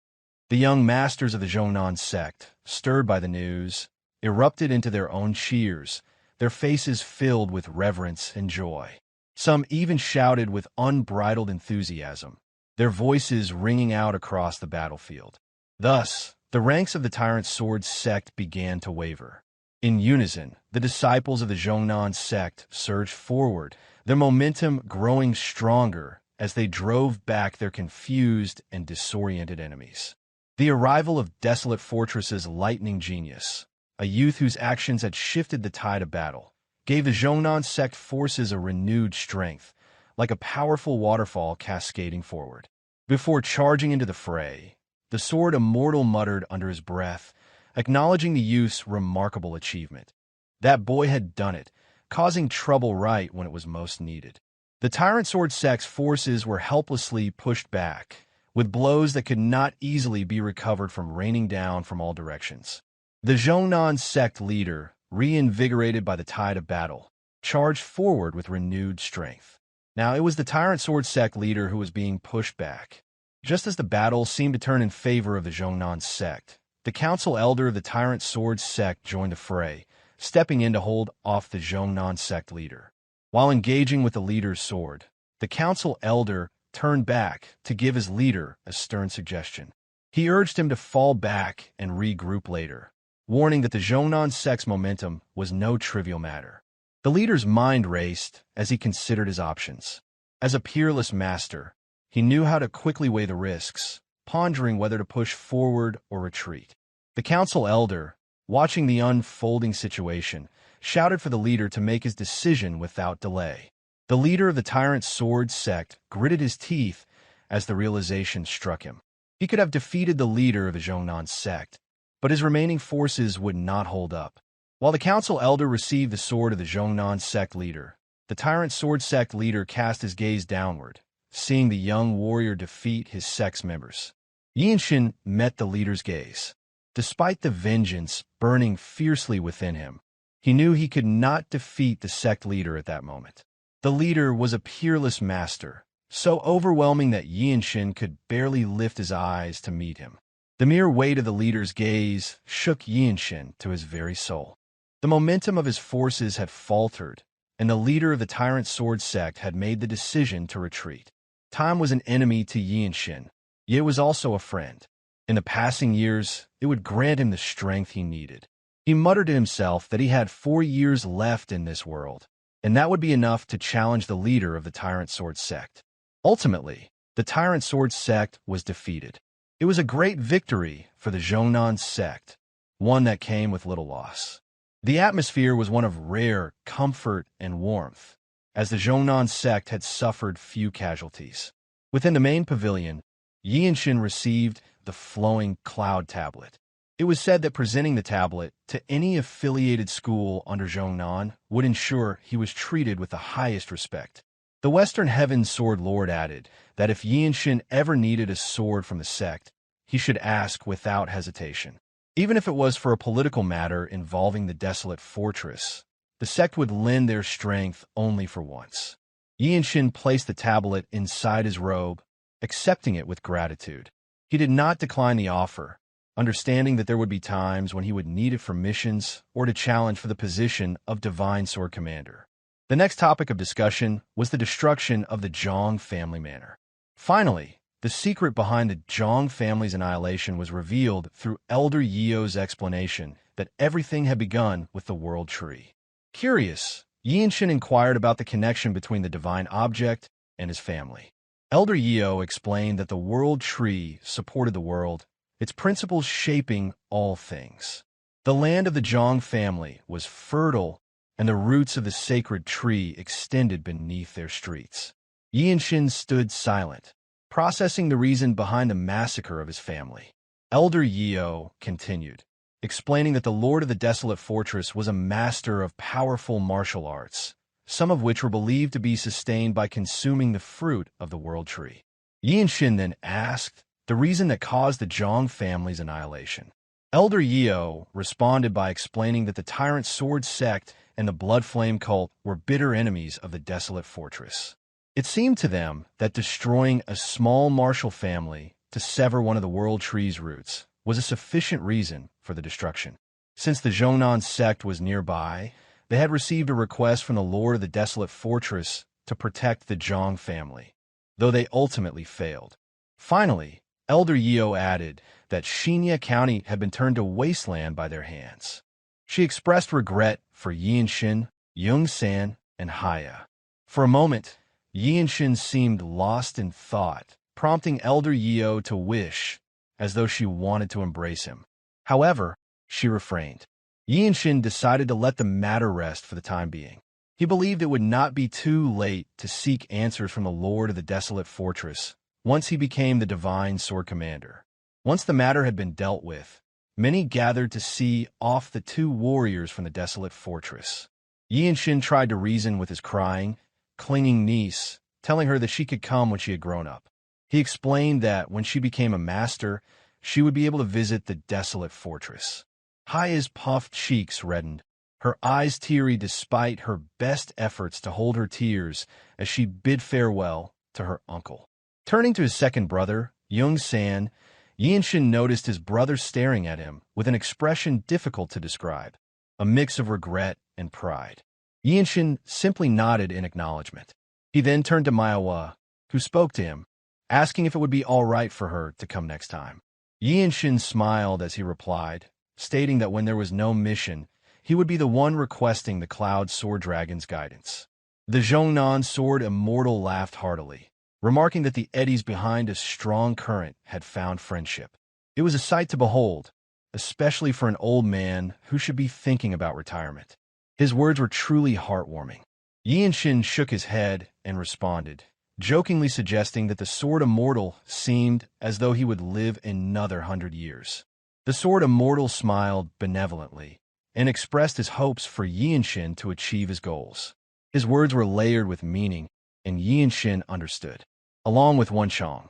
The young masters of the Jeong Sect, stirred by the news, erupted into their own cheers, their faces filled with reverence and joy. Some even shouted with unbridled enthusiasm, their voices ringing out across the battlefield. Thus, the ranks of the Tyrant Sword sect began to waver. In unison, the disciples of the Jeong sect surged forward, their momentum growing stronger as they drove back their confused and disoriented enemies. The arrival of Desolate Fortress's lightning genius, a youth whose actions had shifted the tide of battle, gave the Jeong sect forces a renewed strength, like a powerful waterfall cascading forward. Before charging into the fray, the Sword Immortal muttered under his breath, acknowledging the youth's remarkable achievement. That boy had done it, causing trouble right when it was most needed. The Tyrant Sword sect's forces were helplessly pushed back, with blows that could not easily be recovered from raining down from all directions. The Jeong sect leader, reinvigorated by the tide of battle, charged forward with renewed strength. Now it was the Tyrant Sword sect leader who was being pushed back. Just as the battle seemed to turn in favor of the Jeong sect, the council elder of the Tyrant Sword sect joined the fray, stepping in to hold off the Jeong sect leader. While engaging with the leader's sword, the council elder turned back to give his leader a stern suggestion. He urged him to fall back and regroup later, warning that the Jeong sect's momentum was no trivial matter. The leader's mind raced as he considered his options. As a peerless master, he knew how to quickly weigh the risks, pondering whether to push forward or retreat. The council elder, watching the unfolding situation, shouted for the leader to make his decision without delay. The leader of the Tyrant Sword sect gritted his teeth as the realization struck him. He could have defeated the leader of the Jeong sect, but his remaining forces would not hold up. While the council elder received the sword of the Jeong sect leader, the Tyrant Sword sect leader cast his gaze downward, seeing the young warrior defeat his sect's members. Yeonshin met the leader's gaze. Despite the vengeance burning fiercely within him, he knew he could not defeat the sect leader at that moment. The leader was a peerless master, so overwhelming that Yeonshin could barely lift his eyes to meet him. The mere weight of the leader's gaze shook Yeonshin to his very soul. The momentum of his forces had faltered, and the leader of the Tyrant Sword sect had made the decision to retreat. Time was an enemy to Yeonshin, yet it was also a friend. In the passing years, it would grant him the strength he needed. He muttered to himself that he had 4 years left in this world, and that would be enough to challenge the leader of the Tyrant Sword sect. Ultimately, the Tyrant Sword sect was defeated. It was a great victory for the Jeong sect, one that came with little loss. The atmosphere was one of rare comfort and warmth, as the Jeong sect had suffered few casualties. Within the main pavilion, Yeonshin received the flowing cloud tablet. It was said that presenting the tablet to any affiliated school under Jeong would ensure he was treated with the highest respect. The Western Heaven Sword Lord added that if Yeonshin ever needed a sword from the sect, he should ask without hesitation. Even if it was for a political matter involving the Desolate Fortress, the sect would lend their strength only for once. Yeonshin placed the tablet inside his robe, accepting it with gratitude. He did not decline the offer, understanding that there would be times when he would need it for missions or to challenge for the position of Divine Sword Commander. The next topic of discussion was the destruction of the Jeong family manor. Finally, the secret behind the Jeong family's annihilation was revealed through Elder Yeo's explanation that everything had begun with the World Tree. Curious, Yeonshin inquired about the connection between the divine object and his family. Elder Yeo explained that the World Tree supported the world, its principles shaping all things. The land of the Jeong family was fertile, and the roots of the sacred tree extended beneath their streets. Yeonshin stood silent, processing the reason behind the massacre of his family. Elder Yeo continued, explaining that the Lord of the Desolate Fortress was a master of powerful martial arts, some of which were believed to be sustained by consuming the fruit of the World Tree. Yeonshin then asked the reason that caused the Jeong family's annihilation. Elder Yeo responded by explaining that the Tyrant Sword sect and the Blood Flame cult were bitter enemies of the Desolate Fortress. It seemed to them that destroying a small martial family to sever one of the World Tree's roots was a sufficient reason for the destruction. Since the Jeong sect was nearby, they had received a request from the Lord of the Desolate Fortress to protect the Jeong family, though they ultimately failed. Finally, Elder Yeoh added that Shinya County had been turned to wasteland by their hands. She expressed regret for Yeonshin, Yongsan, and Hyea. For a moment, Yeonshin seemed lost in thought, prompting Elder Yeoh to wish, as though she wanted to embrace him. However, she refrained. Yeonshin decided to let the matter rest for the time being. He believed it would not be too late to seek answers from the Lord of the Desolate Fortress once he became the Divine Sword Commander. Once the matter had been dealt with, many gathered to see off the two warriors from the Desolate Fortress. Yeonshin tried to reason with his crying, clinging niece, telling her that she could come when she had grown up. He explained that when she became a master, she would be able to visit the Desolate Fortress. Hyea's puffed cheeks reddened, her eyes teary despite her best efforts to hold her tears as she bid farewell to her uncle. Turning to his second brother, Yongsan, Yeonshin noticed his brother staring at him with an expression difficult to describe, a mix of regret and pride. Yeonshin simply nodded in acknowledgement. He then turned to Myohwa, who spoke to him, asking if it would be all right for her to come next time. Yeonshin smiled as he replied, stating that when there was no mission, he would be the one requesting the Cloud Sword Dragon's guidance. The Jeong Sword Immortal laughed heartily, remarking that the eddies behind a strong current had found friendship. It was a sight to behold, especially for an old man who should be thinking about retirement. His words were truly heartwarming. Yeonshin shook his head and responded, jokingly suggesting that the Sword Immortal seemed as though he would live another 100 years. The Sword Immortal smiled benevolently and expressed his hopes for Yeonshin to achieve his goals. His words were layered with meaning, and Yeonshin understood. Along with Wonchong,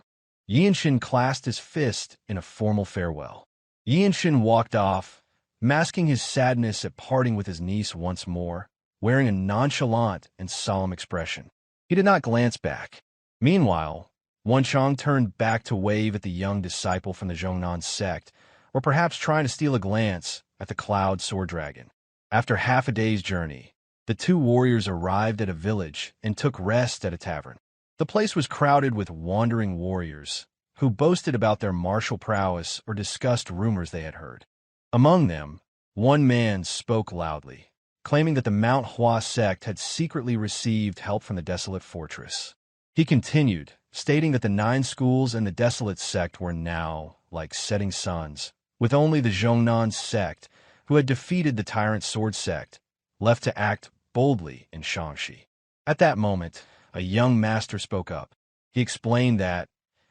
Yeonshin clasped his fist in a formal farewell. Yeonshin walked off, masking his sadness at parting with his niece once more, wearing a nonchalant and solemn expression. He did not glance back. Meanwhile, Wonchong turned back to wave at the young disciple from the Jeongnan sect, or perhaps trying to steal a glance at the Cloud Sword Dragon. After half a day's journey, the two warriors arrived at a village and took rest at a tavern. The place was crowded with wandering warriors who boasted about their martial prowess or discussed rumors they had heard. Among them, one man spoke loudly, claiming that the Myohwa sect had secretly received help from the Desolate Fortress. He continued, stating that the 9 schools and the Desolate sect were now like setting suns, with only the Jeongnan sect, who had defeated the Tyrant Sword sect, left to act boldly in Shaanxi. At that moment, a young master spoke up. He explained that,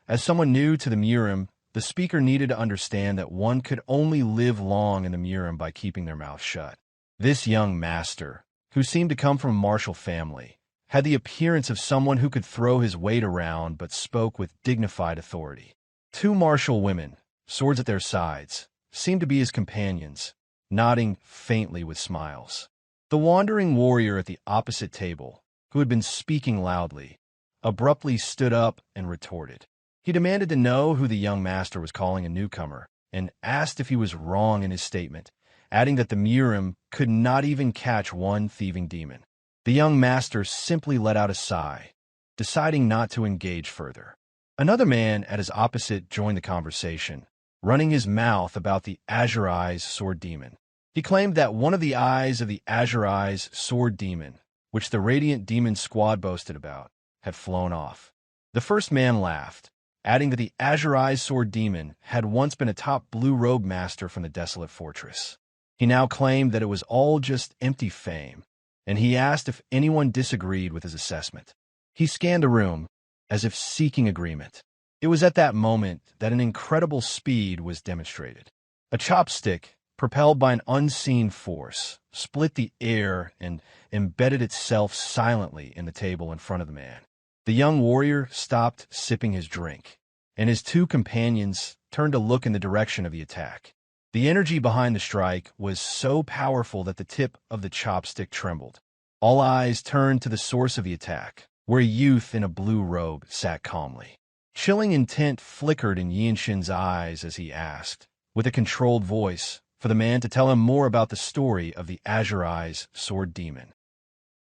as someone new to the Murim, the speaker needed to understand that one could only live long in the Murim by keeping their mouth shut. This young master, who seemed to come from a martial family, had the appearance of someone who could throw his weight around but spoke with dignified authority. 2 martial women, swords at their sides, seemed to be his companions, nodding faintly with smiles. The wandering warrior at the opposite table, who had been speaking loudly, abruptly stood up and retorted. He demanded to know who the young master was calling a newcomer, and asked if he was wrong in his statement, adding that the Murim could not even catch one thieving demon. The young master simply let out a sigh, deciding not to engage further. Another man at his opposite joined the conversation, running his mouth about the Azure Eyes Sword Demon. He claimed that one of the eyes of the Azure Eyes Sword Demon, which the Radiant Demon Squad boasted about, had flown off. The first man laughed, adding that the Azure Eyes Sword Demon had once been a top blue robe master from the Desolate Fortress. He now claimed that it was all just empty fame, and he asked if anyone disagreed with his assessment. He scanned the room, as if seeking agreement. It was at that moment that an incredible speed was demonstrated. A chopstick, propelled by an unseen force, split the air and embedded itself silently in the table in front of the man. The young warrior stopped sipping his drink, and his 2 companions turned to look in the direction of the attack. The energy behind the strike was so powerful that the tip of the chopstick trembled. All eyes turned to the source of the attack, where a youth in a blue robe sat calmly. Chilling intent flickered in Yeonshin's eyes as he asked, with a controlled voice, for the man to tell him more about the story of the Azure Eyes Sword Demon.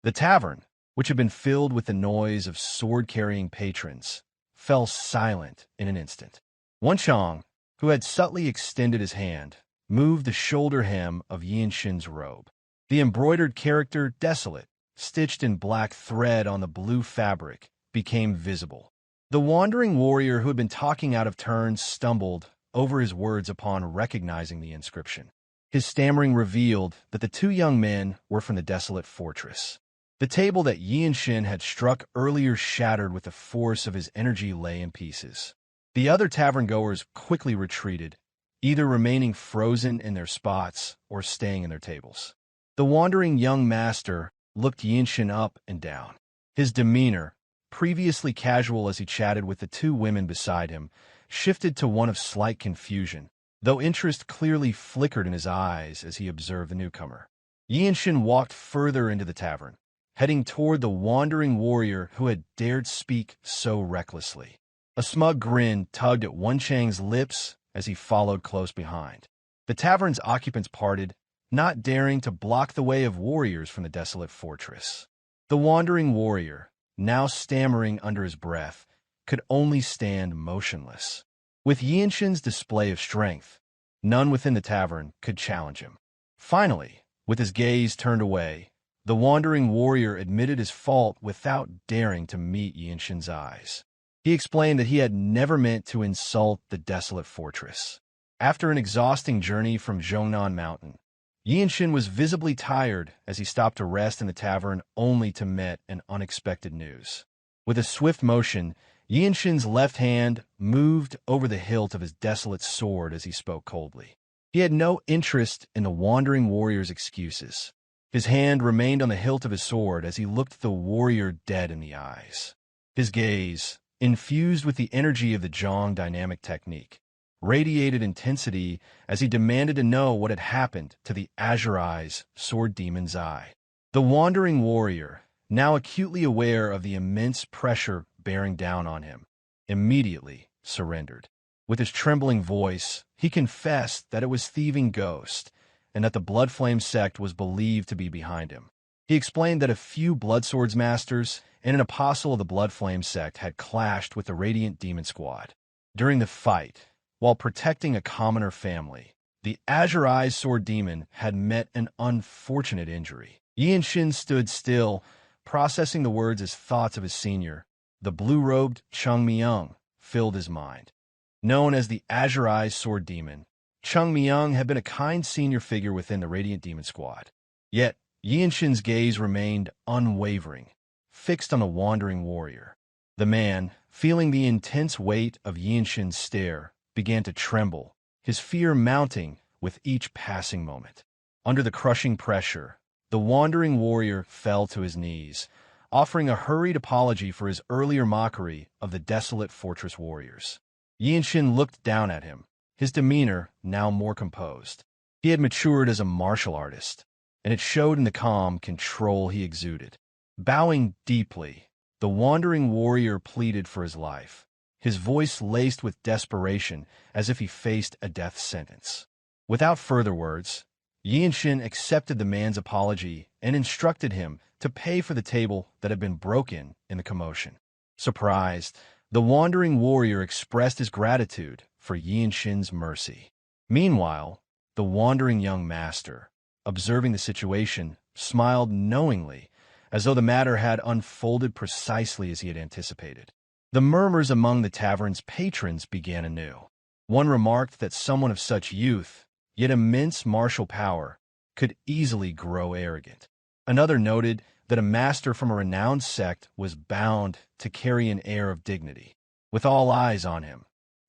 The tavern, which had been filled with the noise of sword-carrying patrons, fell silent in an instant. Yeonshin, who had subtly extended his hand, moved the shoulder hem of Yeonshin's robe. The embroidered character Desolate, stitched in black thread on the blue fabric, became visible. The wandering warrior who had been talking out of turn stumbled over his words upon recognizing the inscription. His stammering revealed that the two young men were from the Desolate Fortress. The table that Yeonshin had struck earlier shattered with the force of his energy lay in pieces. The other tavern-goers quickly retreated, either remaining frozen in their spots or staying in their tables. The wandering young master looked Yeonshin up and down. His demeanor, previously casual as he chatted with the two women beside him, shifted to one of slight confusion, though interest clearly flickered in his eyes as he observed the newcomer. Yeonshin walked further into the tavern, heading toward the wandering warrior who had dared speak so recklessly. A smug grin tugged at Yeonshin's lips as he followed close behind. The tavern's occupants parted, not daring to block the way of warriors from the Desolate Fortress. The wandering warrior, now stammering under his breath, could only stand motionless. With Yeonshin's display of strength, none within the tavern could challenge him. Finally, with his gaze turned away, the wandering warrior admitted his fault without daring to meet Yeonshin's eyes. He explained that he had never meant to insult the Desolate Fortress. After an exhausting journey from Jeongnan Mountain, Yeonshin was visibly tired as he stopped to rest in the tavern only to meet an unexpected news. With a swift motion, Yeonshin's left hand moved over the hilt of his desolate sword as he spoke coldly. He had no interest in the wandering warrior's excuses. His hand remained on the hilt of his sword as he looked the warrior dead in the eyes. His gaze, infused with the energy of the Jeong dynamic technique, radiated intensity as he demanded to know what had happened to the Azure Eye's sword demon's eye. The wandering warrior, now acutely aware of the immense pressure bearing down on him, immediately surrendered. With his trembling voice, he confessed that it was Thieving Ghost, and that the Bloodflame sect was believed to be behind him. He explained that a few blood swordsmasters and an apostle of the Bloodflame sect had clashed with the Radiant Demon Squad. During the fight, while protecting a commoner family, the Azure Eye's sword demon had met an unfortunate injury. Yeonshin stood still, processing the words as thoughts of his senior, the blue-robed Chung Myung, filled his mind. Known as the Azure Eye's sword demon, Chung Myung had been a kind senior figure within the Radiant Demon Squad. Yet, Yeonshin's gaze remained unwavering, fixed on the wandering warrior. The man, feeling the intense weight of Yeonshin's stare, began to tremble, his fear mounting with each passing moment. Under the crushing pressure, the wandering warrior fell to his knees, offering a hurried apology for his earlier mockery of the Desolate Fortress warriors. Yeonshin looked down at him, his demeanor now more composed. He had matured as a martial artist, and it showed in the calm control he exuded. Bowing deeply, the wandering warrior pleaded for his life, his voice laced with desperation as if he faced a death sentence. Without further words, Yeonshin accepted the man's apology and instructed him to pay for the table that had been broken in the commotion. Surprised, the wandering warrior expressed his gratitude for Yeonshin's mercy. Meanwhile, the wandering young master, observing the situation, smiled knowingly, as though the matter had unfolded precisely as he had anticipated. The murmurs among the tavern's patrons began anew. One remarked that someone of such youth, yet immense martial power, could easily grow arrogant. Another noted that a master from a renowned sect was bound to carry an air of dignity. With all eyes on him,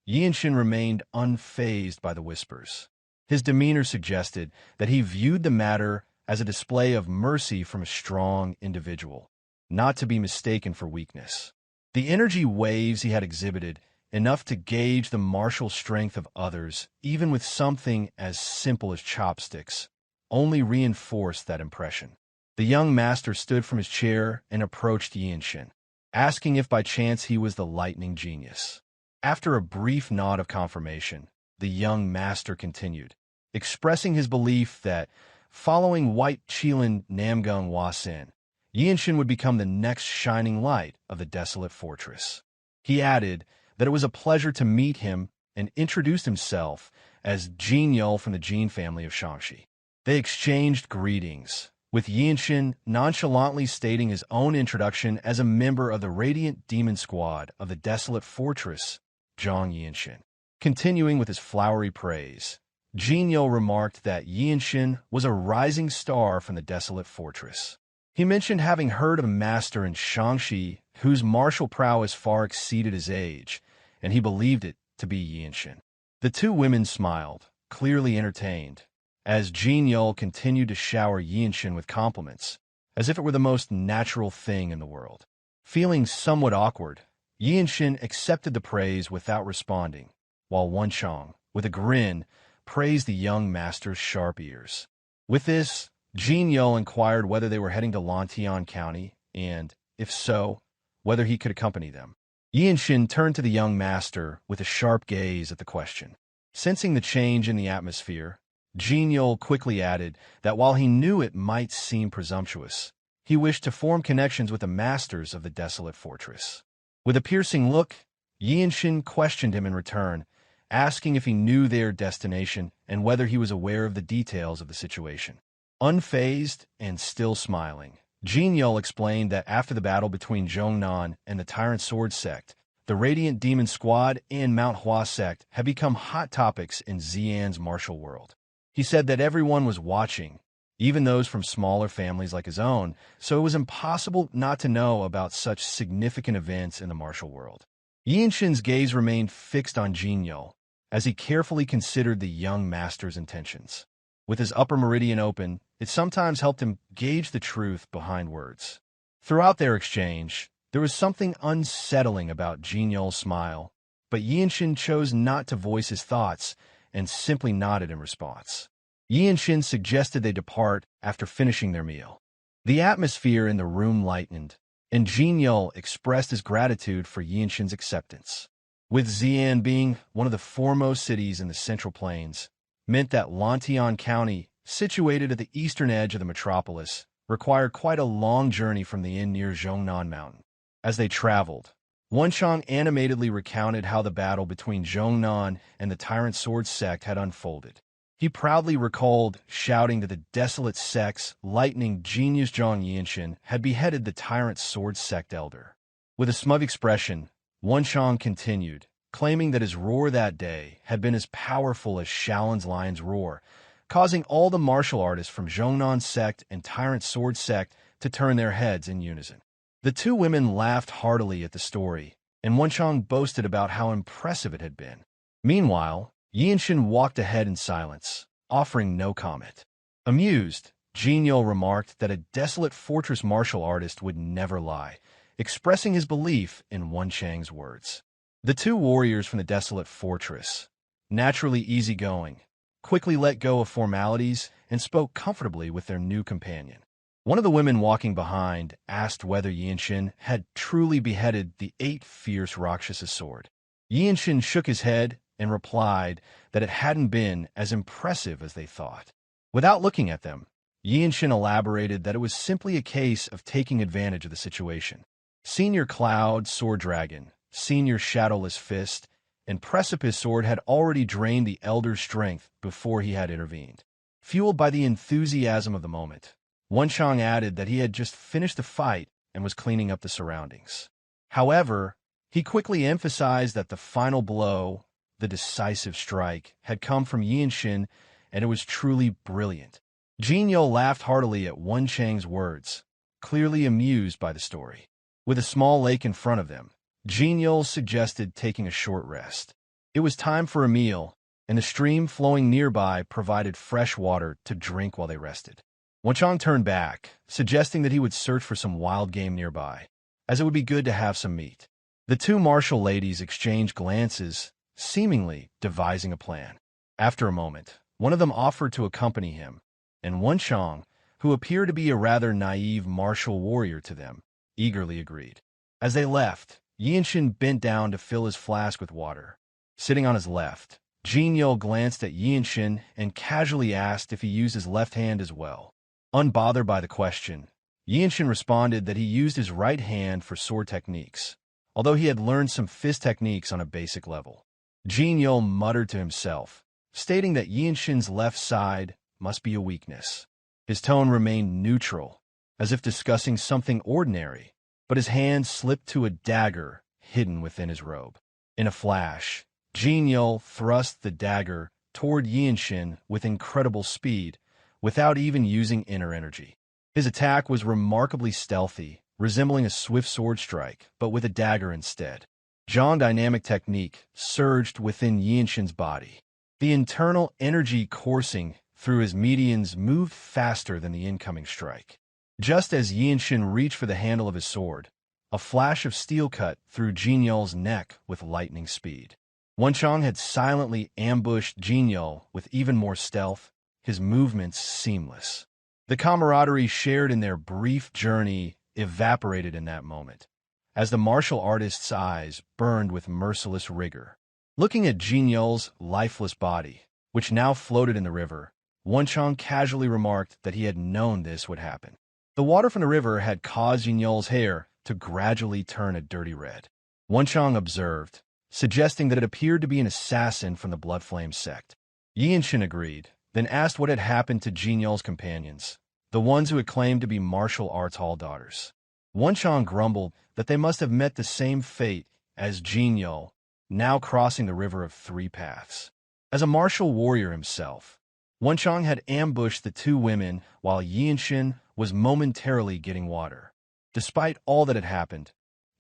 Yeonshin remained unfazed by the whispers. His demeanor suggested that he viewed the matter as a display of mercy from a strong individual, not to be mistaken for weakness. The energy waves he had exhibited, enough to gauge the martial strength of others, even with something as simple as chopsticks, only reinforced that impression. The young master stood from his chair and approached Yeonshin, asking if by chance he was the lightning genius. After a brief nod of confirmation, the young master continued, expressing his belief that, following White Chilin Namgung Wasin, Yeonshin would become the next shining light of the Desolate Fortress. He added that it was a pleasure to meet him and introduced himself as Jeong from the Jeong family of Shangxi. They exchanged greetings, with Yeonshin nonchalantly stating his own introduction as a member of the Radiant Demon Squad of the Desolate Fortress, Jeong Yeonshin. Continuing with his flowery praise, Jeong remarked that Yeonshin was a rising star from the Desolate Fortress. He mentioned having heard of a master in Shangxi whose martial prowess far exceeded his age, and he believed it to be Yeonshin. The two women smiled, clearly entertained, as Jeong continued to shower Yeonshin with compliments, as if it were the most natural thing in the world. Feeling somewhat awkward, Yeonshin accepted the praise without responding, while Wonchong, with a grin, praised the young master's sharp ears. With this, Jeong inquired whether they were heading to Lantian County, and, if so, whether he could accompany them. Yeonshin turned to the young master with a sharp gaze at the question. Sensing the change in the atmosphere, Jeong quickly added that while he knew it might seem presumptuous, he wished to form connections with the masters of the Desolate Fortress. With a piercing look, Yeonshin questioned him in return, asking if he knew their destination and whether he was aware of the details of the situation. Unfazed and still smiling, Jeong explained that after the battle between Jeongnan and the Tyrant Sword Sect, the Radiant Demon Squad and Myohwa Sect had become hot topics in Xian's martial world. He said that everyone was watching, even those from smaller families like his own, so it was impossible not to know about such significant events in the martial world. Yeonshin's gaze remained fixed on Jeong as he carefully considered the young master's intentions. With his upper meridian open, it sometimes helped him gauge the truth behind words. Throughout their exchange, there was something unsettling about Jeong's smile, but Yeonshin chose not to voice his thoughts and simply nodded in response. Yeonshin suggested they depart after finishing their meal. The atmosphere in the room lightened, and Jeong expressed his gratitude for Yeonshin's acceptance. With Xian being one of the foremost cities in the Central Plains, meant that Lantian County, situated at the eastern edge of the metropolis, required quite a long journey from the inn near Zhongnan Mountain. As they traveled, Wonchong animatedly recounted how the battle between Zhongnan and the Tyrant Sword Sect had unfolded. He proudly recalled shouting that the Desolate Sect's lightning genius Jeong Yeonshin had beheaded the Tyrant Sword Sect elder. With a smug expression, Wonchong continued, claiming that his roar that day had been as powerful as Shaolin's lion's roar, causing all the martial artists from Zhongnan Sect and Tyrant Sword Sect to turn their heads in unison. The two women laughed heartily at the story, and Wonchong boasted about how impressive it had been. Meanwhile, Yeonshin walked ahead in silence, offering no comment. Amused, Jeong remarked that a Desolate Fortress martial artist would never lie, expressing his belief in Wonchang's words. The two warriors from the Desolate Fortress, naturally easygoing, quickly let go of formalities and spoke comfortably with their new companion. One of the women walking behind asked whether Yeonshin had truly beheaded the 8 fierce Rakshasa sword. Yeonshin shook his head and replied that it hadn't been as impressive as they thought. Without looking at them, Yeonshin elaborated that it was simply a case of taking advantage of the situation. Senior Cloud Sword Dragon, Senior Shadowless Fist, and Precipice Sword had already drained the Elder's strength before he had intervened. Fueled by the enthusiasm of the moment, Wonchong added that he had just finished the fight and was cleaning up the surroundings. However, he quickly emphasized that the final blow, the decisive strike, had come from Yeonshin, and it was truly brilliant. Jeong laughed heartily at Wonchang's words, clearly amused by the story. With a small lake in front of them, Jeong suggested taking a short rest. It was time for a meal, and the stream flowing nearby provided fresh water to drink while they rested. Wonchong turned back, suggesting that he would search for some wild game nearby, as it would be good to have some meat. The two martial ladies exchanged glances, seemingly devising a plan. After a moment, one of them offered to accompany him, and Wonchong, who appeared to be a rather naive martial warrior to them, eagerly agreed. As they left, Yeonshin bent down to fill his flask with water. Sitting on his left, Jeong glanced at Yeonshin and casually asked if he used his left hand as well. Unbothered by the question, Yeonshin responded that he used his right hand for sword techniques, although he had learned some fist techniques on a basic level. Jinyo muttered to himself, stating that Yeonshin's left side must be a weakness. His tone remained neutral, as if discussing something ordinary, but his hand slipped to a dagger hidden within his robe. In a flash, Jinyo thrust the dagger toward Yeonshin with incredible speed, without even using inner energy. His attack was remarkably stealthy, resembling a swift sword strike, but with a dagger instead. Jeong dynamic technique surged within Yeonshin's body. The internal energy coursing through his medians moved faster than the incoming strike. Just as Yeonshin reached for the handle of his sword, a flash of steel cut through Jinyo's neck with lightning speed. Wonchong had silently ambushed Jinyo with even more stealth, his movements seamless. The camaraderie shared in their brief journey evaporated in that moment, as the martial artist's eyes burned with merciless rigor. Looking at Jinyo's lifeless body, which now floated in the river, Wonchong casually remarked that he had known this would happen. The water from the river had caused Jinyo's hair to gradually turn a dirty red. Wonchong observed, suggesting that it appeared to be an assassin from the Bloodflame sect. Yeonshin agreed, then asked what had happened to Jinyo's companions, the ones who had claimed to be martial arts hall daughters. Wonchong grumbled that they must have met the same fate as Jinyo, now crossing the river of three paths. As a martial warrior himself, Wonchong had ambushed the two women while Yeonshin was momentarily getting water. Despite all that had happened,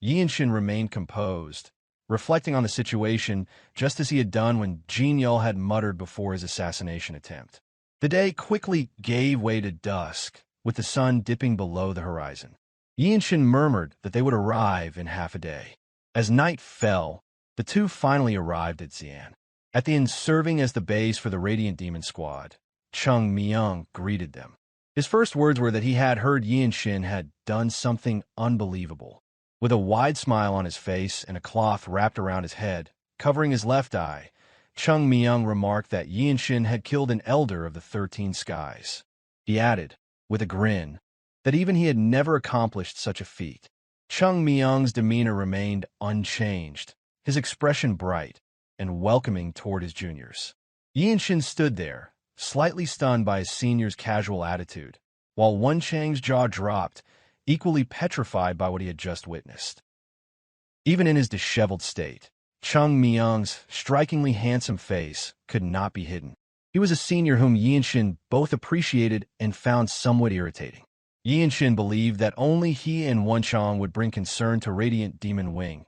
Yeonshin remained composed, reflecting on the situation just as he had done when Jinyo had muttered before his assassination attempt. The day quickly gave way to dusk, with the sun dipping below the horizon. Yeonshin murmured that they would arrive in half a day. As night fell, the two finally arrived at Xi'an. At the inn serving as the base for the Radiant Demon Squad, Chung Myung greeted them. His first words were that he had heard Yeonshin had done something unbelievable. With a wide smile on his face and a cloth wrapped around his head, covering his left eye, Chung Myung remarked that Yeonshin had killed an elder of the 13 skies. He added, with a grin, that even he had never accomplished such a feat. Chung Myung's demeanor remained unchanged, his expression bright and welcoming toward his juniors. Yeonshin stood there, slightly stunned by his senior's casual attitude, while Wonchang's jaw dropped, equally petrified by what he had just witnessed. Even in his disheveled state, Chung Myung's strikingly handsome face could not be hidden. He was a senior whom Yeonshin both appreciated and found somewhat irritating. Yeonshin believed that only he and Wonchong would bring concern to Radiant Demon Wing.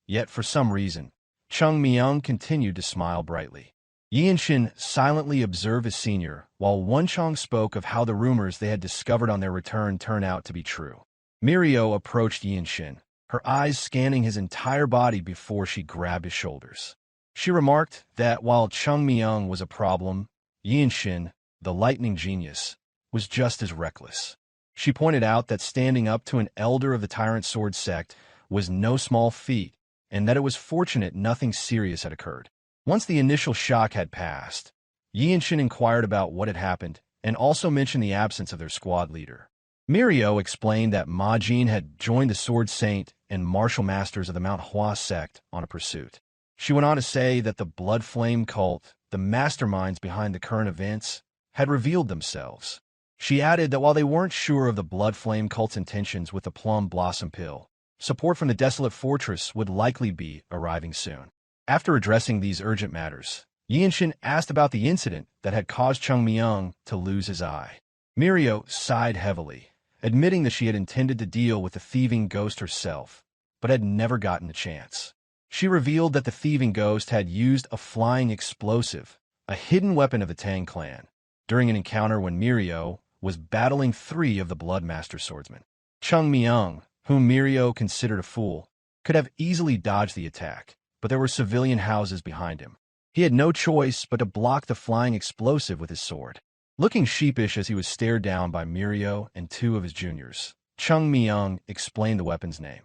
Yet, for some reason, Chung Myung continued to smile brightly. Yeonshin silently observed his senior, while Wonchong spoke of how the rumors they had discovered on their return turned out to be true. Myohwa approached Yeonshin, her eyes scanning his entire body before she grabbed his shoulders. She remarked that while Chung Myung was a problem, Yeonshin, the lightning genius, was just as reckless. She pointed out that standing up to an elder of the Tyrant Sword sect was no small feat, and that it was fortunate nothing serious had occurred. Once the initial shock had passed, Yeonshin inquired about what had happened and also mentioned the absence of their squad leader. Myohwa explained that Ma Jin had joined the Sword Saint and Martial Masters of the Myohwa sect on a pursuit. She went on to say that the Blood Flame cult, the masterminds behind the current events, had revealed themselves. She added that while they weren't sure of the Blood Flame cult's intentions with the Plum Blossom Pill, support from the Desolate Fortress would likely be arriving soon. After addressing these urgent matters, Yeonshin asked about the incident that had caused Chung Myung to lose his eye. Myohwa sighed heavily, admitting that she had intended to deal with the Thieving Ghost herself, but had never gotten the chance. She revealed that the Thieving Ghost had used a flying explosive, a hidden weapon of the Jeong Clan, during an encounter when Myohwa was battling 3 of the Bloodmaster swordsmen. Chung Myung, whom Myohwa considered a fool, could have easily dodged the attack, but there were civilian houses behind him. He had no choice but to block the flying explosive with his sword. Looking sheepish as he was stared down by Myohwa and 2 of his juniors, Chung Myung explained the weapon's name,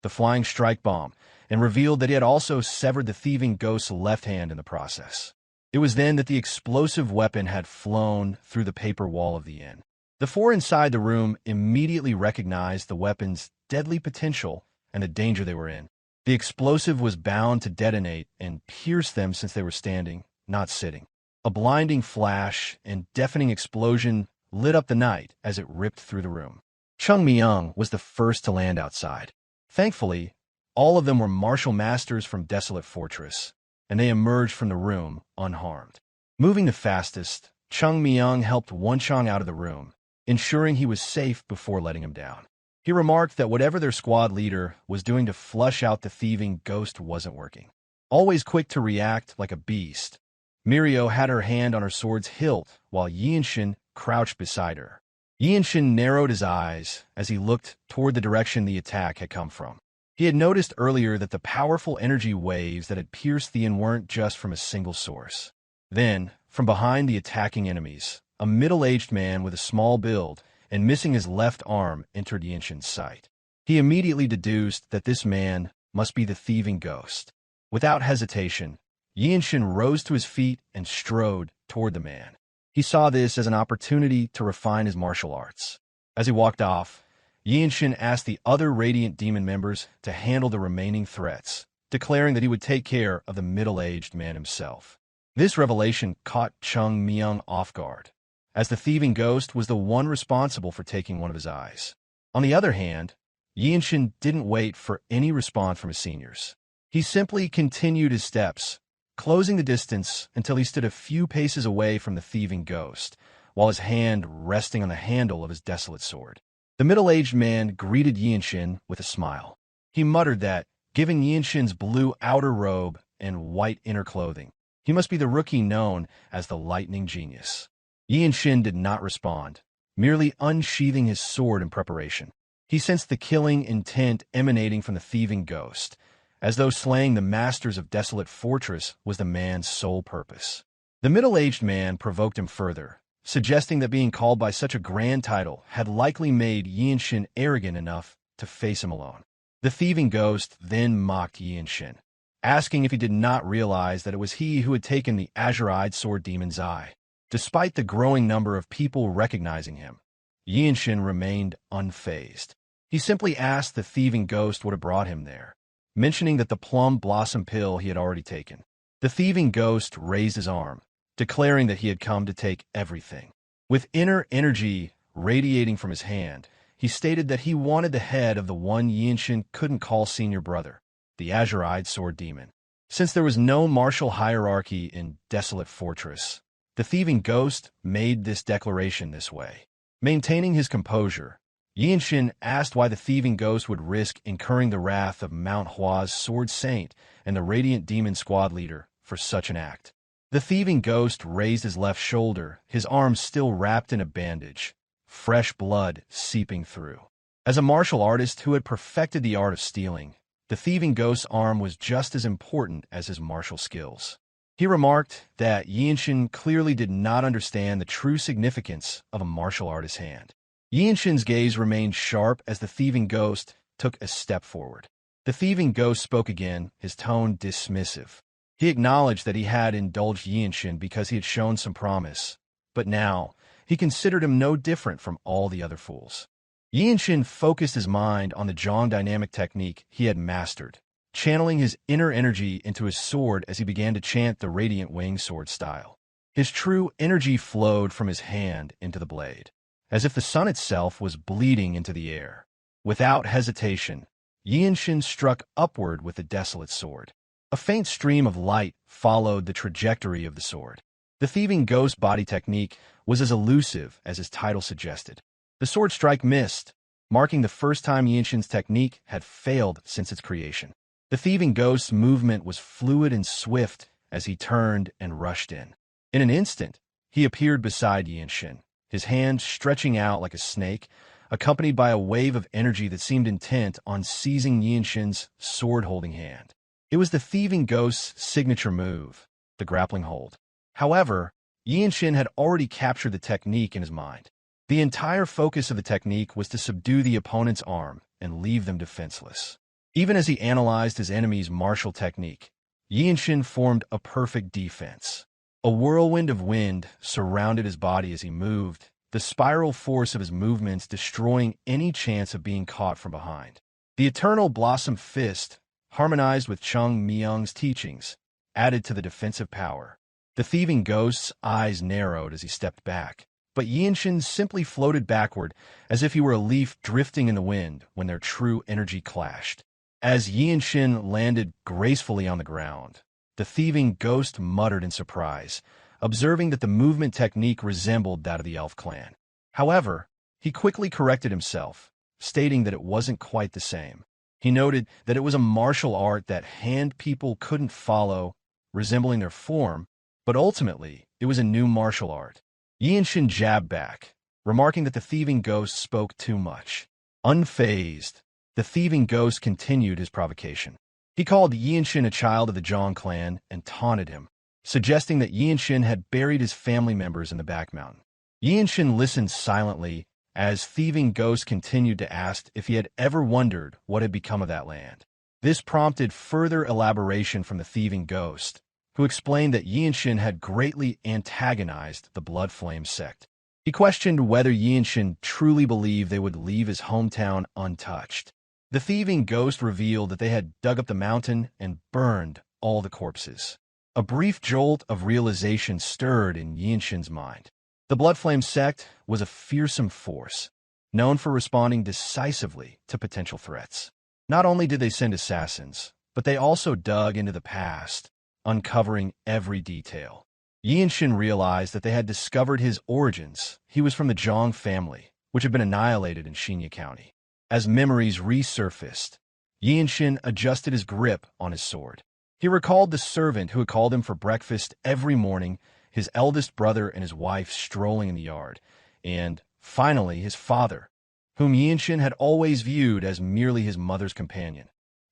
the Flying Strike Bomb, and revealed that he had also severed the Thieving Ghost's left hand in the process. It was then that the explosive weapon had flown through the paper wall of the inn. The four inside the room immediately recognized the weapon's deadly potential and the danger they were in. The explosive was bound to detonate and pierce them since they were standing, not sitting. A blinding flash and deafening explosion lit up the night as it ripped through the room. Chung Myung was the first to land outside. Thankfully, all of them were martial masters from Desolate Fortress, and they emerged from the room unharmed. Moving the fastest, Chung Myung helped Wonchong out of the room, ensuring he was safe before letting him down. He remarked that whatever their squad leader was doing to flush out the Thieving Ghost wasn't working. Always quick to react like a beast, Mirio had her hand on her sword's hilt while Yeonshin crouched beside her. Yeonshin narrowed his eyes as he looked toward the direction the attack had come from. He had noticed earlier that the powerful energy waves that had pierced Theon weren't just from a single source. Then, from behind the attacking enemies, a middle-aged man with a small build and missing his left arm entered Yeonshin's sight. He immediately deduced that this man must be the Thieving Ghost. Without hesitation, Yeonshin rose to his feet and strode toward the man. He saw this as an opportunity to refine his martial arts. As he walked off, Yeonshin asked the other Radiant Demon members to handle the remaining threats, declaring that he would take care of the middle-aged man himself. This revelation caught Chung Myung off guard, as the Thieving Ghost was the one responsible for taking one of his eyes. On the other hand, Yeonshin didn't wait for any response from his seniors. He simply continued his steps, closing the distance until he stood a few paces away from the Thieving Ghost, while his hand resting on the handle of his desolate sword. The middle-aged man greeted Yeonshin with a smile. He muttered that, given Yeonshin's blue outer robe and white inner clothing, he must be the rookie known as the Lightning Genius. Yeonshin did not respond, merely unsheathing his sword in preparation. He sensed the killing intent emanating from the Thieving Ghost, as though slaying the masters of Desolate Fortress was the man's sole purpose. The middle-aged man provoked him further, suggesting that being called by such a grand title had likely made Yeonshin arrogant enough to face him alone. The Thieving Ghost then mocked Yeonshin, asking if he did not realize that it was he who had taken the azure-eyed sword demon's eye. Despite the growing number of people recognizing him, Yeonshin remained unfazed. He simply asked the Thieving Ghost what had brought him there, mentioning that the plum blossom pill he had already taken. The Thieving Ghost raised his arm, declaring that he had come to take everything. With inner energy radiating from his hand, he stated that he wanted the head of the one Yeonshin couldn't call senior brother, the azure-eyed sword demon. Since there was no martial hierarchy in Desolate Fortress, the Thieving Ghost made this declaration this way. Maintaining his composure, Yeonshin asked why the Thieving Ghost would risk incurring the wrath of Myohwa's Sword Saint and the Radiant Demon squad leader for such an act. The Thieving Ghost raised his left shoulder, his arm still wrapped in a bandage, fresh blood seeping through. As a martial artist who had perfected the art of stealing, the Thieving Ghost's arm was just as important as his martial skills. He remarked that Yeonshin clearly did not understand the true significance of a martial artist's hand. Yeonshin's gaze remained sharp as the Thieving Ghost took a step forward. The Thieving Ghost spoke again, his tone dismissive. He acknowledged that he had indulged Yeonshin because he had shown some promise, but now he considered him no different from all the other fools. Yeonshin focused his mind on the Jeong dynamic technique he had mastered, channeling his inner energy into his sword as he began to chant the Radiant Wing sword style. His true energy flowed from his hand into the blade, as if the sun itself was bleeding into the air. Without hesitation, Yeonshin struck upward with the desolate sword. A faint stream of light followed the trajectory of the sword. The Thieving Ghost body technique was as elusive as his title suggested. The sword strike missed, marking the first time Yeonshin's technique had failed since its creation. The Thieving Ghost's movement was fluid and swift as he turned and rushed in. In an instant, he appeared beside Yeonshin, his hand stretching out like a snake, accompanied by a wave of energy that seemed intent on seizing Yeonshin's sword-holding hand. It was the Thieving Ghost's signature move, the grappling hold. However, Yeonshin had already captured the technique in his mind. The entire focus of the technique was to subdue the opponent's arm and leave them defenseless. Even as he analyzed his enemy's martial technique, Yeonshin formed a perfect defense. A whirlwind of wind surrounded his body as he moved, the spiral force of his movements destroying any chance of being caught from behind. The Eternal Blossom Fist, harmonized with Chung Myung's teachings, added to the defensive power. The Thieving Ghost's eyes narrowed as he stepped back, but Yeonshin simply floated backward as if he were a leaf drifting in the wind when their true energy clashed. As Yeonshin landed gracefully on the ground, the Thieving Ghost muttered in surprise, observing that the movement technique resembled that of the Elf clan. However, he quickly corrected himself, stating that it wasn't quite the same. He noted that it was a martial art that hand people couldn't follow, resembling their form, but ultimately, it was a new martial art. Yeonshin jabbed back, remarking that the Thieving Ghost spoke too much. Unfazed, the Thieving Ghost continued his provocation. He called Yeonshin a child of the Jeong Clan and taunted him, suggesting that Yeonshin had buried his family members in the back mountain. Yeonshin listened silently as Thieving Ghost continued to ask if he had ever wondered what had become of that land. This prompted further elaboration from the Thieving Ghost, who explained that Yeonshin had greatly antagonized the Bloodflame sect. He questioned whether Yeonshin truly believed they would leave his hometown untouched. The Thieving Ghost revealed that they had dug up the mountain and burned all the corpses. A brief jolt of realization stirred in Yeonshin's mind. The Bloodflame sect was a fearsome force, known for responding decisively to potential threats. Not only did they send assassins, but they also dug into the past, uncovering every detail. Yeonshin realized that they had discovered his origins. He was from the Jeong family, which had been annihilated in Hyea County. As memories resurfaced, Yeonshin adjusted his grip on his sword. He recalled the servant who had called him for breakfast every morning, his eldest brother and his wife strolling in the yard, and, finally, his father, whom Yeonshin had always viewed as merely his mother's companion,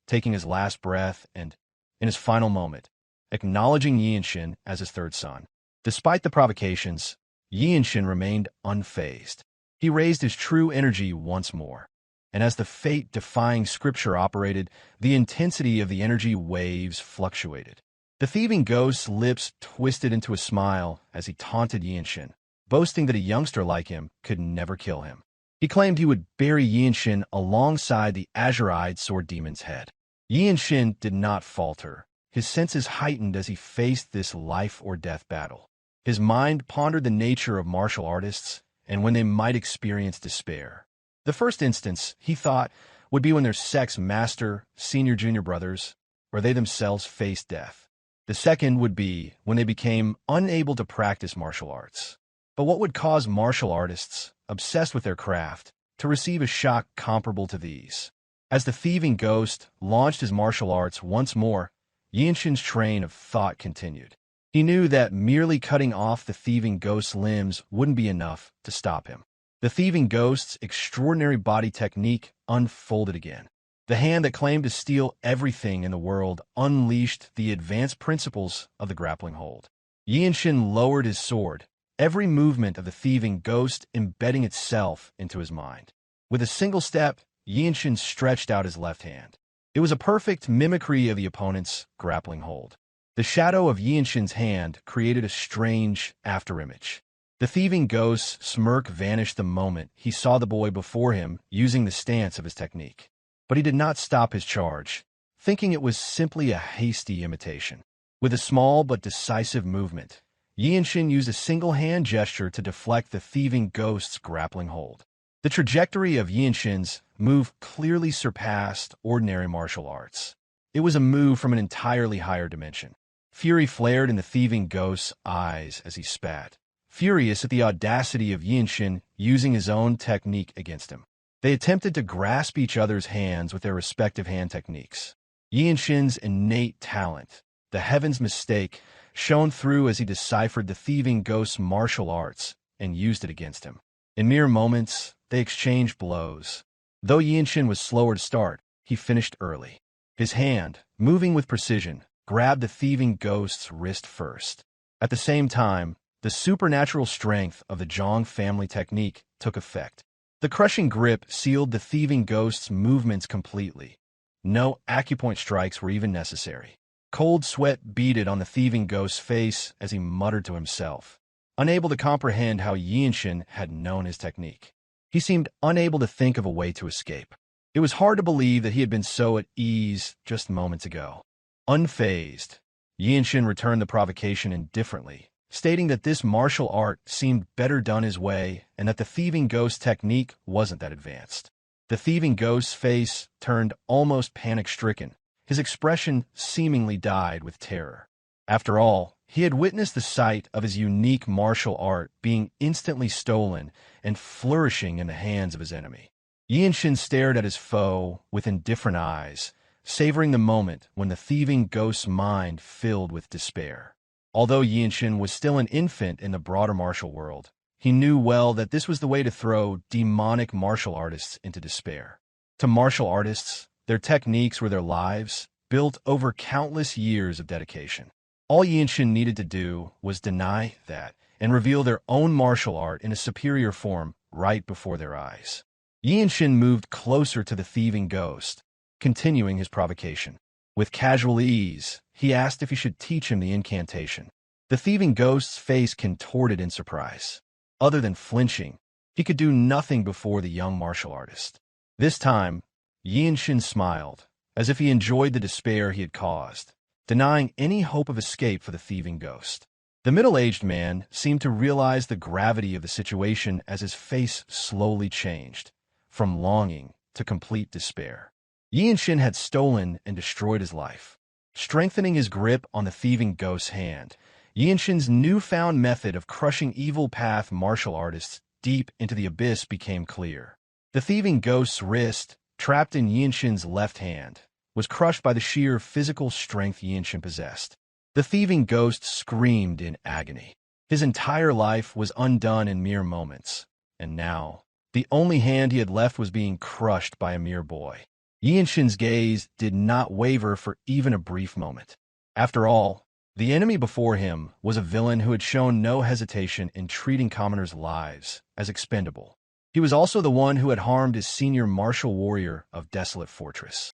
taking his last breath and, in his final moment, acknowledging Yeonshin as his third son. Despite the provocations, Yeonshin remained unfazed. He raised his true energy once more, and as the fate-defying scripture operated, the intensity of the energy waves fluctuated. The Thieving Ghost's lips twisted into a smile as he taunted Yeonshin, boasting that a youngster like him could never kill him. He claimed he would bury Yeonshin alongside the azure-eyed sword demon's head. Yeonshin did not falter. His senses heightened as he faced this life-or-death battle. His mind pondered the nature of martial artists and when they might experience despair. The first instance, he thought, would be when their sect's master, senior-junior brothers, or they themselves faced death. The second would be when they became unable to practice martial arts. But what would cause martial artists, obsessed with their craft, to receive a shock comparable to these? As the Thieving Ghost launched his martial arts once more, Yeonshin's train of thought continued. He knew that merely cutting off the Thieving Ghost's limbs wouldn't be enough to stop him. The Thieving Ghost's extraordinary body technique unfolded again. The hand that claimed to steal everything in the world unleashed the advanced principles of the grappling hold. Yeonshin lowered his sword, every movement of the Thieving Ghost embedding itself into his mind. With a single step, Yeonshin stretched out his left hand. It was a perfect mimicry of the opponent's grappling hold. The shadow of Yeonshin's hand created a strange afterimage. The Thieving Ghost's smirk vanished the moment he saw the boy before him using the stance of his technique. But he did not stop his charge, thinking it was simply a hasty imitation. With a small but decisive movement, Yeonshin used a single hand gesture to deflect the Thieving Ghost's grappling hold. The trajectory of Yeonshin's move clearly surpassed ordinary martial arts. It was a move from an entirely higher dimension. Fury flared in the Thieving Ghost's eyes as he spat, furious at the audacity of Yeonshin using his own technique against him. They attempted to grasp each other's hands with their respective hand techniques. Yeonshin's innate talent, the Heaven's Mistake, shone through as he deciphered the Thieving Ghost's martial arts and used it against him. In mere moments, they exchanged blows. Though Yeonshin was slower to start, he finished early. His hand, moving with precision, grabbed the Thieving Ghost's wrist first. At the same time, the supernatural strength of the Jeong family technique took effect. The crushing grip sealed the Thieving Ghost's movements completely. No acupoint strikes were even necessary. Cold sweat beaded on the Thieving Ghost's face as he muttered to himself. unable to comprehend how Yeonshin had known his technique. He seemed unable to think of a way to escape. It was hard to believe that he had been so at ease just moments ago. Unfazed, Yeonshin returned the provocation indifferently, stating that this martial art seemed better done his way and that the Thieving Ghost technique wasn't that advanced. The Thieving Ghost's face turned almost panic-stricken. His expression seemingly died with terror. After all, he had witnessed the sight of his unique martial art being instantly stolen and flourishing in the hands of his enemy. Yeonshin stared at his foe with indifferent eyes, savoring the moment when the Thieving Ghost's mind filled with despair. Although Yeonshin was still an infant in the broader martial world, he knew well that this was the way to throw demonic martial artists into despair. To martial artists, their techniques were their lives, built over countless years of dedication. All Yeonshin needed to do was deny that and reveal their own martial art in a superior form right before their eyes. Yeonshin moved closer to the Thieving Ghost, continuing his provocation. With casual ease, he asked if he should teach him the incantation. The Thieving Ghost's face contorted in surprise. Other than flinching, he could do nothing before the young martial artist. This time, Yeonshin smiled, as if he enjoyed the despair he had caused, denying any hope of escape for the Thieving Ghost. The middle-aged man seemed to realize the gravity of the situation as his face slowly changed, from longing to complete despair. Yeonshin had stolen and destroyed his life. Strengthening his grip on the Thieving Ghost's hand, Yeonshin's newfound method of crushing evil path martial artists deep into the abyss became clear. The Thieving Ghost's wrist, trapped in Yeonshin's left hand, was crushed by the sheer physical strength Yeonshin possessed. The Thieving Ghost screamed in agony. His entire life was undone in mere moments, and now, the only hand he had left was being crushed by a mere boy. Yeonshin's gaze did not waver for even a brief moment. After all, the enemy before him was a villain who had shown no hesitation in treating commoners' lives as expendable. He was also the one who had harmed his senior martial warrior of Desolate Fortress.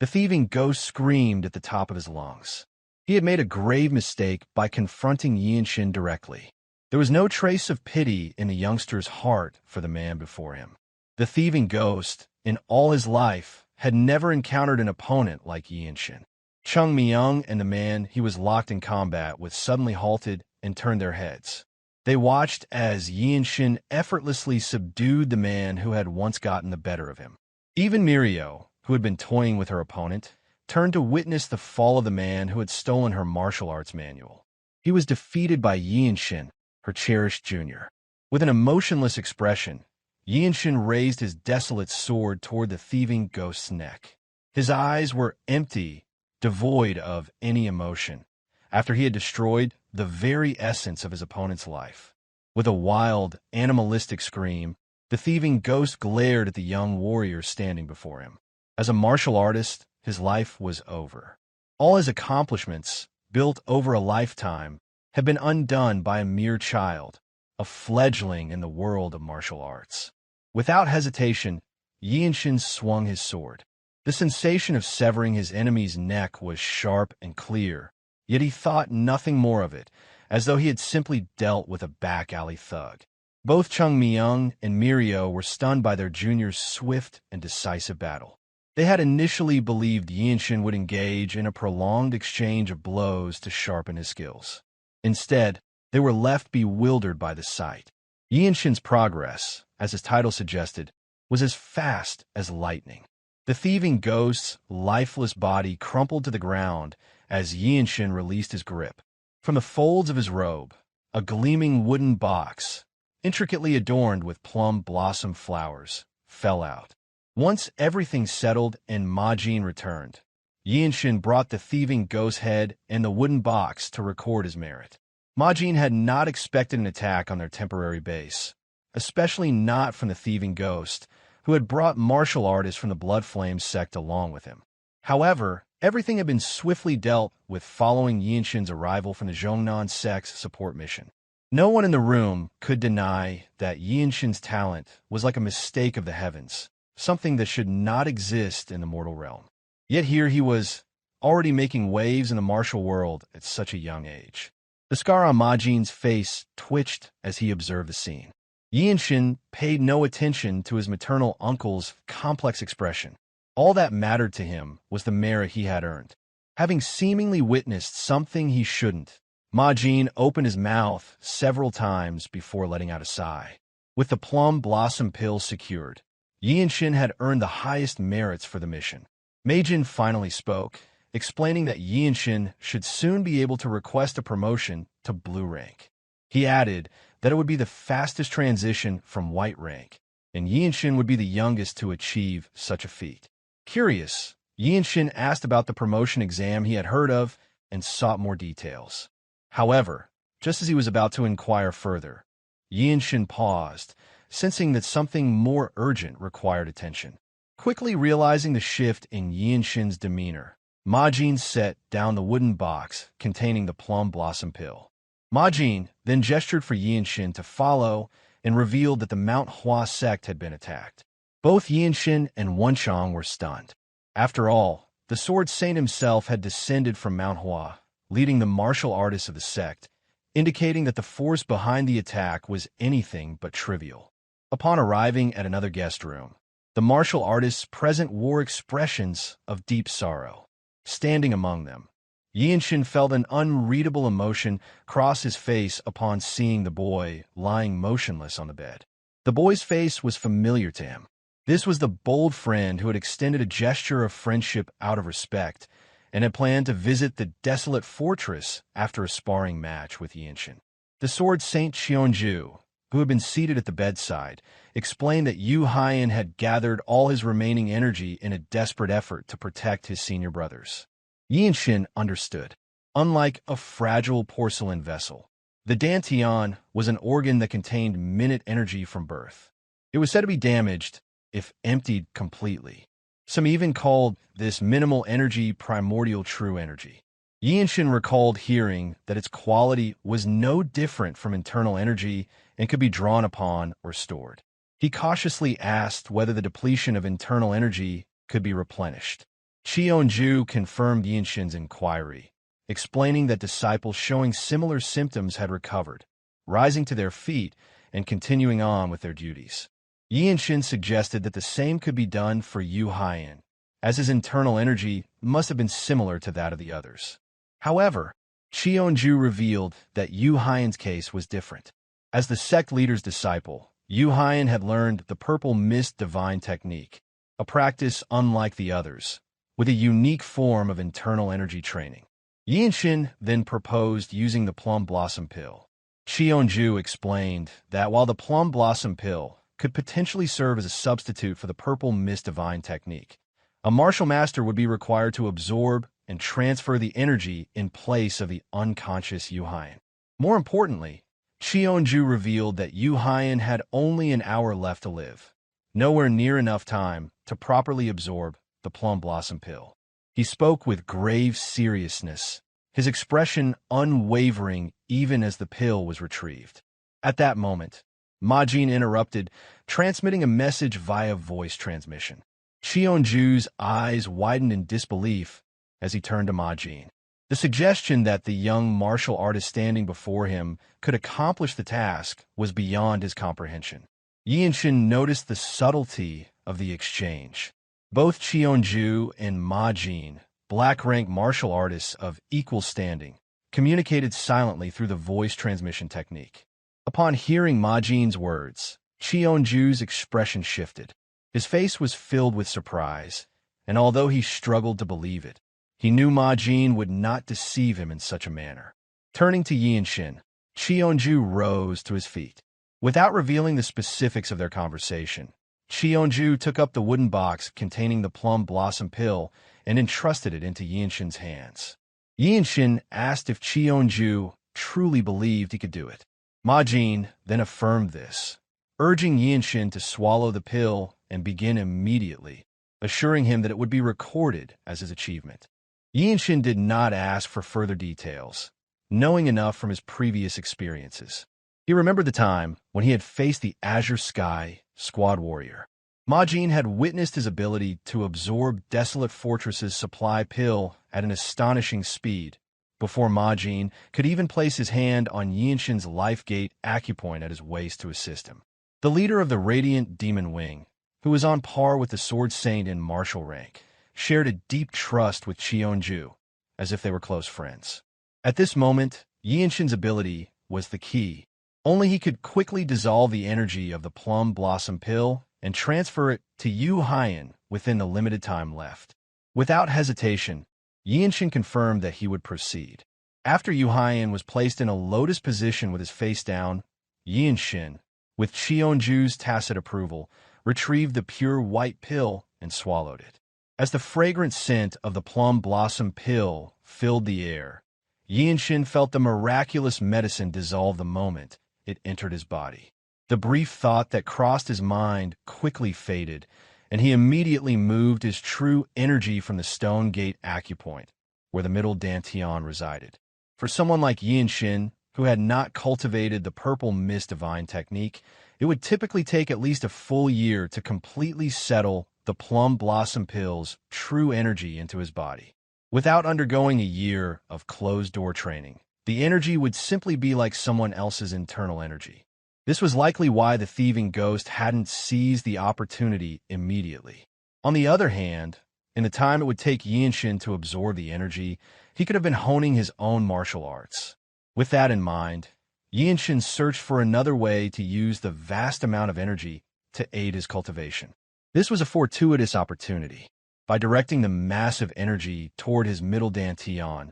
The Thieving Ghost screamed at the top of his lungs. He had made a grave mistake by confronting Yeonshin directly. There was no trace of pity in the youngster's heart for the man before him. The Thieving Ghost, in all his life, had never encountered an opponent like Yeonshin. Chung Myung and the man he was locked in combat with suddenly halted and turned their heads. They watched as Yeonshin effortlessly subdued the man who had once gotten the better of him. Even Myohwa, who had been toying with her opponent, turned to witness the fall of the man who had stolen her martial arts manual. He was defeated by Yeonshin, her cherished junior. With an emotionless expression, Yeonshin raised his desolate sword toward the Thieving Ghost's neck. His eyes were empty, devoid of any emotion, after he had destroyed the very essence of his opponent's life. With a wild, animalistic scream, the Thieving Ghost glared at the young warrior standing before him. As a martial artist, his life was over. All his accomplishments, built over a lifetime, had been undone by a mere child, a fledgling in the world of martial arts. Without hesitation, Yeonshin swung his sword. The sensation of severing his enemy's neck was sharp and clear, yet he thought nothing more of it, as though he had simply dealt with a back-alley thug. Both Chung Myung and Myohwa were stunned by their junior's swift and decisive battle. They had initially believed Yeonshin would engage in a prolonged exchange of blows to sharpen his skills. Instead, they were left bewildered by the sight. Yeonshin's progress, as his title suggested, was as fast as lightning. The Thieving Ghost's lifeless body crumpled to the ground as Yeonshin released his grip. From the folds of his robe, a gleaming wooden box, intricately adorned with plum blossom flowers, fell out. Once everything settled and Majin returned, Yeonshin brought the Thieving Ghost's head and the wooden box to record his merit. Majin had not expected an attack on their temporary base, especially not from the Thieving Ghost, who had brought martial artists from the Blood Flame sect along with him. However, everything had been swiftly dealt with following Yeonshin's arrival from the Jeongnan sect's support mission. No one in the room could deny that Yeonshin's talent was like a mistake of the heavens, something that should not exist in the mortal realm. Yet here he was, already making waves in the martial world at such a young age. The scar on Majin's face twitched as he observed the scene. Yeonshin paid no attention to his maternal uncle's complex expression. All that mattered to him was the merit he had earned. Having seemingly witnessed something he shouldn't, Majin opened his mouth several times before letting out a sigh. With the plum blossom pill secured, Yeonshin had earned the highest merits for the mission. Majin finally spoke, explaining that Yeonshin should soon be able to request a promotion to blue rank. He added that it would be the fastest transition from white rank, and Yeonshin would be the youngest to achieve such a feat. Curious, Yeonshin asked about the promotion exam he had heard of and sought more details. However, just as he was about to inquire further, Yeonshin paused, sensing that something more urgent required attention. Quickly realizing the shift in Yeonshin's demeanor, Majin set down the wooden box containing the plum blossom pill. Majin then gestured for Yeonshin to follow and revealed that the Myohwa sect had been attacked. Both Yeonshin and Wonchong were stunned. After all, the Sword Saint himself had descended from Myohwa, leading the martial artists of the sect, indicating that the force behind the attack was anything but trivial. Upon arriving at another guest room, the martial artists present wore expressions of deep sorrow. Standing among them, Yeonshin felt an unreadable emotion cross his face upon seeing the boy lying motionless on the bed. The boy's face was familiar to him. This was the bold friend who had extended a gesture of friendship out of respect and had planned to visit the Desolate Fortress after a sparring match with Yeonshin. The Sword Saint Cheonju, who had been seated at the bedside, explained that Hyea had gathered all his remaining energy in a desperate effort to protect his senior brothers. Yeonshin understood. Unlike a fragile porcelain vessel, the Dantian was an organ that contained minute energy from birth. It was said to be damaged if emptied completely. Some even called this minimal energy primordial true energy. Yeonshin recalled hearing that its quality was no different from internal energy and could be drawn upon or stored. He cautiously asked whether the depletion of internal energy could be replenished. Cheonju confirmed Yeonshin's inquiry, explaining that disciples showing similar symptoms had recovered, rising to their feet and continuing on with their duties. Yeonshin suggested that the same could be done for Hyea, as his internal energy must have been similar to that of the others. However, Cheonju revealed that Hyea's case was different. As the sect leader's disciple, Hyea had learned the Purple Mist Divine Technique, a practice unlike the others, with a unique form of internal energy training. Yeonshin then proposed using the Plum Blossom Pill. Cheonju explained that while the Plum Blossom Pill could potentially serve as a substitute for the Purple Mist Divine Technique, a martial master would be required to absorb and transfer the energy in place of the unconscious Hyea. More importantly, Cheonju revealed that Hyea had only an hour left to live, nowhere near enough time to properly absorb the Plum Blossom Pill. He spoke with grave seriousness, his expression unwavering even as the pill was retrieved. At that moment, Majin interrupted, transmitting a message via voice transmission. Cheonju's eyes widened in disbelief as he turned to Majin. The suggestion that the young martial artist standing before him could accomplish the task was beyond his comprehension. Yeonshin noticed the subtlety of the exchange. Both Cheonju and Majin, black-rank martial artists of equal standing, communicated silently through the voice transmission technique. Upon hearing Majin's words, Cheonju's expression shifted. His face was filled with surprise, and although he struggled to believe it, he knew Majin would not deceive him in such a manner. Turning to Yeonshin, Cheonju rose to his feet. Without revealing the specifics of their conversation, Cheonju took up the wooden box containing the Plum Blossom Pill and entrusted it into Yeonshin's hands. Yeonshin asked if Cheonju truly believed he could do it. Majin then affirmed this, urging Yeonshin to swallow the pill and begin immediately, assuring him that it would be recorded as his achievement. Yeonshin did not ask for further details, knowing enough from his previous experiences. He remembered the time when he had faced the Azure Sky Squad Warrior. Majin had witnessed his ability to absorb Desolate Fortress's supply pill at an astonishing speed, before Majin could even place his hand on Yeonshin's life gate acupoint at his waist to assist him. The leader of the Radiant Demon Wing, who was on par with the Sword Saint in martial rank, shared a deep trust with Cheonju, as if they were close friends. At this moment, Yeonshin's ability was the key. Only he could quickly dissolve the energy of the Plum Blossom Pill and transfer it to Yu Hyan within the limited time left. Without hesitation, Yeonshin confirmed that he would proceed. After Yu Hyan was placed in a lotus position with his face down, Yeonshin, with Cheonju's tacit approval, retrieved the pure white pill and swallowed it. As the fragrant scent of the Plum Blossom Pill filled the air, Yeonshin felt the miraculous medicine dissolve the moment it entered his body. The brief thought that crossed his mind quickly faded, and he immediately moved his true energy from the Stone Gate acupoint, where the middle dantian resided. For someone like Yeonshin, who had not cultivated the Purple Mist Divine technique, it would typically take at least a full year to completely settle the Plum Blossom Pill's true energy into his body. Without undergoing a year of closed-door training, the energy would simply be like someone else's internal energy. This was likely why the Thieving Ghost hadn't seized the opportunity immediately. On the other hand, in the time it would take Yeonshin to absorb the energy, he could have been honing his own martial arts. With that in mind, Yeonshin searched for another way to use the vast amount of energy to aid his cultivation. This was a fortuitous opportunity. By directing the massive energy toward his middle dantian,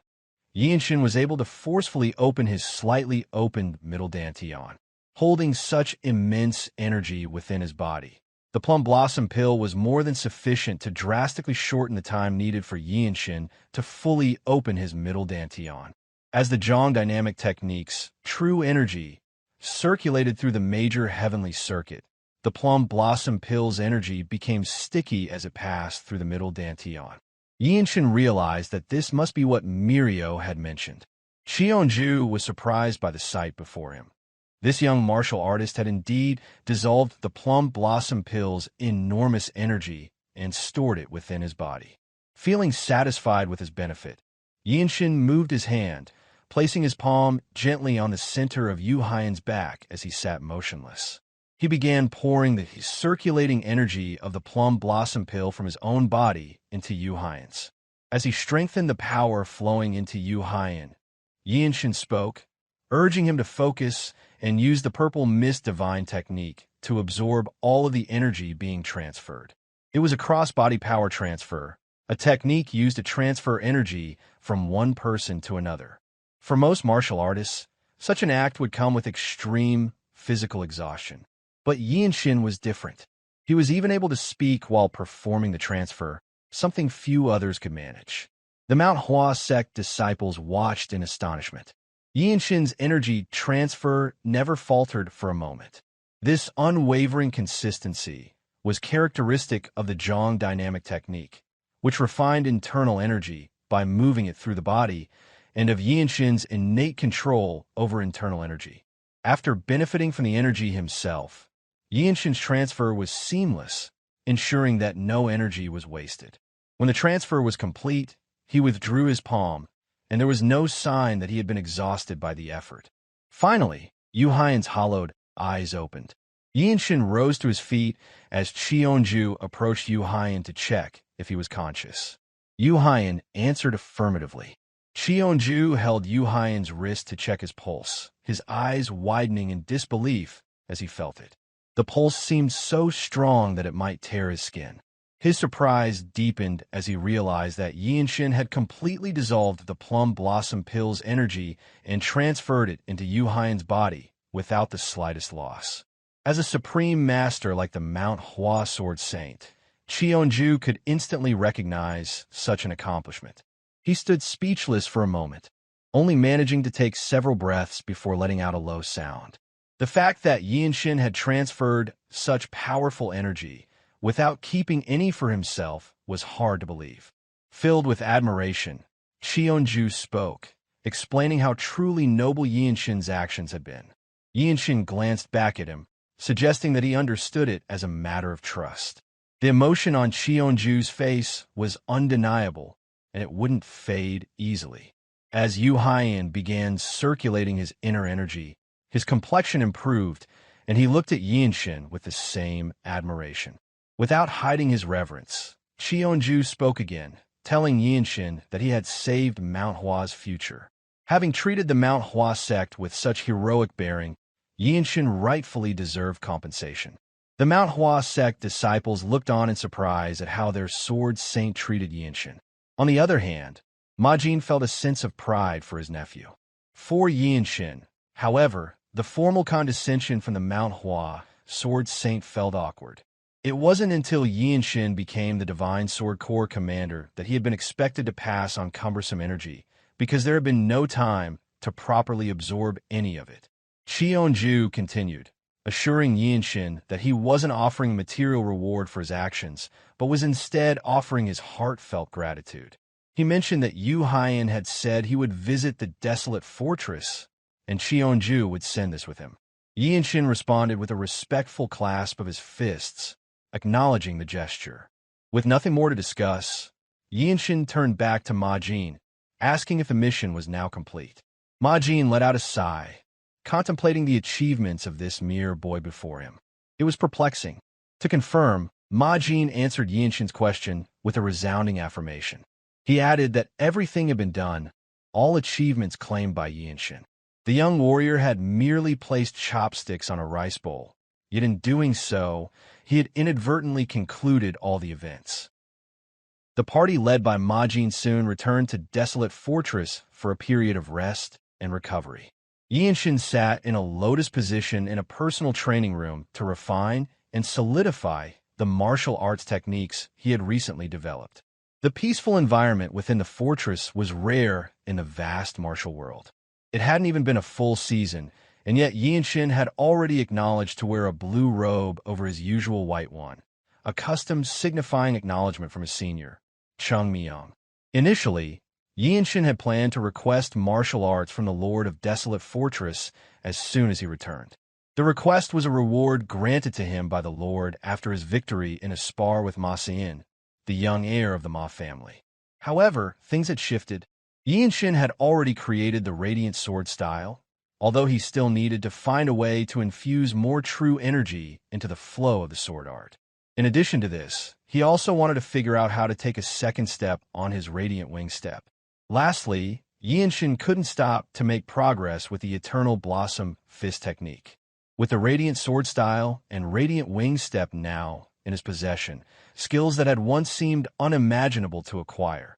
Yeonshin was able to forcefully open his slightly opened middle dantian, holding such immense energy within his body. The Plum Blossom Pill was more than sufficient to drastically shorten the time needed for Yeonshin to fully open his middle dantian. As the Jeong dynamic technique's true energy circulated through the major heavenly circuit, the Plum Blossom Pill's energy became sticky as it passed through the middle dantian. Yeonshin realized that this must be what Myohwa had mentioned. Cheonju was surprised by the sight before him. This young martial artist had indeed dissolved the Plum Blossom Pill's enormous energy and stored it within his body. Feeling satisfied with his benefit, Yeonshin moved his hand, placing his palm gently on the center of Yu Hyan's back as he sat motionless. He began pouring the circulating energy of the Plum Blossom Pill from his own body into Yu Hyan's. As he strengthened the power flowing into Yu Hyan, Yeonshin spoke, urging him to focus and use the Purple Mist Divine technique to absorb all of the energy being transferred. It was a cross-body power transfer, a technique used to transfer energy from one person to another. For most martial artists, such an act would come with extreme physical exhaustion. But Yeonshin was different. He was even able to speak while performing the transfer, something few others could manage. The Myohwa Sect disciples watched in astonishment. Yeonshin's energy transfer never faltered for a moment. This unwavering consistency was characteristic of the Jeong dynamic technique, which refined internal energy by moving it through the body, and of Yeonshin's innate control over internal energy. After benefiting from the energy himself, Yeonshin's transfer was seamless, ensuring that no energy was wasted. When the transfer was complete, he withdrew his palm, and there was no sign that he had been exhausted by the effort. Finally, Yu Hyan's hollowed eyes opened. Yeonshin rose to his feet as Cheonju approached Yu Hyan to check if he was conscious. Yu Hyan answered affirmatively. Cheonju held Yu Hyan's wrist to check his pulse, his eyes widening in disbelief as he felt it. The pulse seemed so strong that it might tear his skin. His surprise deepened as he realized that Yeonshin had completely dissolved the Plum Blossom Pill's energy and transferred it into Yu Hyan's body without the slightest loss. As a supreme master like the Myohwa Sword Saint, Cheonju could instantly recognize such an accomplishment. He stood speechless for a moment, only managing to take several breaths before letting out a low sound. The fact that Yeonshin had transferred such powerful energy without keeping any for himself was hard to believe. Filled with admiration, Cheonju spoke, explaining how truly noble Yeonshin's actions had been. Yeonshin glanced back at him, suggesting that he understood it as a matter of trust. The emotion on Cheonju's face was undeniable, and it wouldn't fade easily. As Hyea began circulating his inner energy, his complexion improved, and he looked at Yeonshin with the same admiration. Without hiding his reverence, Cheonju spoke again, telling Yeonshin that he had saved Myohwa's future. Having treated the Myohwa sect with such heroic bearing, Yeonshin rightfully deserved compensation. The Myohwa sect disciples looked on in surprise at how their sword saint treated Yeonshin. On the other hand, Majin felt a sense of pride for his nephew. For Yeonshin, however, the formal condescension from the Myohwa sword saint felt awkward. It wasn't until Yeonshin became the Divine Sword Corps commander that he had been expected to pass on cumbersome energy, because there had been no time to properly absorb any of it. Cheonju continued, assuring Yeonshin that he wasn't offering material reward for his actions, but was instead offering his heartfelt gratitude. He mentioned that Hyea had said he would visit the Desolate Fortress, and Cheonju would send this with him. Yeonshin responded with a respectful clasp of his fists, acknowledging the gesture. With nothing more to discuss, Yeonshin turned back to Majin, asking if the mission was now complete. Majin let out a sigh, contemplating the achievements of this mere boy before him. It was perplexing. To confirm, Majin answered Yeonshin's question with a resounding affirmation. He added that everything had been done, all achievements claimed by Yeonshin. The young warrior had merely placed chopsticks on a rice bowl, yet in doing so, he had inadvertently concluded all the events. The party led by Majin soon returned to Desolate Fortress for a period of rest and recovery. Yeonshin sat in a lotus position in a personal training room to refine and solidify the martial arts techniques he had recently developed. The peaceful environment within the fortress was rare in the vast martial world. It hadn't even been a full season, and yet Yeonshin had already acknowledged to wear a blue robe over his usual white one, a custom signifying acknowledgement from his senior, Chung Myung. Initially, Yeonshin had planned to request martial arts from the Lord of Desolate Fortress as soon as he returned. The request was a reward granted to him by the Lord after his victory in a spar with Ma Seon, the young heir of the Ma family. However, things had shifted. Yeonshin had already created the Radiant Sword style, although he still needed to find a way to infuse more true energy into the flow of the sword art. In addition to this, he also wanted to figure out how to take a second step on his Radiant Wing step. Lastly, Yeonshin couldn't stop to make progress with the Eternal Blossom Fist technique. With the Radiant Sword style and Radiant Wing step now in his possession, skills that had once seemed unimaginable to acquire,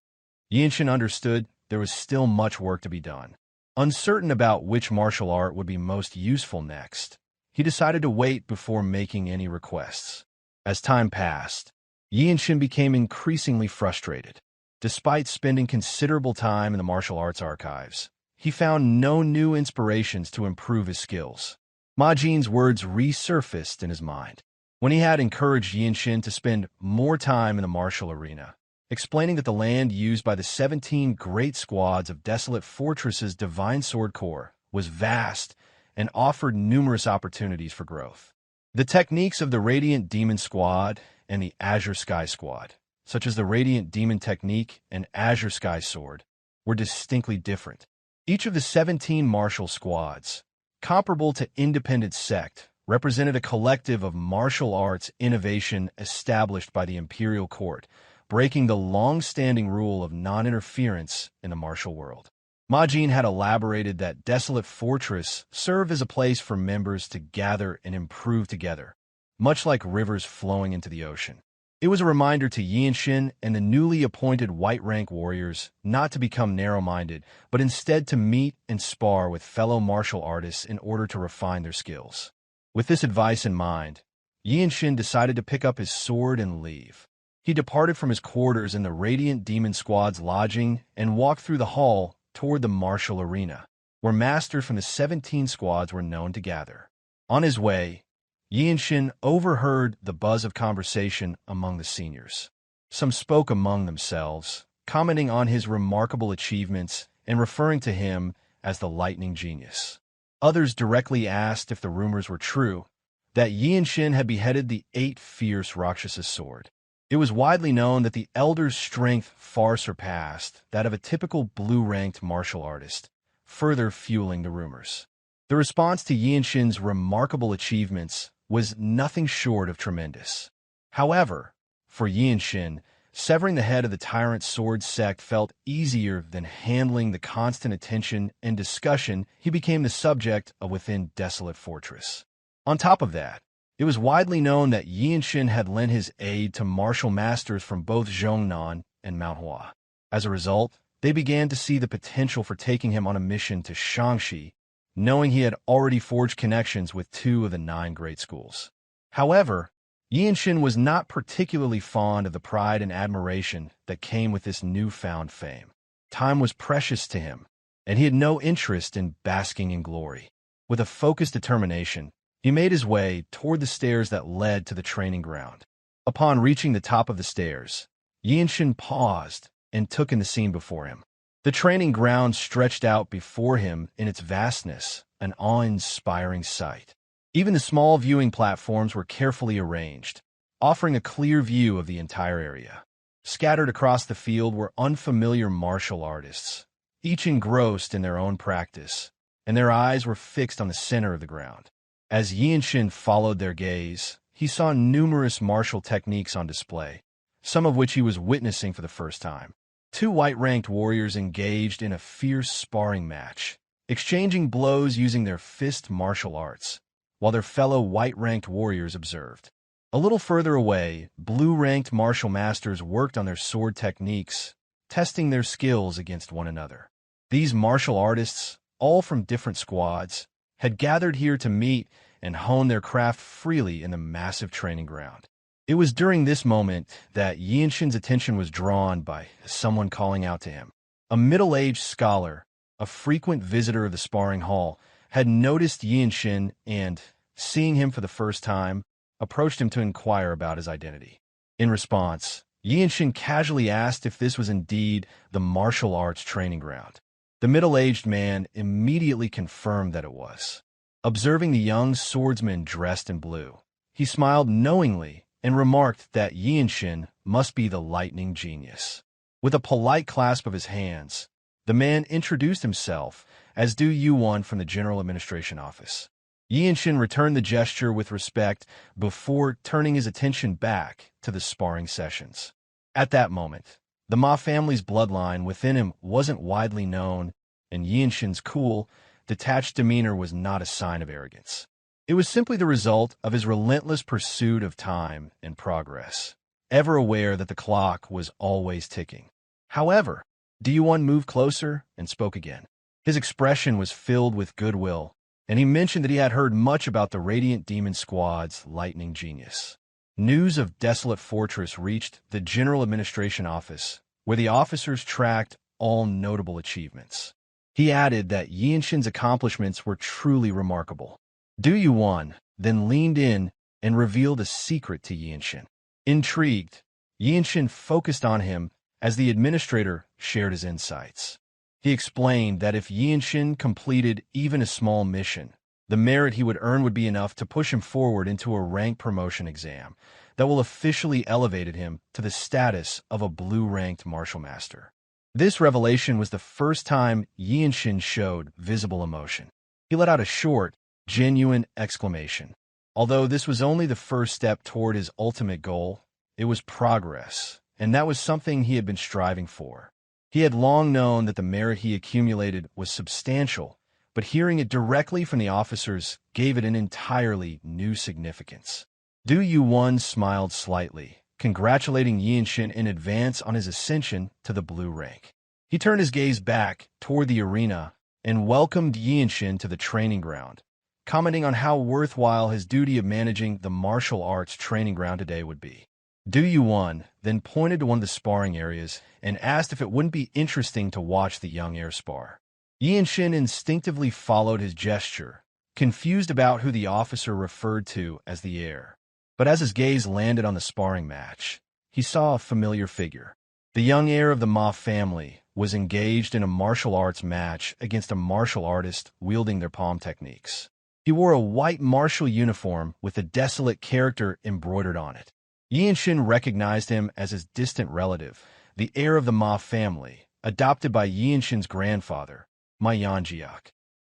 Yeonshin understood there was still much work to be done. Uncertain about which martial art would be most useful next, he decided to wait before making any requests. As time passed, Yeonshin became increasingly frustrated. Despite spending considerable time in the martial arts archives, he found no new inspirations to improve his skills. Majin's words resurfaced in his mind. When he had encouraged Yeonshin to spend more time in the martial arena, explaining that the land used by the 17 great squads of Desolate Fortress's Divine Sword Corps was vast and offered numerous opportunities for growth. The techniques of the Radiant Demon Squad and the Azure Sky Squad, such as the Radiant Demon Technique and Azure Sky Sword, were distinctly different. Each of the 17 martial squads, comparable to independent Sect, represented a collective of martial arts innovation established by the Imperial Court, breaking the long-standing rule of non-interference in the martial world. Majin had elaborated that Desolate Fortress served as a place for members to gather and improve together, much like rivers flowing into the ocean. It was a reminder to Yeonshin and the newly appointed White Rank warriors not to become narrow-minded, but instead to meet and spar with fellow martial artists in order to refine their skills. With this advice in mind, Yeonshin decided to pick up his sword and leave. He departed from his quarters in the Radiant Demon Squad's lodging and walked through the hall toward the martial arena, where masters from the 17 squads were known to gather. On his way, Yeonshin overheard the buzz of conversation among the seniors. Some spoke among themselves, commenting on his remarkable achievements and referring to him as the lightning genius. Others directly asked if the rumors were true, that Yeonshin had beheaded the 8 fierce Rakshas's sword. It was widely known that the elder's strength far surpassed that of a typical blue-ranked martial artist, further fueling the rumors. The response to Yeonshin's remarkable achievements was nothing short of tremendous. However, for Yeonshin, severing the head of the tyrant sword sect felt easier than handling the constant attention and discussion he became the subject of within Desolate Fortress. On top of that, it was widely known that Yeonshin had lent his aid to martial masters from both Jeong Clan and Myohwa. As a result, they began to see the potential for taking him on a mission to Shaanxi, knowing he had already forged connections with 2 of the 9 great schools. However, Yeonshin was not particularly fond of the pride and admiration that came with this newfound fame. Time was precious to him, and he had no interest in basking in glory. With a focused determination, he made his way toward the stairs that led to the training ground. Upon reaching the top of the stairs, Yeonshin paused and took in the scene before him. The training ground stretched out before him in its vastness, an awe-inspiring sight. Even the small viewing platforms were carefully arranged, offering a clear view of the entire area. Scattered across the field were unfamiliar martial artists, each engrossed in their own practice, and their eyes were fixed on the center of the ground. As Yeonshin followed their gaze, he saw numerous martial techniques on display, some of which he was witnessing for the first time. 2 white-ranked warriors engaged in a fierce sparring match, exchanging blows using their fist martial arts, while their fellow white-ranked warriors observed. A little further away, blue-ranked martial masters worked on their sword techniques, testing their skills against one another. These martial artists, all from different squads, had gathered here to meet and hone their craft freely in the massive training ground. It was during this moment that Yeonshin's attention was drawn by someone calling out to him. A middle-aged scholar, a frequent visitor of the sparring hall, had noticed Yeonshin and, seeing him for the first time, approached him to inquire about his identity. In response, Yeonshin casually asked if this was indeed the martial arts training ground. The middle-aged man immediately confirmed that it was. Observing the young swordsman dressed in blue, he smiled knowingly and remarked that Yeonshin must be the lightning genius. With a polite clasp of his hands, the man introduced himself as Du Yuan from the General Administration Office. Yeonshin returned the gesture with respect before turning his attention back to the sparring sessions. At that moment, the Ma family's bloodline within him wasn't widely known, and Yeonshin's cool, detached demeanor was not a sign of arrogance. It was simply the result of his relentless pursuit of time and progress, ever aware that the clock was always ticking. However, D1 moved closer and spoke again. His expression was filled with goodwill, and he mentioned that he had heard much about the Radiant Demon Squad's lightning genius. News of Desolate Fortress reached the General Administration Office, where the officers tracked all notable achievements. He added that Yeonshin's accomplishments were truly remarkable. Du Yuan then leaned in and revealed a secret to Yeonshin. Intrigued, Yeonshin focused on him as the administrator shared his insights. He explained that if Yeonshin completed even a small mission, the merit he would earn would be enough to push him forward into a rank promotion exam that will officially elevate him to the status of a blue-ranked martial master. This revelation was the first time Yeonshin showed visible emotion. He let out a short, genuine exclamation. Although this was only the first step toward his ultimate goal, it was progress, and that was something he had been striving for. He had long known that the merit he accumulated was substantial, but hearing it directly from the officers gave it an entirely new significance. Du Yuan smiled slightly, congratulating Yeonshin in advance on his ascension to the blue rank. He turned his gaze back toward the arena and welcomed Yeonshin to the training ground, commenting on how worthwhile his duty of managing the martial arts training ground today would be. Du Yuan then pointed to one of the sparring areas and asked if it wouldn't be interesting to watch the young heir spar. Yeonshin instinctively followed his gesture, confused about who the officer referred to as the heir. But as his gaze landed on the sparring match, he saw a familiar figure. The young heir of the Ma family was engaged in a martial arts match against a martial artist wielding their palm techniques. He wore a white martial uniform with a desolate character embroidered on it. Yeonshin recognized him as his distant relative, the heir of the Ma family, adopted by Yeonshin's grandfather, Myohwa.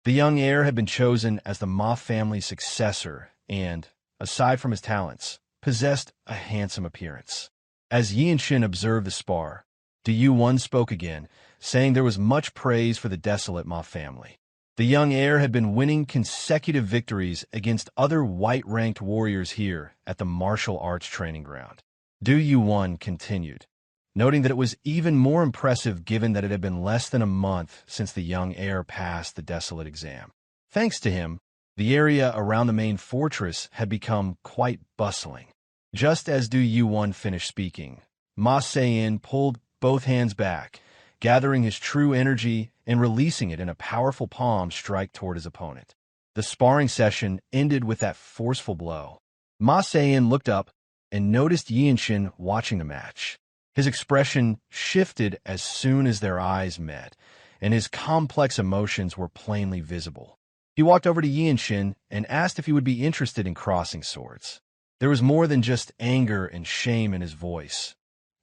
The young heir had been chosen as the Ma family's successor and, aside from his talents, possessed a handsome appearance. As Yeonshin observed the spar, Du-Won spoke again, saying there was much praise for the Desolate Ma family. The young heir had been winning consecutive victories against other white-ranked warriors here at the martial arts training ground. Du-Won continued, noting that it was even more impressive given that it had been less than a month since the young heir passed the Desolate exam. Thanks to him, the area around the main fortress had become quite bustling. Just as Du-Won finished speaking, Ma Se-in pulled both hands back, gathering his true energy and releasing it in a powerful palm strike toward his opponent. The sparring session ended with that forceful blow. Ma Se-in looked up and noticed Yeonshin watching the match. His expression shifted as soon as their eyes met, and his complex emotions were plainly visible. He walked over to Yeonshin and asked if he would be interested in crossing swords. There was more than just anger and shame in his voice.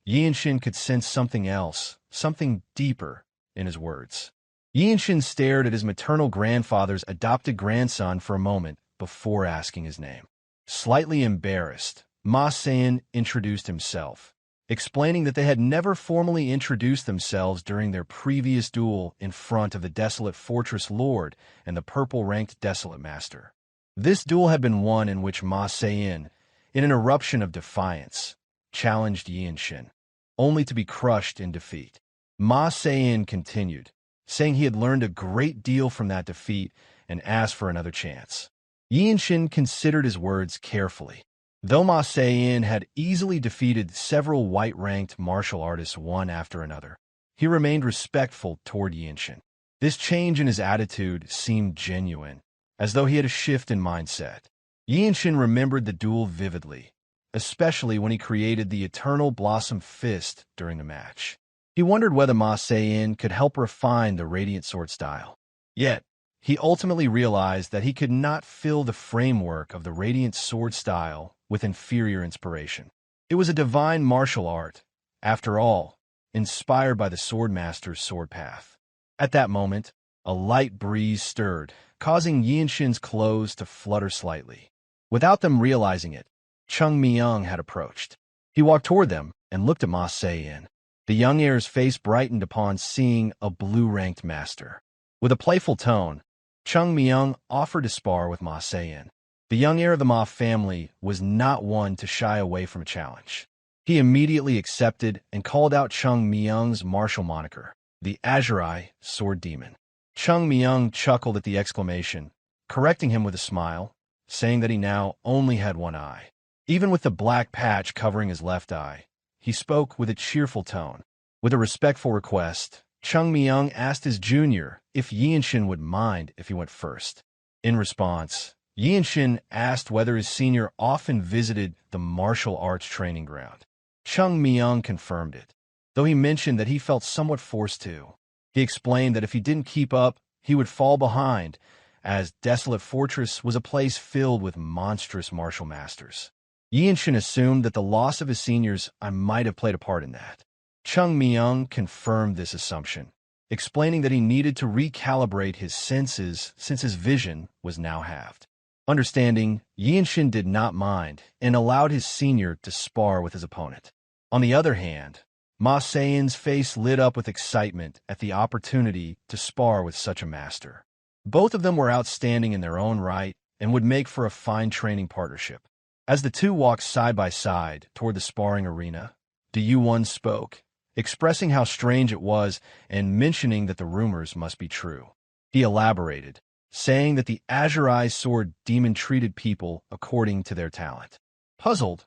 Yeonshin could sense something else, something deeper, in his words. Yeonshin stared at his maternal grandfather's adopted grandson for a moment before asking his name. Slightly embarrassed, Ma Se-in introduced himself, explaining that they had never formally introduced themselves during their previous duel in front of the Desolate Fortress Lord and the purple-ranked Desolate Master. This duel had been one in which Ma Se-in, in an eruption of defiance, challenged Yeonshin, only to be crushed in defeat. Ma Se-in continued, saying he had learned a great deal from that defeat and asked for another chance. Yeonshin considered his words carefully. Though Ma Se-in had easily defeated several white-ranked martial artists one after another, he remained respectful toward Yeonshin. This change in his attitude seemed genuine, as though he had a shift in mindset. Yeonshin remembered the duel vividly, especially when he created the Eternal Blossom Fist during the match. He wondered whether Ma Se-in could help refine the Radiant Sword style. Yet, he ultimately realized that he could not fill the framework of the Radiant Sword style with inferior inspiration. It was a divine martial art, after all, inspired by the Swordmaster's sword path. At that moment, a light breeze stirred, causing Yeonshin's clothes to flutter slightly. Without them realizing it, Chung Myung had approached. He walked toward them and looked at Ma Se-in. The young heir's face brightened upon seeing a blue-ranked master. With a playful tone, Chung Myung offered to spar with Ma Se-in. The young heir of the Ma family was not one to shy away from a challenge. He immediately accepted and called out Chung Myung's martial moniker, the Azure Eye Sword Demon. Chung Myung chuckled at the exclamation, correcting him with a smile, saying that he now only had one eye. Even with the black patch covering his left eye, he spoke with a cheerful tone. With a respectful request, Chung Myung asked his junior if Yeonshin would mind if he went first. In response, Yeonshin asked whether his senior often visited the martial arts training ground. Chung Myung confirmed it, though he mentioned that he felt somewhat forced to. He explained that if he didn't keep up, he would fall behind, as Desolate Fortress was a place filled with monstrous martial masters. Yeonshin assumed that the loss of his seniors might have played a part in that. Chung Myung confirmed this assumption, explaining that he needed to recalibrate his senses since his vision was now halved. Understanding, Yeonshin did not mind and allowed his senior to spar with his opponent. On the other hand, Ma Se-in's face lit up with excitement at the opportunity to spar with such a master. Both of them were outstanding in their own right and would make for a fine training partnership. As the two walked side by side toward the sparring arena, Du-Won spoke, expressing how strange it was and mentioning that the rumors must be true. He elaborated, saying that the Azure Eye Sword Demon treated people according to their talent. Puzzled,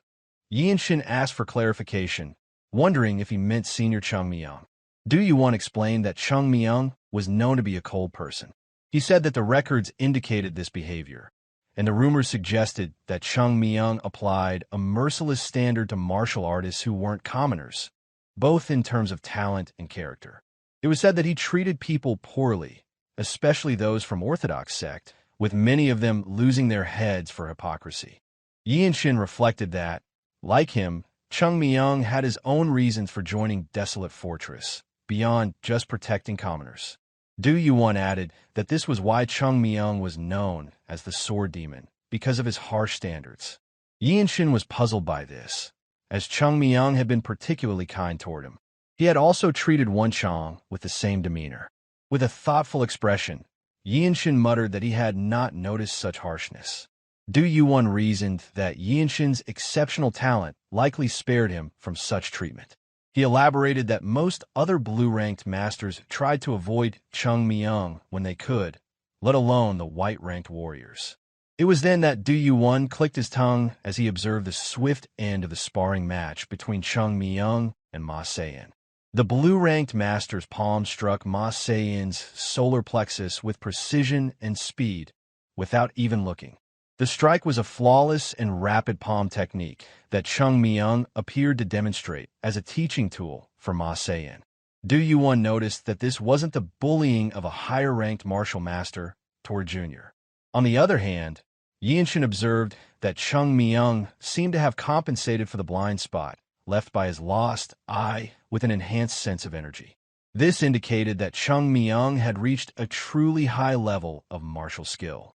Yeonshin asked for clarification, wondering if he meant senior Chung Myung. Du-Won explained that Chung Myung was known to be a cold person. He said that the records indicated this behavior, and the rumors suggested that Chung Myung applied a merciless standard to martial artists who weren't commoners, both in terms of talent and character. It was said that he treated people poorly, especially those from Orthodox Sect, with many of them losing their heads for hypocrisy. Yeonshin reflected that, Like him, Chung Myung had his own reasons for joining Desolate Fortress, beyond just protecting commoners. Du Yuan added that this was why Chung Myung was known as the Sword Demon, because of his harsh standards. Yeonshin was puzzled by this, as Chung Myung had been particularly kind toward him. He had also treated Won Chong with the same demeanor. With a thoughtful expression, Yeonshin muttered that he had not noticed such harshness. Du Yuan reasoned that Yeonshin's exceptional talent likely spared him from such treatment. He elaborated that most other blue-ranked masters tried to avoid Chung Myung when they could, let alone the white-ranked warriors. It was then that Du Yuan clicked his tongue as he observed the swift end of the sparring match between Chung Myung and Ma Seyin. The blue-ranked master's palm struck Ma Seyin's solar plexus with precision and speed, without even looking. The strike was a flawless and rapid palm technique that Chung Myung appeared to demonstrate as a teaching tool for Ma Seyin. Du Yuan noticed that this wasn't the bullying of a higher-ranked martial master toward Junior. On the other hand, Yeonshin observed that Chung Myung seemed to have compensated for the blind spot left by his lost eye with an enhanced sense of energy. This indicated that Chung Myung had reached a truly high level of martial skill.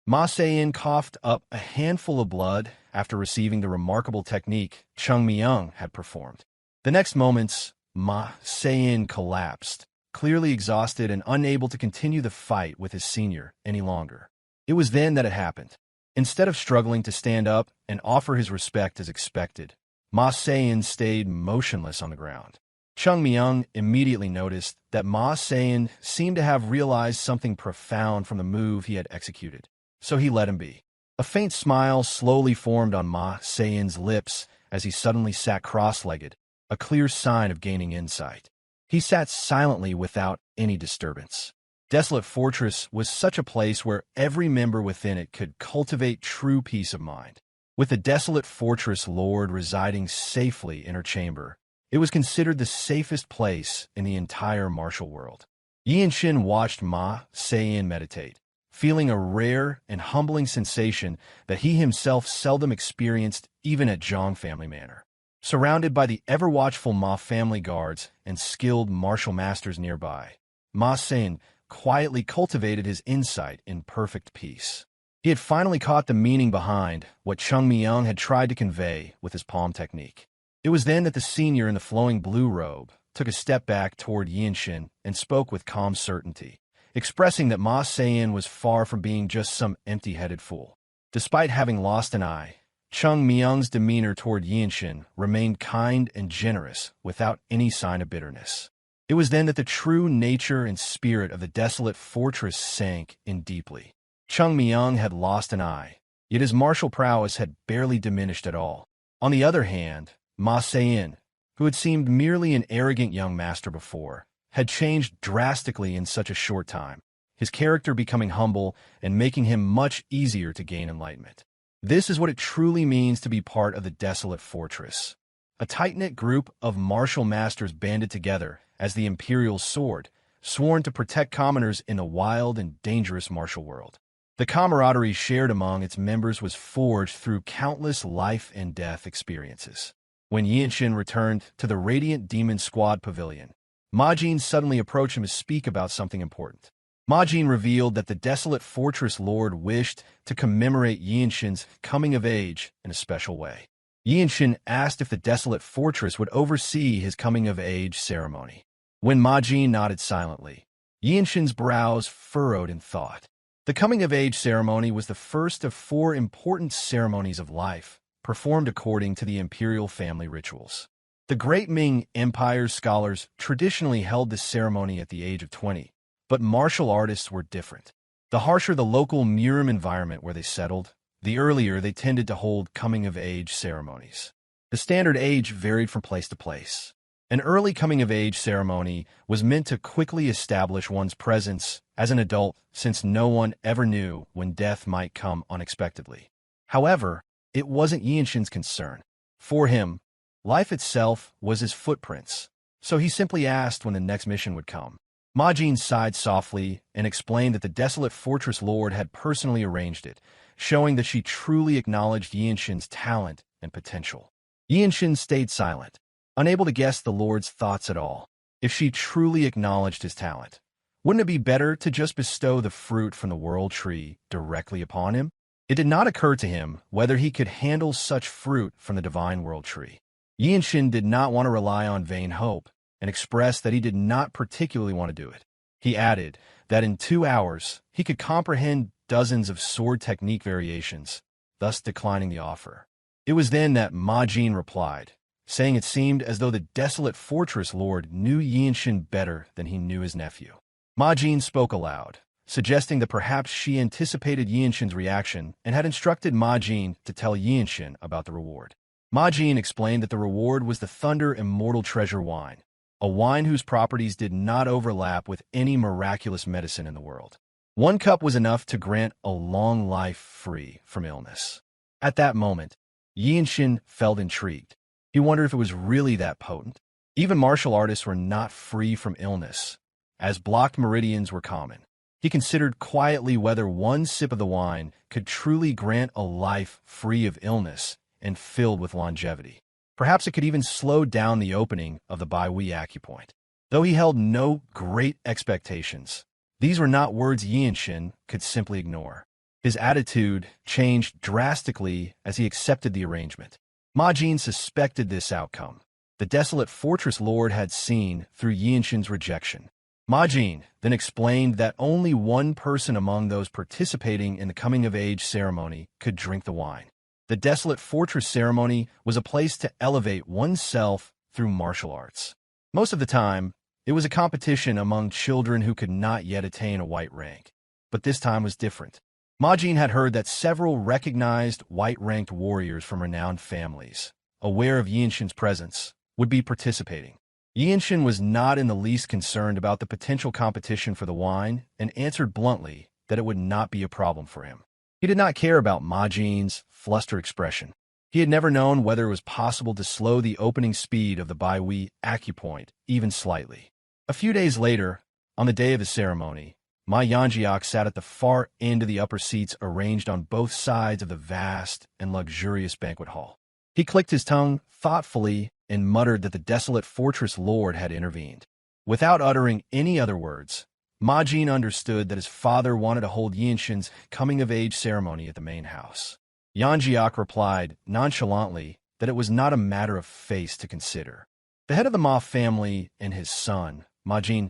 Ma Seyin coughed up a handful of blood after receiving the remarkable technique Chung Myung had performed. The next moments, Ma Seyin collapsed, clearly exhausted and unable to continue the fight with his senior any longer. It was then that it happened. Instead of struggling to stand up and offer his respect as expected, Ma Seyin stayed motionless on the ground. Chung Myung immediately noticed that Ma Seyin seemed to have realized something profound from the move he had executed, so he let him be. A faint smile slowly formed on Ma Seyin's lips as he suddenly sat cross-legged, a clear sign of gaining insight. He sat silently without any disturbance. Desolate Fortress was such a place where every member within it could cultivate true peace of mind. With the Desolate Fortress Lord residing safely in her chamber, it was considered the safest place in the entire martial world. Yeonshin watched Ma Seyin meditate, feeling a rare and humbling sensation that he himself seldom experienced even at Jeong family manor. Surrounded by the ever-watchful Ma family guards and skilled martial masters nearby, Ma Seyin quietly cultivated his insight in perfect peace. He had finally caught the meaning behind what Chung Myung had tried to convey with his palm technique. It was then that the senior in the flowing blue robe took a step back toward Yeonshin and spoke with calm certainty, expressing that Ma Seyin was far from being just some empty-headed fool. Despite having lost an eye, Chung Myung's demeanor toward Yeonshin remained kind and generous without any sign of bitterness. It was then that the true nature and spirit of the Desolate Fortress sank in deeply. Chung Myung had lost an eye, yet his martial prowess had barely diminished at all. On the other hand, Ma Seyin, who had seemed merely an arrogant young master before, had changed drastically in such a short time, his character becoming humble and making him much easier to gain enlightenment. This is what it truly means to be part of the Desolate Fortress. A tight-knit group of martial masters banded together as the Imperial Sword, sworn to protect commoners in the wild and dangerous martial world. The camaraderie shared among its members was forged through countless life and death experiences. When Yeonshin returned to the Radiant Demon Squad Pavilion, Majin suddenly approached him to speak about something important. Majin revealed that the Desolate Fortress Lord wished to commemorate Yeonshin's coming of age in a special way. Yeonshin asked if the Desolate Fortress would oversee his coming of age ceremony. When Majin nodded silently, Yeonshin's brows furrowed in thought. The coming-of-age ceremony was the first of 4 important ceremonies of life, performed according to the imperial family rituals. The Great Ming Empire's scholars traditionally held this ceremony at the age of 20, but martial artists were different. The harsher the local Murim environment where they settled, the earlier they tended to hold coming-of-age ceremonies. The standard age varied from place to place. An early coming-of-age ceremony was meant to quickly establish one's presence as an adult, since no one ever knew when death might come unexpectedly. However, it wasn't Yeonshin's concern. For him, life itself was his footprints, so he simply asked when the next mission would come. Majin sighed softly and explained that the Desolate Fortress Lord had personally arranged it, showing that she truly acknowledged Yeonshin's talent and potential. Yeonshin stayed silent, unable to guess the Lord's thoughts at all. If she truly acknowledged his talent, wouldn't it be better to just bestow the fruit from the world tree directly upon him? It did not occur to him whether he could handle such fruit from the divine world tree. Yeonshin did not want to rely on vain hope and expressed that he did not particularly want to do it. He added that in 2 hours he could comprehend dozens of sword technique variations, thus declining the offer. It was then that Majin replied, saying it seemed as though the Desolate Fortress Lord knew Yeonshin better than he knew his nephew. Majin spoke aloud, suggesting that perhaps she anticipated Yeonshin's reaction and had instructed Majin to tell Yeonshin about the reward. Majin explained that the reward was the Thunder Immortal Treasure Wine, a wine whose properties did not overlap with any miraculous medicine in the world. 1 cup was enough to grant a long life free from illness. At that moment, Yeonshin felt intrigued. He wondered if it was really that potent. Even martial artists were not free from illness, as blocked meridians were common. He considered quietly whether 1 sip of the wine could truly grant a life free of illness and filled with longevity. Perhaps it could even slow down the opening of the Weiji acupoint. Though he held no great expectations, these were not words Yeonshin could simply ignore. His attitude changed drastically as he accepted the arrangement. Majin suspected this outcome. The Desolate Fortress Lord had seen through Yeonshin's rejection. Majin then explained that only 1 person among those participating in the coming-of-age ceremony could drink the wine. The Desolate Fortress ceremony was a place to elevate oneself through martial arts. Most of the time, it was a competition among children who could not yet attain a white rank. But this time was different. Majin had heard that several recognized white-ranked warriors from renowned families, aware of Yeonshin's presence, would be participating. Yeonshin was not in the least concerned about the potential competition for the wine and answered bluntly that it would not be a problem for him. He did not care about Majin's flustered expression. He had never known whether it was possible to slow the opening speed of the Weiji acupoint even slightly. A few days later, on the day of the ceremony, Myohwa sat at the far end of the upper seats arranged on both sides of the vast and luxurious banquet hall. He clicked his tongue thoughtfully and muttered that the Desolate Fortress Lord had intervened. Without uttering any other words, Majin understood that his father wanted to hold Yeonshin's coming-of-age ceremony at the main house. Yeonjiak replied nonchalantly that it was not a matter of face to consider. The head of the Ma family and his son, Majin,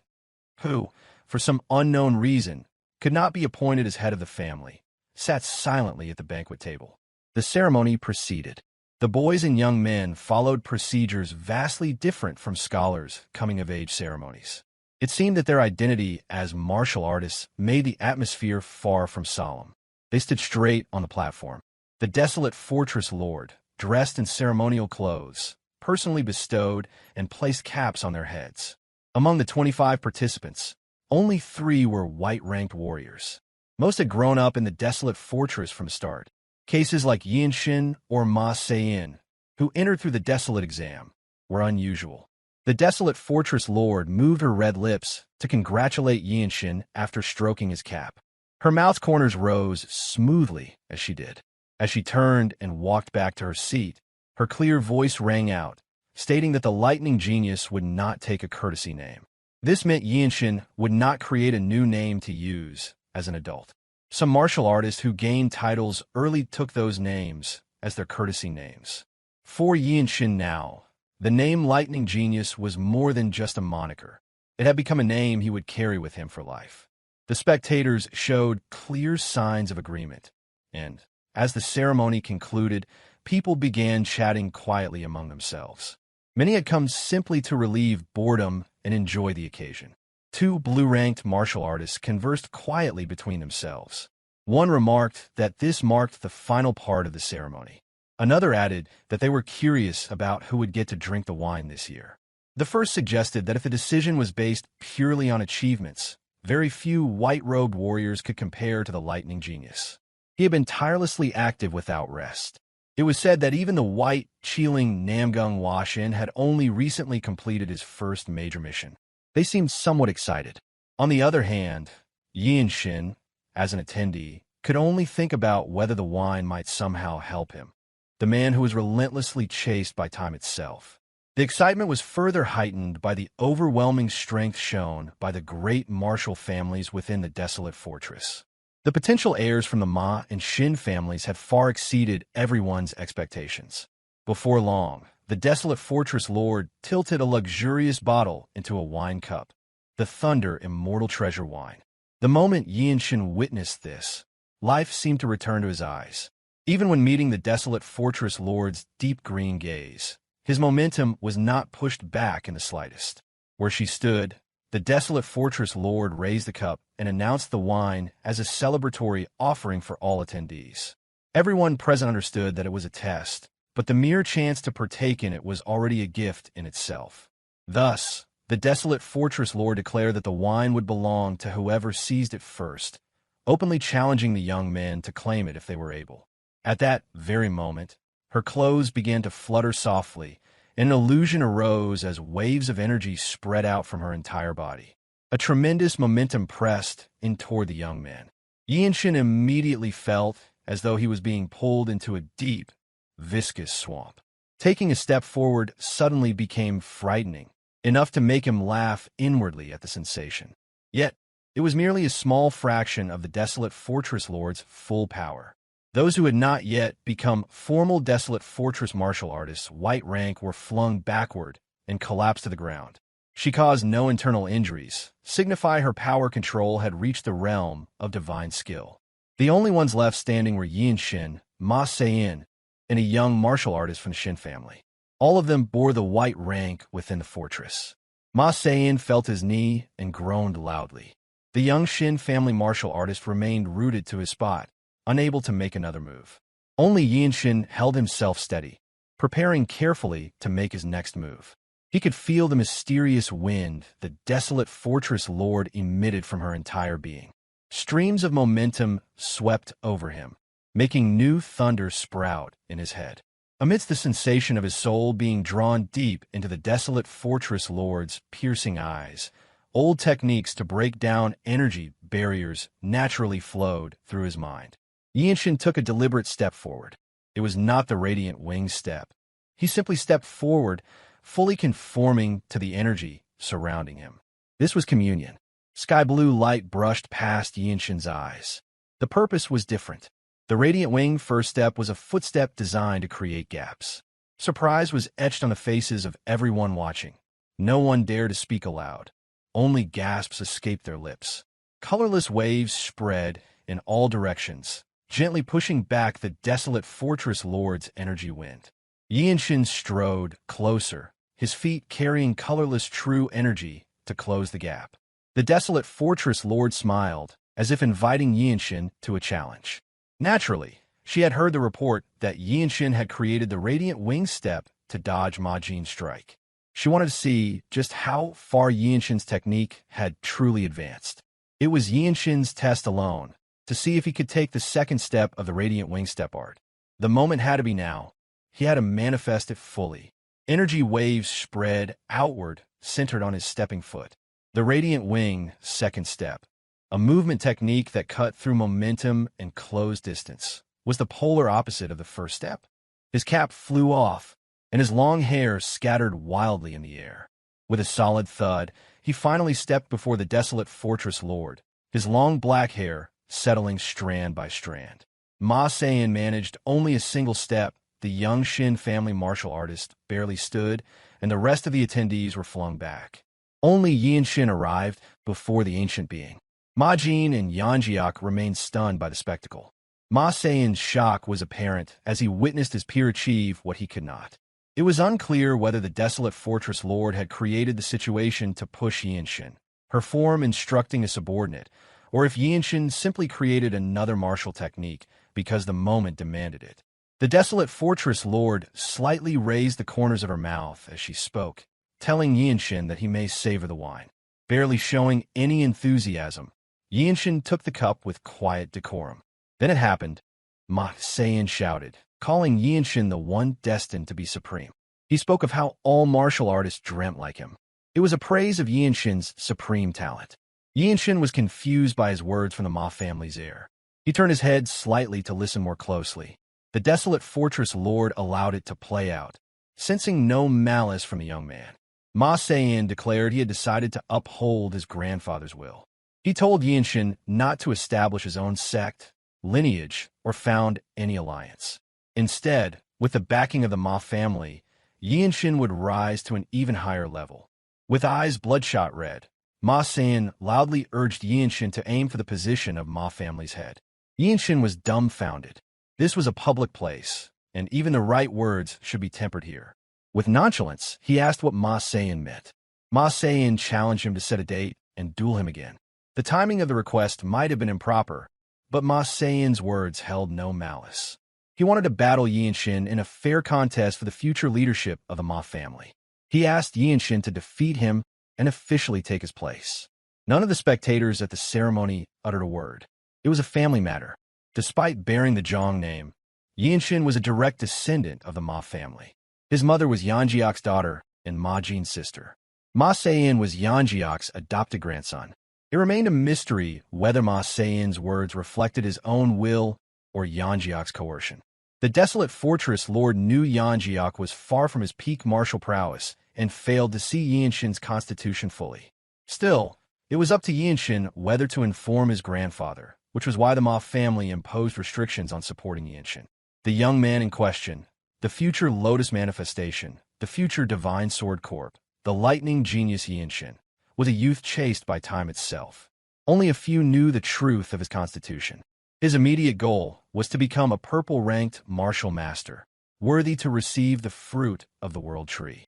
who, for some unknown reason, could not be appointed as head of the family, sat silently at the banquet table. The ceremony proceeded. The boys and young men followed procedures vastly different from scholars' coming-of-age ceremonies. It seemed that their identity as martial artists made the atmosphere far from solemn. They stood straight on the platform. The Desolate Fortress Lord, dressed in ceremonial clothes, personally bestowed and placed caps on their heads. Among the 25 participants, only 3 were white-ranked warriors. Most had grown up in the Desolate Fortress from the start. Cases like Yeonshin or Ma Se-in, who entered through the Desolate exam, were unusual. The Desolate Fortress Lord moved her red lips to congratulate Yeonshin after stroking his cap. Her mouth corners rose smoothly as she did. As she turned and walked back to her seat, her clear voice rang out, stating that the Lightning Genius would not take a courtesy name. This meant Yeonshin would not create a new name to use as an adult. Some martial artists who gained titles early took those names as their courtesy names. For Yeonshin now, the name Lightning Genius was more than just a moniker. It had become a name he would carry with him for life. The spectators showed clear signs of agreement, and, as the ceremony concluded, people began chatting quietly among themselves. Many had come simply to relieve boredom and enjoy the occasion. 2 blue-ranked martial artists conversed quietly between themselves. One remarked that this marked the final part of the ceremony. Another added that they were curious about who would get to drink the wine this year. The first suggested that if the decision was based purely on achievements, very few white-robed warriors could compare to the Lightning Genius. He had been tirelessly active without rest. It was said that even the white, Chiling Namgung Washin had only recently completed his first major mission. They seemed somewhat excited. On the other hand, Yeonshin, as an attendee, could only think about whether the wine might somehow help him. the man who was relentlessly chased by time itself. The excitement was further heightened by the overwhelming strength shown by the great martial families within the Desolate Fortress. The potential heirs from the Ma and Shin families had far exceeded everyone's expectations. Before long, the Desolate Fortress Lord tilted a luxurious bottle into a wine cup, the Thunder Immortal Treasure wine. The moment Yeonshin witnessed this, life seemed to return to his eyes. Even when meeting the Desolate Fortress Lord's deep green gaze, his momentum was not pushed back in the slightest. Where she stood, the Desolate Fortress Lord raised the cup and announced the wine as a celebratory offering for all attendees. Everyone present understood that it was a test, but the mere chance to partake in it was already a gift in itself. Thus, the Desolate Fortress Lord declared that the wine would belong to whoever seized it first, openly challenging the young men to claim it if they were able. At that very moment, her clothes began to flutter softly, and an illusion arose as waves of energy spread out from her entire body. A tremendous momentum pressed in toward the young man. Yeonshin immediately felt as though he was being pulled into a deep, viscous swamp. Taking a step forward suddenly became frightening, enough to make him laugh inwardly at the sensation. Yet, it was merely a small fraction of the Desolate Fortress Lord's full power. Those who had not yet become formal Desolate Fortress martial artists, white rank, were flung backward and collapsed to the ground. She caused no internal injuries, signify her power control had reached the realm of divine skill. The only ones left standing were Yeonshin, Ma Se-in, and a young martial artist from the Shin family. All of them bore the white rank within the fortress. Ma Se-in felt his knee and groaned loudly. The young Shin family martial artist remained rooted to his spot, unable to make another move. Only Yeonshin held himself steady, preparing carefully to make his next move. He could feel the mysterious wind the Desolate Fortress Lord emitted from her entire being. Streams of momentum swept over him, making new thunder sprout in his head. Amidst the sensation of his soul being drawn deep into the Desolate Fortress Lord's piercing eyes, old techniques to break down energy barriers naturally flowed through his mind. Yeonshin took a deliberate step forward. It was not the radiant wing step. He simply stepped forward, fully conforming to the energy surrounding him. This was communion. Sky blue light brushed past Yeonshin's eyes. The purpose was different. The radiant wing first step was a footstep designed to create gaps. Surprise was etched on the faces of everyone watching. No one dared to speak aloud. Only gasps escaped their lips. Colorless waves spread in all directions, gently pushing back the Desolate Fortress Lord's energy wind. Yeonshin strode closer, his feet carrying colorless true energy to close the gap. The Desolate Fortress Lord smiled, as if inviting Yeonshin to a challenge. Naturally, she had heard the report that Yeonshin had created the Radiant Wing Step to dodge Majin's strike. She wanted to see just how far Yeonshin's technique had truly advanced. It was Yeonshin's test alone, to see if he could take the second step of the Radiant Wing Step art. The moment had to be now. He had to manifest it fully. Energy waves spread outward, centered on his stepping foot. The Radiant Wing second step, a movement technique that cut through momentum and closed distance, was the polar opposite of the first step. His cap flew off, and his long hair scattered wildly in the air. With a solid thud, he finally stepped before the Desolate Fortress Lord, his long black hair settling strand by strand. Ma Se-in managed only a single step. The young Shin family martial artist barely stood, and the rest of the attendees were flung back. Only Yeonshin arrived before the ancient being. Majin and Yeonjiak remained stunned by the spectacle. Ma Se-in's shock was apparent as he witnessed his peer achieve what he could not. It was unclear whether the Desolate Fortress Lord had created the situation to push Yeonshin, her form instructing a subordinate, or if Yeonshin simply created another martial technique because the moment demanded it. The Desolate Fortress Lord slightly raised the corners of her mouth as she spoke, telling Yeonshin that he may savor the wine. Barely showing any enthusiasm, Yeonshin took the cup with quiet decorum. Then it happened. Ma Se-in shouted, calling Yeonshin the one destined to be supreme. He spoke of how all martial artists dreamt like him. It was a praise of Yeonshin's supreme talent. Yeonshin was confused by his words from the Ma family's heir. He turned his head slightly to listen more closely. The Desolate Fortress Lord allowed it to play out, sensing no malice from the young man. Ma Seyin declared he had decided to uphold his grandfather's will. He told Yeonshin not to establish his own sect, lineage, or found any alliance. Instead, with the backing of the Ma family, Yeonshin would rise to an even higher level. With eyes bloodshot red, Ma Seyin loudly urged Yeonshin to aim for the position of Ma family's head. Yeonshin was dumbfounded. This was a public place, and even the right words should be tempered here. With nonchalance, he asked what Ma Seyin meant. Ma Seyin challenged him to set a date and duel him again. The timing of the request might have been improper, but Ma Seyin's words held no malice. He wanted to battle Yeonshin in a fair contest for the future leadership of the Ma family. He asked Yeonshin to defeat him and officially take his place. None of the spectators at the ceremony uttered a word. It was a family matter. Despite bearing the Jeong name, Yeonshin was a direct descendant of the Ma family. His mother was Yeonjiok's daughter and Ma Jin's sister. Ma Seyin was Yeonjiok's adopted grandson. It remained a mystery whether Ma Seyin's words reflected his own will or Yeonjiok's coercion. The Desolate Fortress Lord knew Yeonjiok was far from his peak martial prowess and failed to see Yeonshin's constitution fully. Still, it was up to Yeonshin whether to inform his grandfather, which was why the Ma family imposed restrictions on supporting Yeonshin. The young man in question, the future Lotus Manifestation, the future Divine Sword Corp, the lightning genius Yeonshin, was a youth chased by time itself. Only a few knew the truth of his constitution. His immediate goal was to become a purple-ranked martial master, worthy to receive the fruit of the world tree.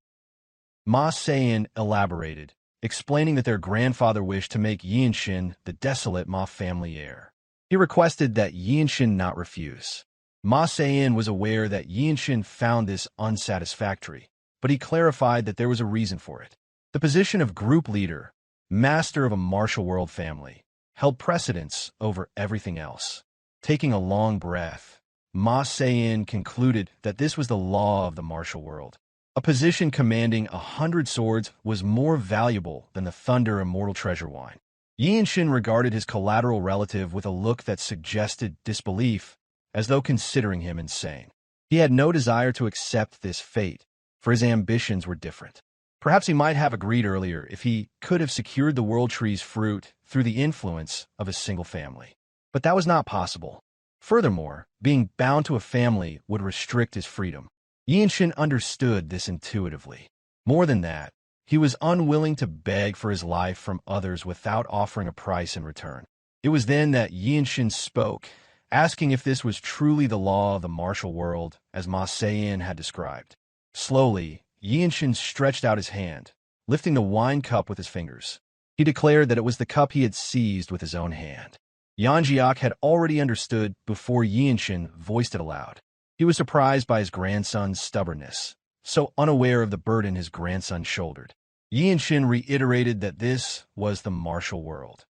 Ma Seyin elaborated, explaining that their grandfather wished to make Yeonshin the desolate Ma family heir. He requested that Yeonshin not refuse. Ma Seyin was aware that Yeonshin found this unsatisfactory, but he clarified that there was a reason for it. The position of group leader, master of a martial world family, held precedence over everything else. Taking a long breath, Ma Seyin concluded that this was the law of the martial world. A position commanding 100 swords was more valuable than the Thunder Immortal Treasure Wine. Yeonshin regarded his collateral relative with a look that suggested disbelief, as though considering him insane. He had no desire to accept this fate, for his ambitions were different. Perhaps he might have agreed earlier if he could have secured the world tree's fruit through the influence of a single family. But that was not possible. Furthermore, being bound to a family would restrict his freedom. Yeonshin understood this intuitively. More than that, he was unwilling to beg for his life from others without offering a price in return. It was then that Yeonshin spoke, asking if this was truly the law of the martial world, as Ma Seyin had described. Slowly, Yeonshin stretched out his hand, lifting the wine cup with his fingers. He declared that it was the cup he had seized with his own hand. Yeonjiok had already understood before Yeonshin voiced it aloud. He was surprised by his grandson's stubbornness, so unaware of the burden his grandson shouldered. Yeonshin reiterated that this was the martial world,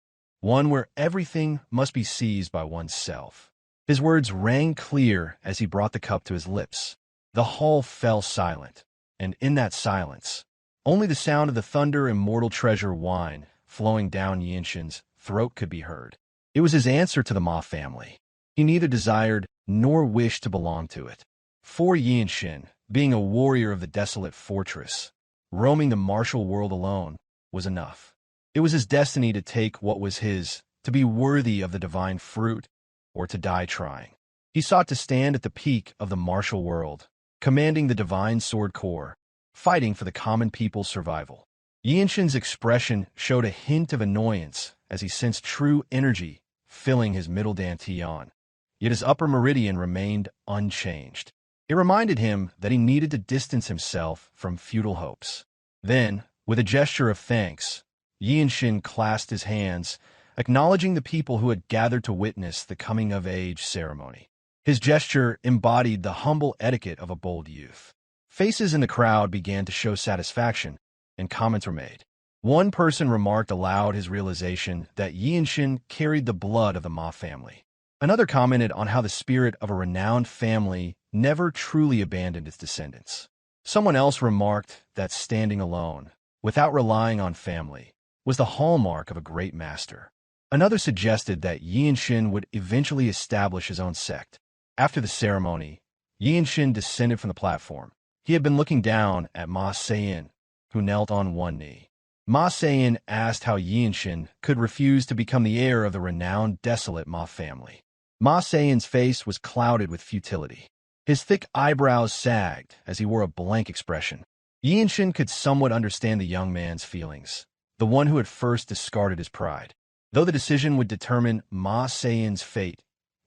one where everything must be seized by oneself. His words rang clear as he brought the cup to his lips. The hall fell silent, and in that silence, only the sound of the Thunder Immortal Treasure wine flowing down Yeonshin's throat could be heard. It was his answer to the Ma family. He neither desired nor wished to belong to it. For Yeonshin, being a warrior of the Desolate Fortress, roaming the martial world alone, was enough. It was his destiny to take what was his, to be worthy of the divine fruit, or to die trying. He sought to stand at the peak of the martial world, commanding the divine sword corps, fighting for the common people's survival. Yeonshin's expression showed a hint of annoyance as he sensed true energy filling his middle dantian, yet his upper meridian remained unchanged. It reminded him that he needed to distance himself from futile hopes. Then, with a gesture of thanks, Yeonshin clasped his hands, acknowledging the people who had gathered to witness the coming-of-age ceremony. His gesture embodied the humble etiquette of a bold youth. Faces in the crowd began to show satisfaction, and comments were made. One person remarked aloud his realization that Yeonshin carried the blood of the Ma family. Another commented on how the spirit of a renowned family never truly abandoned its descendants. Someone else remarked that standing alone, without relying on family, was the hallmark of a great master. Another suggested that Yeonshin would eventually establish his own sect. After the ceremony, Yeonshin descended from the platform. He had been looking down at Ma Sein, who knelt on one knee. Ma Sein asked how Yeonshin could refuse to become the heir of the renowned Desolate Ma family. Ma Sein's face was clouded with futility. His thick eyebrows sagged as he wore a blank expression. Yeonshin could somewhat understand the young man's feelings, the one who had first discarded his pride. Though the decision would determine Ma Sein's fate,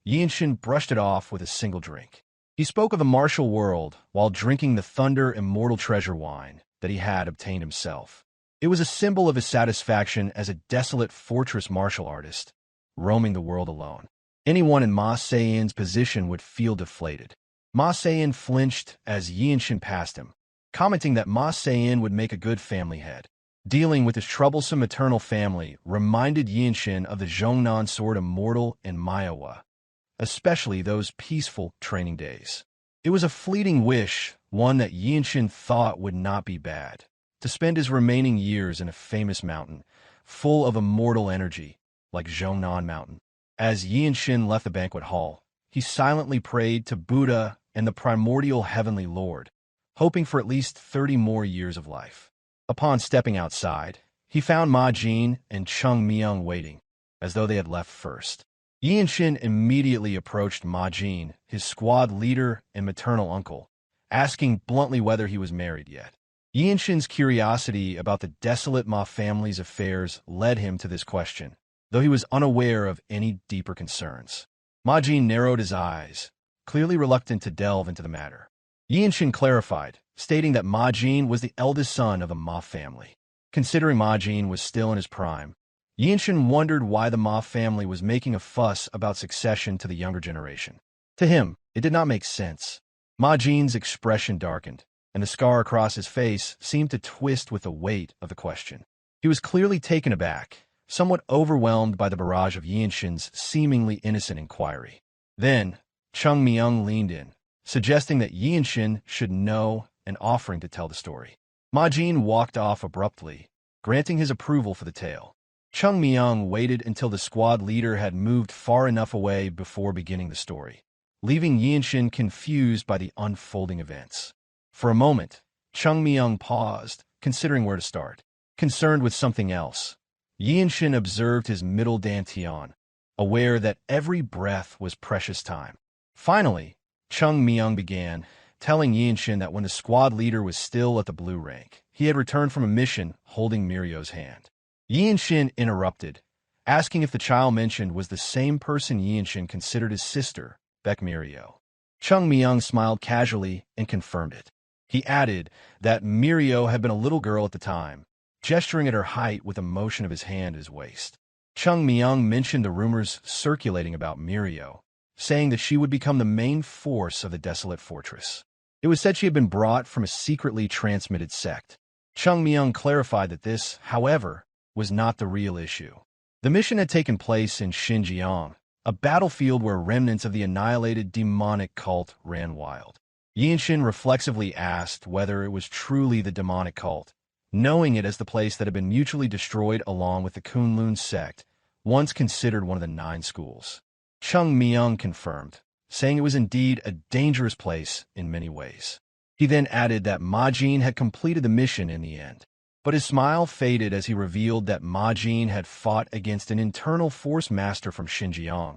Yeonshin brushed it off with a single drink. He spoke of the martial world while drinking the Thunder Immortal Treasure wine that he had obtained himself. It was a symbol of his satisfaction as a Desolate Fortress martial artist, roaming the world alone. Anyone in Ma Sein's position would feel deflated. Ma Sein flinched as Yeonshin passed him, commenting that Ma Sein would make a good family head. Dealing with his troublesome maternal family reminded Yeonshin of the Jeong Sword Immortal in Myohwa, especially those peaceful training days. It was a fleeting wish, one that Yeonshin thought would not be bad, to spend his remaining years in a famous mountain, full of immortal energy, like Jeong Mountain. As Yeonshin left the banquet hall, he silently prayed to Buddha and the primordial heavenly Lord, hoping for at least 30 more years of life. Upon stepping outside, he found Ma Jin and Chung Myung waiting, as though they had left first. Yeonshin immediately approached Ma Jin, his squad leader and maternal uncle, asking bluntly whether he was married yet. Yeonshin's curiosity about the Desolate Ma family's affairs led him to this question, though he was unaware of any deeper concerns. Ma Jin narrowed his eyes, clearly reluctant to delve into the matter. Yeonshin clarified, stating that Ma Jin was the eldest son of the Ma family. Considering Ma Jin was still in his prime, Yeonshin wondered why the Ma family was making a fuss about succession to the younger generation. To him, it did not make sense. Ma Jin's expression darkened, and the scar across his face seemed to twist with the weight of the question. He was clearly taken aback, somewhat overwhelmed by the barrage of Yeonshin's seemingly innocent inquiry. Then, Chung Myung leaned in, suggesting that Yeonshin should know and offering to tell the story. Ma Jin walked off abruptly, granting his approval for the tale. Chung Myung waited until the squad leader had moved far enough away before beginning the story, leaving Yeonshin confused by the unfolding events. For a moment, Chung Myung paused, considering where to start. Concerned with something else, Yeonshin observed his middle dantian, aware that every breath was precious time. Finally, Chung Myung began, telling Yeonshin that when the squad leader was still at the blue rank, he had returned from a mission holding Mirio's hand. Yeonshin interrupted, asking if the child mentioned was the same person Yeonshin considered his sister, Baek Mirio. Chung Myung smiled casually and confirmed it. He added that Mirio had been a little girl at the time, gesturing at her height with a motion of his hand at his waist. Chung Myung mentioned the rumors circulating about Mirio, saying that she would become the main force of the Desolate Fortress. It was said she had been brought from a secretly transmitted sect. Chung Myung clarified that this, however, was not the real issue. The mission had taken place in Xinjiang, a battlefield where remnants of the annihilated demonic cult ran wild. Yeonshin reflexively asked whether it was truly the demonic cult, knowing it as the place that had been mutually destroyed along with the Kunlun sect, once considered one of the 9 schools. Chung Myung confirmed, saying it was indeed a dangerous place in many ways. He then added that Ma Jin had completed the mission in the end, but his smile faded as he revealed that Ma Jin had fought against an internal force master from Xinjiang,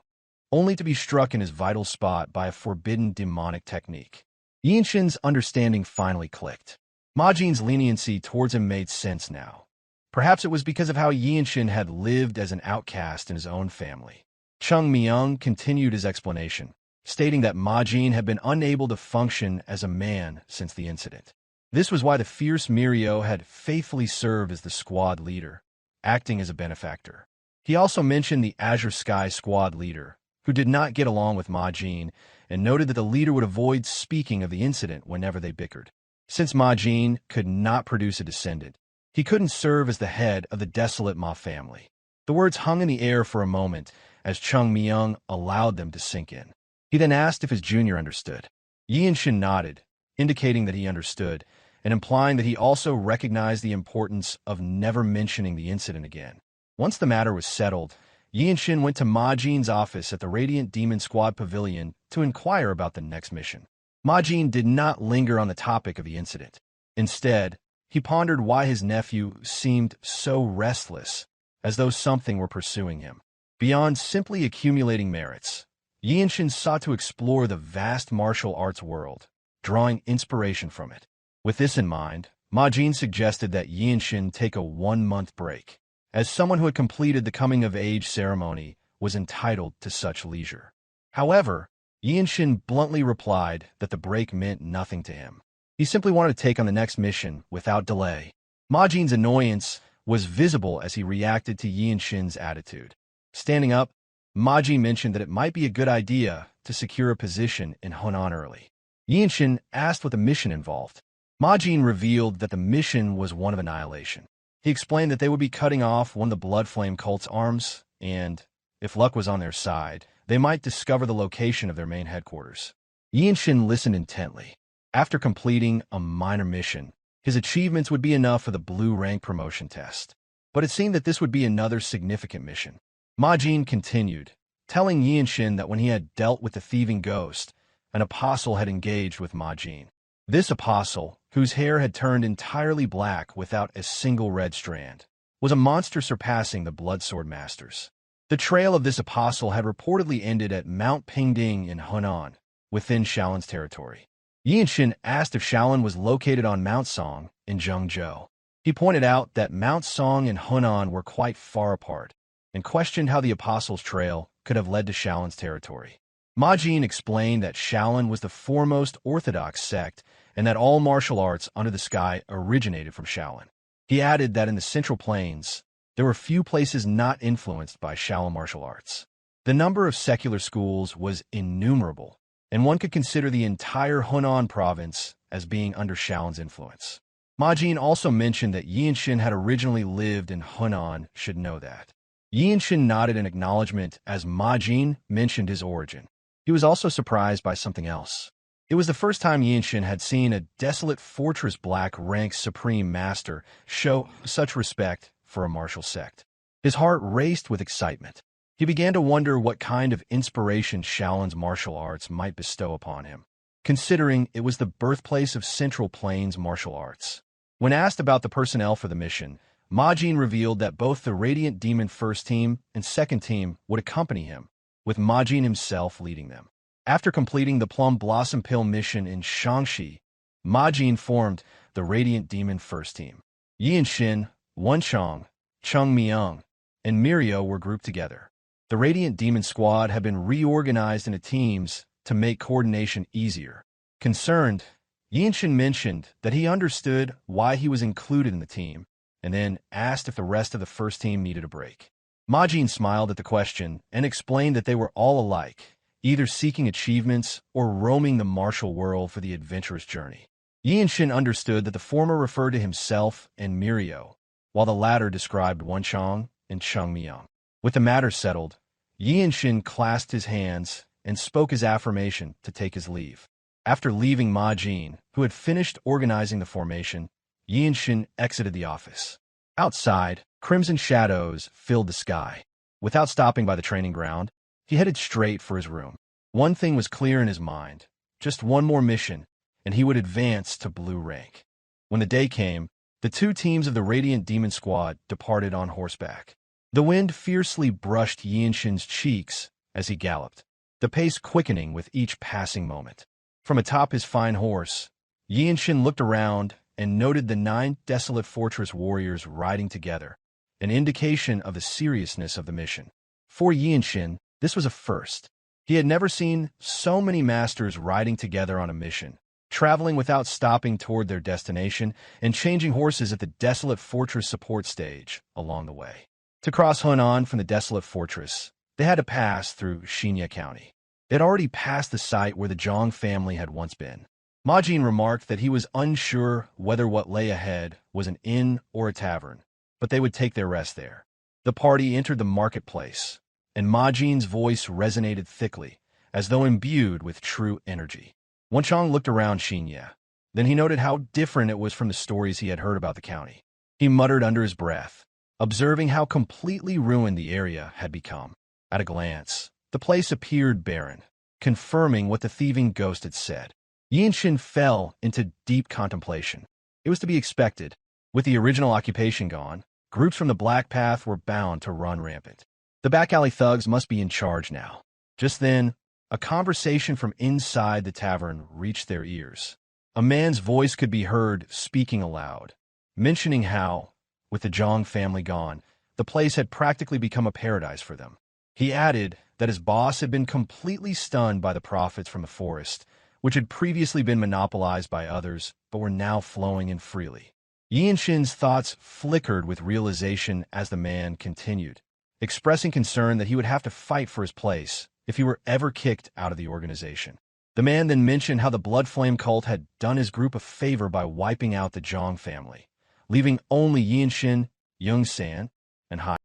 only to be struck in his vital spot by a forbidden demonic technique. Yeonshin's understanding finally clicked. Ma Jin's leniency towards him made sense now. Perhaps it was because of how Yeonshin had lived as an outcast in his own family. Chung Myung continued his explanation, stating that Ma Jin had been unable to function as a man since the incident. This was why the fierce Mirio had faithfully served as the squad leader, acting as a benefactor. He also mentioned the Azure Sky squad leader, who did not get along with Ma Jin, and noted that the leader would avoid speaking of the incident whenever they bickered. Since Ma Jin could not produce a descendant, he couldn't serve as the head of the Desolate Ma family. The words hung in the air for a moment as Chung Myung allowed them to sink in. He then asked if his junior understood. Yeonshin nodded, indicating that he understood, and implying that he also recognized the importance of never mentioning the incident again. Once the matter was settled, Yeonshin went to Majin's office at the Radiant Demon Squad Pavilion to inquire about the next mission. Majin did not linger on the topic of the incident. Instead, he pondered why his nephew seemed so restless, as though something were pursuing him. Beyond simply accumulating merits, Yeonshin sought to explore the vast martial arts world, drawing inspiration from it. With this in mind, Majin suggested that Yeonshin take a 1-month break, as someone who had completed the coming-of-age ceremony was entitled to such leisure. However, Yeonshin bluntly replied that the break meant nothing to him. He simply wanted to take on the next mission without delay. Majin's annoyance was visible as he reacted to Yeonshin's attitude. Standing up, Majin mentioned that it might be a good idea to secure a position in Hunan early. Yeonshin asked what the mission involved. Majin revealed that the mission was one of annihilation. He explained that they would be cutting off one of the Bloodflame cult's arms, and, if luck was on their side, they might discover the location of their main headquarters. Yeonshin listened intently. After completing a minor mission, his achievements would be enough for the blue rank promotion test. But it seemed that this would be another significant mission. Majin continued, telling Yeonshin that when he had dealt with the Thieving Ghost, an apostle had engaged with Majin. This apostle, whose hair had turned entirely black without a single red strand, was a monster surpassing the Swordsmasters. The trail of this apostle had reportedly ended at Mount Pingding in Hunan, within Shaolin's territory. Yeonshin asked if Shaolin was located on Mount Song in Zhengzhou. He pointed out that Mount Song and Hunan were quite far apart, and questioned how the apostle's trail could have led to Shaolin's territory. Majin explained that Shaolin was the foremost orthodox sect and that all martial arts under the sky originated from Shaolin. He added that in the Central Plains, there were few places not influenced by Shaolin martial arts. The number of secular schools was innumerable, and one could consider the entire Hunan province as being under Shaolin's influence. Majin also mentioned that Yeonshin had originally lived in Hunan, should know that. Yeonshin nodded in acknowledgement as Majin mentioned his origin. He was also surprised by something else. It was the first time Yeonshin had seen a Desolate Fortress black-ranked Supreme Master show such respect for a martial sect. His heart raced with excitement. He began to wonder what kind of inspiration Shaolin's martial arts might bestow upon him, considering it was the birthplace of Central Plains martial arts. When asked about the personnel for the mission, Majin revealed that both the Radiant Demon First Team and Second Team would accompany him, with Majin himself leading them. After completing the Plum Blossom Pill mission in Shaanxi, Majin formed the Radiant Demon First Team. Yeonshin, Wenchong, Chung Myung, and Mirio were grouped together. The Radiant Demon Squad had been reorganized into teams to make coordination easier. Concerned, Yeonshin mentioned that he understood why he was included in the team, and then asked if the rest of the first team needed a break. Majin smiled at the question and explained that they were all alike, either seeking achievements or roaming the martial world for the adventurous journey. Yeonshin understood that the former referred to himself and Mirio, while the latter described Wenchong and Chung Myung. With the matter settled, Yeonshin clasped his hands and spoke his affirmation to take his leave. After leaving Majin, who had finished organizing the formation, Yeonshin exited the office. Outside, crimson shadows filled the sky. Without stopping by the training ground, he headed straight for his room. One thing was clear in his mind: just one more mission, and he would advance to blue rank. When the day came, the two teams of the Radiant Demon Squad departed on horseback. The wind fiercely brushed Yeonshin's cheeks as he galloped, the pace quickening with each passing moment. From atop his fine horse, Yeonshin looked around and noted the 9 Desolate Fortress warriors riding together, an indication of the seriousness of the mission. For Yeonshin, this was a first. He had never seen so many masters riding together on a mission, traveling without stopping toward their destination and changing horses at the Desolate Fortress support stage along the way. To cross Hunan from the Desolate Fortress, they had to pass through Hyea County. They had already passed the site where the Jeong family had once been. Majin remarked that he was unsure whether what lay ahead was an inn or a tavern, but they would take their rest there. The party entered the marketplace, and Majin's voice resonated thickly, as though imbued with true energy. Wenchong looked around Hyea. Then he noted how different it was from the stories he had heard about the county. He muttered under his breath, observing how completely ruined the area had become. At a glance, the place appeared barren, confirming what the Thieving Ghost had said. Yeonshin fell into deep contemplation. It was to be expected. With the original occupation gone, groups from the Black Path were bound to run rampant. The back alley thugs must be in charge now. Just then, a conversation from inside the tavern reached their ears. A man's voice could be heard speaking aloud, mentioning how, with the Jeong family gone, the place had practically become a paradise for them. He added that his boss had been completely stunned by the profits from the forest, which had previously been monopolized by others but were now flowing in freely. Yeonshin's thoughts flickered with realization as the man continued, expressing concern that he would have to fight for his place if he were ever kicked out of the organization. The man then mentioned how the Blood Flame cult had done his group a favor by wiping out the Jeong family, leaving only Yeonshin, Yeongsan, and Hyea.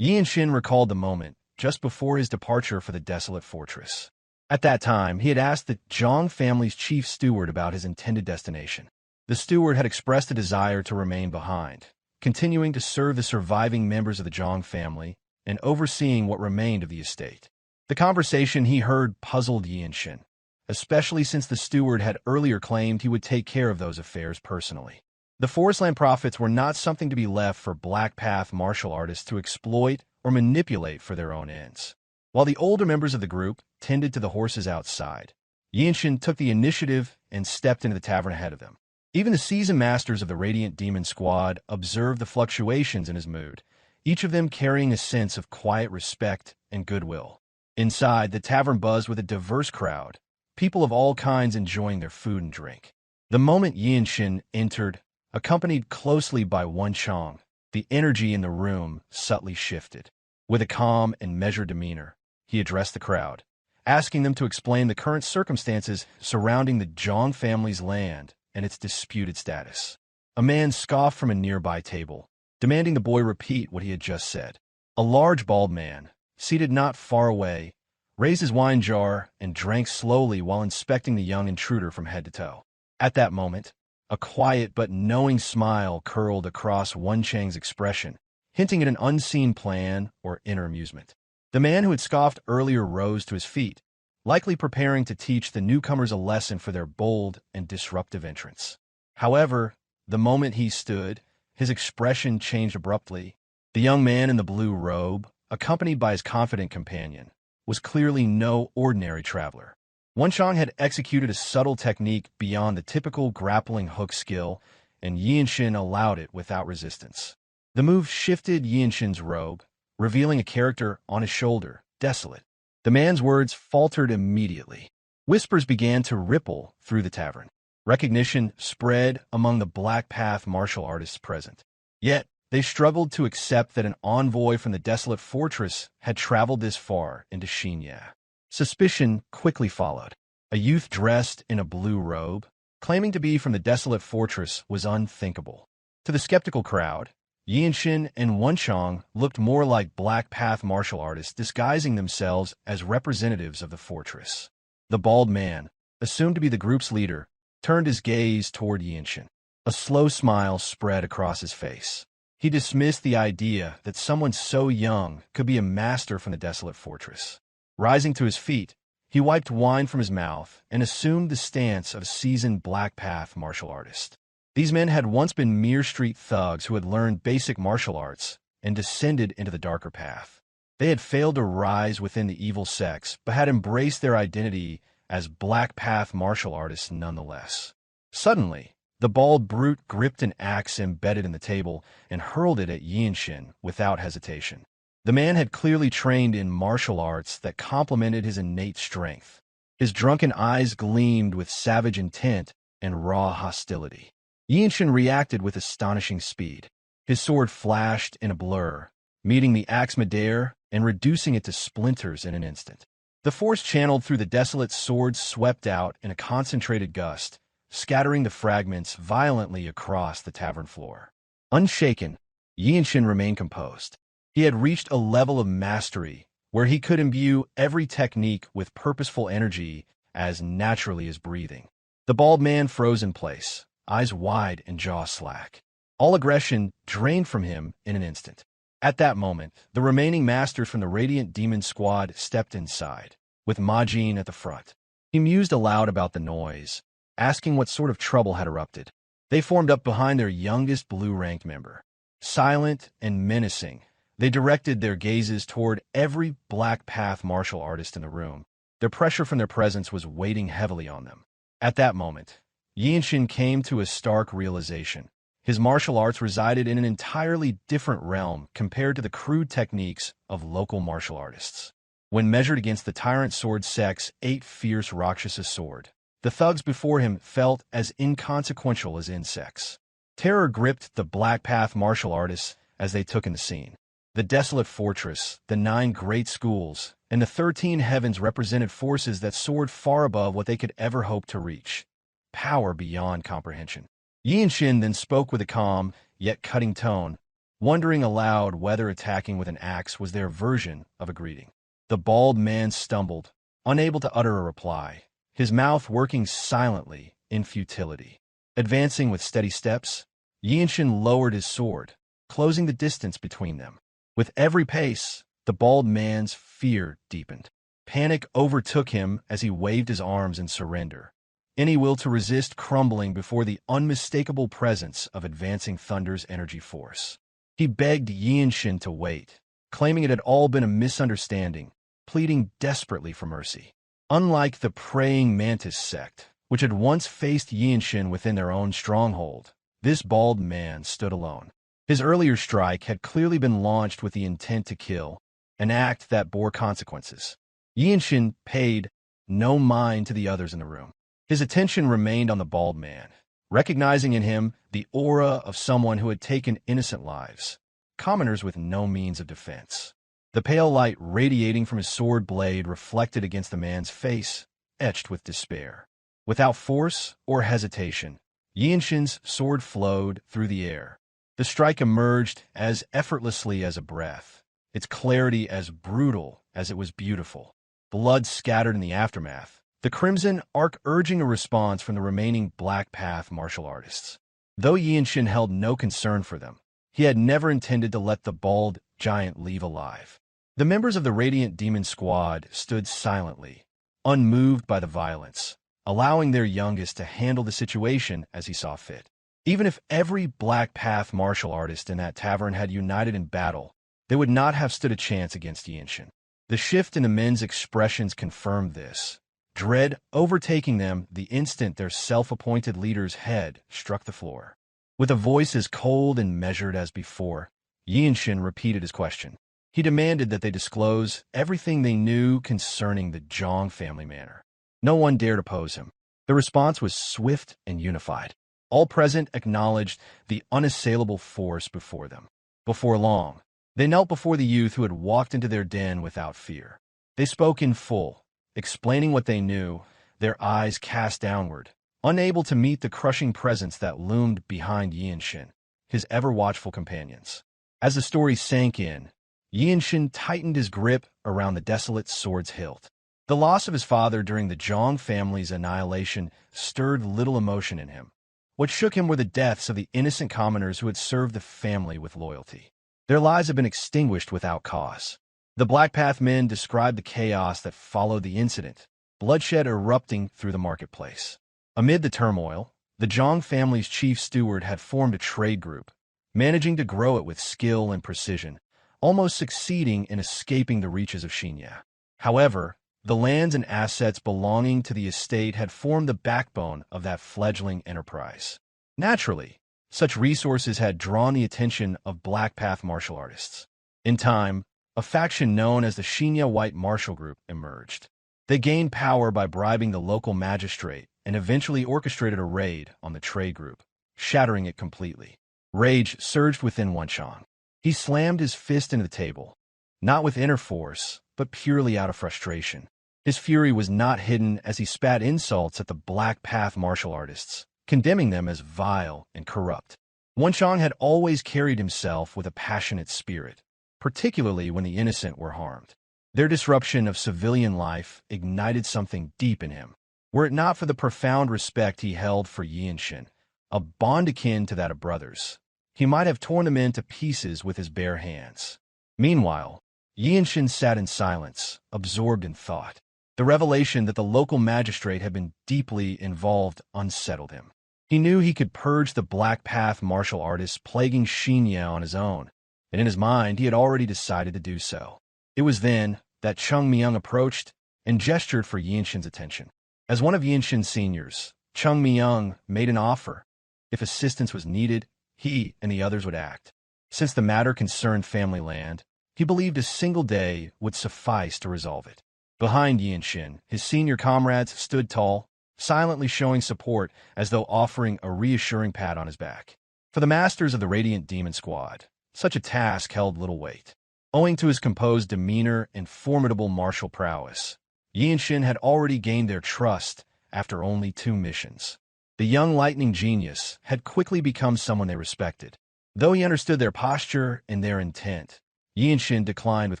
Yeonshin recalled the moment just before his departure for the Desolate Fortress. At that time, he had asked the Jeong family's chief steward about his intended destination. The steward had expressed a desire to remain behind, continuing to serve the surviving members of the Jeong family and overseeing what remained of the estate. The conversation he heard puzzled Yeonshin, especially since the steward had earlier claimed he would take care of those affairs personally. The Forestland profits were not something to be left for Black Path martial artists to exploit or manipulate for their own ends. While the older members of the group tended to the horses outside, Yeonshin took the initiative and stepped into the tavern ahead of them. Even the seasoned masters of the Radiant Demon Squad observed the fluctuations in his mood, each of them carrying a sense of quiet respect and goodwill. Inside, the tavern buzzed with a diverse crowd, people of all kinds enjoying their food and drink. The moment Yeonshin entered, accompanied closely by Wonchong, the energy in the room subtly shifted. With a calm and measured demeanor, he addressed the crowd, asking them to explain the current circumstances surrounding the Jeong family's land and its disputed status. A man scoffed from a nearby table, demanding the boy repeat what he had just said. A large bald man, seated not far away, raised his wine jar and drank slowly while inspecting the young intruder from head to toe. At that moment, a quiet but knowing smile curled across Wonchang's expression, hinting at an unseen plan or inner amusement. The man who had scoffed earlier rose to his feet, likely preparing to teach the newcomers a lesson for their bold and disruptive entrance. However, the moment he stood, his expression changed abruptly. The young man in the blue robe, accompanied by his confident companion, was clearly no ordinary traveler. Wonchong had executed a subtle technique beyond the typical grappling hook skill, and Yeonshin allowed it without resistance. The move shifted Yeonshin's robe, revealing a character on his shoulder, Desolate. The man's words faltered immediately. Whispers began to ripple through the tavern. Recognition spread among the Black Path martial artists present. Yet, they struggled to accept that an envoy from the Desolate Fortress had traveled this far into Hyea. Suspicion quickly followed. A youth dressed in a blue robe, claiming to be from the Desolate Fortress, was unthinkable. To the skeptical crowd, Yeonshin and Wonchong looked more like Black Path martial artists disguising themselves as representatives of the fortress. The bald man, assumed to be the group's leader, turned his gaze toward Yeonshin. A slow smile spread across his face. He dismissed the idea that someone so young could be a master from the Desolate Fortress. Rising to his feet, he wiped wine from his mouth and assumed the stance of a seasoned Black Path martial artist. These men had once been mere street thugs who had learned basic martial arts and descended into the darker path. They had failed to rise within the evil sects, but had embraced their identity as Black Path martial artists nonetheless. Suddenly, the bald brute gripped an axe embedded in the table and hurled it at Yeonshin without hesitation. The man had clearly trained in martial arts that complemented his innate strength. His drunken eyes gleamed with savage intent and raw hostility. Yeonshin reacted with astonishing speed. His sword flashed in a blur, meeting the axe midair and reducing it to splinters in an instant. The force channeled through the Desolate sword swept out in a concentrated gust, scattering the fragments violently across the tavern floor. Unshaken, Yeonshin remained composed. He had reached a level of mastery where he could imbue every technique with purposeful energy as naturally as breathing. The bald man froze in place, eyes wide and jaw slack. all aggression drained from him in an instant. At that moment, the remaining masters from the Radiant Demon Squad stepped inside, with Majin at the front. He mused aloud about the noise, asking what sort of trouble had erupted. They formed up behind their youngest blue-ranked member. Silent and menacing, they directed their gazes toward every Black Path martial artist in the room. Their pressure from their presence was weighing heavily on them. At that moment, Yeonshin came to a stark realization. His martial arts resided in an entirely different realm compared to the crude techniques of local martial artists. When measured against the Tyrant Sword Sect's 8 fierce Rakshasa sword, the thugs before him felt as inconsequential as insects. Terror gripped the Black Path martial artists as they took in the scene. The Desolate Fortress, the 9 great schools, and the 13 heavens represented forces that soared far above what they could ever hope to reach. Power beyond comprehension. Yeonshin then spoke with a calm, yet cutting tone, wondering aloud whether attacking with an axe was their version of a greeting. The bald man stumbled, unable to utter a reply, his mouth working silently in futility. Advancing with steady steps, Yeonshin lowered his sword, closing the distance between them. With every pace, the bald man's fear deepened. Panic overtook him as he waved his arms in surrender, any will to resist crumbling before the unmistakable presence of advancing Thunder's energy force. He begged Yeonshin to wait, claiming it had all been a misunderstanding, pleading desperately for mercy. Unlike the praying Mantis sect, which had once faced Yeonshin within their own stronghold, this bald man stood alone. His earlier strike had clearly been launched with the intent to kill, an act that bore consequences. Yeonshin paid no mind to the others in the room. His attention remained on the bald man, recognizing in him the aura of someone who had taken innocent lives, commoners with no means of defense. The pale light radiating from his sword blade reflected against the man's face, etched with despair. Without force or hesitation, Yeonshin's sword flowed through the air. The strike emerged as effortlessly as a breath, its clarity as brutal as it was beautiful. Blood scattered in the aftermath, the Crimson Arc urging a response from the remaining Black Path martial artists. Though Yeonshin held no concern for them, he had never intended to let the bald giant leave alive. The members of the Radiant Demon Squad stood silently, unmoved by the violence, allowing their youngest to handle the situation as he saw fit. Even if every Black Path martial artist in that tavern had united in battle, they would not have stood a chance against Yeonshin. The shift in the men's expressions confirmed this, dread overtaking them the instant their self-appointed leader's head struck the floor. With a voice as cold and measured as before, Yeonshin repeated his question. He demanded that they disclose everything they knew concerning the Jeong family manor. No one dared oppose him. The response was swift and unified. All present acknowledged the unassailable force before them. Before long, they knelt before the youth who had walked into their den without fear. They spoke in full, explaining what they knew, their eyes cast downward, unable to meet the crushing presence that loomed behind Yeonshin, his ever-watchful companions. As the story sank in, Yeonshin tightened his grip around the desolate sword's hilt. The loss of his father during the Jeong family's annihilation stirred little emotion in him. What shook him were the deaths of the innocent commoners who had served the family with loyalty. Their lives had been extinguished without cause. The Black Path men described the chaos that followed the incident, bloodshed erupting through the marketplace. Amid the turmoil, the Jeong family's chief steward had formed a trade group, managing to grow it with skill and precision, almost succeeding in escaping the reaches of Hyea. However, the lands and assets belonging to the estate had formed the backbone of that fledgling enterprise. Naturally, such resources had drawn the attention of Black Path martial artists. In time, a faction known as the Hyea White Martial Group emerged. They gained power by bribing the local magistrate and eventually orchestrated a raid on the trade group, shattering it completely. Rage surged within Wonchong. He slammed his fist into the table, not with inner force, but purely out of frustration. His fury was not hidden as he spat insults at the Black Path martial artists, condemning them as vile and corrupt. Wonchong had always carried himself with a passionate spirit, particularly when the innocent were harmed. Their disruption of civilian life ignited something deep in him. Were it not for the profound respect he held for Yeonshin, a bond akin to that of brothers, he might have torn them into pieces with his bare hands. Meanwhile, Yeonshin sat in silence, absorbed in thought. The revelation that the local magistrate had been deeply involved unsettled him. He knew he could purge the Black Path martial artists plaguing Hyea on his own, and in his mind he had already decided to do so. It was then that Chung Myung approached and gestured for Yeonshin's attention. As one of Yeonshin's seniors, Chung Myung made an offer. If assistance was needed, he and the others would act. Since the matter concerned family land, he believed a single day would suffice to resolve it. Behind Yeonshin, his senior comrades stood tall, silently showing support as though offering a reassuring pat on his back. For the masters of the Radiant Demon Squad, such a task held little weight. Owing to his composed demeanor and formidable martial prowess, Yeonshin had already gained their trust after only 2 missions. The young lightning genius had quickly become someone they respected. Though he understood their posture and their intent, Yeonshin declined with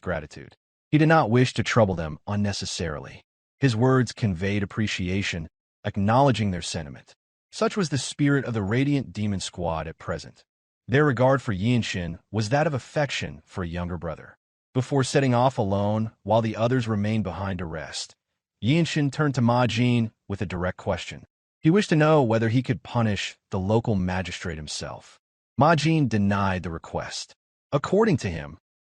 gratitude. He did not wish to trouble them unnecessarily. His words conveyed appreciation, acknowledging their sentiment. Such was the spirit of the Radiant Demon Squad at present. Their regard for Yeonshin was that of affection for a younger brother. Before setting off alone, while the others remained behind to rest, Yeonshin turned to Ma Jin with a direct question. He wished to know whether he could punish the local magistrate himself. Ma Jin denied the request. According to him,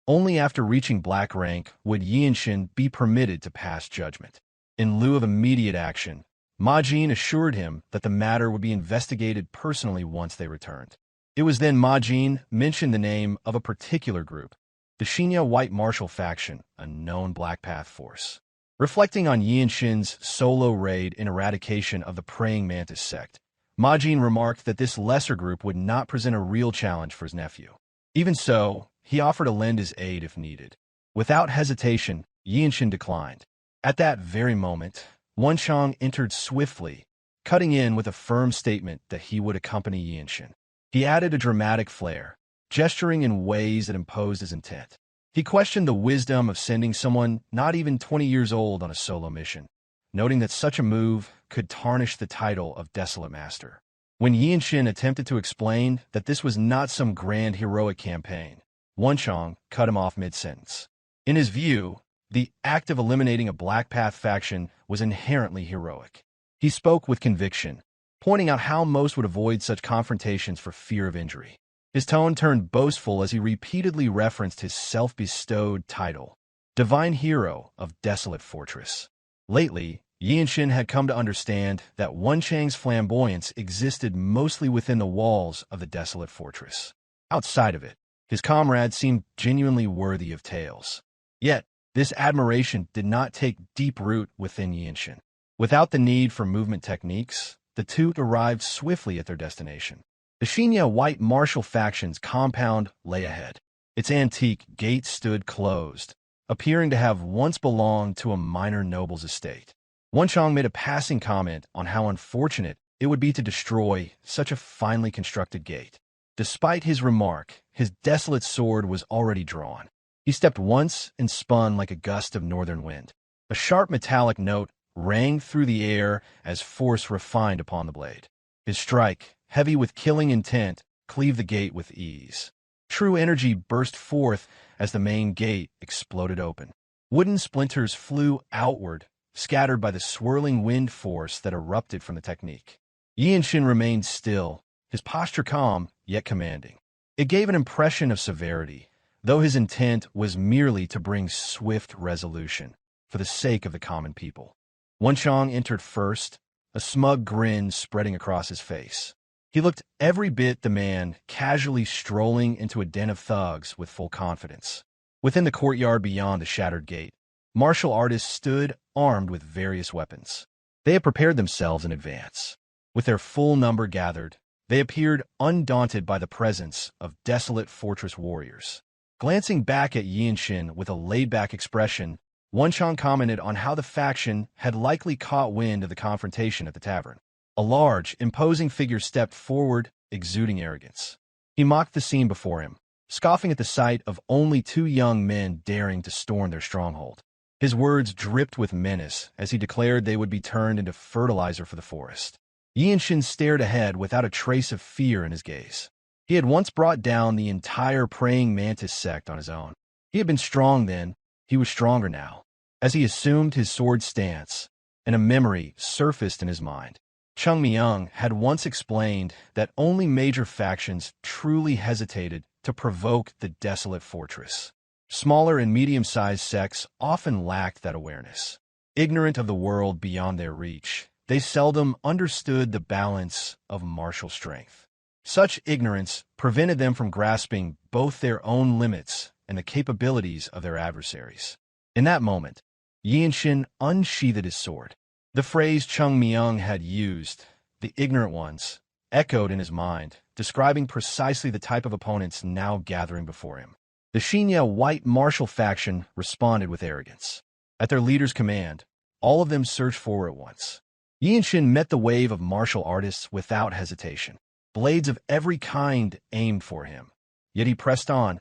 only after reaching black rank would Yeonshin be permitted to pass judgment. In lieu of immediate action, Ma Jin assured him that the matter would be investigated personally once they returned. It was then Ma Jin mentioned the name of a particular group, the Hyea White Martial Faction, a known Black Path force. Reflecting on Yeonshin's solo raid and eradication of the praying Mantis sect, Ma Jin remarked that this lesser group would not present a real challenge for his nephew. Even so, he offered to lend his aid if needed. Without hesitation, Yeonshin declined. At that very moment, Wonchong entered swiftly, cutting in with a firm statement that he would accompany Yeonshin. He added a dramatic flair, gesturing in ways that imposed his intent. He questioned the wisdom of sending someone not even 20 years old on a solo mission, noting that such a move could tarnish the title of Desolate Master. When Yeonshin attempted to explain that this was not some grand heroic campaign, Wonchong cut him off mid-sentence. In his view, the act of eliminating a Black Path faction was inherently heroic. He spoke with conviction, pointing out how most would avoid such confrontations for fear of injury. His tone turned boastful as he repeatedly referenced his self-bestowed title, Divine Hero of Desolate Fortress. Lately, Yeonshin had come to understand that Wonchang's flamboyance existed mostly within the walls of the Desolate Fortress. Outside of it, his comrades seemed genuinely worthy of tales. Yet, this admiration did not take deep root within Yeonshin. Without the need for movement techniques, the two arrived swiftly at their destination. The Hyea White Martial Faction's compound lay ahead. Its antique gate stood closed, appearing to have once belonged to a minor noble's estate. Wonchong made a passing comment on how unfortunate it would be to destroy such a finely constructed gate. Despite his remark, his desolate sword was already drawn. He stepped once and spun like a gust of northern wind. A sharp metallic note rang through the air as force refined upon the blade. His strike, heavy with killing intent, cleaved the gate with ease. True energy burst forth as the main gate exploded open. Wooden splinters flew outward, scattered by the swirling wind force that erupted from the technique. Yeonshin remained still, his posture calm, yet commanding. It gave an impression of severity, though his intent was merely to bring swift resolution, for the sake of the common people. Wonchong entered first, a smug grin spreading across his face. He looked every bit the man casually strolling into a den of thugs with full confidence. Within the courtyard beyond the shattered gate, martial artists stood armed with various weapons. They had prepared themselves in advance. With their full number gathered, they appeared undaunted by the presence of Desolate Fortress warriors. Glancing back at Yeonshin with a laid-back expression, Wonchong commented on how the faction had likely caught wind of the confrontation at the tavern. A large, imposing figure stepped forward, exuding arrogance. He mocked the scene before him, scoffing at the sight of only 2 young men daring to storm their stronghold. His words dripped with menace as he declared they would be turned into fertilizer for the forest. Yeonshin stared ahead without a trace of fear in his gaze. He had once brought down the entire Praying Mantis sect on his own. He had been strong then, he was stronger now. As he assumed his sword stance, and a memory surfaced in his mind. Chung Myung had once explained that only major factions truly hesitated to provoke the Desolate Fortress. Smaller and medium-sized sects often lacked that awareness. Ignorant of the world beyond their reach, they seldom understood the balance of martial strength. Such ignorance prevented them from grasping both their own limits and the capabilities of their adversaries. In that moment, Yeonshin unsheathed his sword. The phrase Chung Myung had used, the ignorant ones, echoed in his mind, describing precisely the type of opponents now gathering before him. The Hyea white martial faction responded with arrogance. At their leader's command, all of them surged forward at once. Yeonshin met the wave of martial artists without hesitation. Blades of every kind aimed for him. Yet he pressed on,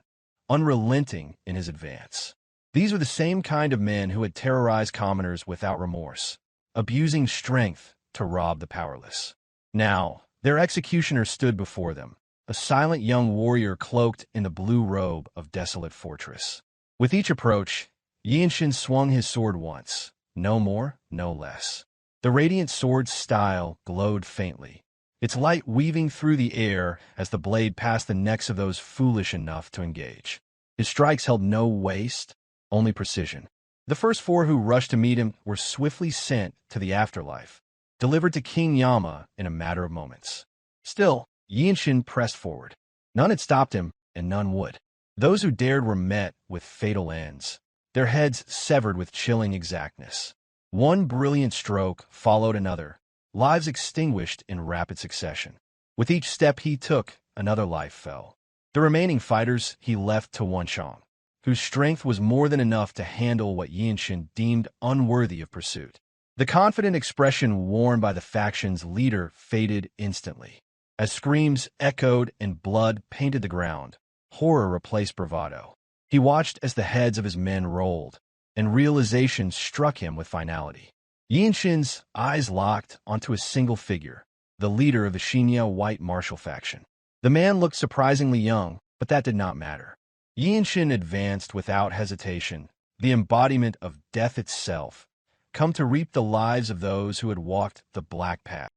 unrelenting in his advance. These were the same kind of men who had terrorized commoners without remorse, abusing strength to rob the powerless. Now, their executioner stood before them, a silent young warrior cloaked in the blue robe of Desolate Fortress. With each approach, Yeonshin swung his sword once, no more, no less. The radiant sword's style glowed faintly, its light weaving through the air as the blade passed the necks of those foolish enough to engage. His strikes held no waste, only precision. The first 4 who rushed to meet him were swiftly sent to the afterlife, delivered to King Yama in a matter of moments. Still, Yeonshin pressed forward. None had stopped him, and none would. Those who dared were met with fatal ends, their heads severed with chilling exactness. One brilliant stroke followed another, lives extinguished in rapid succession. With each step he took, another life fell. The remaining fighters he left to Yeonshin, whose strength was more than enough to handle what Yeonshin deemed unworthy of pursuit. The confident expression worn by the faction's leader faded instantly. As screams echoed and blood painted the ground, horror replaced bravado. He watched as the heads of his men rolled, and realization struck him with finality. Yeonshin's eyes locked onto a single figure, the leader of the Hyea white martial faction. The man looked surprisingly young, but that did not matter. Yeonshin advanced without hesitation, the embodiment of death itself, come to reap the lives of those who had walked the black path.